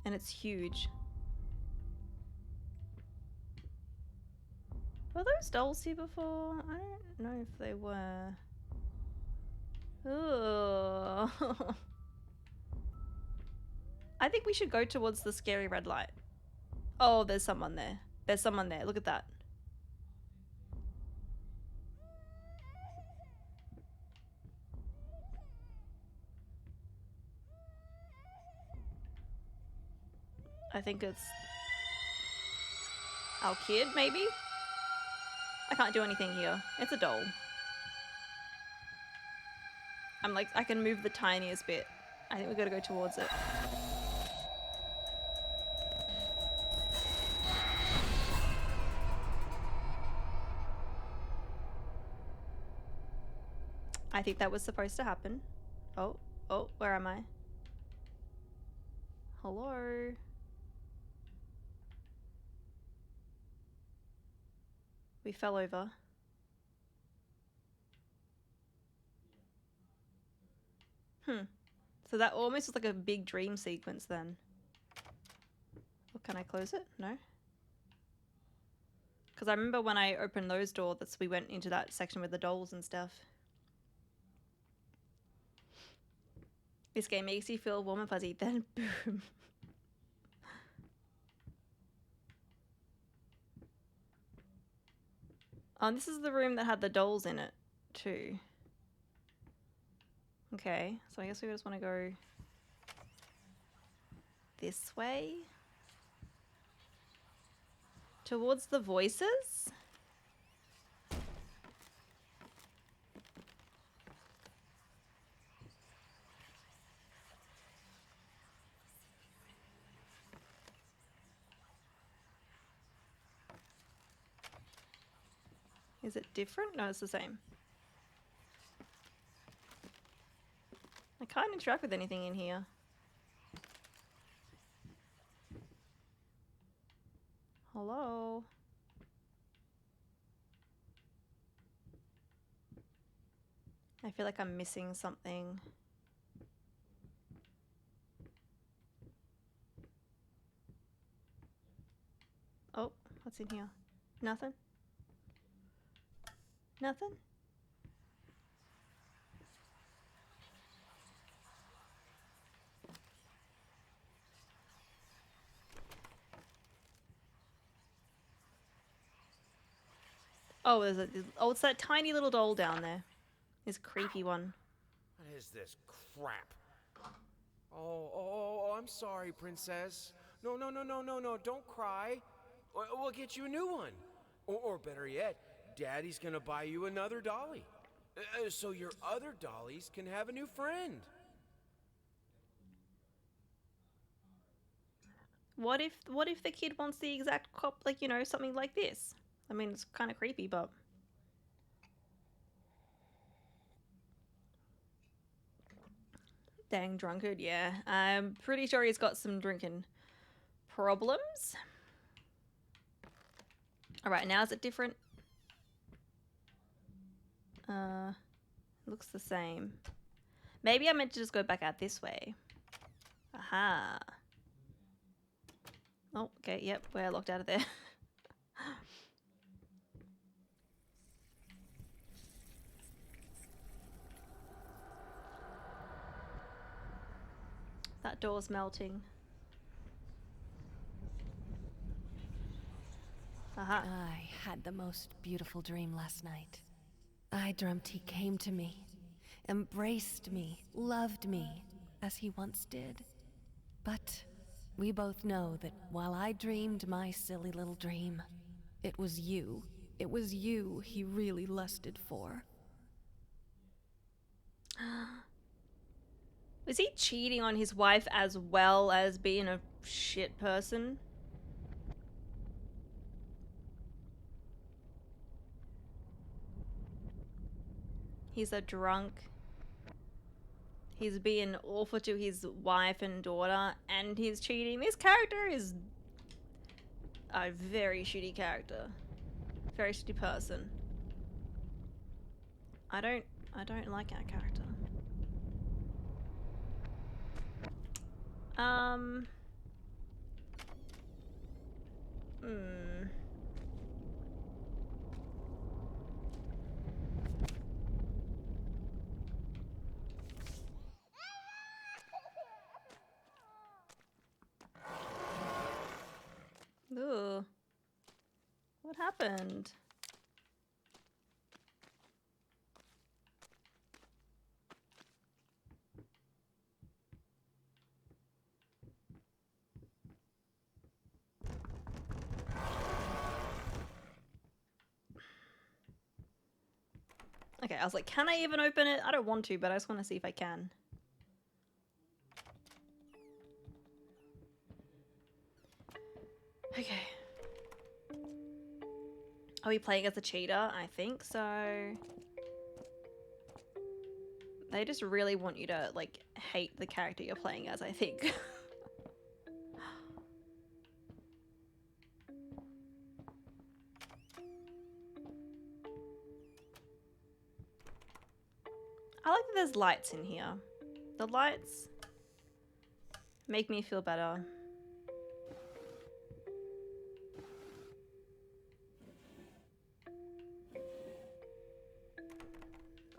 And it's huge. Were those dolls here before? I don't know if they were. Ooh. I think we should go towards the scary red light. Oh, there's someone there. There's someone there. Look at that. I think it's our kid, maybe? I can't do anything here. It's a doll. I'm like, I can move the tiniest bit. I think we gotta go towards it. I think that was supposed to happen. Oh, where am I? Hello? We fell over. So that almost was like a big dream sequence then. Well, can I close it? No? Because I remember when I opened those doors, we went into that section with the dolls and stuff. This game makes you feel warm and fuzzy, then boom. This is the room that had the dolls in it, too. Okay, so I guess we just want to go this way. Towards the voices? Is it different? No, it's the same. I can't interact with anything in here. Hello? I feel like I'm missing something. Oh, what's in here? Nothing? Nothing? Oh, oh, it's that tiny little doll down there. This creepy one. What is this crap? I'm sorry, princess. No, don't cry. We'll get you a new one. Or better yet, Daddy's gonna buy you another dolly. So your other dollies can have a new friend. What if the kid wants the exact cop, like, you know, something like this? I mean, it's kind of creepy, but... Dang drunkard, yeah. I'm pretty sure he's got some drinking problems. Alright, now is it different? Looks the same. Maybe I meant to just go back out this way. Aha. Oh, okay, yep, we're locked out of there. That door's melting. Aha. I had the most beautiful dream last night. I dreamt he came to me, embraced me, loved me, as he once did. But we both know that while I dreamed my silly little dream, it was you he really lusted for. Was he cheating on his wife as well as being a shit person? He's a drunk. He's being awful to his wife and daughter, and he's cheating. This character is a very shitty character. Very shitty person. I don't like our character. Ooh. What happened? Okay, I was like, can I even open it? I don't want to, but I just want to see if I can. Okay. Are we playing as a cheater? I think so. They just really want you to, like, hate the character you're playing as, I think. I like that there's lights in here. The lights make me feel better.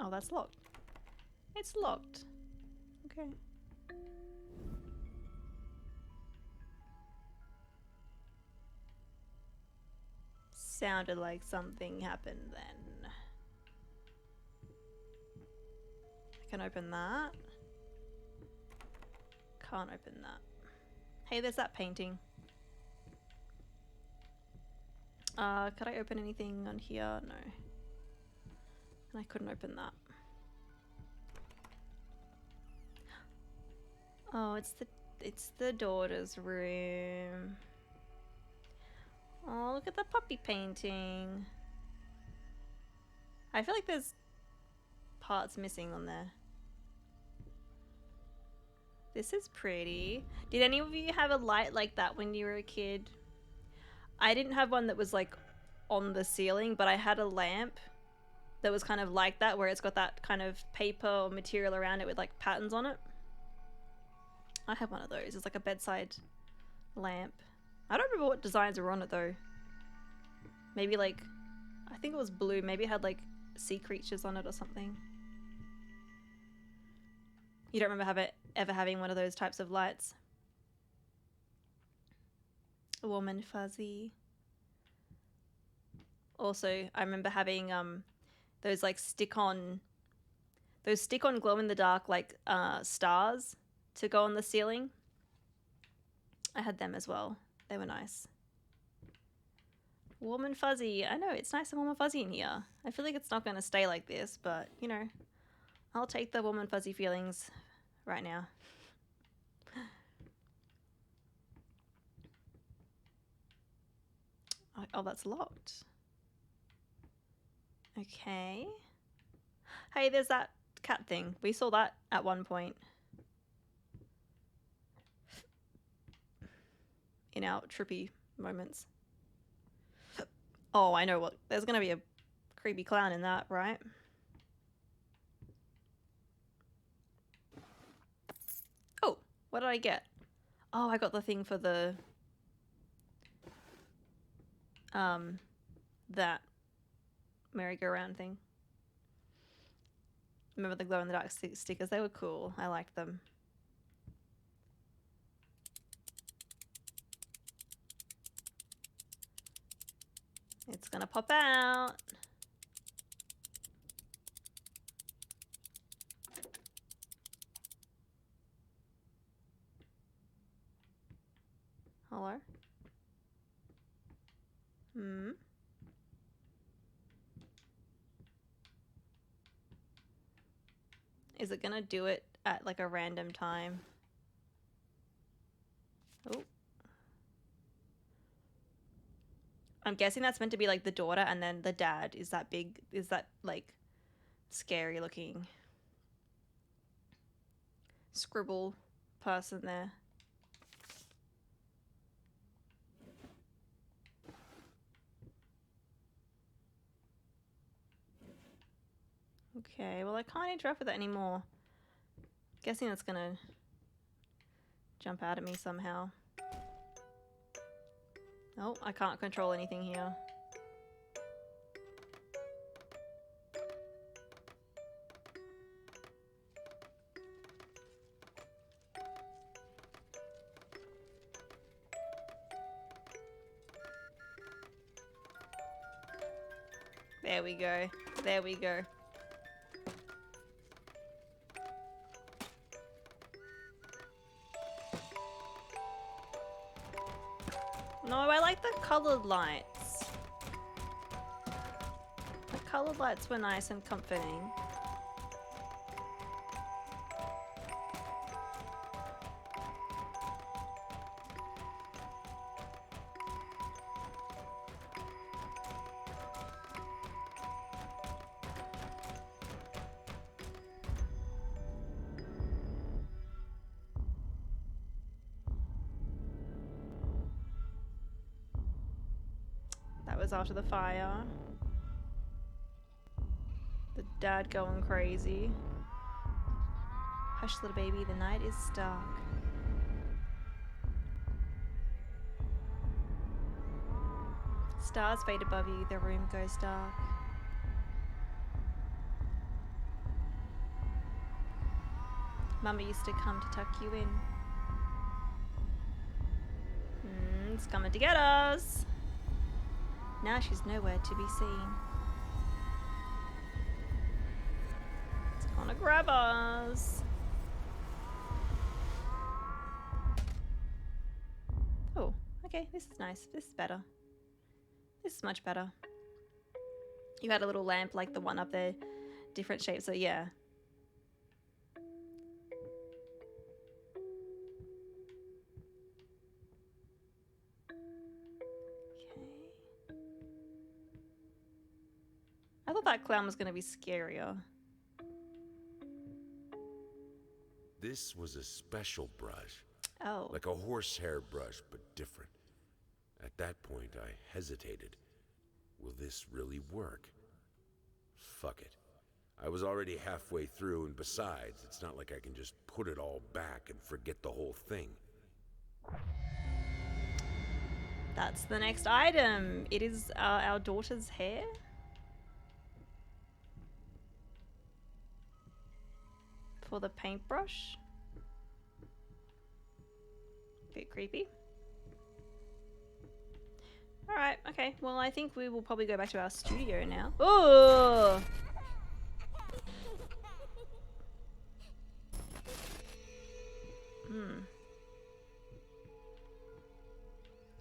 Oh, that's locked. It's locked. Okay. Sounded like something happened then. I can open that. Can't open that. Hey, there's that painting. Could I open anything on here? No. And I couldn't open that. Oh, it's the daughter's room. Oh, look at the puppy painting. I feel like there's parts missing on there. This is pretty. Did any of you have a light like that when you were a kid? I didn't have one that was like on the ceiling, but I had a lamp that was kind of like that, where it's got that kind of paper or material around it with like patterns on it. I had one of those. It's like a bedside lamp. I don't remember what designs were on it though. Maybe like, I think it was blue. Maybe it had like sea creatures on it or something. You don't remember ever having one of those types of lights? Warm and fuzzy. Also, I remember having those like stick-on glow-in-the-dark like stars to go on the ceiling. I had them as well. They were nice. Warm and fuzzy. I know, it's nice and warm and fuzzy in here. I feel like it's not going to stay like this, but, you know, I'll take the warm and fuzzy feelings right now. Oh, that's locked. Okay. Hey, there's that cat thing. We saw that at one point. In our trippy moments. Oh, I know what. There's gonna be a creepy clown in that, right? Oh, what did I get? Oh, I got the thing for the that merry-go-round thing. Remember the glow-in-the-dark stickers? They were cool. I liked them. It's gonna pop out. Hello? Is it gonna do it at like a random time? Oh. I'm guessing that's meant to be like the daughter, and then the dad is that like scary looking scribble person there. Okay, well I can't interact with it anymore. Guessing it's gonna jump out at me somehow. Oh, I can't control anything here. There we go. There we go. No, I like the colored lights. The colored lights were nice and comforting. Was after the fire. The dad going crazy. Hush, little baby, the night is dark. Stars fade above you, the room goes dark. Mama used to come to tuck you in. It's coming to get us. Now she's nowhere to be seen. It's gonna grab us. Oh, okay, this is nice. This is better. This is much better. You had a little lamp like the one up there, different shapes, so yeah. thought that clown was gonna be scarier. This was a special brush. Oh. Like a horsehair brush, but different. At that point, I hesitated. Will this really work? Fuck it. I was already halfway through, and besides, it's not like I can just put it all back and forget the whole thing. That's the next item. It is our daughter's hair. For the paintbrush. Bit creepy. Alright, okay. Well, I think we will probably go back to our studio now. Ooh!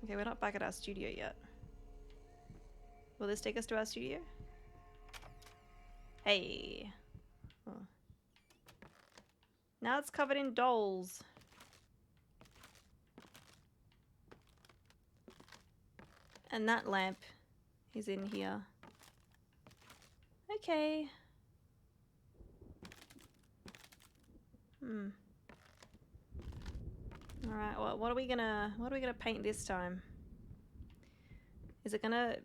Okay, we're not back at our studio yet. Will this take us to our studio? Hey. Oh. Now it's covered in dolls. And that lamp is in here. Okay. Alright, well, what are we gonna paint this time? Is it gonna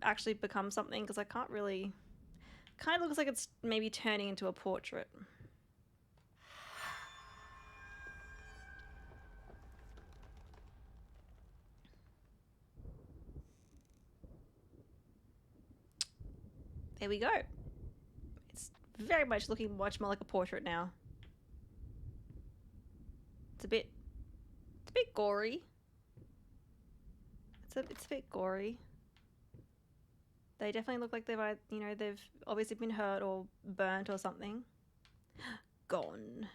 actually become something? Because I can't really... Kind of looks like it's maybe turning into a portrait. There we go. It's very much looking much more like a portrait now. It's a bit gory. It's a bit gory. They definitely look like they've obviously been hurt or burnt or something. Gone.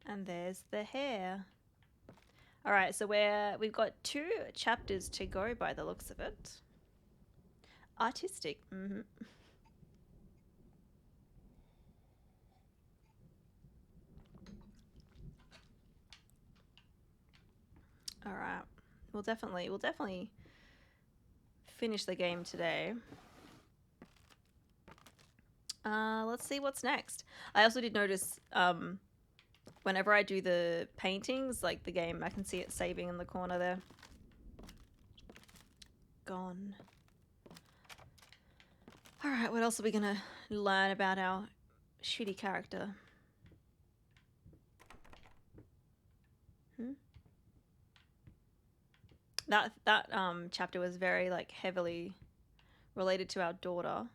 And there's the hair. All right, so we've got 2 chapters to go by the looks of it. Artistic. All right. We'll definitely finish the game today. Let's see what's next. I also did notice whenever I do the paintings, like the game, I can see it saving in the corner there. Gone. All right, what else are we gonna learn about our shitty character? That chapter was very like heavily related to our daughter.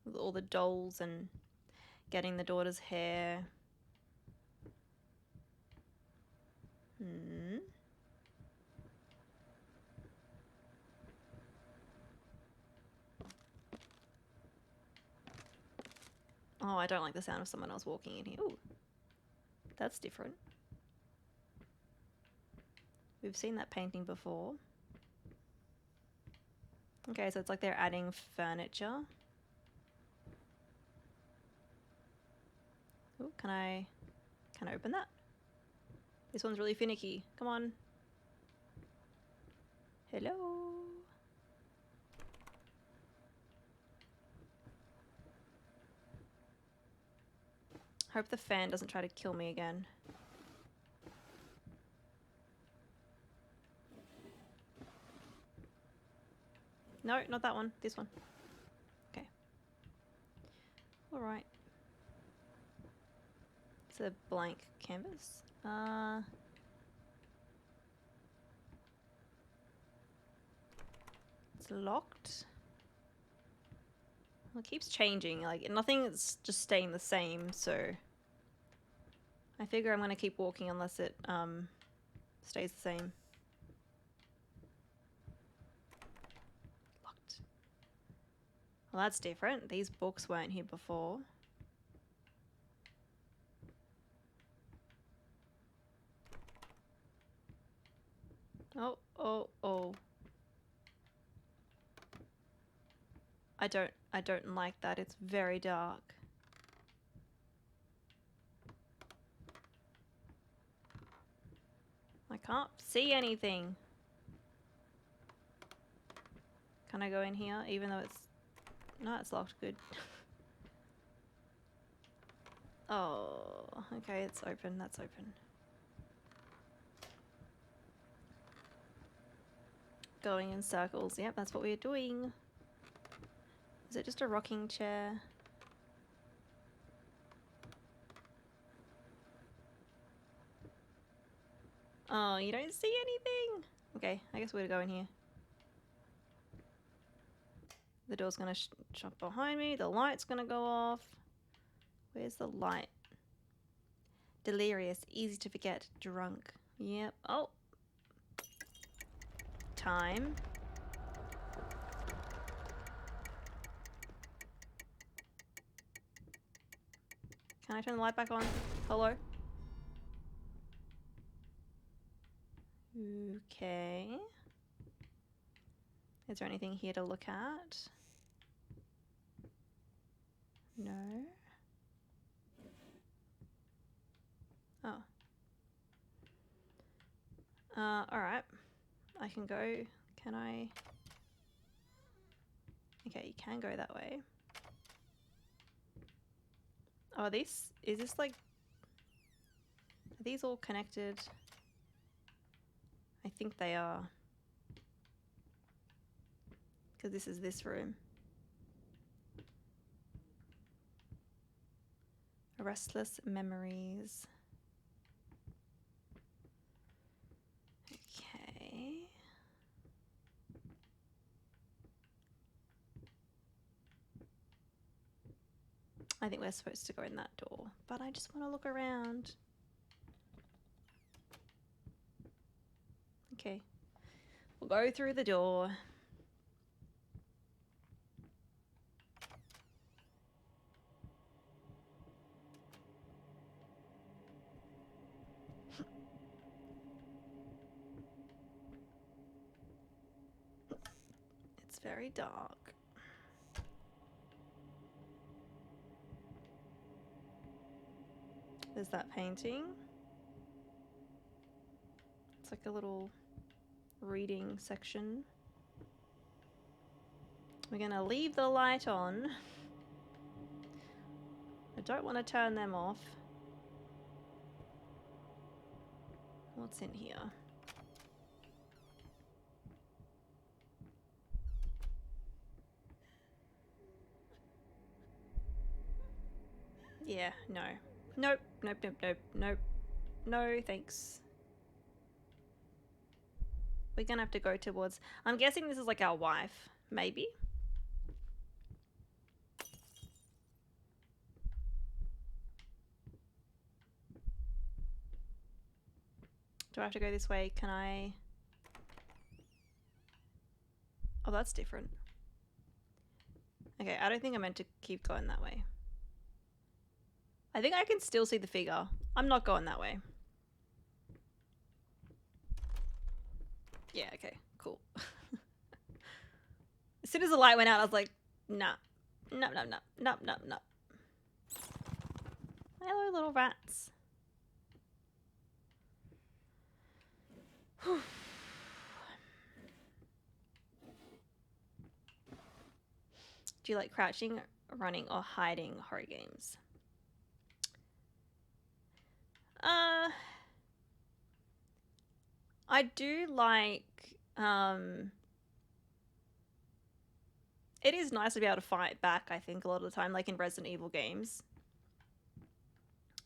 With all the dolls and getting the daughter's hair. Oh, I don't like the sound of someone else walking in here. Ooh, that's different. We've seen that painting before. Okay, so it's like they're adding furniture. Ooh, can I open that? This one's really finicky. Come on. Hello. Hope the fan doesn't try to kill me again. No, not that one. This one. Okay. All right. It's a blank canvas. It's locked. Well, it keeps changing. Like nothing is just staying the same. So I figure I'm gonna keep walking unless it stays the same. Well, that's different. These books weren't here before. Oh, oh, oh. I don't like that. It's very dark. I can't see anything. Can I go in here even though it's... No, it's locked. Good. Oh, okay, it's open. That's open. Going in circles. Yep, that's what we're doing. Is it just a rocking chair? Oh, you don't see anything? Okay, I guess we're gonna go in here. The door's gonna shut behind me. The light's gonna go off. Where's the light? Delirious, easy to forget, drunk. Yep. Oh. Time. Can I turn the light back on? Hello? Okay. Is there anything here to look at? No. Oh. Alright. I can go. Can I? Okay, you can go that way. Oh, is this like... Are these all connected? I think they are. Because this is this room. Restless memories. Okay. I think we're supposed to go in that door, but I just want to look around. Okay. We'll go through the door. It's very dark. There's that painting. It's like a little reading section. We're gonna leave the light on. I don't want to turn them off. What's in here? Yeah, no. Nope, nope, nope, nope, nope. No, thanks. We're gonna have to go towards... I'm guessing this is like our wife, maybe? Do I have to go this way? Can I... Oh, that's different. Okay, I don't think I meant to keep going that way. I think I can still see the figure. I'm not going that way. Yeah, okay, cool. As soon as the light went out, I was like, nah. No, no, no, no, no, no. Hello, little rats. Whew. Do you like crouching, running, or hiding horror games? I do like, it is nice to be able to fight back, I think, a lot of the time, like in Resident Evil games.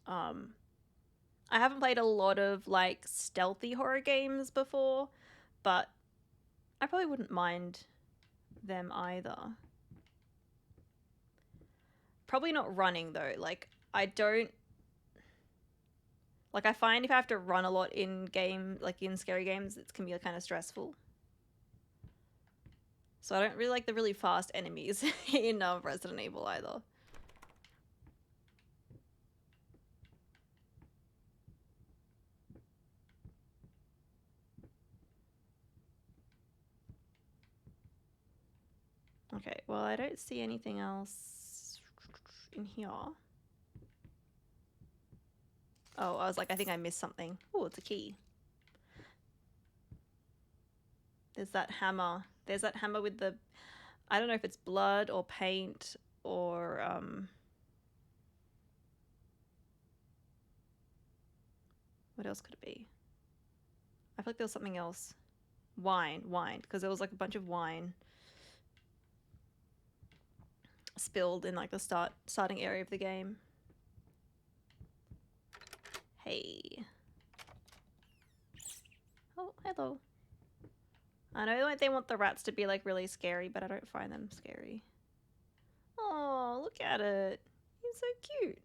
I haven't played a lot of, like, stealthy horror games before, but I probably wouldn't mind them either. Probably not running, though. Like, I don't... Like, I find if I have to run a lot in game, like in scary games, it can be kind of stressful. So I don't really like the really fast enemies in Resident Evil either. Okay, well, I don't see anything else in here. Oh, I was like, I think I missed something. Oh, it's a key. There's that hammer There's that hammer with the, I don't know if it's blood or paint or what else could it be? I feel like there was something else. Wine, because there was like a bunch of wine spilled in like the starting area of the game. Hey. Oh, hello. I know they want the rats to be like really scary, but I don't find them scary. Oh, look at it. He's so cute.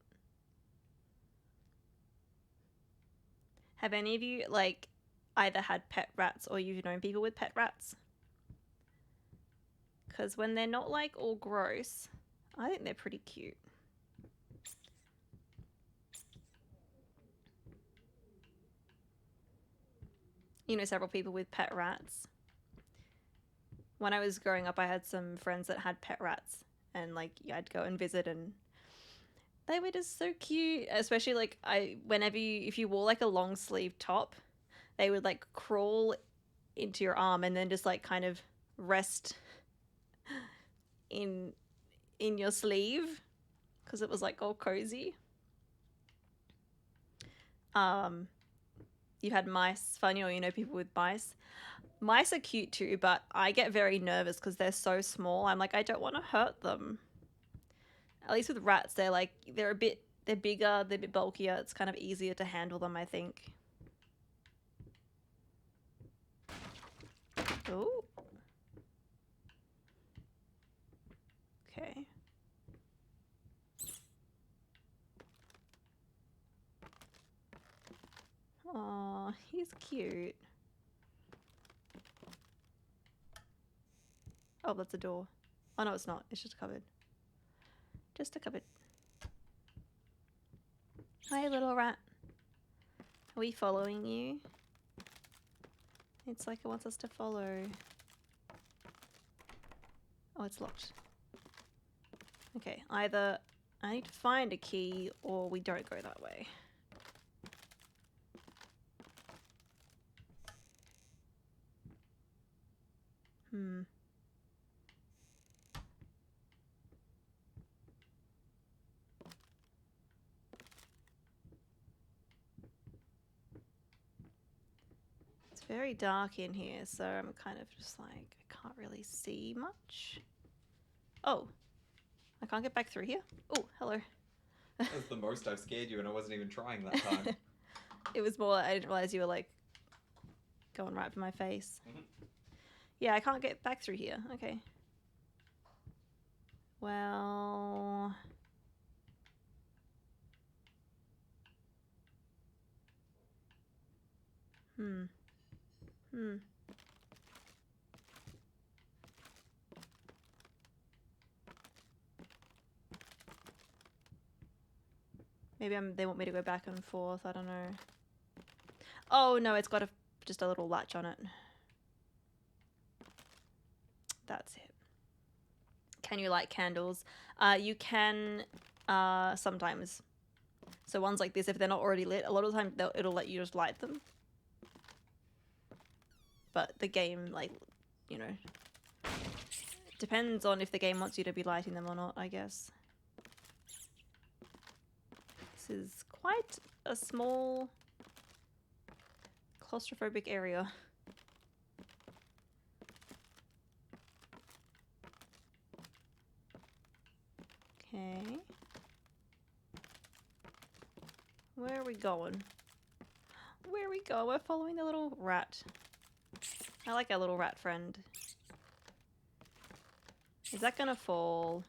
Have any of you like either had pet rats or you've known people with pet rats? Because when they're not like all gross, I think they're pretty cute. You know, several people with pet rats. When I was growing up, I had some friends that had pet rats, and like I'd go and visit, and they were just so cute. Especially like if you wore like a long sleeve top, they would like crawl into your arm and then just like kind of rest in your sleeve because it was like all cozy. You had mice, funny, or you know people with mice. Mice are cute too, but I get very nervous because they're so small. I'm like, I don't want to hurt them. At least with rats, they're bigger, they're a bit bulkier. It's kind of easier to handle them, I think. Oh. Okay. Aw, he's cute. Oh, that's a door. Oh, no, it's not. It's just a cupboard. Just a cupboard. Hi, little rat. Are we following you? It's like it wants us to follow. Oh, it's locked. Okay, either I need to find a key or we don't go that way. It's very dark in here, so I'm kind of just like, I can't really see much. Oh, I can't get back through here. Oh, hello. That was the most I've scared you, and I wasn't even trying that time. It was more, I didn't realize you were like going right for my face. Yeah, I can't get back through here. Okay. Well... Maybe they want me to go back and forth. I don't know. Oh, no, it's got just a little latch on it. That's it. Can you light candles? You can sometimes. So ones like this, if they're not already lit, a lot of the time it'll let you just light them. But the game, like, you know, depends on if the game wants you to be lighting them or not, I guess. This is quite a small, claustrophobic area. Okay. Where are we going? Where we go? We're following the little rat. I like our little rat friend. Is that gonna fall?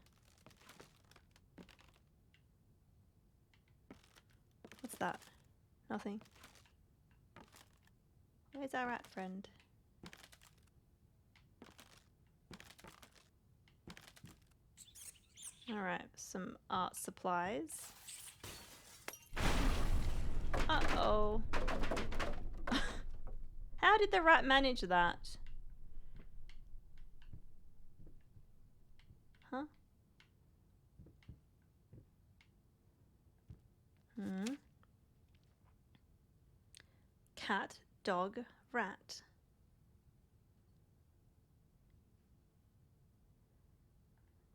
What's that? Nothing. Where's our rat friend? Alright, some art supplies. Uh-oh. How did the rat manage that? Huh? Cat, dog, rat.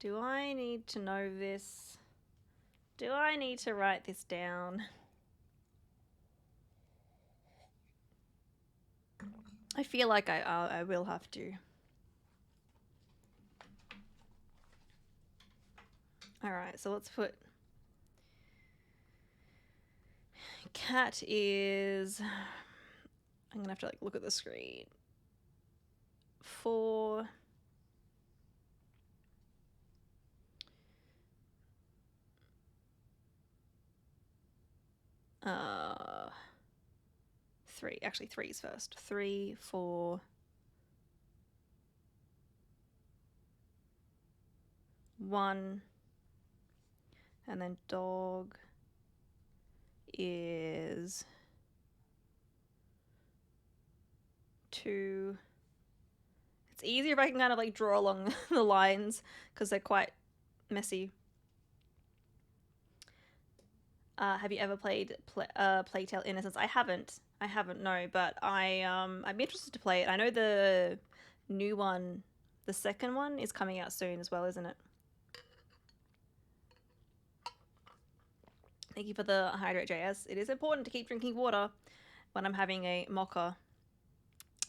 Do I need to know this? Do I need to write this down? I feel like I will have to. Alright, so let's put... Cat is... I'm gonna have to like look at the screen. 4... 3. Actually, 3 is first. 3, 4... 1... And then dog is 2. It's easier if I can kind of like draw along the lines because they're quite messy. Have you ever played Plague Tale Innocence? I haven't, no, but I'd be interested to play it. I know the new one, the second one, is coming out soon as well, isn't it? Thank you for the hydrate, JS. It is important to keep drinking water when I'm having a mocha,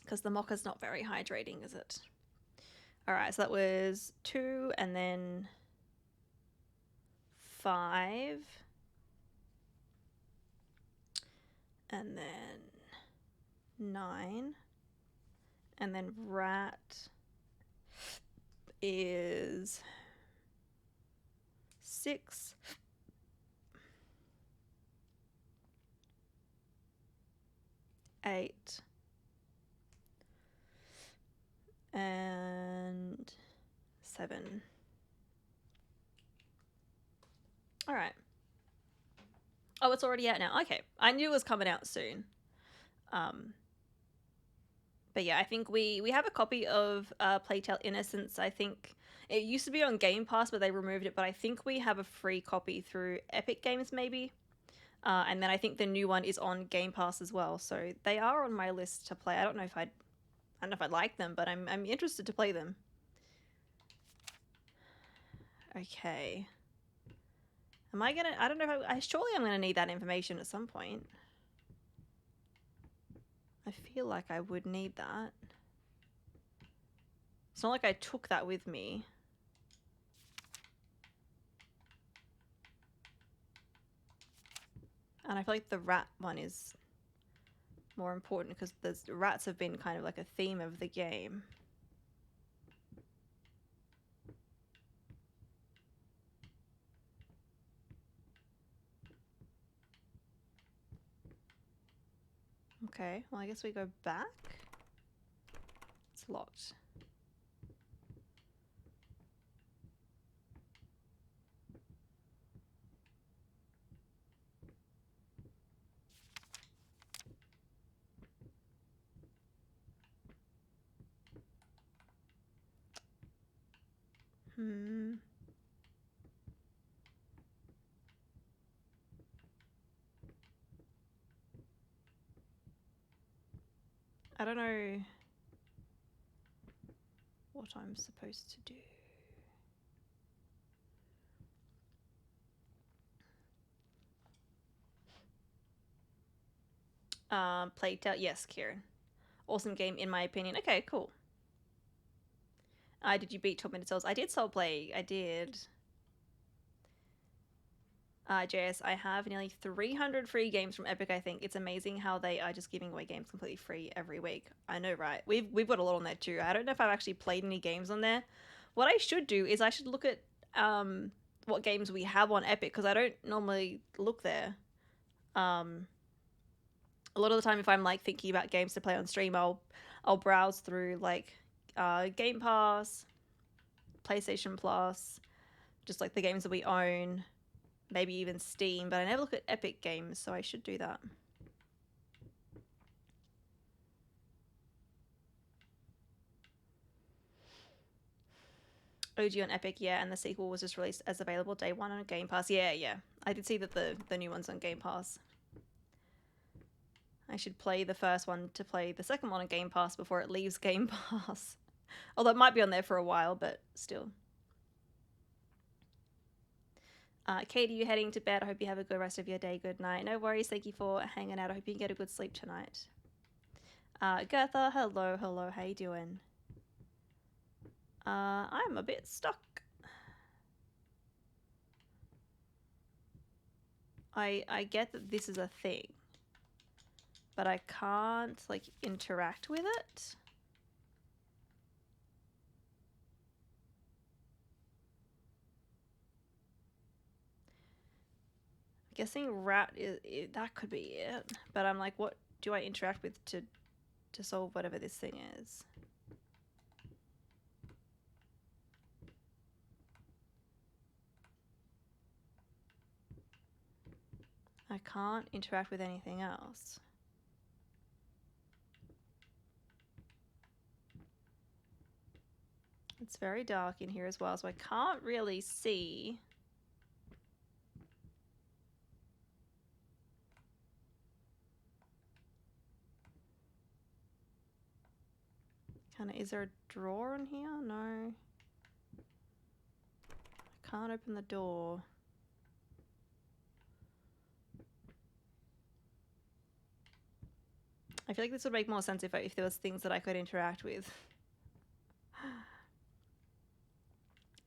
because the mocha's not very hydrating, is it? Alright, so that was 2, and then 5, and then 9, and then rat is 6, eight, and 7. All right. Oh, it's already out now. Okay, I knew it was coming out soon. But yeah, I think we have a copy of Plague Tale Innocence. I think it used to be on Game Pass, but they removed it. But I think we have a free copy through Epic Games, maybe. And then I think the new one is on Game Pass as well. So they are on my list to play. I don't know if I'd like them, but I'm interested to play them. Okay. Am I gonna... I don't know if I... Surely I'm gonna need that information at some point. I feel like I would need that. It's not like I took that with me. And I feel like the rat one is more important because the rats have been kind of like a theme of the game. Okay, well I guess we go back. It's locked. I don't know what I'm supposed to do. Plague Tale, yes, Kieran. Awesome game in my opinion. Okay, cool. Did you beat Tormented Souls? I did Soul Plague. I did. JS, I have nearly 300 free games from Epic, I think. It's amazing how they are just giving away games completely free every week. I know, right? We've got a lot on there too. I don't know if I've actually played any games on there. What I should do is I should look at what games we have on Epic, because I don't normally look there. A lot of the time if I'm like thinking about games to play on stream, I'll browse through like Game Pass, PlayStation Plus, just like the games that we own. Maybe even Steam, but I never look at Epic Games, so I should do that. OG on Epic, yeah, and the sequel was just released as available day 1 on Game Pass. Yeah. I did see that the new one's on Game Pass. I should play the first one to play the second one on Game Pass before it leaves Game Pass. Although it might be on there for a while, but still. Katie, you heading to bed? I hope you have a good rest of your day. Good night. No worries. Thank you for hanging out. I hope you can get a good sleep tonight. Gertha, hello, hello. How you doing? I'm a bit stuck. I get that this is a thing, but I can't like interact with it. Guessing rat is that could be it, but I'm like, what do I interact with to solve whatever this thing is? I can't interact with anything else. It's very dark in here as well, so I can't really see. Is there a drawer in here? No. I can't open the door. I feel like this would make more sense if there was things that I could interact with.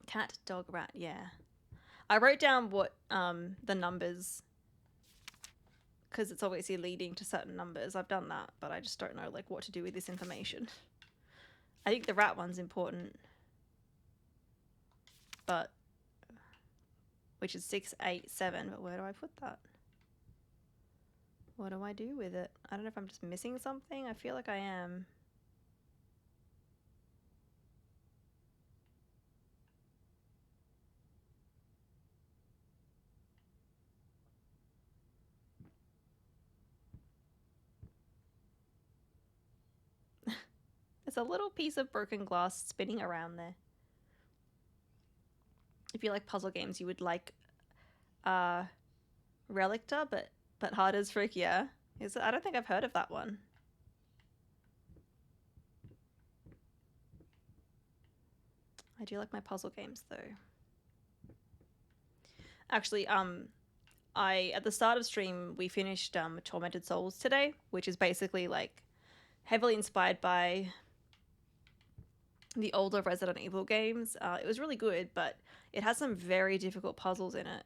Cat, dog, rat, yeah. I wrote down what the numbers, because it's obviously leading to certain numbers. I've done that, but I just don't know like what to do with this information. I think the rat one's important, but which is 6, 8, 7. But where do I put that? What do I do with it? I don't know if I'm just missing something. I feel like I am. There's a little piece of broken glass spinning around there. If you like puzzle games, you would like Relicta, but hard as frick, yeah. I don't think I've heard of that one. I do like my puzzle games though. Actually, at the start of stream we finished Tormented Souls today, which is basically like heavily inspired by the older Resident Evil games. It was really good, but it has some very difficult puzzles in it.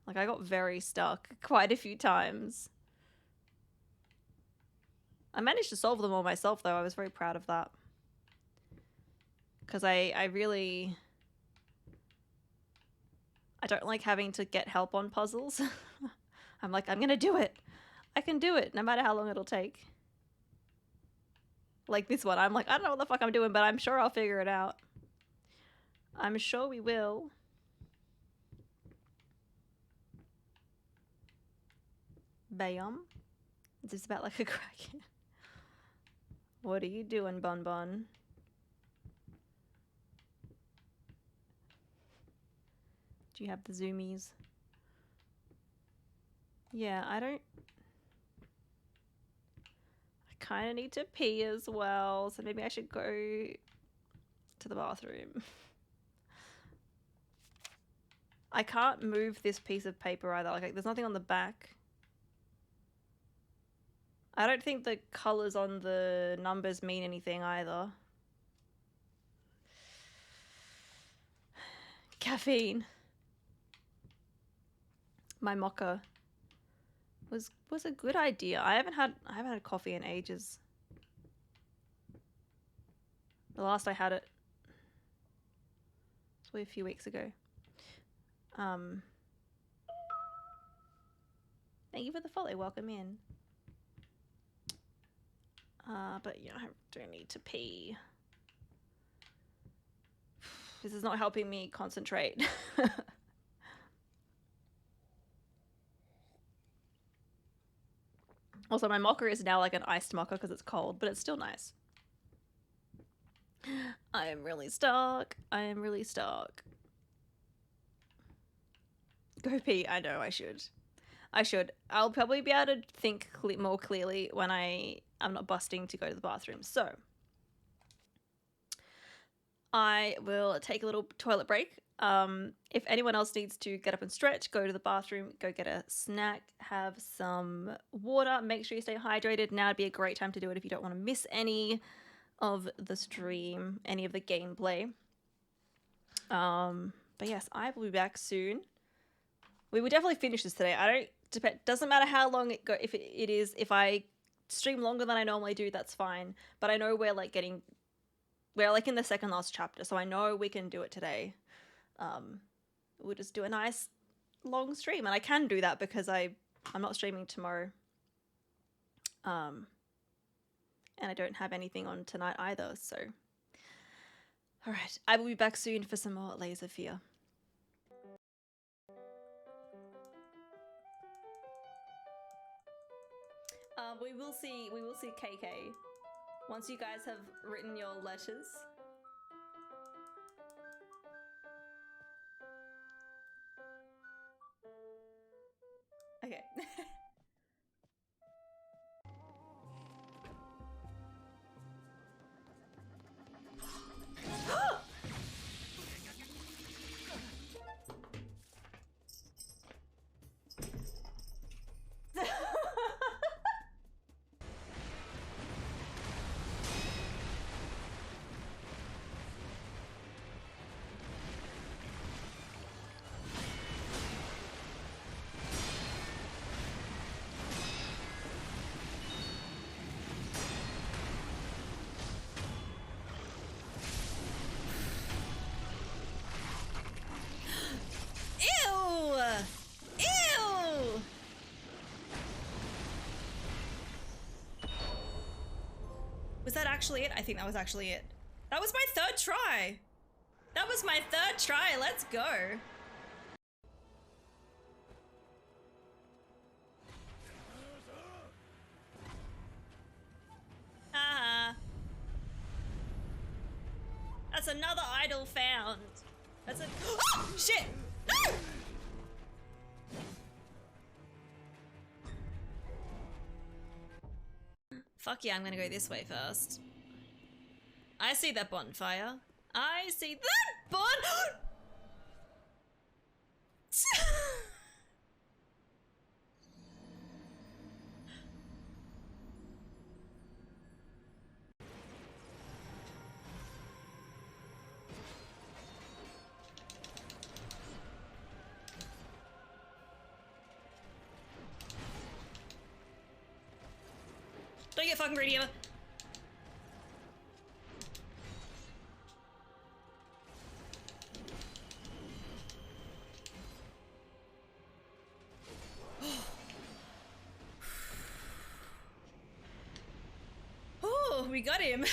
Like, I got very stuck quite a few times. I managed to solve them all myself, though. I was very proud of that. Because I don't like having to get help on puzzles. I'm like, I'm gonna do it. I can do it, no matter how long it'll take. Like this one, I'm like, I don't know what the fuck I'm doing, but I'm sure I'll figure it out. I'm sure we will. Bayum? Is this about like a crackhead? What are you doing, Bun Bun? Do you have the zoomies? Yeah, I kind of need to pee as well, so maybe I should go to the bathroom. I can't move this piece of paper either. Like, there's nothing on the back. I don't think the colors on the numbers mean anything either. Caffeine. My mocha was a good idea. I haven't had coffee in ages. The last I had it was probably a few weeks ago. Thank you for the follow. Welcome in. But yeah, I do need to pee. This is not helping me concentrate. Also, my mocha is now like an iced mocha because it's cold, but it's still nice. I am really stuck. I am really stuck. Go pee. I know I should. I should. I'll probably be able to think more clearly when I'm not busting to go to the bathroom. So I will take a little toilet break. If anyone else needs to get up and stretch, go to the bathroom, go get a snack, have some water, make sure you stay hydrated. Now would be a great time to do it if you don't want to miss any of the stream, any of the gameplay. But yes, I will be back soon. We will definitely finish this today. Doesn't matter how long it go. If I stream longer than I normally do, that's fine. But I know we're like in the second last chapter, so I know we can do it today. We'll just do a nice long stream, and I can do that because I'm not streaming tomorrow. And I don't have anything on tonight either, so. Alright, I will be back soon for some more Laser Fear. We will see KK once you guys have written your letters. Okay. Was that actually it? I think that was actually it. That was my third try. That was my third try. Let's go. That's another idol found. That's a— oh, shit! No! Fuck yeah, I'm gonna go this way first. I see that bonfire. I see that bonfire! Don't get fucking greedy, Emma. Oh, we got him.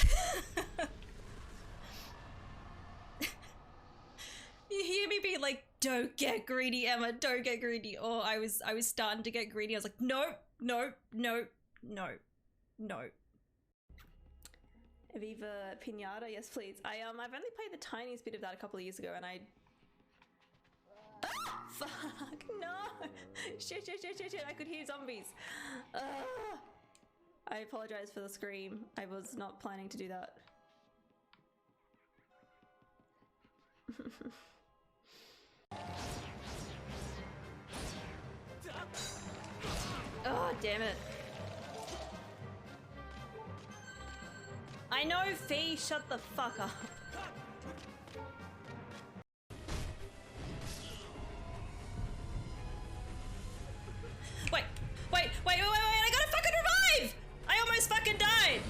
You hear me being like, "Don't get greedy, Emma. Don't get greedy." Or I was starting to get greedy. I was like, "No, no, no, no." No. Aviva Pinata, yes please. I've only played the tiniest bit of that a couple of years ago and I... Ah, fuck, no! Shit, I could hear zombies. I apologize for the scream. I was not planning to do that. Oh, damn it. I know, Fee, shut the fuck up. Wait, I gotta fucking revive! I almost fucking died!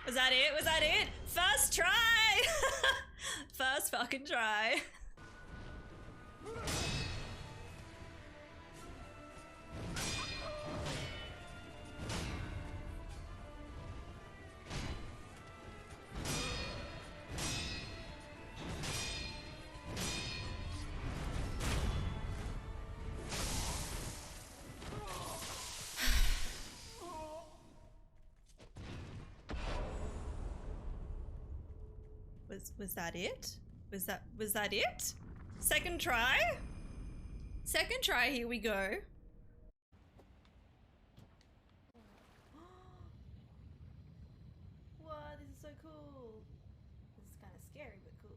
Was that it? Was that it? First try! First fucking try. Was that it? Was that it? Second try? Second try, here we go. Wow, this is so cool. This is kind of scary, but cool.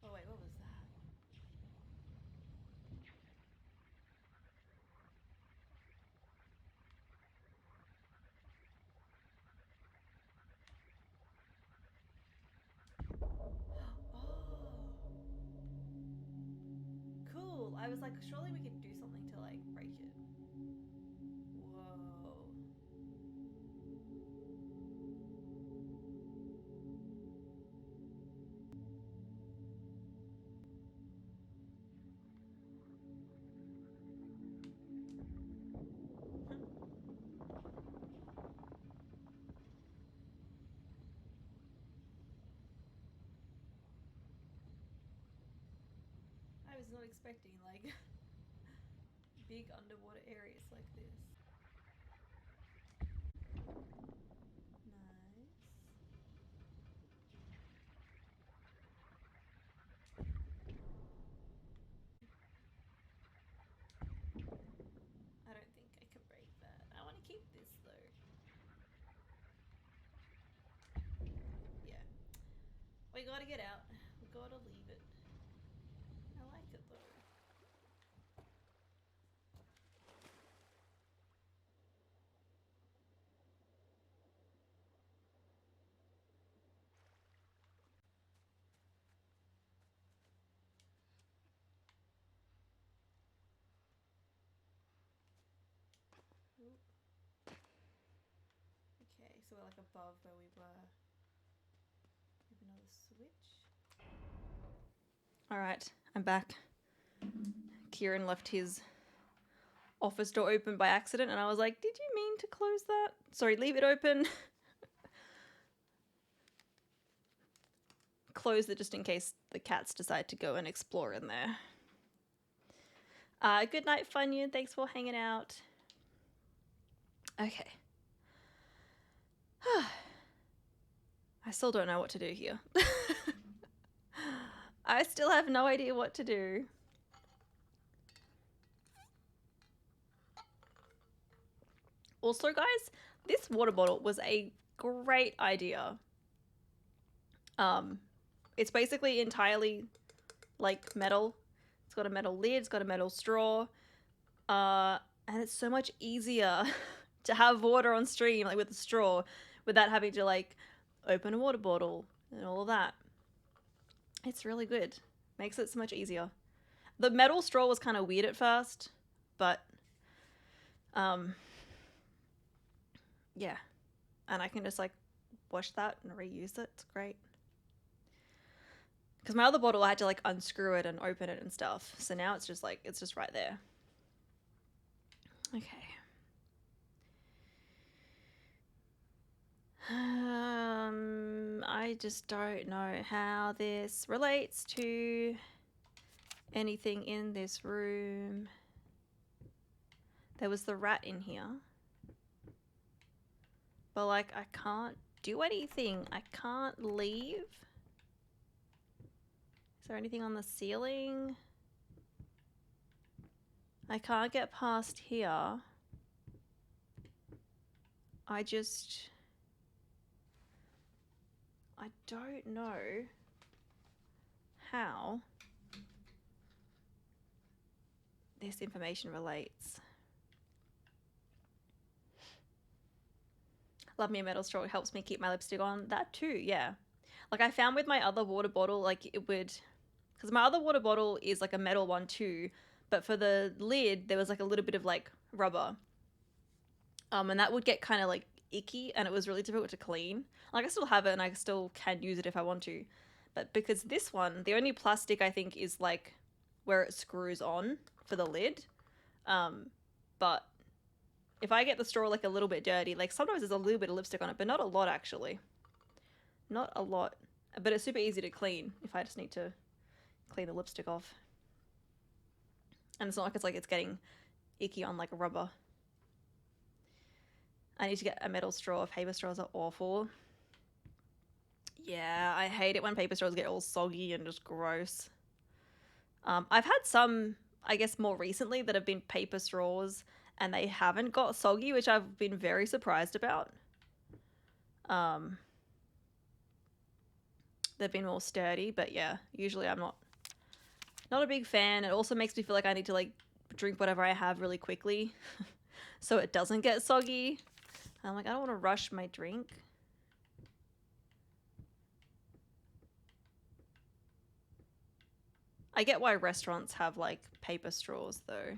Oh wait, what was that? Oh. Cool. I was like, surely we could do something to like break it. Whoa. I was not expecting like big underwater areas like this. Nice. I don't think I can break that. I want to keep this though. Yeah. We gotta get out. We gotta leave it. I like it though. Oop. Okay, so we're like above where we were. We have another switch. Alright, I'm back. Kieran left his office door open by accident and I was like, did you mean to close that? Sorry, leave it open. Close it just in case the cats decide to go and explore in there. Good night, Funyun. Thanks for hanging out. Okay. I still don't know what to do here. I still have no idea what to do. Also, guys, this water bottle was a great idea. It's basically entirely like metal. It's got a metal lid, it's got a metal straw. And it's so much easier to have water on stream, like with a straw, without having to like open a water bottle and all of that. It's really good. Makes it so much easier. The metal straw was kind of weird at first, but yeah. And I can just like wash that and reuse it. It's great. Because my other bottle I had to like unscrew it and open it and stuff. So now it's just like, it's just right there. Okay. I just don't know how this relates to anything in this room. There was the rat in here. But like, I can't do anything. I can't leave. Is there anything on the ceiling? I can't get past here. I don't know how this information relates. Love me a metal straw. It helps me keep my lipstick on. That too, yeah. Like I found with my other water bottle, like it would, because my other water bottle is like a metal one too, but for the lid, there was like a little bit of like rubber. And that would get kind of like icky and it was really difficult to clean. Like I still have it and I still can use it if I want to. But because this one, the only plastic I think is like where it screws on for the lid. But if I get the straw like a little bit dirty, like sometimes there's a little bit of lipstick on it, but not a lot actually. Not a lot. But it's super easy to clean if I just need to clean the lipstick off. And it's not like it's getting icky on like a rubber. I need to get a metal straw. Paper straws are awful. Yeah, I hate it when paper straws get all soggy and just gross. I've had some, I guess, more recently that have been paper straws and they haven't got soggy, which I've been very surprised about. They've been more sturdy, but yeah, usually I'm not a big fan. It also makes me feel like I need to like drink whatever I have really quickly so it doesn't get soggy. I'm like, I don't want to rush my drink. I get why restaurants have like paper straws though.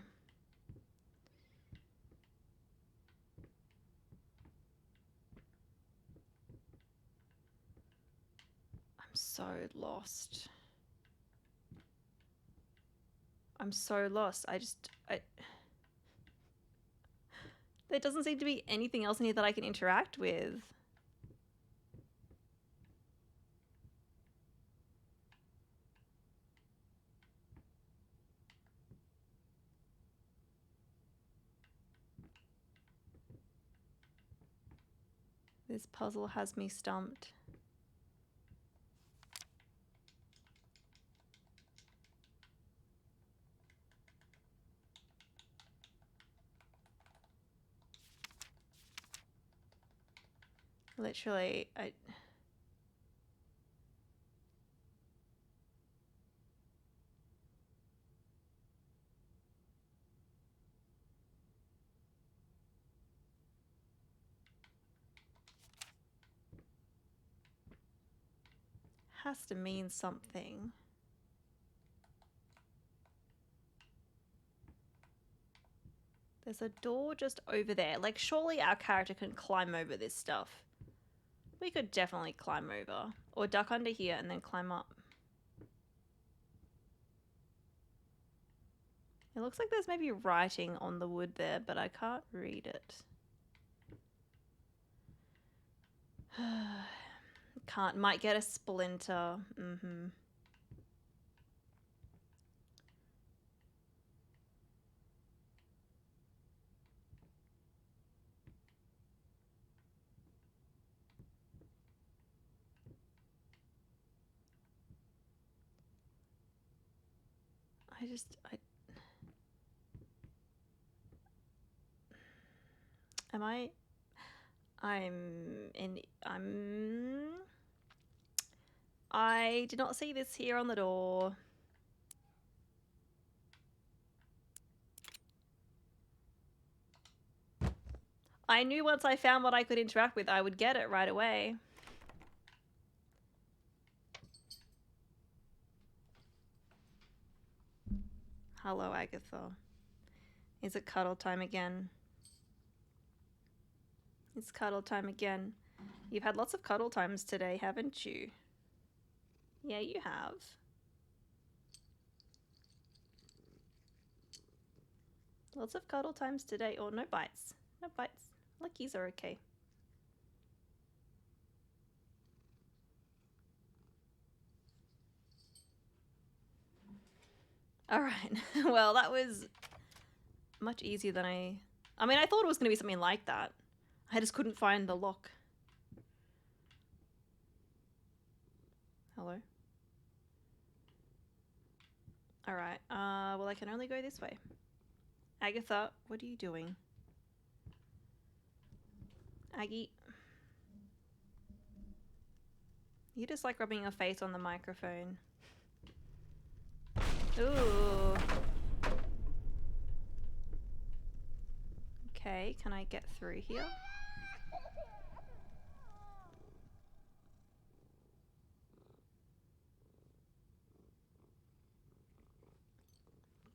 I'm so lost. I'm so lost. There doesn't seem to be anything else in here that I can interact with. This puzzle has me stumped. Literally, has to mean something. There's a door just over there. Like, surely our character can climb over this stuff. We could definitely climb over. Or duck under here and then climb up. It looks like there's maybe writing on the wood there, but I can't read it. Can't. Might get a splinter. Mm-hmm. I did not see this here on the door. I knew once I found what I could interact with, I would get it right away. Hello, Agatha. Is it cuddle time again? It's cuddle time again. You've had lots of cuddle times today, haven't you? Yeah, you have. Lots of cuddle times today. Oh, no bites. No bites. Lickies are okay. Alright. Well, that was much easier than I mean, I thought it was going to be something like that. I just couldn't find the lock. Hello? Alright. Well, I can only go this way. Agatha, what are you doing? Aggie. You just like rubbing your face on the microphone. Ooh. Okay, can I get through here?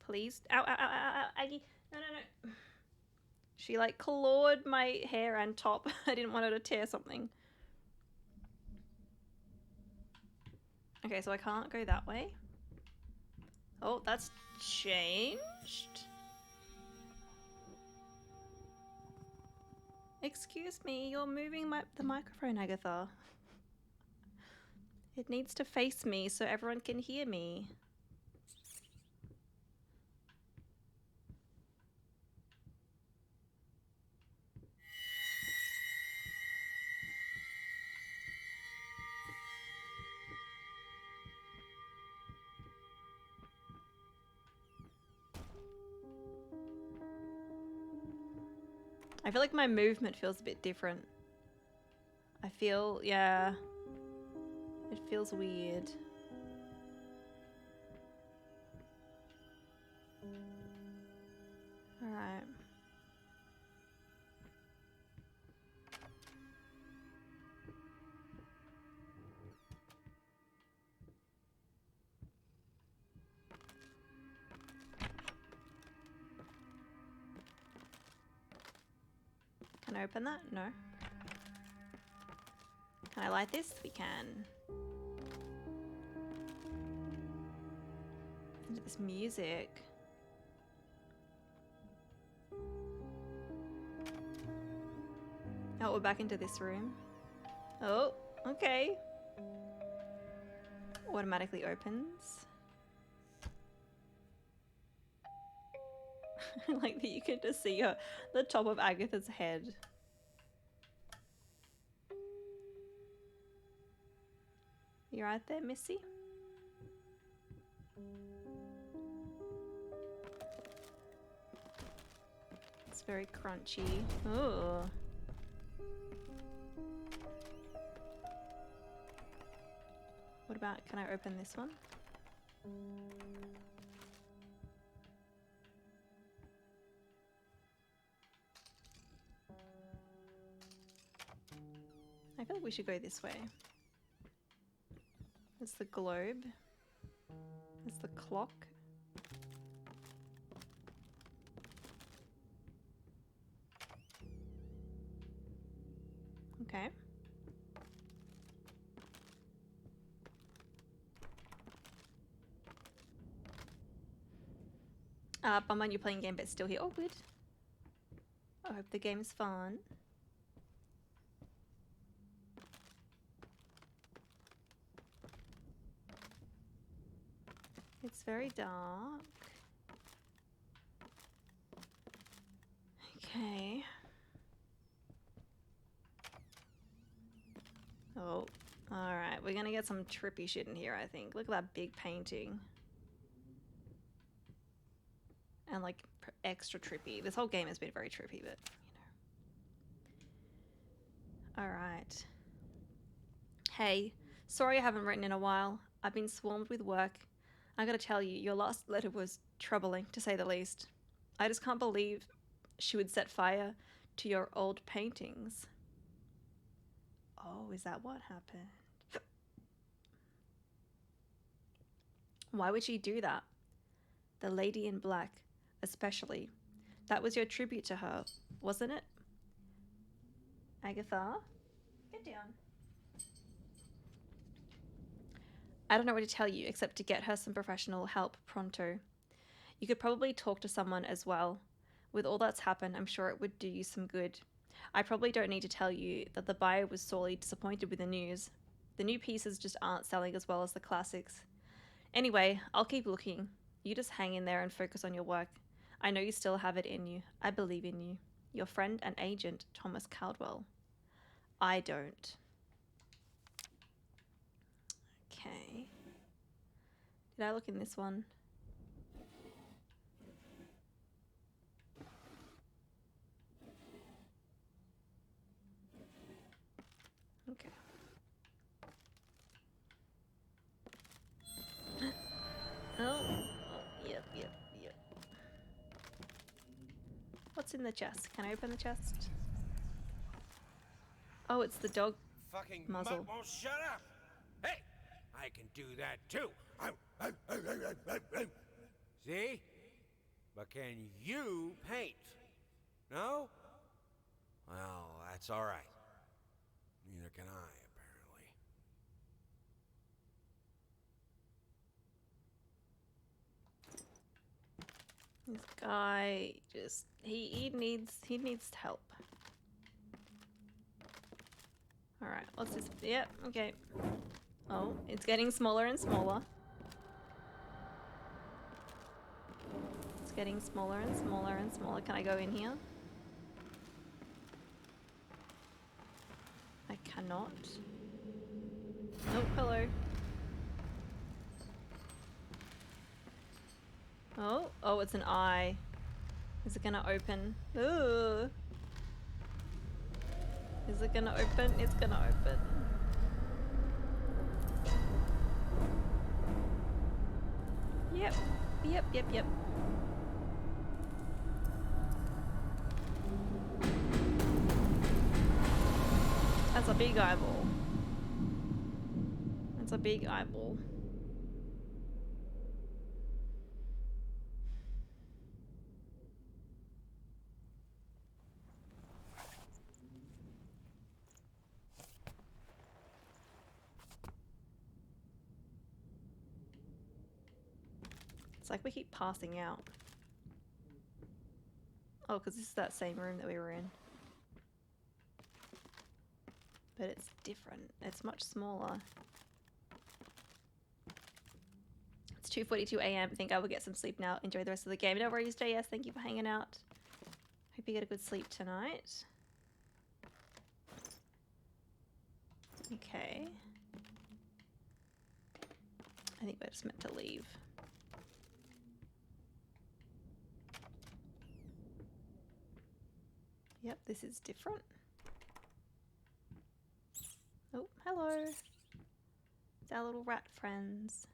Please. Ow, ow, ow, ow, ow, Aggie. No, no, no. She like clawed my hair and top. I didn't want her to tear something. Okay, so I can't go that way. Oh, that's changed. Excuse me, you're moving the microphone, Agatha. It needs to face me so everyone can hear me. I feel like my movement feels a bit different. I feel, yeah. It feels weird. Alright. Can I open that? No. Can I light this? We can. Into this music. Oh, we're back into this room. Oh, okay. Automatically opens. I like that you can just see the top of Agatha's head. You right there, Missy? It's very crunchy. Ooh. What about, can I open this one? I feel like we should go this way. There's the globe. There's the clock. Okay. Bumman, you're playing game but still here. Oh, good. I hope the game's fun. It's very dark. Okay. Oh, alright. We're gonna get some trippy shit in here, I think. Look at that big painting. And like extra trippy. This whole game has been very trippy, but you know. Alright. Hey, sorry I haven't written in a while. I've been swarmed with work. I gotta tell you, your last letter was troubling, to say the least. I just can't believe she would set fire to your old paintings. Oh, is that what happened? Why would she do that? The lady in black, especially. That was your tribute to her, wasn't it? Agatha? Get down. I don't know what to tell you except to get her some professional help pronto. You could probably talk to someone as well. With all that's happened, I'm sure it would do you some good. I probably don't need to tell you that the buyer was sorely disappointed with the news. The new pieces just aren't selling as well as the classics. Anyway, I'll keep looking. You just hang in there and focus on your work. I know you still have it in you. I believe in you. Your friend and agent, Thomas Caldwell. I don't. Okay. Did I look in this one? Okay. Oh, yep. What's in the chest? Can I open the chest? Oh, it's the dog Fucking muzzle. mutt won't shut up. Hey, I can do that too. See? But can you paint? No? Well, that's all right. Neither can I, apparently. This guy just he needs help. All right, what's this? Yep, okay. Oh, it's getting smaller and smaller. It's getting smaller and smaller and smaller. Can I go in here? I cannot. Oh, hello. Oh, it's an eye. Is it gonna open? Ooh. Is it gonna open? It's gonna open. Yep. Yep, yep, yep. That's a big eyeball. That's a big eyeball. It's like we keep passing out. Oh, because this is that same room that we were in. But it's different. It's much smaller. It's 2:42 a.m. I think I will get some sleep now. Enjoy the rest of the game. No worries, JS. Thank you for hanging out. Hope you get a good sleep tonight. Okay. I think we're just meant to leave. Yep, this is different. Oh, hello. It's our little rat friends.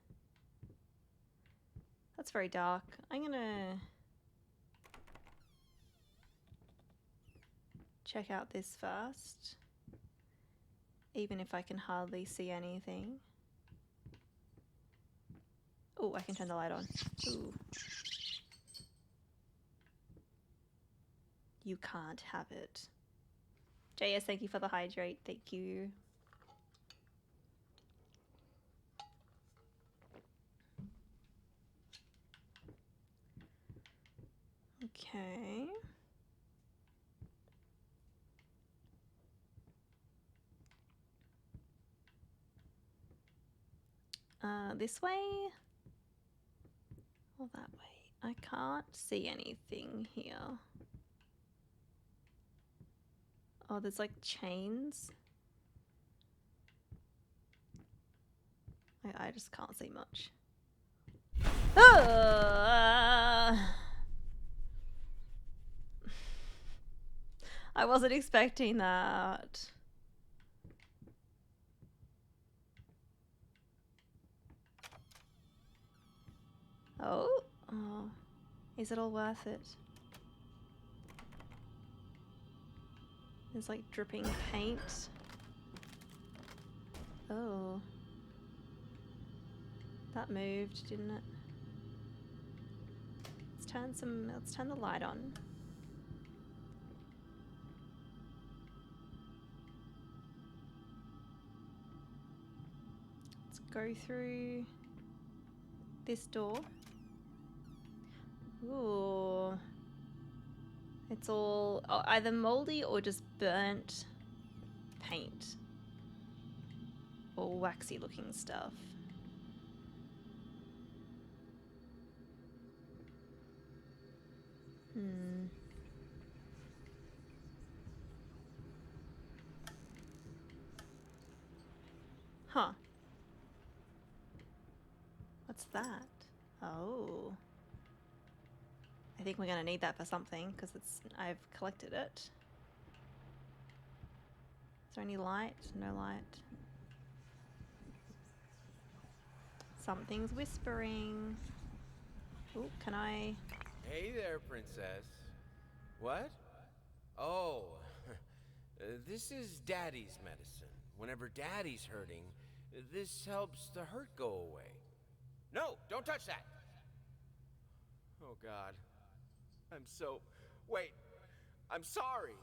That's very dark. I'm gonna check out this first. Even if I can hardly see anything. Oh, I can turn the light on. Ooh. You can't have it. JS, thank you for the hydrate. Thank you. Okay. This way? Or that way? I can't see anything here. Oh, there's like chains. I just can't see much. I wasn't expecting that. Oh, is it all worth it? There's like dripping paint. Oh. That moved, didn't it? Let's turn the light on. Let's go through this door. Ooh. It's all either moldy or just burnt paint. Or waxy looking stuff. Huh. What's that? Oh. I think we're gonna need that for something because I've collected it. Is there any light? No light. Something's whispering. Oh, can I? Hey there, princess. What? Oh, this is Daddy's medicine. Whenever Daddy's hurting, this helps the hurt go away. No, don't touch that! Oh, God. I'm so... Wait. I'm sorry.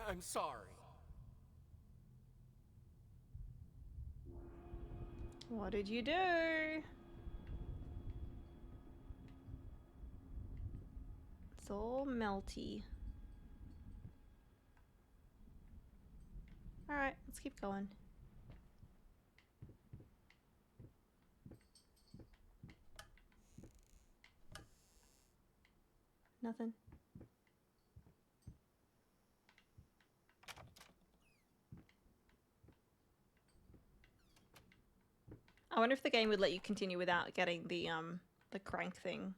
I'm sorry. What did you do? It's all melty. Alright, let's keep going. Nothing. I wonder if the game would let you continue without getting the crank thing.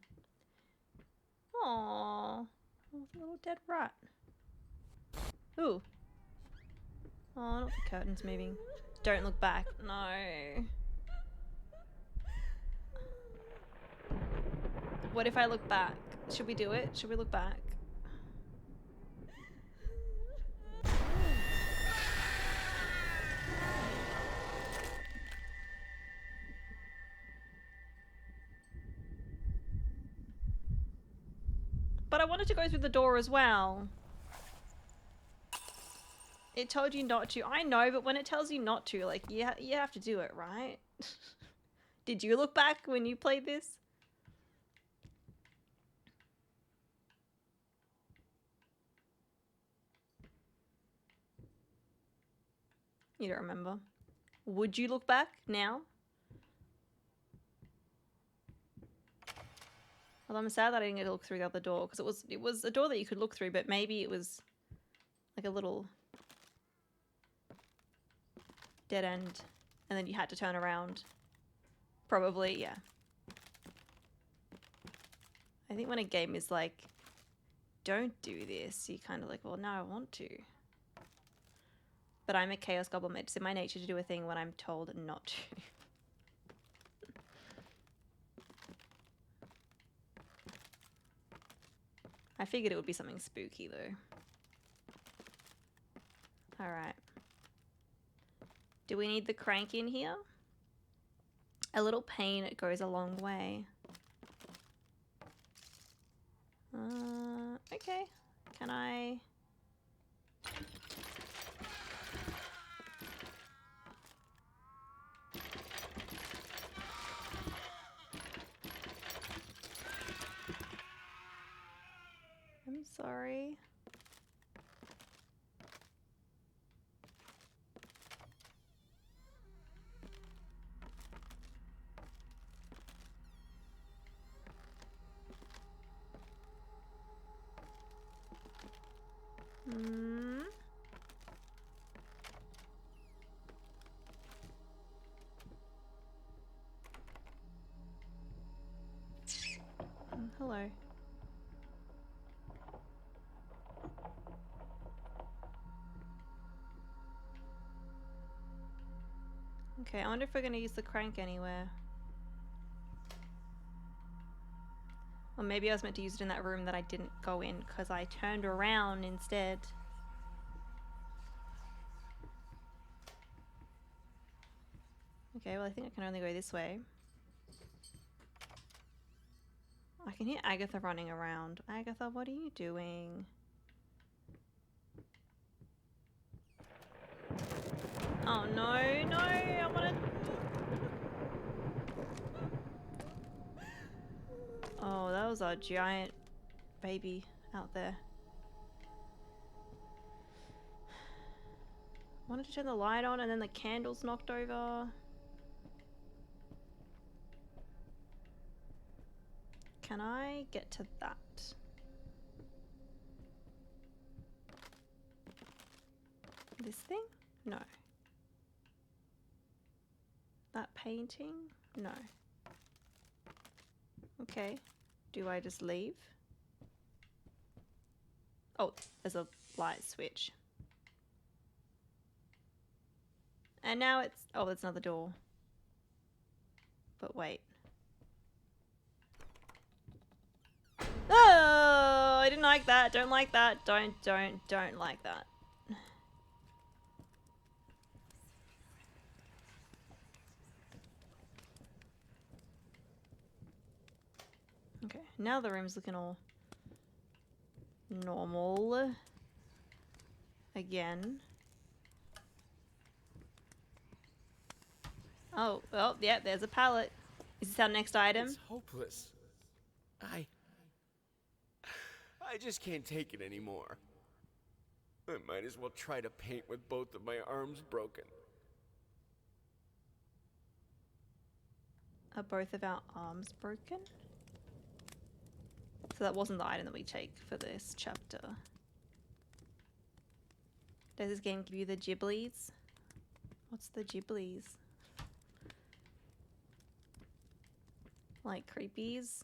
Aww, a little dead rat. Ooh. Oh, not the curtains moving. Don't look back. No. What if I look back? Should we do it? Should we look back? But I wanted to go through the door as well. It told you not to. I know, but when it tells you not to, like, you have to do it, right? Did you look back when you played this? You don't remember. Would you look back now? Well, I'm sad that I didn't get to look through the other door, because it was a door that you could look through, but maybe it was like a little dead end, and then you had to turn around. Probably, yeah. I think when a game is like, don't do this, you're kind of like, well, no, I want to. But I'm a Chaos Goblin. It's in my nature to do a thing when I'm told not to. I figured it would be something spooky, though. Alright. Do we need the crank in here? A little pain, it goes a long way. Okay. Can I... I'm sorry. Hello. Okay, I wonder if we're going to use the crank anywhere. Or maybe I was meant to use it in that room that I didn't go in because I turned around instead. Okay, well I think I can only go this way. I can hear Agatha running around. Agatha, what are you doing? Oh no, no, I wanna... Oh, that was a giant baby out there. Wanted to turn the light on and then the candles knocked over. Can I get to that? This thing? No. That painting? No. Okay. Do I just leave? Oh, there's a light switch. And now it's... Oh, there's another door. But wait. Oh, I didn't like that. Don't like that. Don't like that. Okay, now the room's looking all normal again. Oh, well, yeah, there's a pallet. Is this our next item? It's hopeless. I just can't take it anymore. I might as well try to paint with both of my arms broken. Are both of our arms broken? So that wasn't the item that we take for this chapter. Does this game give you the Ghiblies? What's the Ghiblies? Like creepies?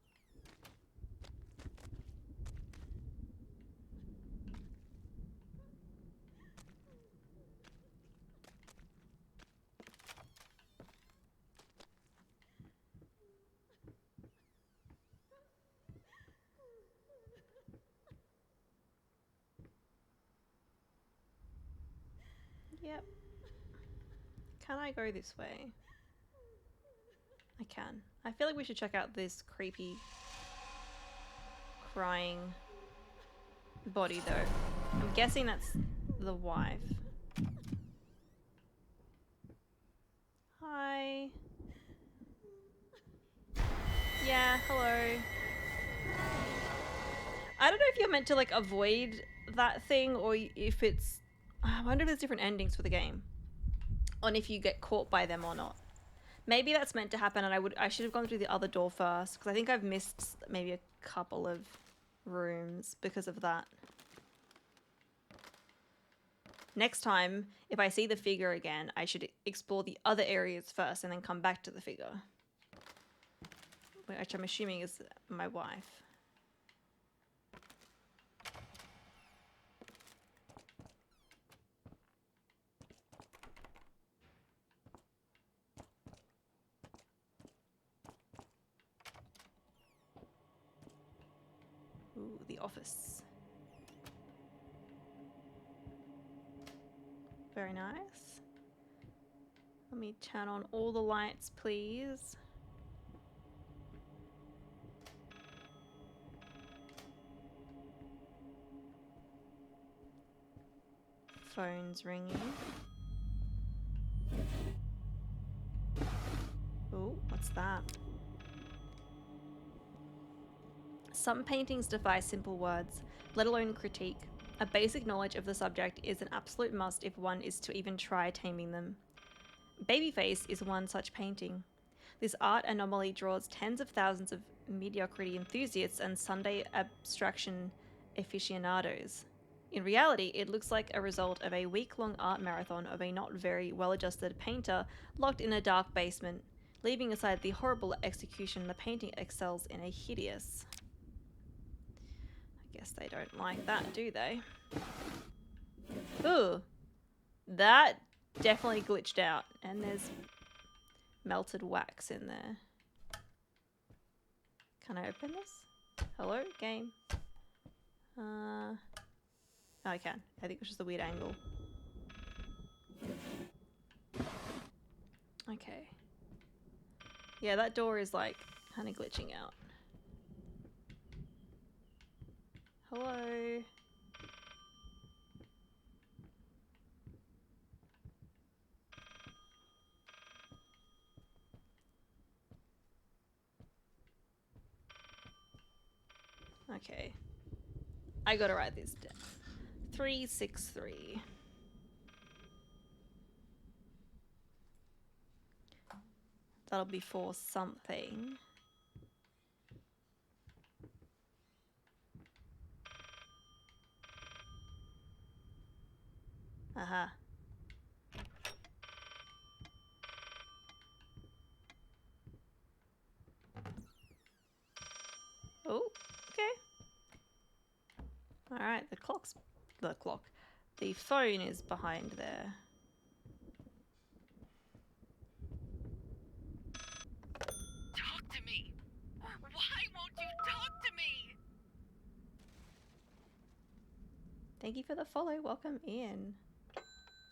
Yep. Can I go this way? I can. I feel like we should check out this creepy, crying body though. I'm guessing that's the wife. Hi. Yeah, hello. I don't know if you're meant to like avoid that thing or if it's... I wonder if there's different endings for the game. On if you get caught by them or not. Maybe that's meant to happen and I should have gone through the other door first because I think I've missed maybe a couple of rooms because of that. Next time, if I see the figure again, I should explore the other areas first and then come back to the figure. Which I'm assuming is my wife. Ooh, the office. Very nice. Let me turn on all the lights, please. Phone's ringing. Oh, what's that? Some paintings defy simple words, let alone critique. A basic knowledge of the subject is an absolute must if one is to even try taming them. Babyface is one such painting. This art anomaly draws tens of thousands of mediocrity enthusiasts and Sunday abstraction aficionados. In reality, it looks like a result of a week-long art marathon of a not very well-adjusted painter locked in a dark basement. Leaving aside the horrible execution, the painting excels in a hideous... I guess they don't like that, do they? Ooh. That definitely glitched out. And there's melted wax in there. Can I open this? Hello, game? Oh, I can. I think it's just a weird angle. Okay. Yeah, that door is like kind of glitching out. Hello? Okay. I gotta write this down. 363. That'll be for something. Aha. Oh, okay. Alright, the phone is behind there. Talk to me! Why won't you talk to me? Thank you for the follow. Welcome in.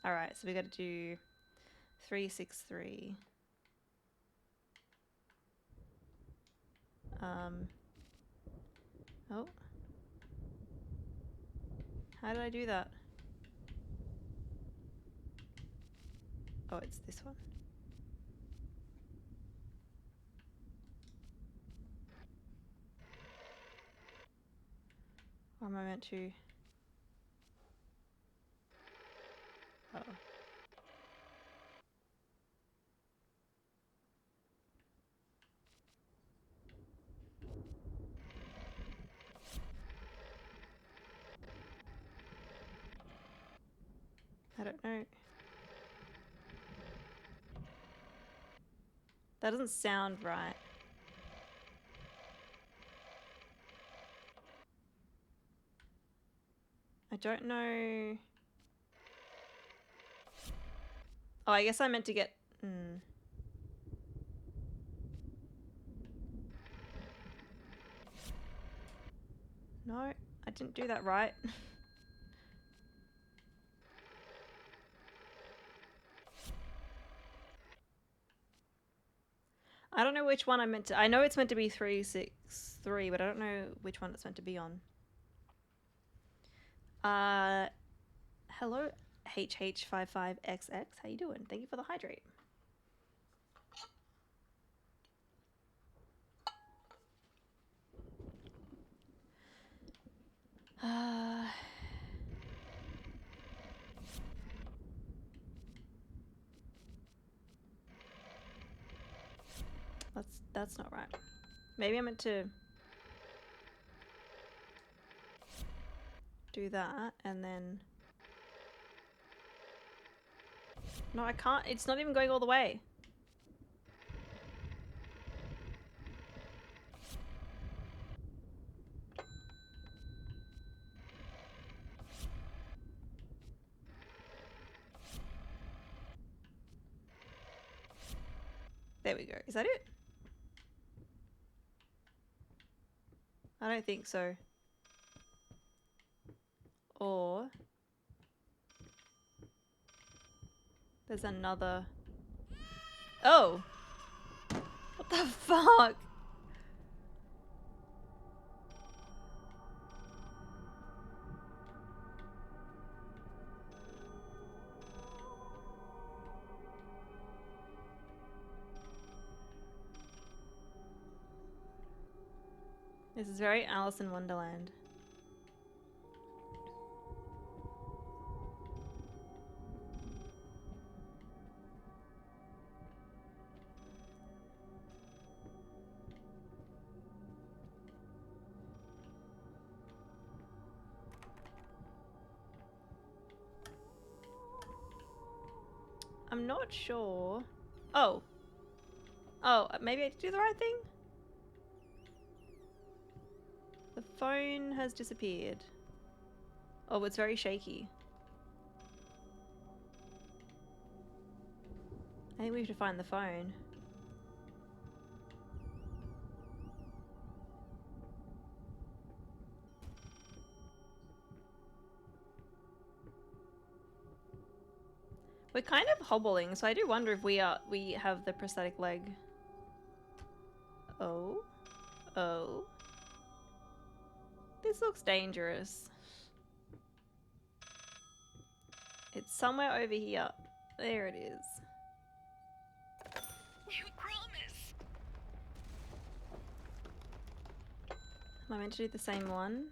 Alright, so we gotta do 363. Oh. How did I do that? Oh, it's this one. Or am I meant to? Oh. I don't know. That doesn't sound right. I don't know. Oh, I guess I meant to get... No, I didn't do that right. which one I'm meant to. I know it's meant to be 363, but I don't know which one it's meant to be on. Hello, HH55XX. How you doing? Thank you for the hydrate. That's not right. Maybe I meant to do that and then... No, I can't. It's not even going all the way. There we go. Is that it? I don't think so. Or... There's another... Oh! What the fuck? This is very Alice in Wonderland. I'm not sure. Oh. Oh, maybe I did do the right thing? The phone has disappeared. Oh, it's very shaky. I think we have to find the phone. We're kind of hobbling, so I do wonder if we have the prosthetic leg. Oh. Oh. This looks dangerous. It's somewhere over here. There it is. You promise. Am I meant to do the same one?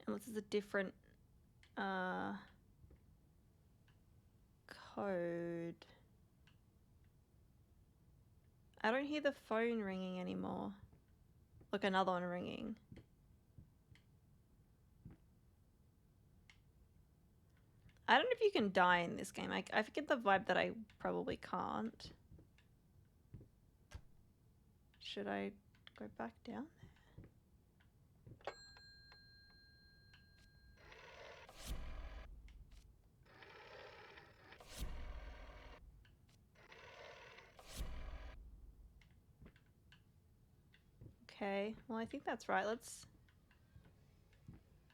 Unless it's a different code. I don't hear the phone ringing anymore. Look, another one ringing. I don't know if you can die in this game. I get the vibe that I probably can't. Should I go back down there? Okay, well I think that's right. Let's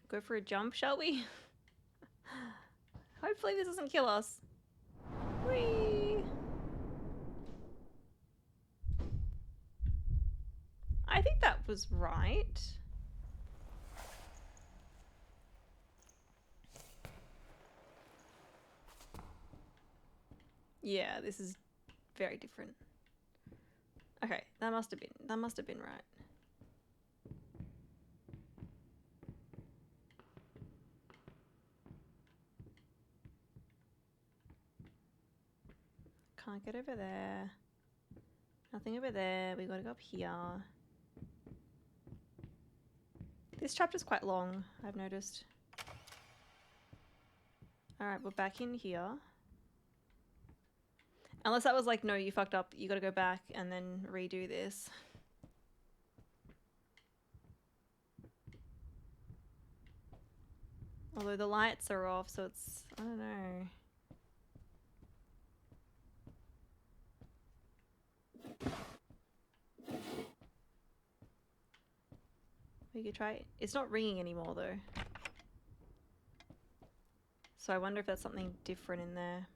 go for a jump, shall we? Hopefully this doesn't kill us. Whee! I think that was right. Yeah, this is very different. Okay, that must have been right. Can't get over there. Nothing over there. We gotta go up here. This chapter's quite long, I've noticed. Alright, we're back in here. Unless that was like, no, you fucked up, you gotta go back and then redo this. Although the lights are off, so it's, I don't know. We could try it. It's not ringing anymore though. So I wonder if there's something different in there.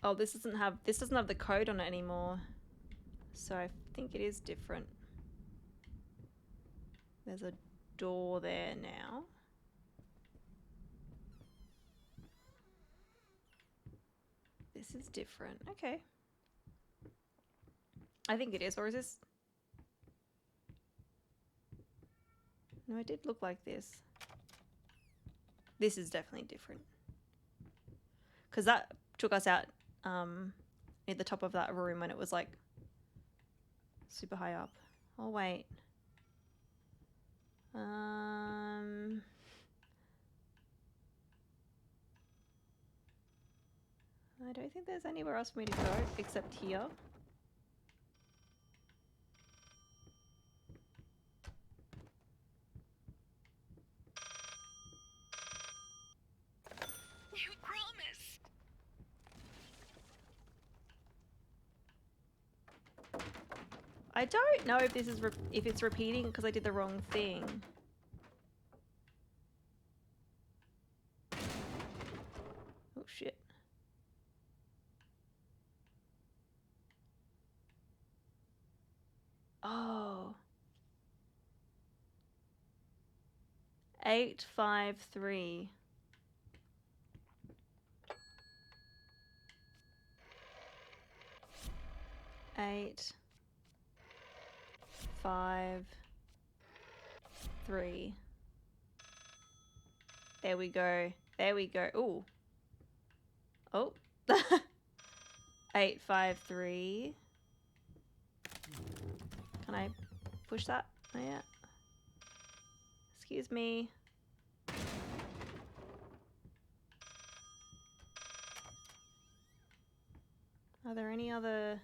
Oh, this doesn't have the code on it anymore. So I think it is different. There's a door there now. This is different. Okay. I think it is, or is this? No, it did look like this. This is definitely different. Because that took us out at the top of that room when it was like super high up. Oh, wait. I don't think there's anywhere else for me to go except here. You promised. I don't know if this is if it's repeating because I did the wrong thing. Oh shit. Oh. 853. Eight, 5, 3. There we go. There we go. Ooh. Oh. 853. Can I push that? Oh, yeah. Excuse me. Are there any other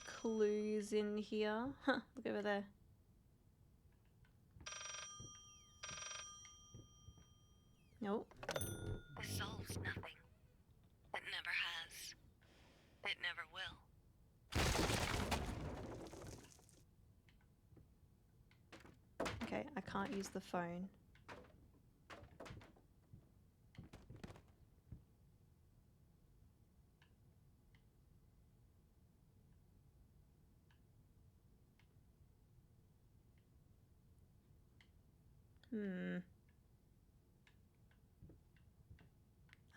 clues in here? Huh, look over there. Nope. This solves nothing. It never has. It never will. Okay, I can't use the phone.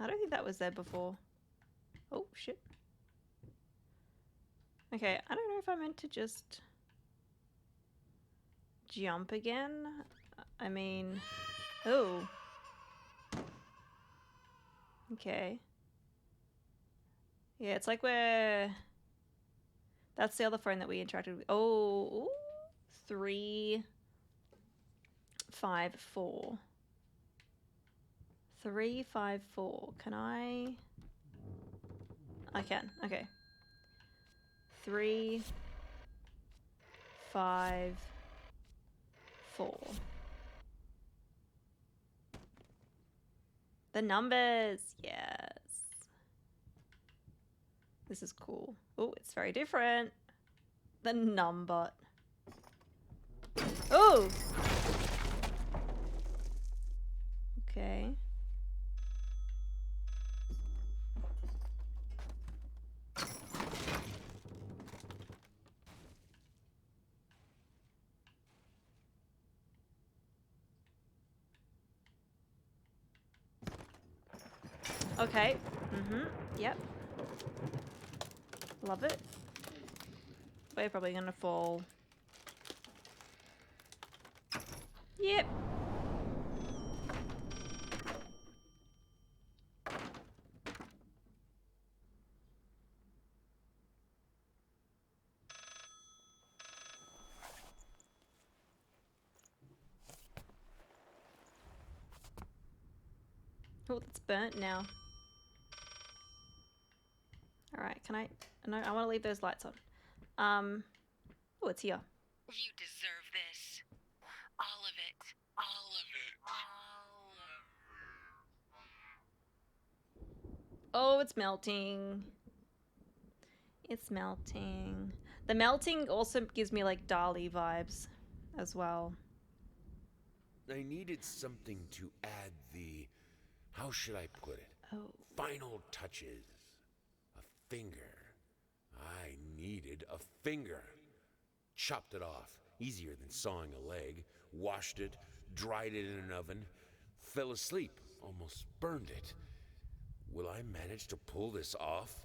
I don't think that was there before. Oh, shit. Okay, I don't know if I meant to just jump again. I mean, oh. Okay. Yeah, it's like we're... That's the other phone that we interacted with. Oh, ooh, 3, 5, 4. 3, 5, 4. Can I? I can. Okay. 3, 5, 4. The numbers. Yes. This is cool. Oh, it's very different. The number. Oh. Okay. Okay. Yep. Love it. We're probably gonna fall. Yep. Oh, it's burnt now. Alright, can I... No, I want to leave those lights on. Oh, it's here. You deserve this. All of it. All of it. Oh, it's melting. It's melting. The melting also gives me like Dali vibes as well. I needed something to add the, how should I put it? Oh. Final touches. A finger. I needed a finger. Chopped it off, easier than sawing a leg. Washed it, dried it in an oven. Fell asleep, almost burned it. Will I manage to pull this off?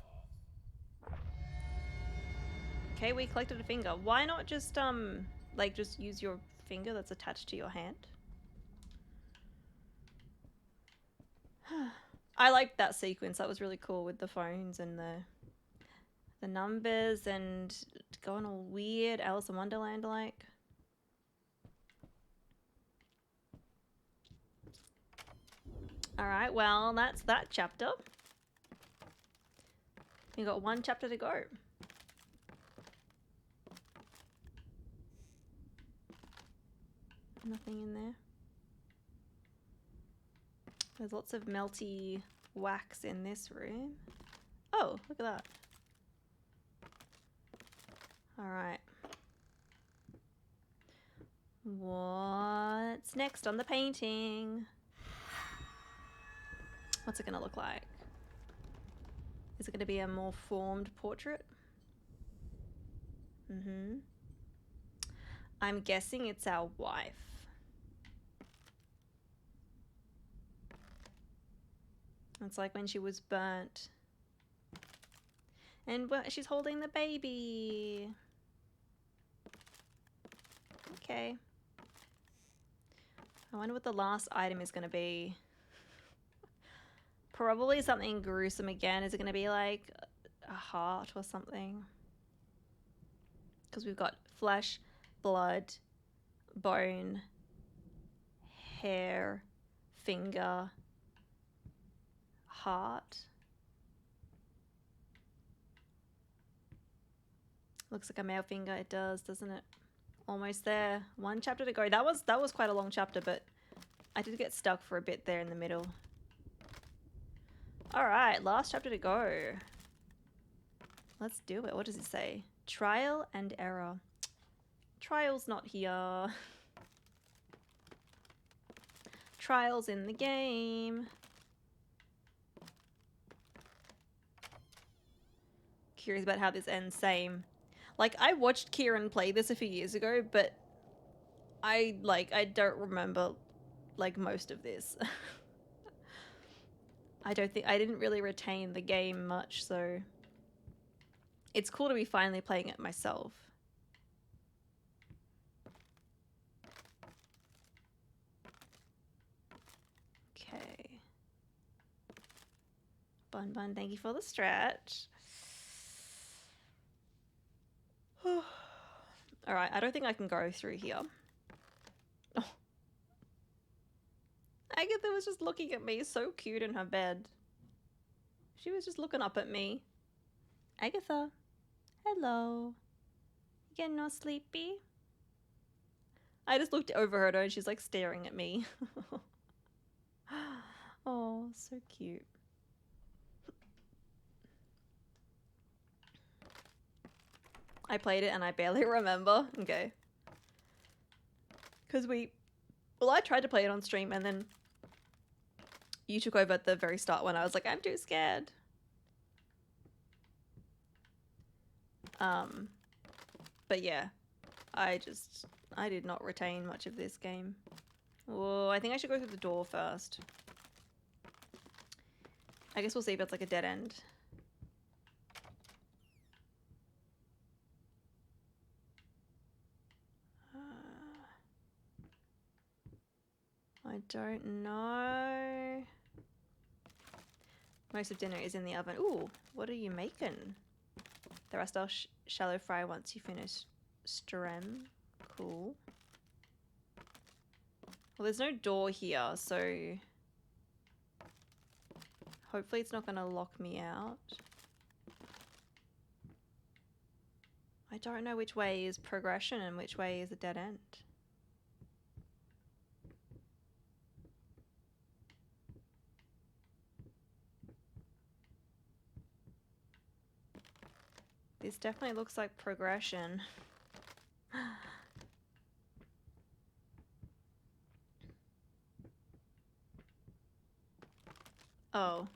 Okay, we collected a finger. Why not just like just use your finger that's attached to your hand? I liked that sequence. That was really cool with the phones and the numbers and going all weird, Alice in Wonderland like. Alright, well, that's that chapter. We got one chapter to go. Nothing in there. There's lots of melty wax in this room. Oh, look at that. Alright. What's next on the painting? What's it gonna look like? Is it gonna be a more formed portrait? Mm-hmm. I'm guessing it's our wife. It's like when she was burnt. And she's holding the baby. Okay. I wonder what the last item is going to be. Probably something gruesome again. Is it going to be like a heart or something? Because we've got flesh, blood, bone, hair, finger, heart. Looks like a male finger. It does, doesn't it? Almost there. One chapter to go. That was quite a long chapter, but I did get stuck for a bit there in the middle. All right, last chapter to go. Let's do it. What does it say? Trial and error. Trial's not here. Trial's in the game. Curious about how this ends. Same. Like, I watched Kieran play this a few years ago, but I don't remember, like, most of this. I didn't really retain the game much, so it's cool to be finally playing it myself. Okay. Bun Bun, thank you for the stretch. Alright, I don't think I can go through here. Oh. Agatha was just looking at me, so cute in her bed. She was just looking up at me. Agatha, hello. You getting all sleepy? I just looked over her and she's like staring at me. Oh, so cute. I played it and I barely remember. Okay. Because I tried to play it on stream and then you took over at the very start when I was like, I'm too scared. But yeah, I did not retain much of this game. Oh, I think I should go through the door first. I guess we'll see if it's like a dead end. I don't know. Most of dinner is in the oven. Ooh, what are you making? The rest I'll shallow fry once you finish strem. Cool. Well, there's no door here, so hopefully it's not going to lock me out. I don't know which way is progression and which way is a dead end. This definitely looks like progression. Oh.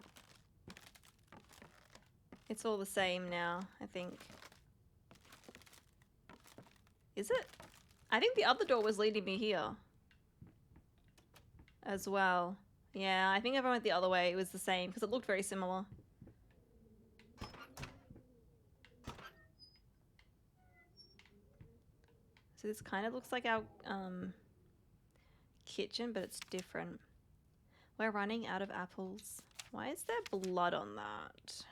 It's all the same now, I think. Is it? I think the other door was leading me here. As well. Yeah, I think if I went the other way, it was the same, because it looked very similar. So this kind of looks like our kitchen, but it's different. We're running out of apples. Why is there blood on that?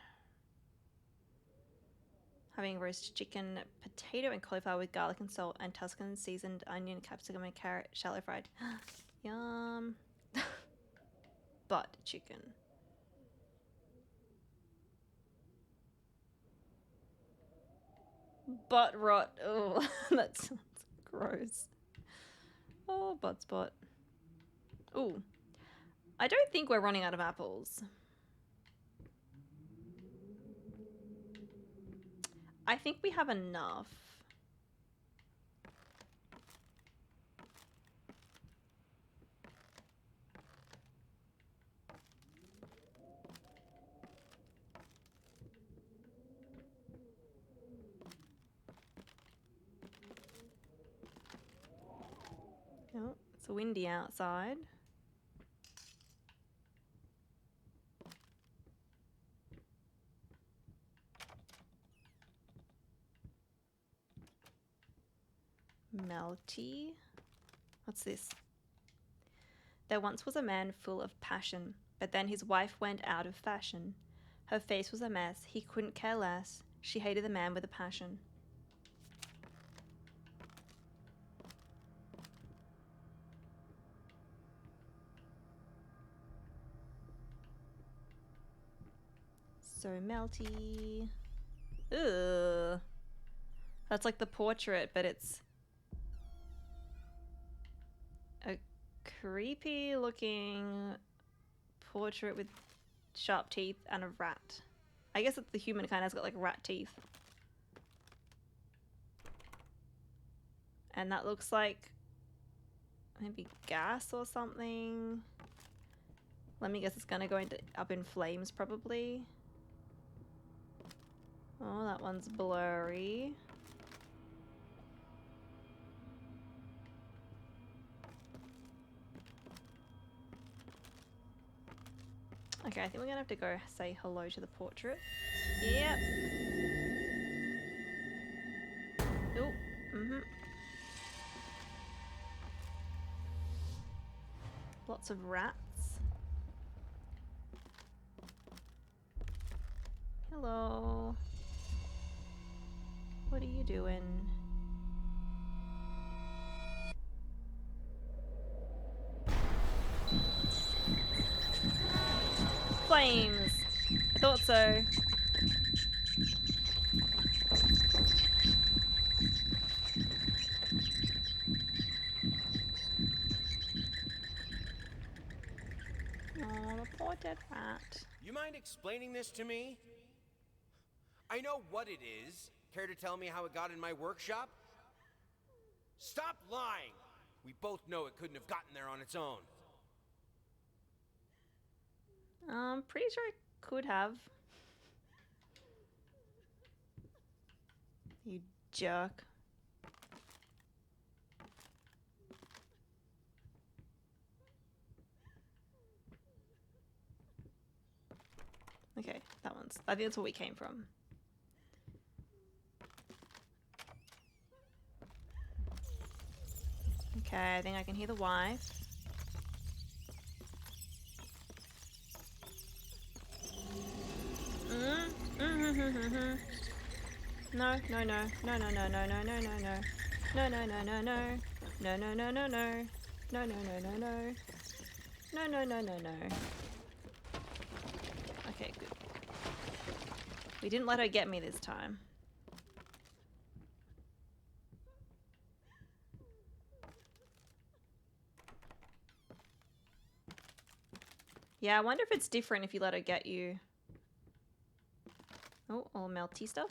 Having roast chicken, potato, and cauliflower with garlic and salt, and Tuscan seasoned onion, capsicum, and carrot, shallow fried. Yum. Butt chicken. Butt rot. Oh, that sounds gross. Oh, butt spot. Ooh. I don't think we're running out of apples. I think we have enough. Oh, it's windy outside. Melty. What's this? There once was a man full of passion, but then his wife went out of fashion. Her face was a mess, he couldn't care less. She hated the man with a passion. So melty. Ugh. That's like the portrait, but it's a creepy looking portrait with sharp teeth and a rat. I guess that the human kind has got like rat teeth. And that looks like maybe gas or something. Let me guess, it's gonna go up in flames probably. Oh, that one's blurry. Okay, I think we're gonna have to go say hello to the portrait. Yep. Oh, Lots of rats. Hello. What are you doing? Flames! I thought so. Oh, the poor dead rat. You mind explaining this to me? I know what it is. Care to tell me how it got in my workshop? Stop lying! We both know it couldn't have gotten there on its own. I'm pretty sure it could have. You jerk. Okay, that one's... I think that's where we came from. Okay, I think I can hear the wife. No, no, no, no, no, no, no, no, no, no, no. No, no, no, no, no. No, no, no, no, no. No, no, no, no, no. No, no, no, no, no. Okay, good. We didn't let her get me this time. Yeah, I wonder if it's different if you let her get you. Oh, all melty stuff.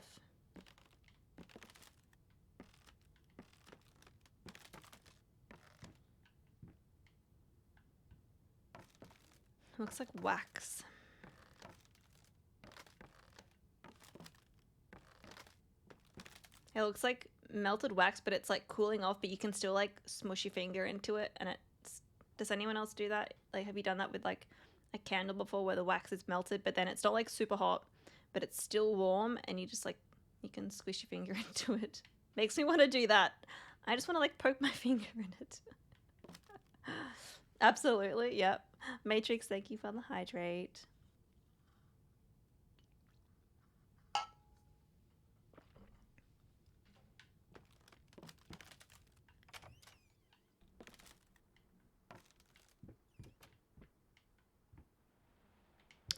Looks like wax. It looks like melted wax, but it's like cooling off, but you can still like smush your finger into it and it's... Does anyone else do that? Like, have you done that with like a candle before where the wax is melted, but then it's not like super hot, but it's still warm and you just like, you can squish your finger into it. Makes me want to do that. I just want to like poke my finger in it. Absolutely, yep. Matrix, thank you for the hydrate.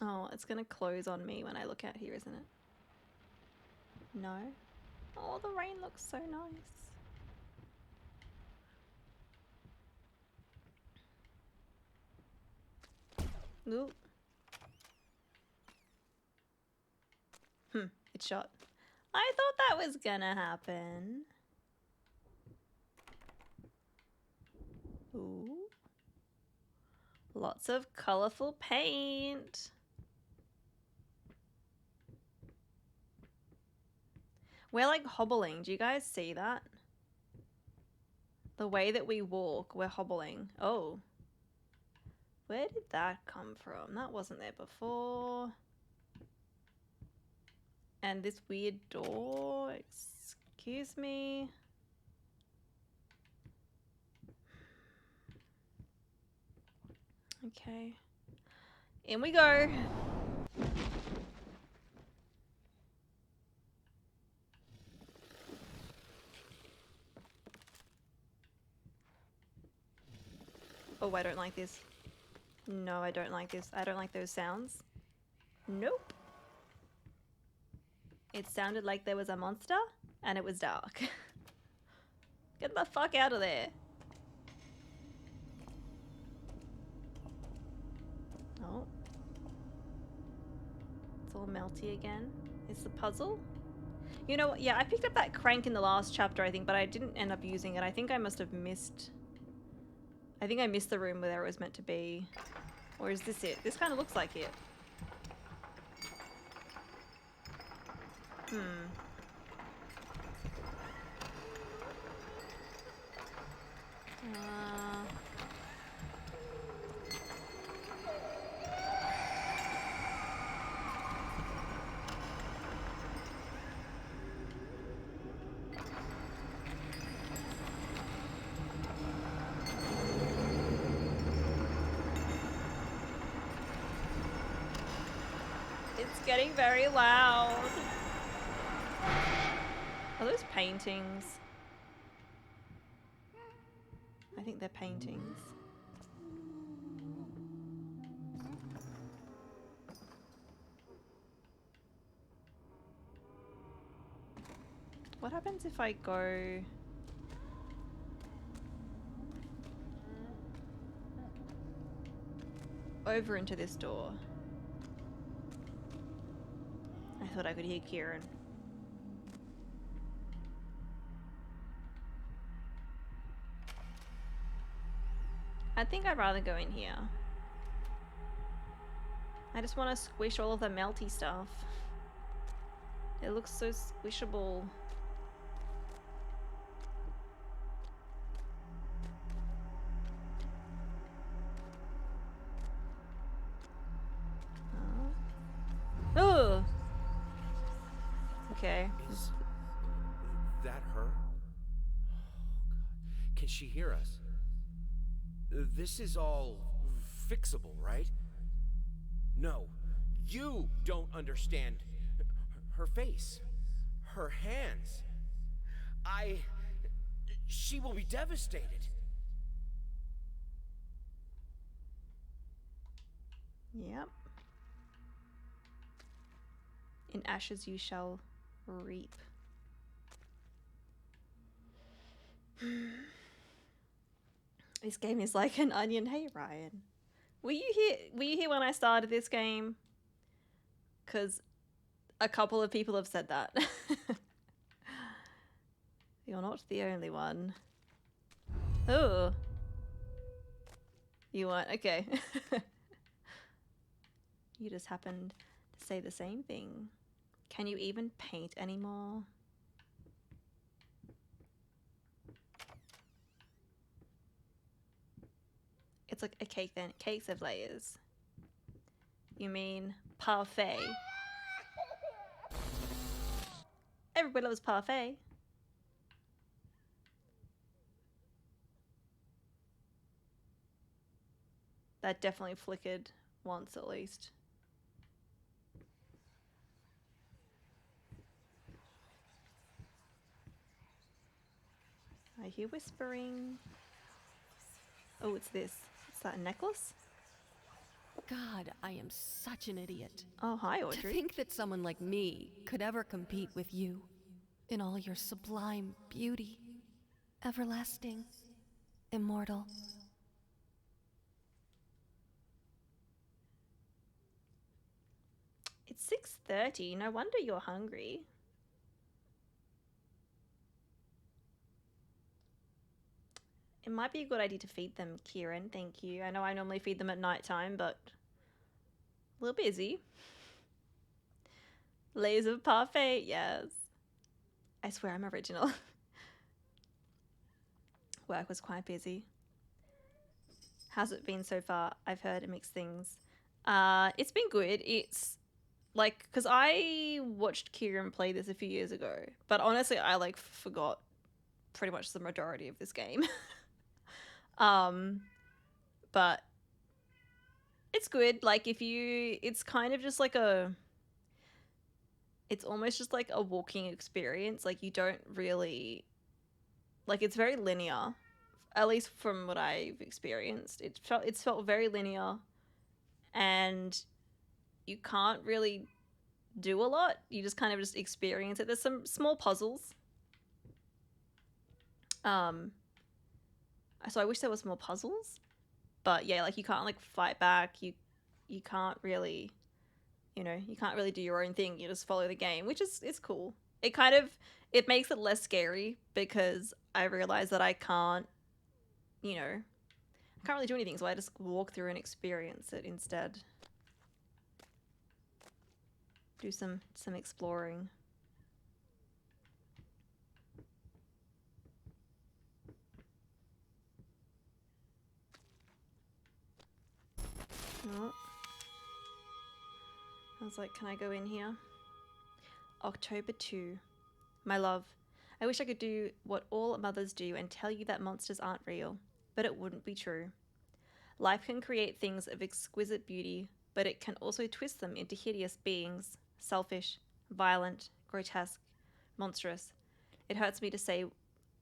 Oh, it's gonna close on me when I look out here, isn't it? No? Oh, the rain looks so nice. Ooh. It's shot. I thought that was gonna happen. Ooh. Lots of colorful paint. We're like hobbling. Do you guys see that? The way that we walk, we're hobbling. Oh. Where did that come from? That wasn't there before. And this weird door. Excuse me. Okay. In we go. Oh, I don't like this. No, I don't like this. I don't like those sounds. Nope. It sounded like there was a monster and it was dark. Get the fuck out of there. Oh. It's all melty again. It's the puzzle. You know what? Yeah, I picked up that crank in the last chapter, I think, but I didn't end up using it. I think I must have missed... I think I missed the room where it was meant to be. Or is this it? This kind of looks like it. It's getting very loud. Are those paintings? I think they're paintings. What happens if I go... over into this door? I thought I could hear Kieran. I think I'd rather go in here. I just want to squish all of the melty stuff. It looks so squishable. Oh. Okay. Is that her? Oh, God. Can she hear us? This is all fixable, right? No, you don't understand her face, her hands. She will be devastated. Yep. In ashes you shall reap. This game is like an onion. Hey Ryan, were you here when I started this game? Because a couple of people have said that. You're not the only one. Oh, you weren't. Okay. You just happened to say the same thing. Can you even paint anymore? It's like a cake then. Cakes have layers. You mean parfait? Everybody loves parfait. That definitely flickered once at least. I hear whispering. Oh, it's this. Is that a necklace? God, I am such an idiot. Oh, hi, To Audrey. think that someone like me could ever compete with you in all your sublime beauty, everlasting, immortal. It's 6:30. No wonder you're hungry. It might be a good idea to feed them, Kieran. Thank you. I know I normally feed them at night time, but a little busy. Layers of parfait, yes. I swear I'm original. Work was quite busy. How's it been so far? I've heard mixed things. It's been good. It's like, because I watched Kieran play this a few years ago, but honestly, I like forgot pretty much the majority of this game. But it's good. Like, it's kind of just like it's almost just like a walking experience. Like, you don't really, like, it's very linear, at least from what I've experienced. It's felt very linear, and you can't really do a lot. You just kind of just experience it. There's some small puzzles. So I wish there was more puzzles, but yeah, like, you can't like fight back. You can't really, you can't really do your own thing. You just follow the game, which is cool. It makes it less scary because I realize that I can't really do anything, so I just walk through and experience it instead. Do some exploring. Oh. I was like, can I go in here? October 2. My love, I wish I could do what all mothers do and tell you that monsters aren't real, but it wouldn't be true. Life can create things of exquisite beauty, but it can also twist them into hideous beings, selfish, violent, grotesque, monstrous. It hurts me to say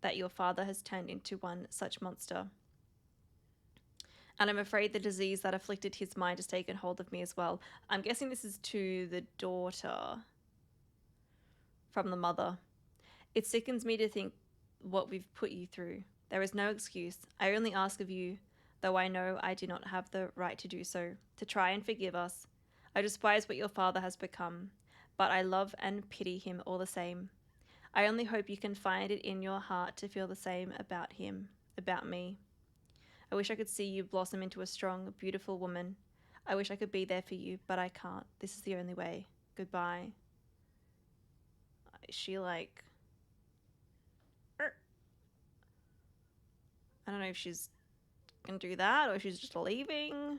that your father has turned into one such monster. And I'm afraid the disease that afflicted his mind has taken hold of me as well. I'm guessing this is to the daughter from the mother. It sickens me to think what we've put you through. There is no excuse. I only ask of you, though I know I do not have the right to do so, to try and forgive us. I despise what your father has become, but I love and pity him all the same. I only hope you can find it in your heart to feel the same about him, about me. I wish I could see you blossom into a strong, beautiful woman. I wish I could be there for you, but I can't. This is the only way. Goodbye. Is she like... I don't know if she's gonna do that or if she's just leaving.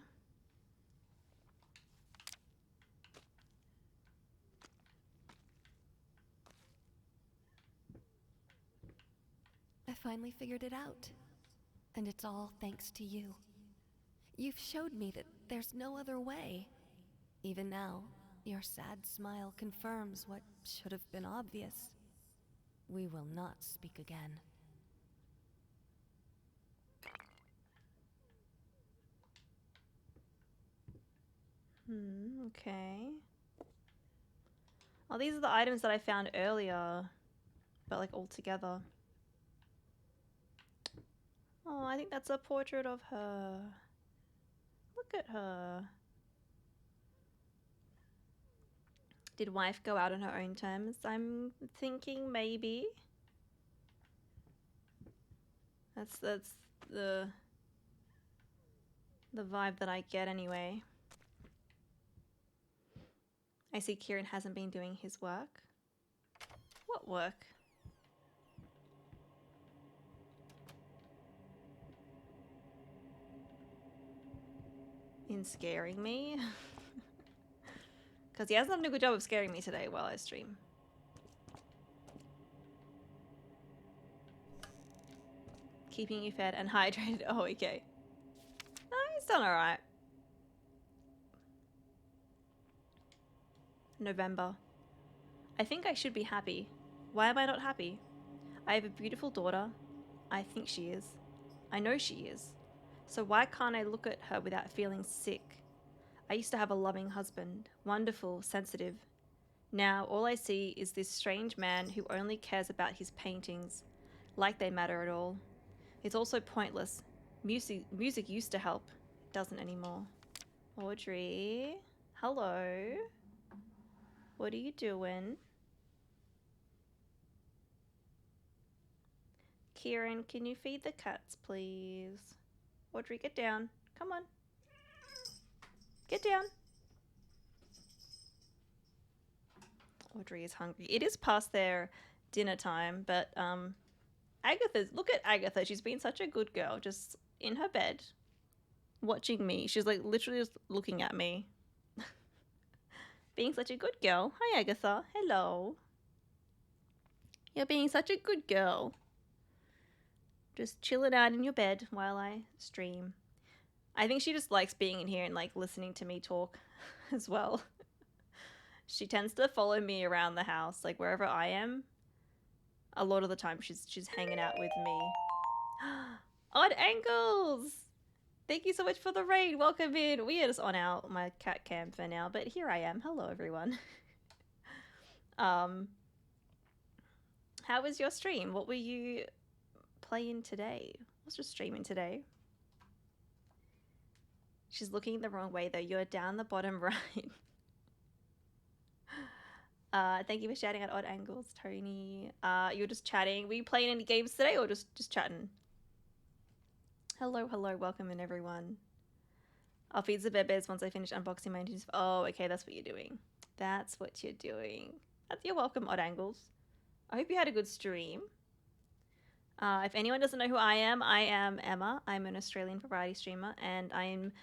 I finally figured it out. And it's all thanks to you. You've showed me that there's no other way. Even now, your sad smile confirms what should have been obvious. We will not speak again. Okay. Oh, these are the items that I found earlier, but like all together. Oh, I think that's a portrait of her. Look at her. Did wife go out on her own terms? I'm thinking maybe. That's the vibe that I get anyway. I see Kieran hasn't been doing his work. What work? In scaring me? Because he hasn't done a good job of scaring me today while I stream. Keeping you fed and hydrated. Oh, okay. No, he's done alright. November. I think I should be happy. Why am I not happy? I have a beautiful daughter. I think she is. I know she is. So why can't I look at her without feeling sick? I used to have a loving husband, wonderful, sensitive. Now all I see is this strange man who only cares about his paintings, like they matter at all. It's also pointless. Music used to help. It doesn't anymore. Audrey, hello. What are you doing? Kieran, can you feed the cats, please? Audrey, get down. Come on. Get down. Audrey is hungry. It is past their dinner time, but Agatha's, look at Agatha. She's been such a good girl, just in her bed, watching me. She's like literally just looking at me. Being such a good girl. Hi, Agatha. Hello. You're being such a good girl. Just chilling out in your bed while I stream. I think she just likes being in here and like listening to me talk as well. She tends to follow me around the house, like wherever I am. A lot of the time she's hanging out with me. Odd Angles! Thank you so much for the raid. Welcome in. We are just on my cat cam for now, but here I am. Hello, everyone. How was your stream? What were you playing today? What's your streaming today? She's looking the wrong way though. You're down the bottom right. Thank you for shouting at Odd Angles, Tony. You're just chatting. Were you playing any games today or just chatting? Hello, hello, welcome in everyone. I'll feed the bears once I finish unboxing my interviews. Oh, okay, that's what you're doing. That's what you're doing. You're welcome, Odd Angles. I hope you had a good stream. If anyone doesn't know who I am Emma. I'm an Australian variety streamer, and I'm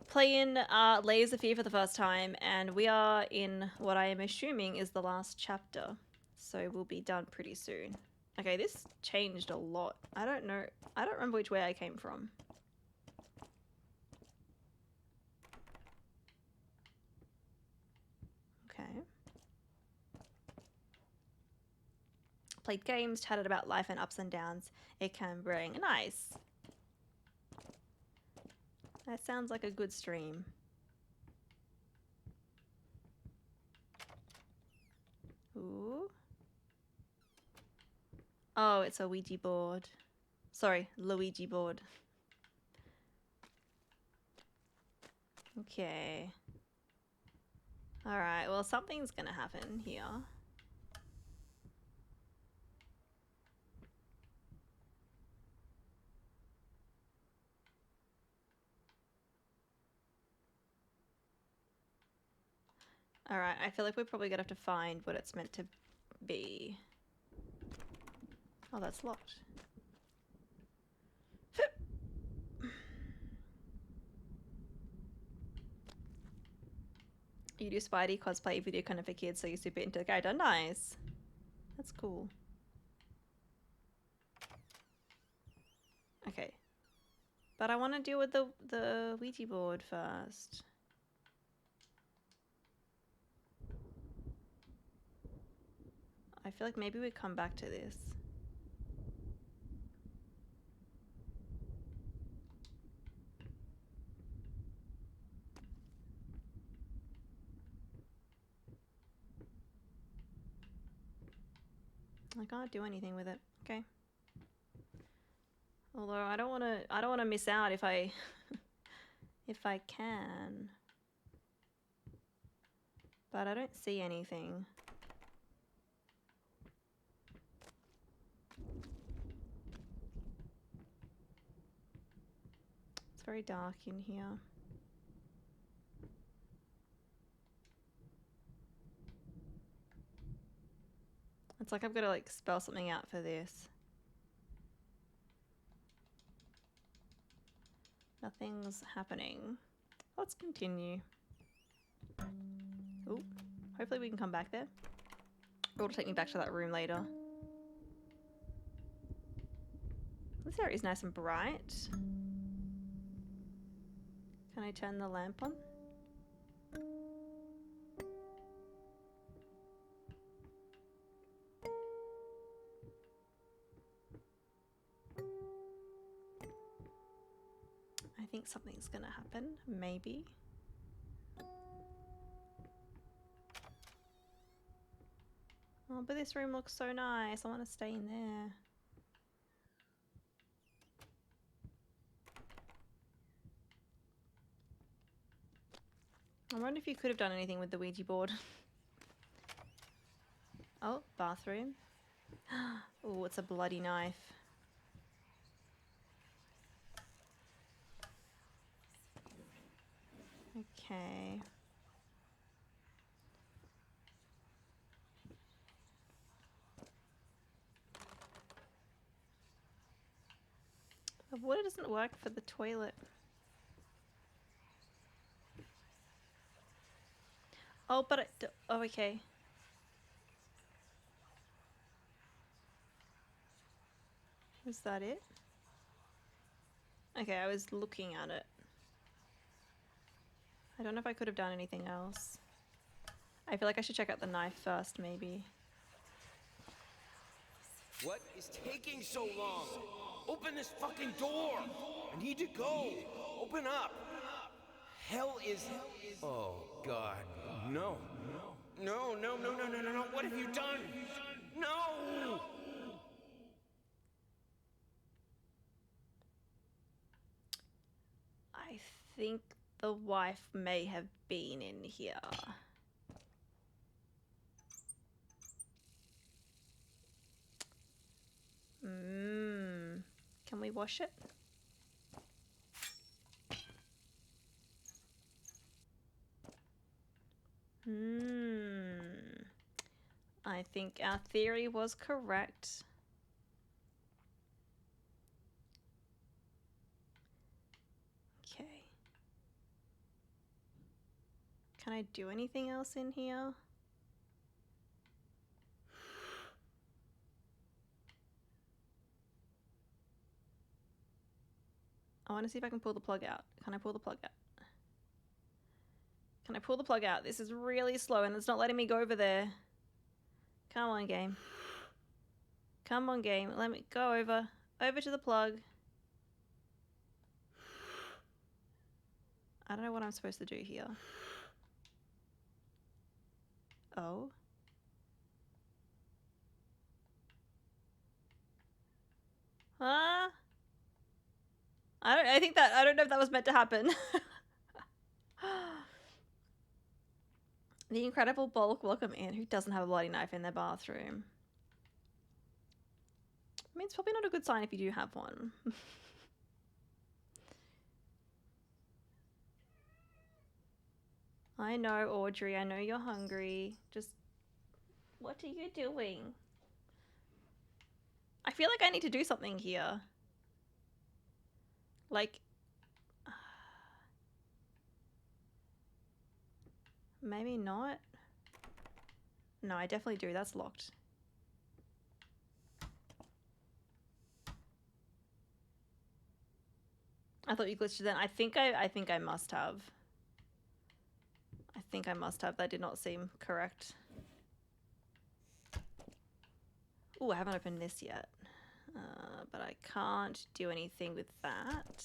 playing Layers of Fear for the first time, and we are in what I am assuming is the last chapter, so we'll be done pretty soon. Okay, this changed a lot. I don't know. I don't remember which way I came from. Okay. Played games, chatted about life and ups and downs it can bring. Nice. That sounds like a good stream. Ooh. Oh, it's a Ouija board. Sorry, Luigi board. Okay. Alright, well something's gonna happen here. Alright, I feel like we're probably gonna have to find what it's meant to be. Oh, that's locked. You do Spidey cosplay video kind of for kids, so you're super into the character. Nice. That's cool. Okay. But I want to deal with the Ouija board first. I feel like maybe we come back to this. I can't do anything with it. Okay. Although I don't want to miss out if I if I can. But I don't see anything. It's very dark in here. It's like I've got to like spell something out for this. Nothing's happening. Let's continue. Ooh, hopefully we can come back there. Or it'll take me back to that room later. This area is nice and bright. Can I turn the lamp on? I think something's gonna happen, maybe. Oh, but this room looks so nice. I want to stay in there. I wonder if you could have done anything with the Ouija board. Oh, bathroom. Oh, it's a bloody knife. Okay. The water doesn't work for the toilet. Oh, but it... Oh, okay. Is that it? Okay, I was looking at it. I don't know if I could have done anything else. I feel like I should check out the knife first, maybe. What is taking so long? Open this fucking door! I need to go! Open up! Hell is... Oh, God. No. No, no, no, no, no, no, no. What have you done? No! I think the wife may have been in here. Can we wash it? I think our theory was correct. Okay. Can I do anything else in here? I want to see if I can pull the plug out. Can I pull the plug out? Can I pull the plug out? This is really slow and it's not letting me go over there. Come on, game. Come on, game. Let me go over. Over to the plug. I don't know what I'm supposed to do here. Oh. Huh? I don't know if that was meant to happen. The Incredible Bulk, welcome in. Who doesn't have a bloody knife in their bathroom? I mean, it's probably not a good sign if you do have one. I know, Audrey. I know you're hungry. Just... What are you doing? I feel like I need to do something here. Like... Maybe not. No, I definitely do. That's locked. I thought you glitched it then. I think I must have. I think I must have. That did not seem correct. Oh, I haven't opened this yet. But I can't do anything with that.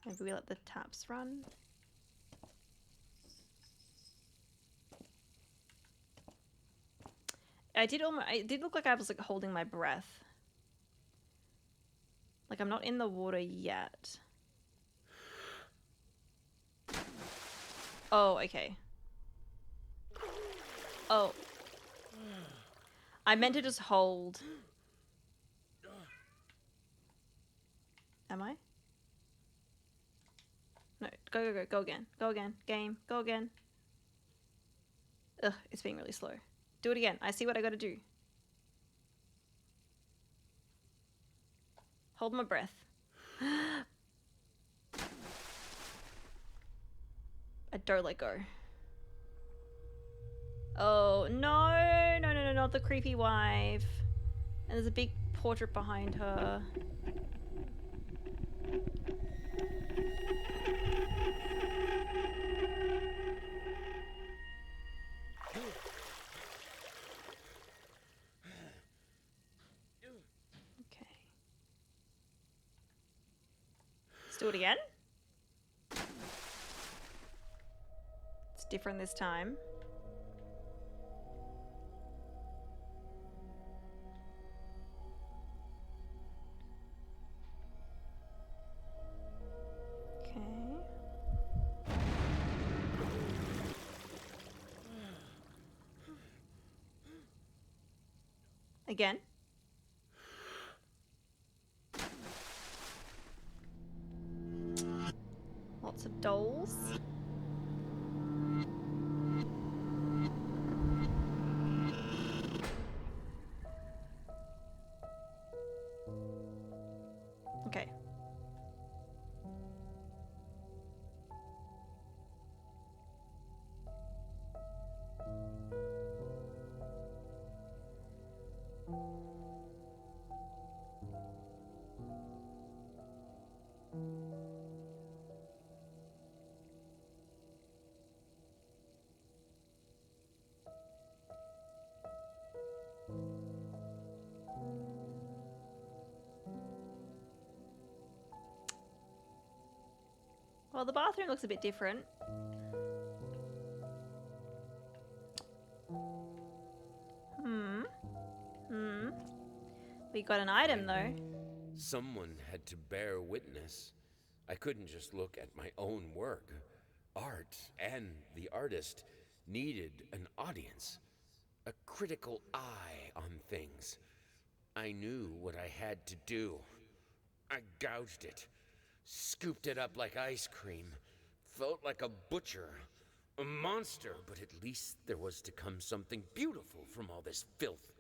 Maybe we let the taps run. It did look like I was like holding my breath. Like I'm not in the water yet. Oh, okay. Oh. I meant to just hold. Am I? No, go again. Go again. Game, go again. Ugh, it's being really slow. Do it again. I see what I gotta do. Hold my breath. I don't let go. Oh, no, no, no, no, not the creepy wife. And there's a big portrait behind her. Okay. Let's do it again. It's different this time. Okay. Again. Lots of dolls. Okay. Well, the bathroom looks a bit different. We got an item though. Someone had to bear witness. I couldn't just look at my own work. Art and the artist needed an audience, a critical eye on things. I knew what I had to do. I gouged it, scooped it up like ice cream, felt like a butcher, a monster, but at least there was to come something beautiful from all this filth.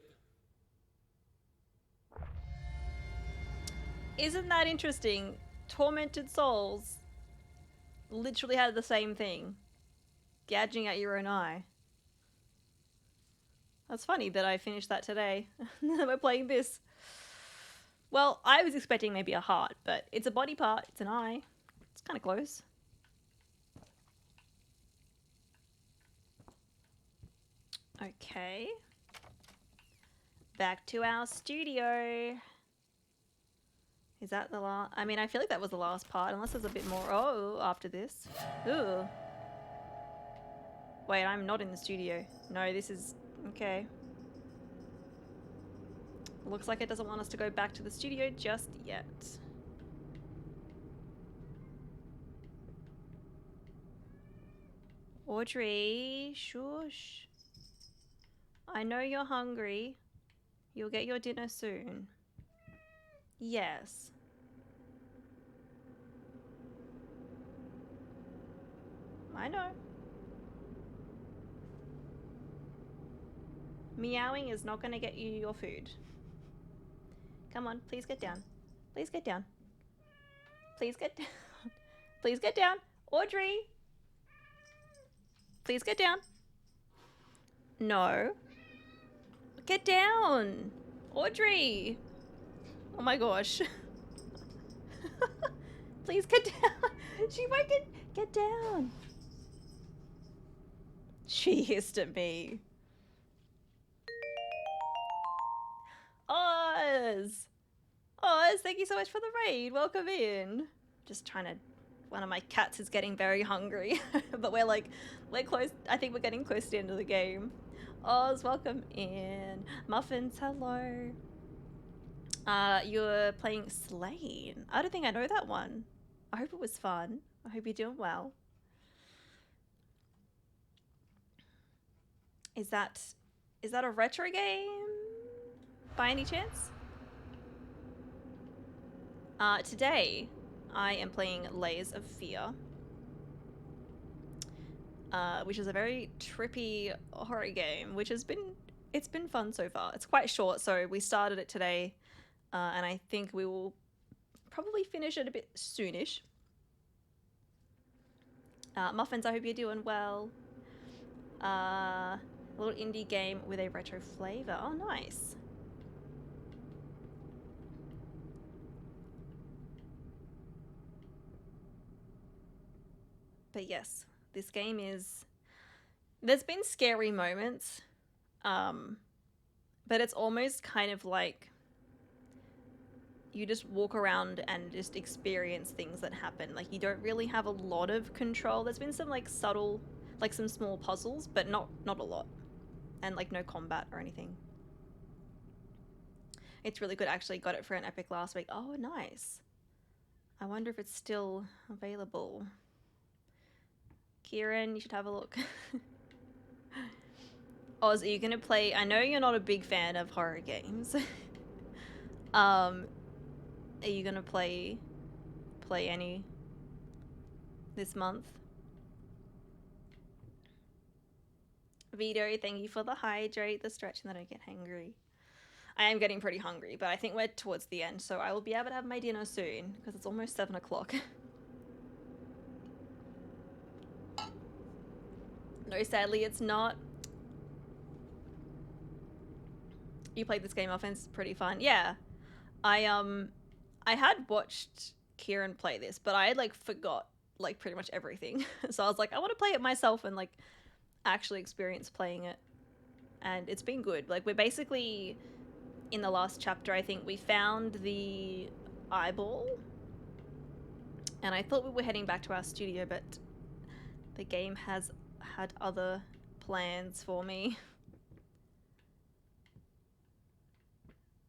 Isn't that interesting? Tormented Souls literally had the same thing. Gouging at your own eye. That's funny that I finished that today. We're playing this. Well, I was expecting maybe a heart, but it's a body part. It's an eye. It's kind of close. Okay. Back to our studio. Is that the last? I mean, I feel like that was the last part, unless there's a bit more. Oh, after this. Ooh. Wait, I'm not in the studio. No, this is... Okay. Looks like it doesn't want us to go back to the studio just yet. Audrey, shush. I know you're hungry. You'll get your dinner soon. Yes. I know. Meowing is not going to get you your food. Come on, please get down. Please get down. Please get down. Please get down. Audrey! Please get down. No. Get down! Audrey! Oh my gosh. Please get down. She might get down. She hissed at me. Oz! Oz, thank you so much for the raid. Welcome in. Just trying to... One of my cats is getting very hungry. But we're close. I think we're getting close to the end of the game. Oz, welcome in. Muffins, hello. You're playing Slain. I don't think I know that one. I hope it was fun. I hope you're doing well. Is that a retro game by any chance? Today I am playing Layers of Fear. which is a very trippy horror game, which has been it's been fun so far. It's quite short, so we started it today, and I think we will probably finish it a bit soonish. Muffins, I hope you're doing well. A little indie game with a retro flavor. Oh, nice. But yes, this game is... There's been scary moments, but it's almost kind of like you just walk around and just experience things that happen. Like, you don't really have a lot of control. There's been some like subtle, like some small puzzles, but not a lot, and like no combat or anything. It's really good. I actually got it for an Epic last week. Oh, nice. I wonder if it's still available. Kieran, you should have a look. Oz, are you gonna play? I know you're not a big fan of horror games. Are you gonna play any this month? Vito, thank you for the hydrate, the stretch, and that I don't get hangry. I am getting pretty hungry, but I think we're towards the end, so I will be able to have my dinner soon because it's almost 7 o'clock. No, sadly, it's not. You played this game often, it's pretty fun. Yeah. I had watched Kieran play this, but I had like forgot like pretty much everything. So I was like, I want to play it myself and like actually experience playing it. And it's been good. Like, we're basically in the last chapter, I think we found the eyeball. And I thought we were heading back to our studio, but the game has had other plans for me.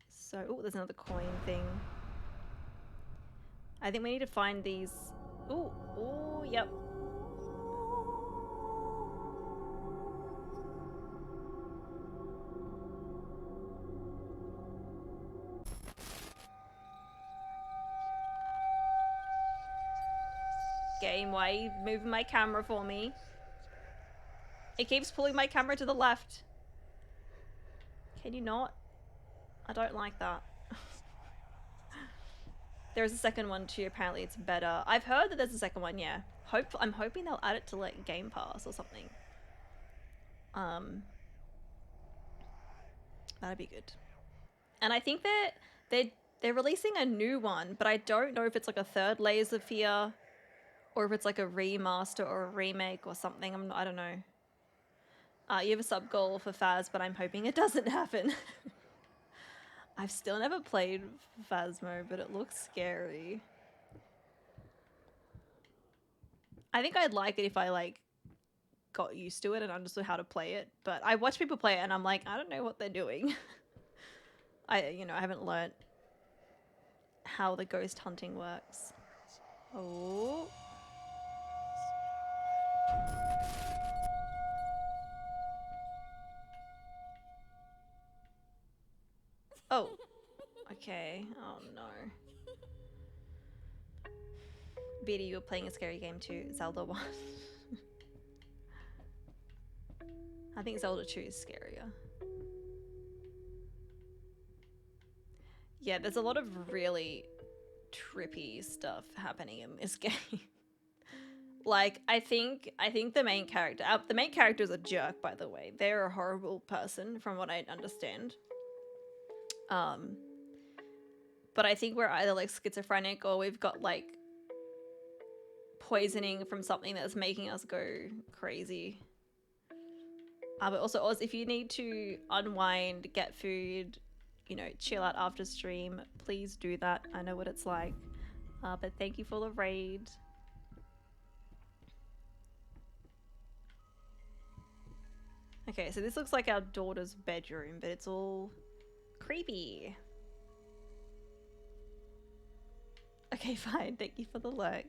So, oh, there's another coin thing. I think we need to find these. Ooh, ooh, yep. Game, why are you moving my camera for me? It keeps pulling my camera to the left. Can you not? I don't like that. There's a second one too, apparently it's better. I've heard that there's a second one, yeah. I'm hoping they'll add it to like Game Pass or something. That'd be good. And I think they're releasing a new one, but I don't know if it's like a third Layers of Fear or if it's like a remaster or a remake or something. I don't know. You have a sub goal for Phas, but I'm hoping it doesn't happen. I've still never played Phasmo, but it looks scary. I think I'd like it if I like got used to it and understood how to play it, but I watch people play it and I'm like, I don't know what they're doing. I haven't learnt how the ghost hunting works. Oh. Oh. Okay. Oh no. Beatty, you were playing a scary game too. Zelda 1. I think Zelda 2 is scarier. Yeah, there's a lot of really trippy stuff happening in this game. Like, I think the main character is a jerk, by the way. They're a horrible person from what I understand. But I think we're either like schizophrenic or we've got like poisoning from something that's making us go crazy. But also, Oz, if you need to unwind, get food, chill out after stream, please do that. I know what it's like. But thank you for the raid. Okay, so this looks like our daughter's bedroom, but it's all creepy. Okay, fine. Thank you for the lurk.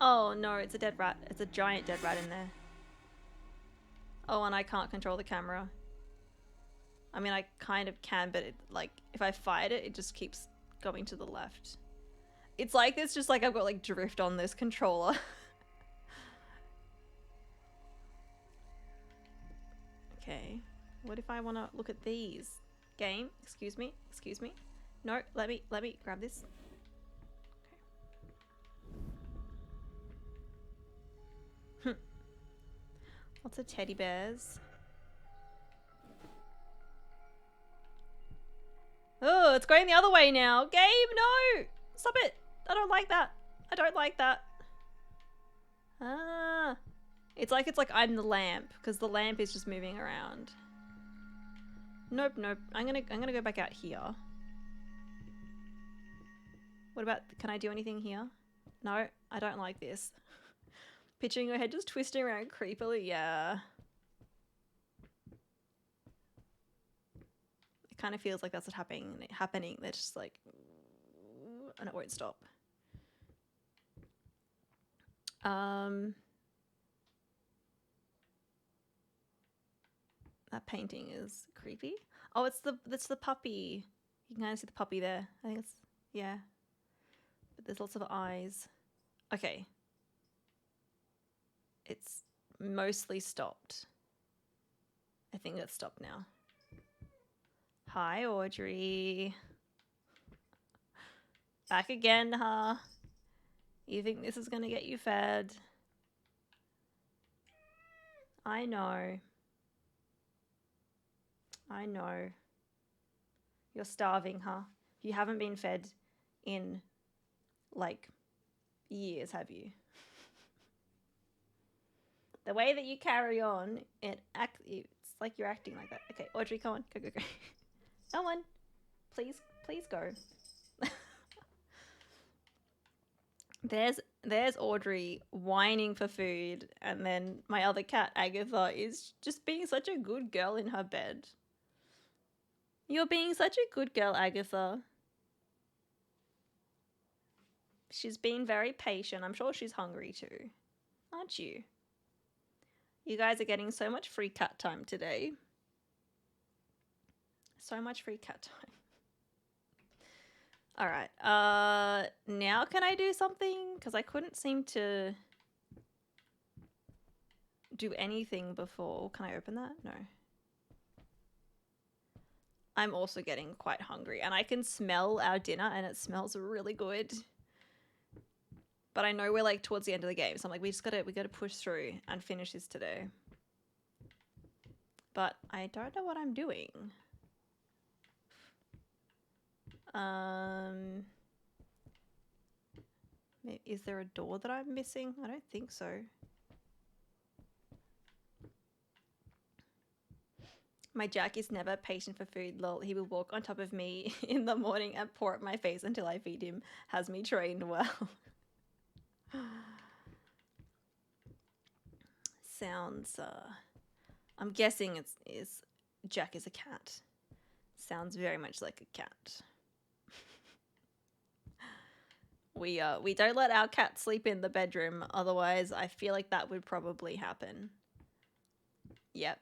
Oh no, it's a dead rat. It's a giant dead rat in there. Oh, and I can't control the camera. I mean, I kind of can, but if I fired it, it just keeps going to the left. It's like it's just like I've got like drift on this controller. Okay. What if I want to look at these? Game, excuse me, excuse me. No, let me grab this. Okay. Lots of teddy bears. Oh, it's going the other way now. Game, no! Stop it! I don't like that. I don't like that. Ah. It's like I'm the lamp, because the lamp is just moving around. Nope, nope. I'm gonna go back out here. What about, can I do anything here? No, I don't like this. Picturing your head just twisting around creepily, yeah. It kind of feels like that's what's happening. They're just like, and it won't stop. That painting is creepy. Oh, that's the puppy. You can kind of see the puppy there. I think it's, yeah. But there's lots of eyes. Okay. It's mostly stopped. I think it's stopped now. Hi, Audrey. Back again, huh? You think this is gonna get you fed? I know. I know. You're starving, huh? You haven't been fed in, like, years, have you? The way that you carry on, it's like you're acting like that. Okay, Audrey, come on. Go, go, go. Come on. Please go. There's Audrey whining for food, and then my other cat, Agatha, is just being such a good girl in her bed. You're being such a good girl, Agatha. She's been very patient. I'm sure she's hungry too. Aren't you? You guys are getting so much free cat time today. So much free cat time. All right. Now can I do something? Because I couldn't seem to do anything before. Can I open that? No. I'm also getting quite hungry, and I can smell our dinner, and it smells really good. But I know we're like towards the end of the game, so I'm like, we gotta push through and finish this today. But I don't know what I'm doing. Is there a door that I'm missing? I don't think so. My Jack is never patient for food, lol. He will walk on top of me in the morning and paw at my face until I feed him. Has me trained well. Sounds, I'm guessing Jack is a cat. Sounds very much like a cat. We don't let our cat sleep in the bedroom, otherwise I feel like that would probably happen. Yep.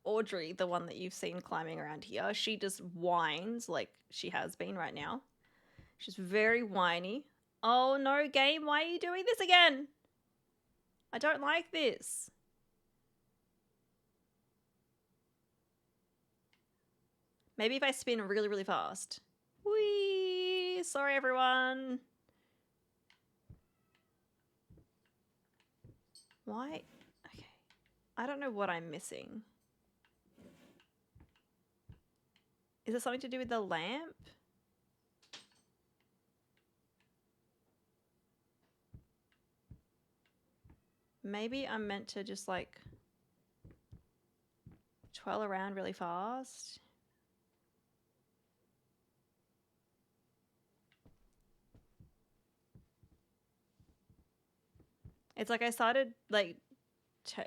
Audrey, the one that you've seen climbing around here, she just whines like she has been right now. She's very whiny. Oh no, game, why are you doing this again? I don't like this. Maybe if I spin really, really fast. Whee! Sorry, everyone. Why? Okay. I don't know what I'm missing. Is it something to do with the lamp? Maybe I'm meant to just like twirl around really fast. It's like I started like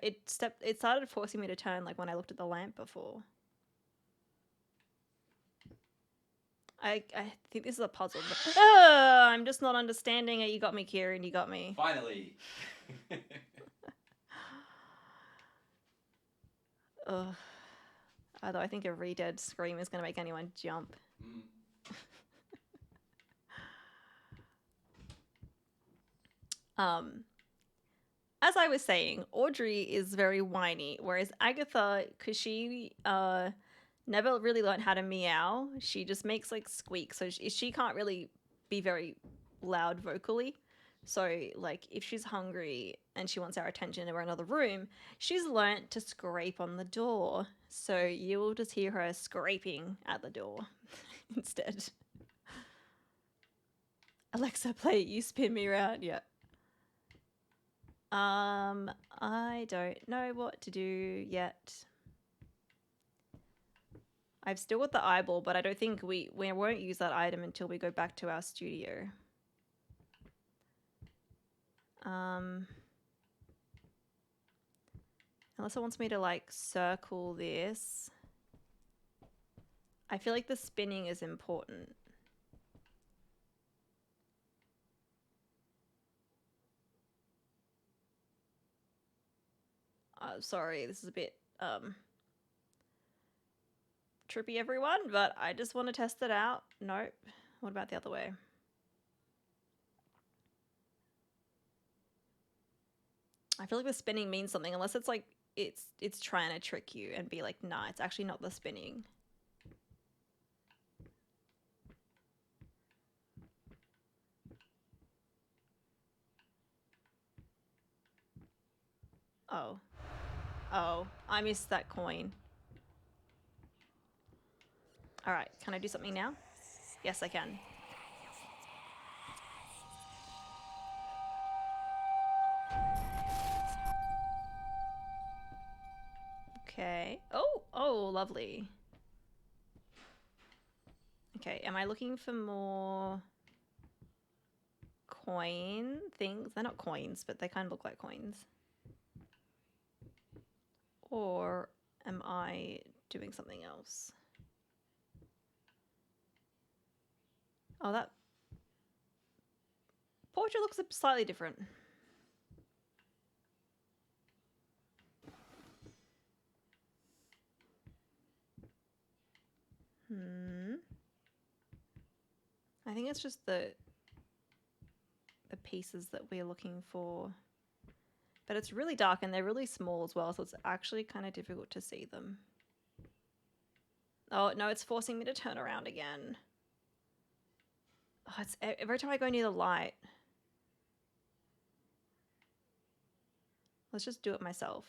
it started forcing me to turn like when I looked at the lamp before. I think this is a puzzle. But, I'm just not understanding it. You got me, Kieran. You got me. Finally. Ugh. Although I think a re-dead scream is going to make anyone jump. as I was saying, Audrey is very whiny, whereas Agatha, because she never really learned how to meow, she just makes like squeaks, so she can't really be very loud vocally. So, like, if she's hungry and she wants our attention in another room, she's learnt to scrape on the door. So you will just hear her scraping at the door instead. Alexa, play You Spin Me Round. Yeah. I don't know what to do yet. I've still got the eyeball, but I don't think we won't use that item until we go back to our studio. Unless it wants me to like circle this. I feel like the spinning is important. Sorry, this is a bit trippy, everyone, but I just want to test it out. Nope. What about the other way? I feel like the spinning means something, unless it's like it's trying to trick you and be like, nah, it's actually not the spinning. Oh. Oh, I missed that coin. All right, can I do something now? Yes, I can. Okay. Oh, lovely. Okay, am I looking for more coin things? They're not coins, but they kind of look like coins. Or am I doing something else? Oh, that portrait looks slightly different. I think it's just the pieces that we're looking for. But it's really dark and they're really small as well, so it's actually kind of difficult to see them. Oh, no, it's forcing me to turn around again. Oh, it's every time I go near the light. Let's just do it myself.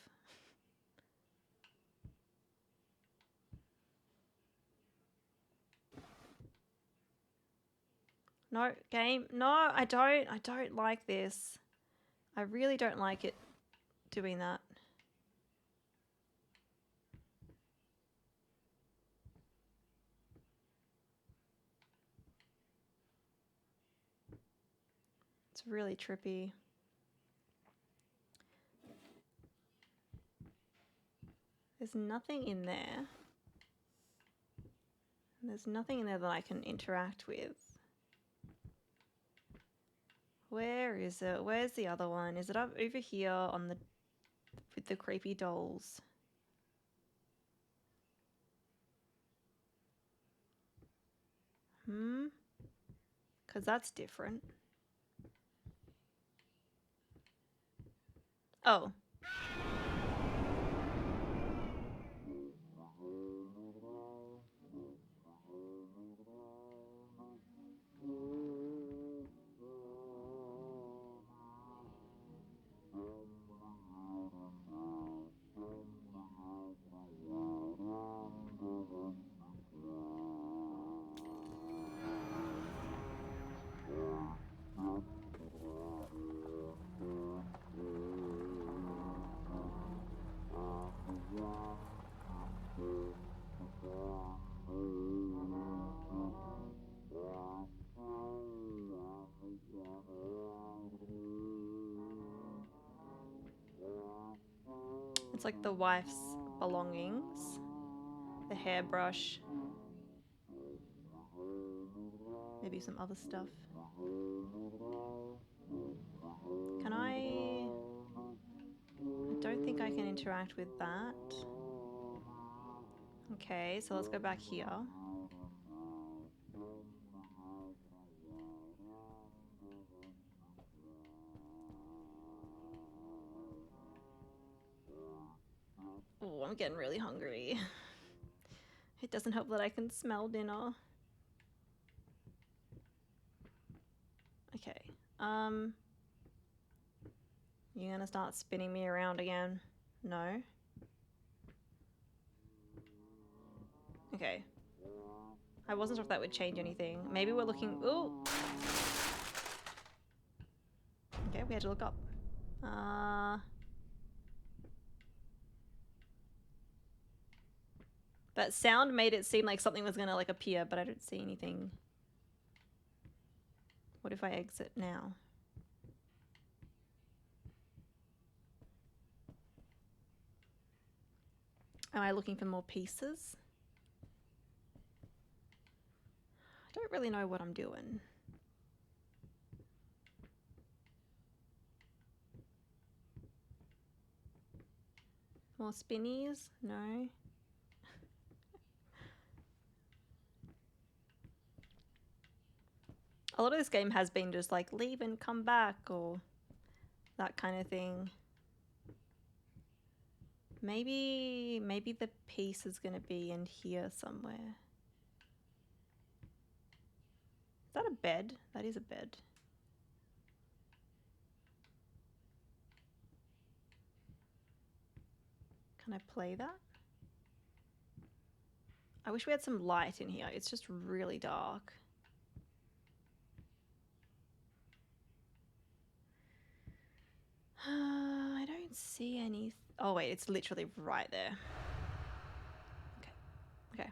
No, game. No, I don't like this. I really don't like it doing that. It's really trippy. There's nothing in there. There's nothing in there that I can interact with. Where is it? Where's the other one? Is it up over here on the with the creepy dolls? Because that's different. Oh. It's like the wife's belongings, the hairbrush, maybe some other stuff. Can I don't think I can interact with that. Okay, so let's go back here. Oh, I'm getting really hungry. It doesn't help that I can smell dinner. Okay. You gonna start spinning me around again? No? Okay. I wasn't sure if that would change anything. Maybe we're looking... Ooh! Okay, we had to look up. That sound made it seem like something was gonna like appear, but I don't see anything. What if I exit now? Am I looking for more pieces? I don't really know what I'm doing. More spinnies? No. A lot of this game has been just like leave and come back or that kind of thing. Maybe the piece is gonna be in here somewhere. Is that a bed? That is a bed. Can I play that? I wish we had some light in here. It's just really dark. I don't see any. Oh wait, it's literally right there. Okay. Okay.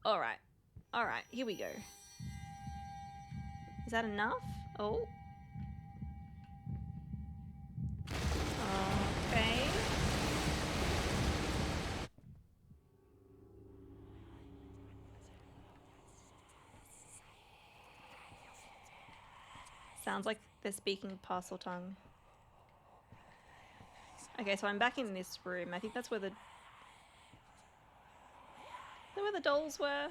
All right. All right. Here we go. Is that enough? Oh. Okay. Sounds like they're speaking parcel tongue. Okay, so I'm back in this room. I think that's where the... Is that where the dolls were?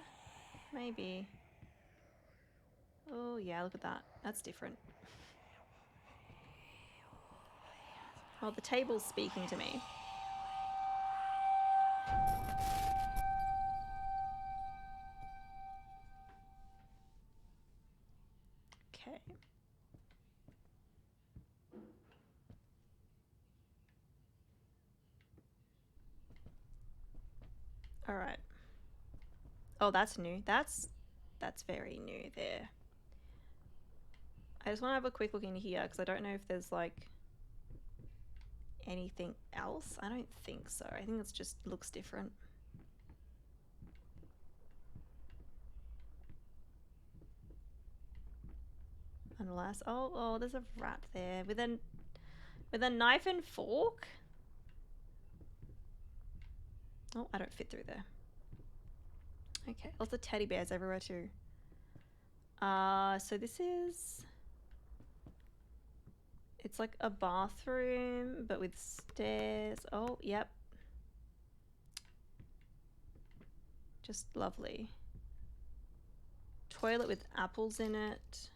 Maybe. Oh yeah, look at that. That's different. Oh, the table's speaking to me. Okay. All right. Oh, that's new. That's very new there. I just want to have a quick look in here because I don't know if there's like anything else. I don't think so. I think it's just looks different. Unless, oh, there's a rat there with a knife and fork. Oh, I don't fit through there. Okay, lots of teddy bears everywhere too. So this is... It's like a bathroom, but with stairs. Oh, yep. Just lovely. Toilet with apples in it.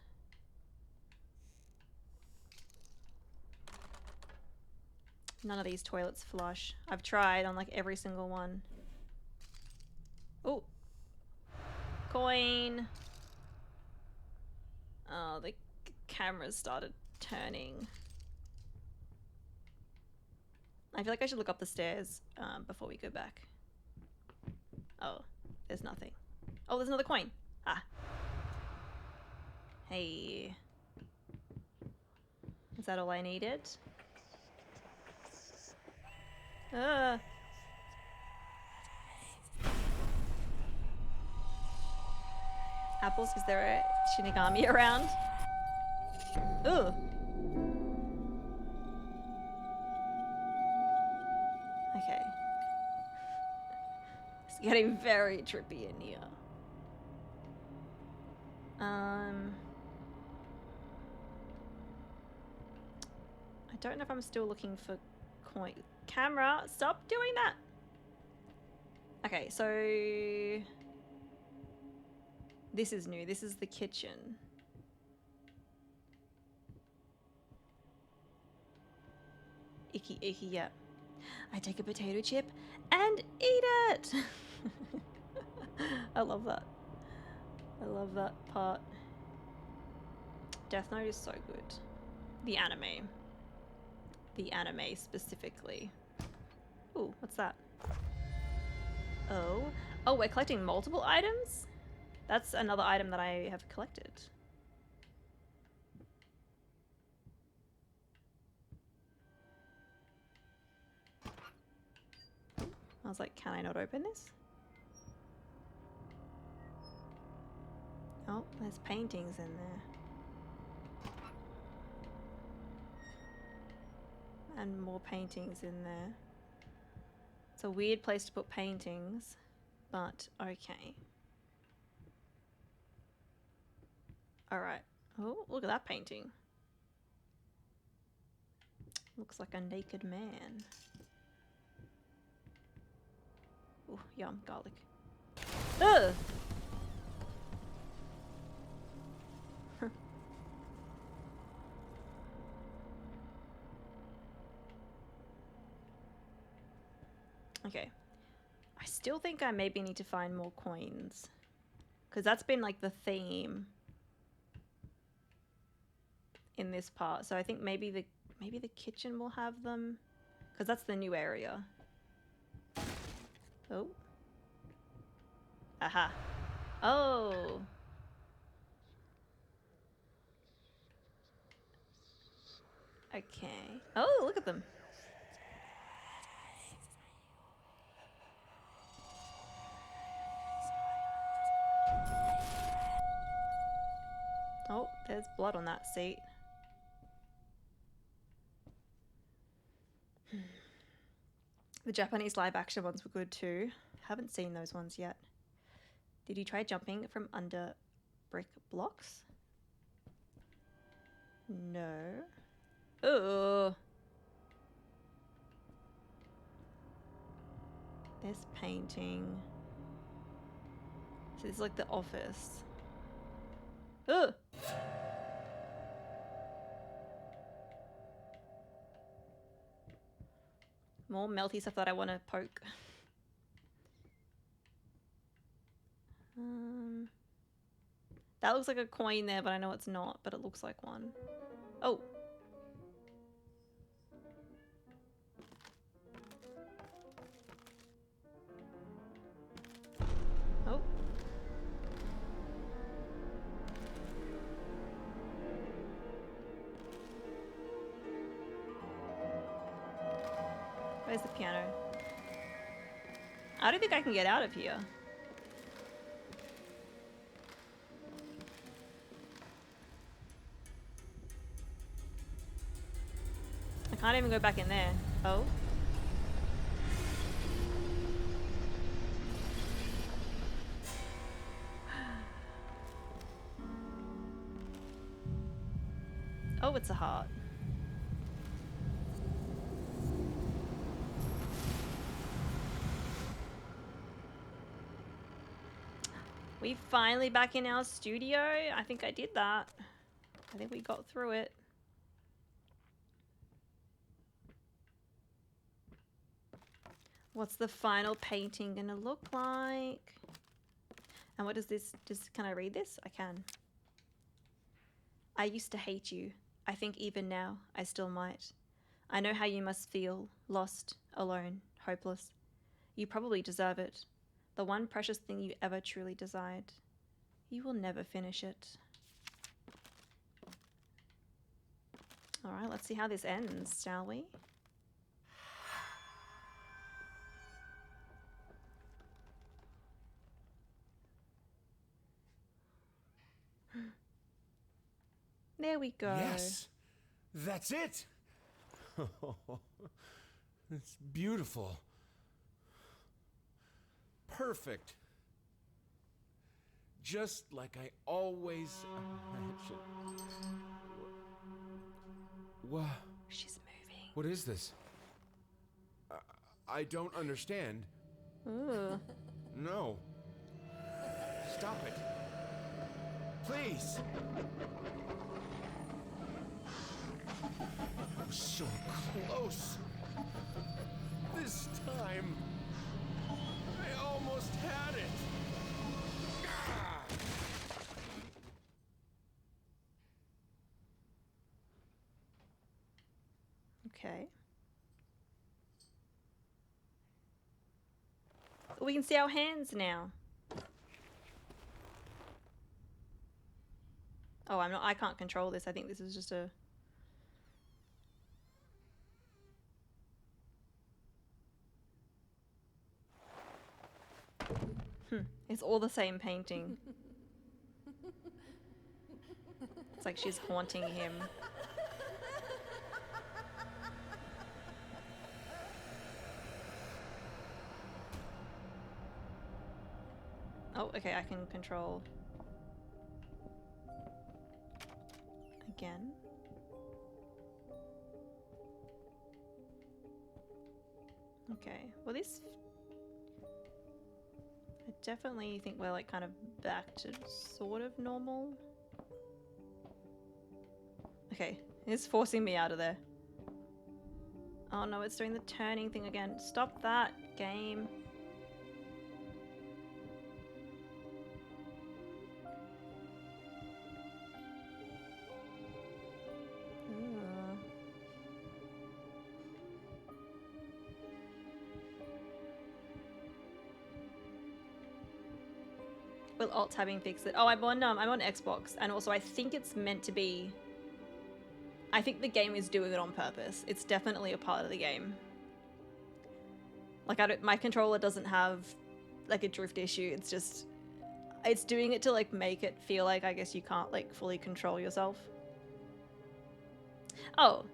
None of these toilets flush. I've tried on like every single one. Oh. Coin. Oh, the camera started turning. I feel like I should look up the stairs before we go back. Oh, there's nothing. Oh, there's another coin. Ah. Hey. Is that all I needed? Apples, is there a Shinigami around? Ooh. Okay. It's getting very trippy in here. I don't know if I'm still looking for coin. Camera, stop doing that. Okay, so this is new. This is the kitchen. Icky, yep. I take a potato chip and eat it. I love that. I love that part. Death Note is so good. The anime. The anime specifically. Ooh, what's that? Oh. Oh, we're collecting multiple items? That's another item that I have collected. I was like, can I not open this? Oh, there's paintings in there. And more paintings in there. It's a weird place to put paintings, but okay. Alright. Oh, look at that painting. Looks like a naked man. Oh, yum, garlic. Ugh! Okay. I still think I maybe need to find more coins. Because that's been like the theme in this part. So I think maybe the kitchen will have them. Because that's the new area. Oh. Aha. Oh. Okay. Oh, look at them. Oh, there's blood on that seat. The Japanese live action ones were good too. Haven't seen those ones yet. Did you try jumping from under brick blocks? No. Oh. There's painting. So this is like the office. Ugh. More melty stuff that I want to poke. That looks like a coin there, but I know it's not, but it looks like one. Oh. Oh. Where's the piano? I don't think I can get out of here. I can't even go back in there. Oh. Oh, it's a heart. We finally back in our studio. I think I did that. I think we got through it. What's the final painting gonna look like? And what does this, can I read this? I can. I used to hate you. I think even now, I still might. I know how you must feel, lost, alone, hopeless. You probably deserve it. The one precious thing you ever truly desired. You will never finish it. Alright, let's see how this ends, shall we? There we go. Yes, that's it. It's beautiful. Perfect. Just like I always imagined. What? She's moving. What is this? I don't understand. Ooh. No. Stop it. Please. I was so close. This time, I almost had it. Ah! Okay. We can see our hands now. Oh, I can't control this. I think this is just a... It's all the same painting. It's like she's haunting him. Oh, okay, I can control... Again. Okay, well this... I definitely think we're like kind of back to sort of normal. Okay, it's forcing me out of there. Oh no, it's doing the turning thing again. Stop that, game. Ugh. Will alt-tabbing fix it? Oh, I'm on Xbox, and also I think it's meant to be... I think the game is doing it on purpose. It's definitely a part of the game. Like, my controller doesn't have, like, a drift issue. It's just... It's doing it to, like, make it feel like, I guess, you can't, like, fully control yourself. Oh.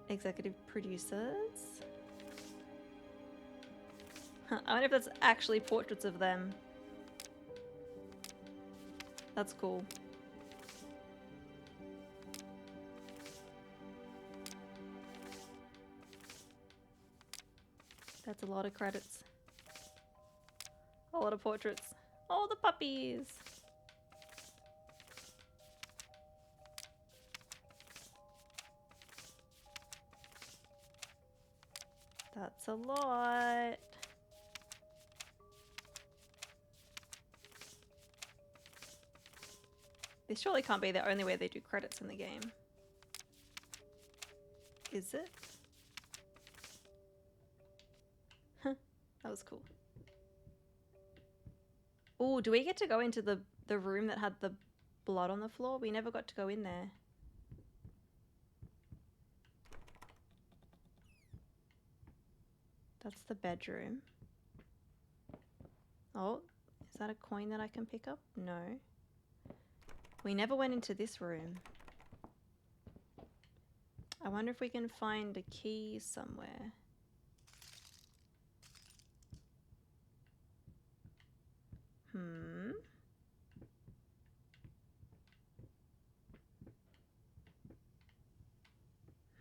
Executive producers? Huh, I wonder if that's actually portraits of them. That's cool. That's a lot of credits. A lot of portraits. Oh, the puppies! That's a lot. This surely can't be the only way they do credits in the game. Is it? Huh, that was cool. Oh, do we get to go into the room that had the blood on the floor? We never got to go in there. That's the bedroom. Oh, is that a coin that I can pick up? No. We never went into this room. I wonder if we can find a key somewhere. Hmm.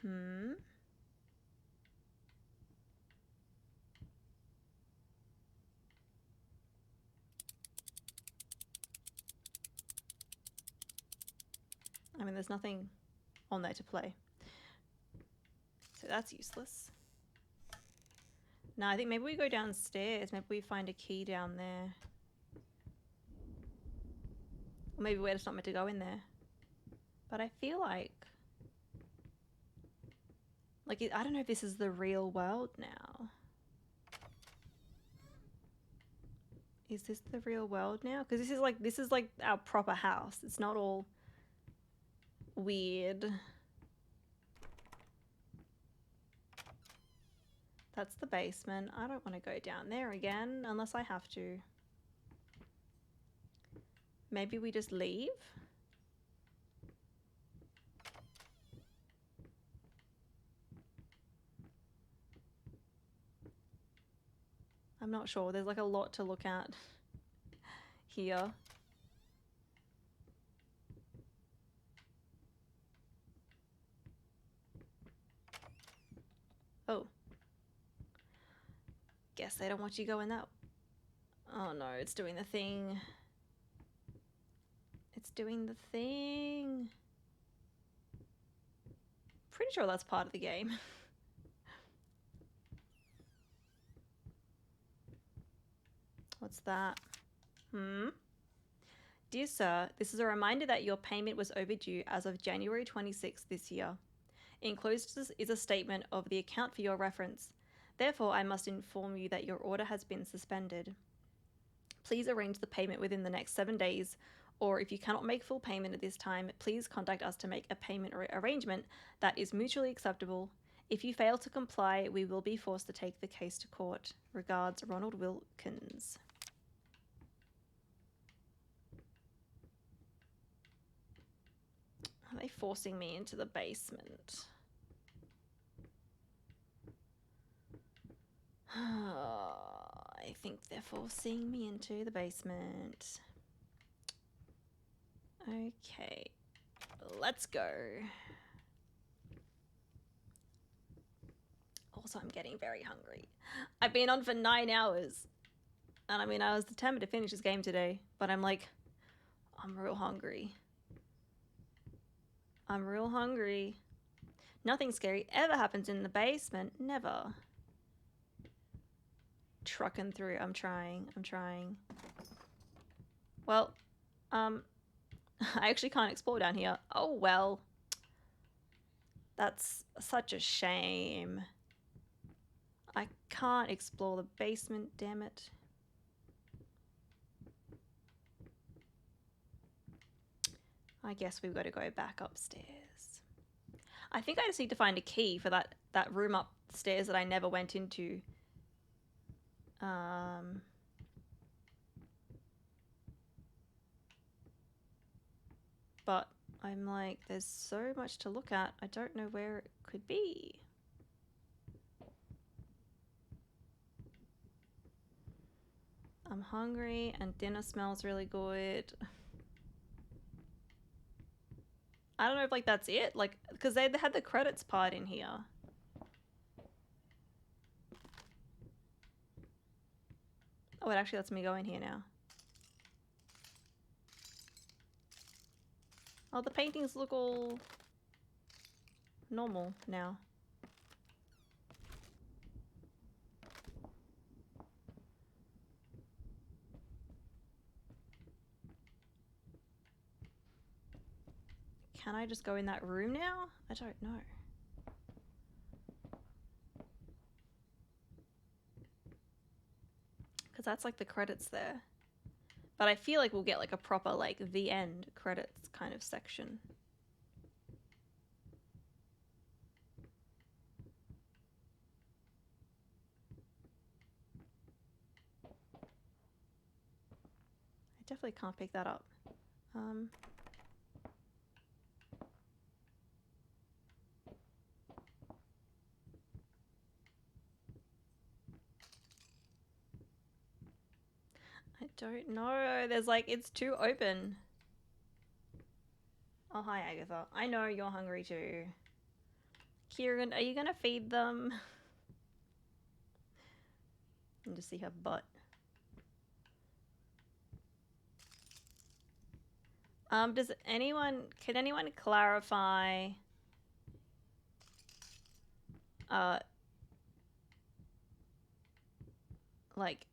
Hmm. I mean, there's nothing on there to play. So that's useless. No, I think maybe we go downstairs. Maybe we find a key down there. Or maybe we're just not meant to go in there. But I feel like... I don't know if this is the real world now. Is this the real world now? Because this is like our proper house. It's not all weird. That's the basement. I don't want to go down there again unless I have to. Maybe we just leave? I'm not sure. There's like a lot to look at here. Oh. Guess they don't want you going that... Oh no, it's doing the thing. It's doing the thing. Pretty sure that's part of the game. What's that? Dear sir, this is a reminder that your payment was overdue as of January 26th this year. Enclosed is a statement of the account for your reference. Therefore, I must inform you that your order has been suspended. Please arrange the payment within the next 7 days, or if you cannot make full payment at this time, please contact us to make a payment arrangement that is mutually acceptable. If you fail to comply, we will be forced to take the case to court. Regards, Ronald Wilkins. Are they forcing me into the basement? I think they're forcing me into the basement. Okay, let's go. Also, I'm getting very hungry. I've been on for 9 hours. And I mean, I was determined to finish this game today, but I'm like, I'm real hungry. I'm real hungry. Nothing scary ever happens in the basement. Never. Trucking through. I'm trying. Well, I actually can't explore down here. Oh, well. That's such a shame. I can't explore the basement, damn it. I guess we've got to go back upstairs. I think I just need to find a key for that room upstairs that I never went into. But I'm like, there's so much to look at. I don't know where it could be. I'm hungry and dinner smells really good. I don't know if like that's it, like, because they had the credits part in here. Oh, it actually lets me go in here now. Oh, the paintings look all normal now. Can I just go in that room now? I don't know. Because that's like the credits there. But I feel like we'll get like a proper like the end credits kind of section. I definitely can't pick that up. I don't know. There's like, it's too open. Oh, hi, Agatha. I know you're hungry too. Kieran, are you gonna feed them? And just see her butt. Can anyone clarify? Like,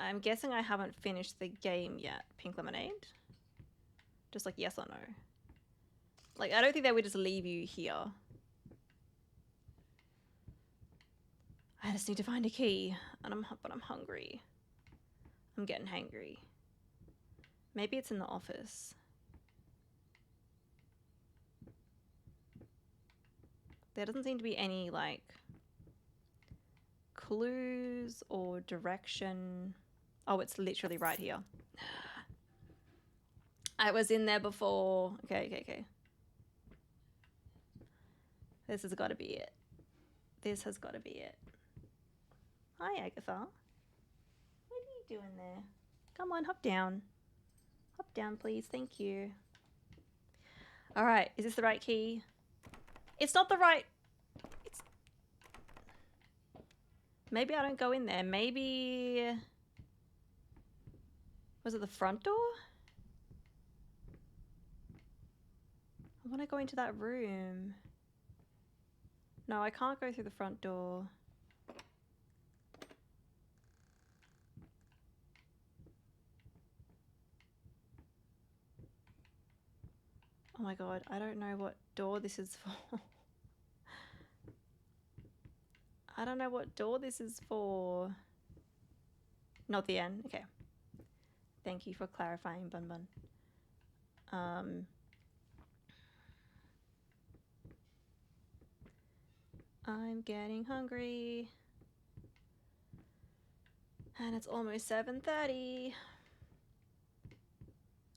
I'm guessing I haven't finished the game yet. Pink Lemonade? Just like yes or no. Like, I don't think they would just leave you here. I just need to find a key, and but I'm hungry. I'm getting hangry. Maybe it's in the office. There doesn't seem to be any, like, clues or direction. Oh, it's literally right here. I was in there before. Okay. This has got to be it. This has got to be it. Hi, Agatha. What are you doing there? Come on, hop down. Hop down, please. Thank you. All right. Is this the right key? It's not the right... Maybe I don't go in there. Maybe... Was it the front door? I want to go into that room. No, I can't go through the front door. my god, I don't know what door this is for. I don't know what door this is for. Not the end. Okay. Thank you for clarifying, Bun Bun. I'm getting hungry. And it's almost 7:30.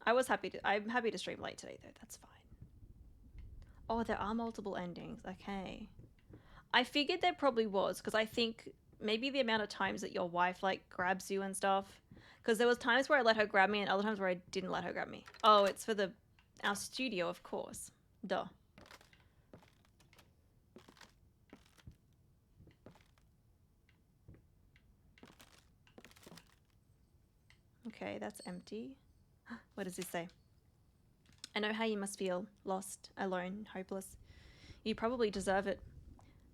I'm happy to stream late today though, that's fine. Oh, there are multiple endings, okay. I figured there probably was, because I think maybe the amount of times that your wife like grabs you and stuff. Because there was times where I let her grab me and other times where I didn't let her grab me. Oh, it's for our studio, of course. Duh. Okay, that's empty. What does this say? I know how you must feel, lost, alone, hopeless. You probably deserve it.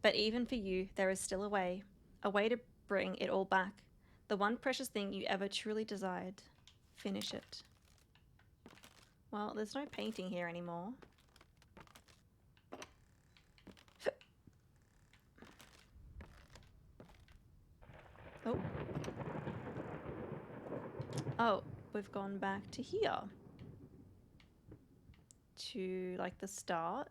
But even for you, there is still a way to bring it all back. The one precious thing you ever truly desired. Finish it. Well, there's no painting here anymore. Oh. Oh, we've gone back to here. To, like, the start.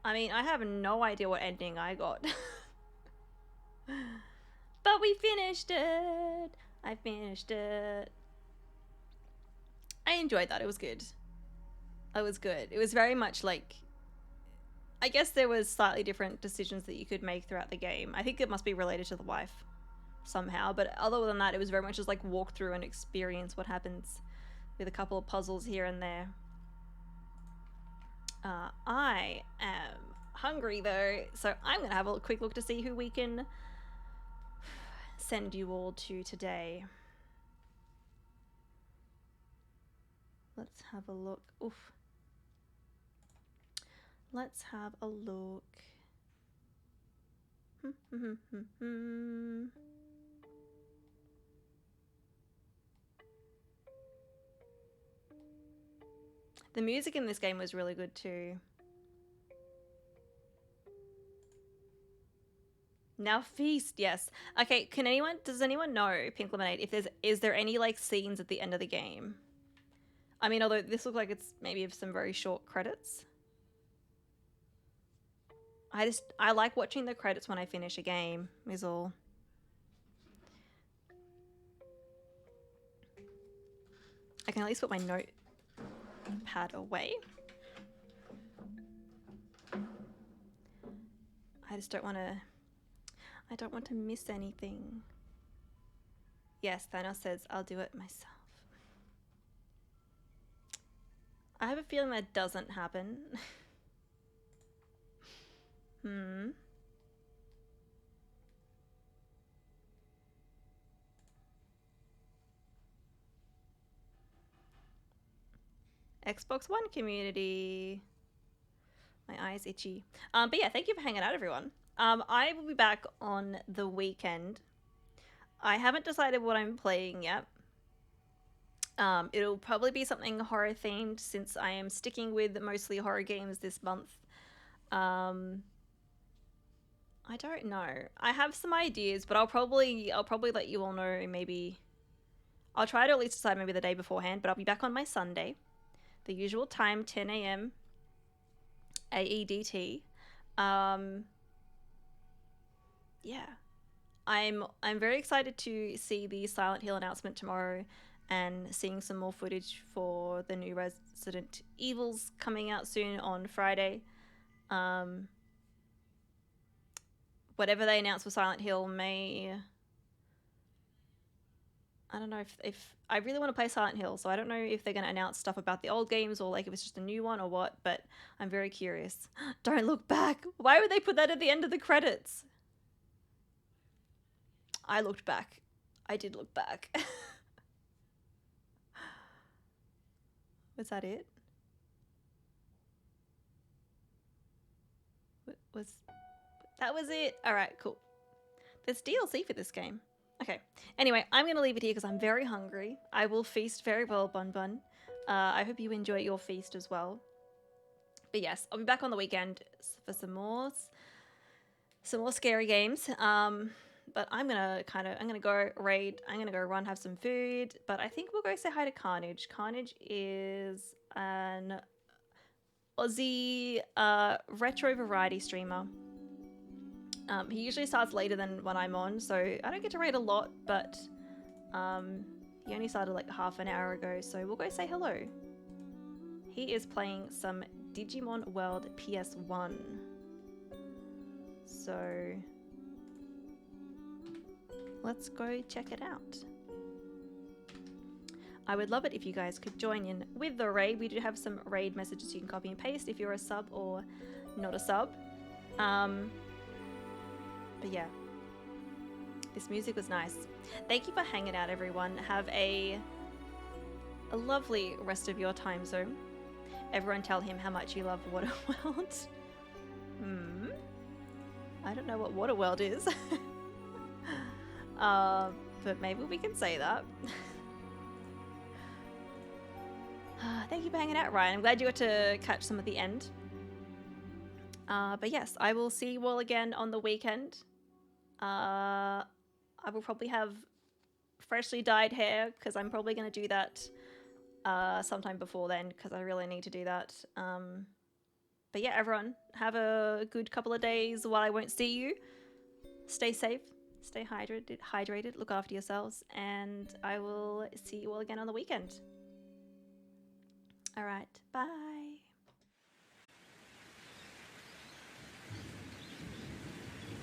I mean, I have no idea what ending I got. But we finished it! I finished it. I enjoyed that. It was good. It was good. It was very much like... I guess there was slightly different decisions that you could make throughout the game. I think it must be related to the wife somehow. But other than that, it was very much just like walk through and experience what happens with a couple of puzzles here and there. I am hungry though, so I'm gonna have a quick look to see who we can send you all to today. Let's have a look. Oof. Let's have a look. The music in this game was really good too. Now feast, yes. Okay, does anyone know, Pink Lemonade, is there any like scenes at the end of the game? I mean, although this looks like it's maybe some very short credits. I like watching the credits when I finish a game, is all. I can at least put my notepad away. I just don't want to miss anything. Yes, Thanos says, I'll do it myself. I have a feeling that doesn't happen. Xbox One community. My eye's itchy. But yeah, thank you for hanging out, everyone. I will be back on the weekend. I haven't decided what I'm playing yet. It'll probably be something horror themed since I am sticking with mostly horror games this month. I don't know. I have some ideas, but I'll probably let you all know. Maybe I'll try to at least decide maybe the day beforehand. But I'll be back on my Sunday, the usual time, 10 a.m. AEDT. Yeah, I'm very excited to see the Silent Hill announcement tomorrow, and seeing some more footage for the new Resident Evils coming out soon on Friday. Whatever they announce for Silent Hill may... I don't know if I really want to play Silent Hill, so I don't know if they're going to announce stuff about the old games or like if it's just a new one or what, but I'm very curious. Don't look back. Why would they put that at the end of the credits? I looked back. I did look back. Was that it? That was it. All right, cool. There's DLC for this game. Okay. Anyway, I'm going to leave it here because I'm very hungry. I will feast very well, Bun Bun. I hope you enjoy your feast as well. But yes, I'll be back on the weekend for some more scary games. But I'm gonna go raid. I'm gonna go run, have some food. But I think we'll go say hi to Carnage. Carnage is an Aussie retro variety streamer. He usually starts later than when I'm on, so I don't get to raid a lot, but he only started like half an hour ago, so we'll go say hello. He is playing some Digimon World PS1. So let's go check it out. I would love it if you guys could join in with the raid. We do have some raid messages you can copy and paste if you're a sub or not a sub. But yeah, this music was nice. Thank you for hanging out, everyone. Have a lovely rest of your time zone. Everyone tell him how much you love Waterworld. I don't know what Waterworld is. But maybe we can say that. Thank you for hanging out, Ryan. I'm glad you got to catch some at the end. But yes, I will see you all again on the weekend. I will probably have freshly dyed hair because I'm probably going to do that sometime before then because I really need to do that. But yeah, everyone, have a good couple of days while I won't see you. Stay safe, stay hydrated, look after yourselves, and I will see you all again on the weekend. All right, bye.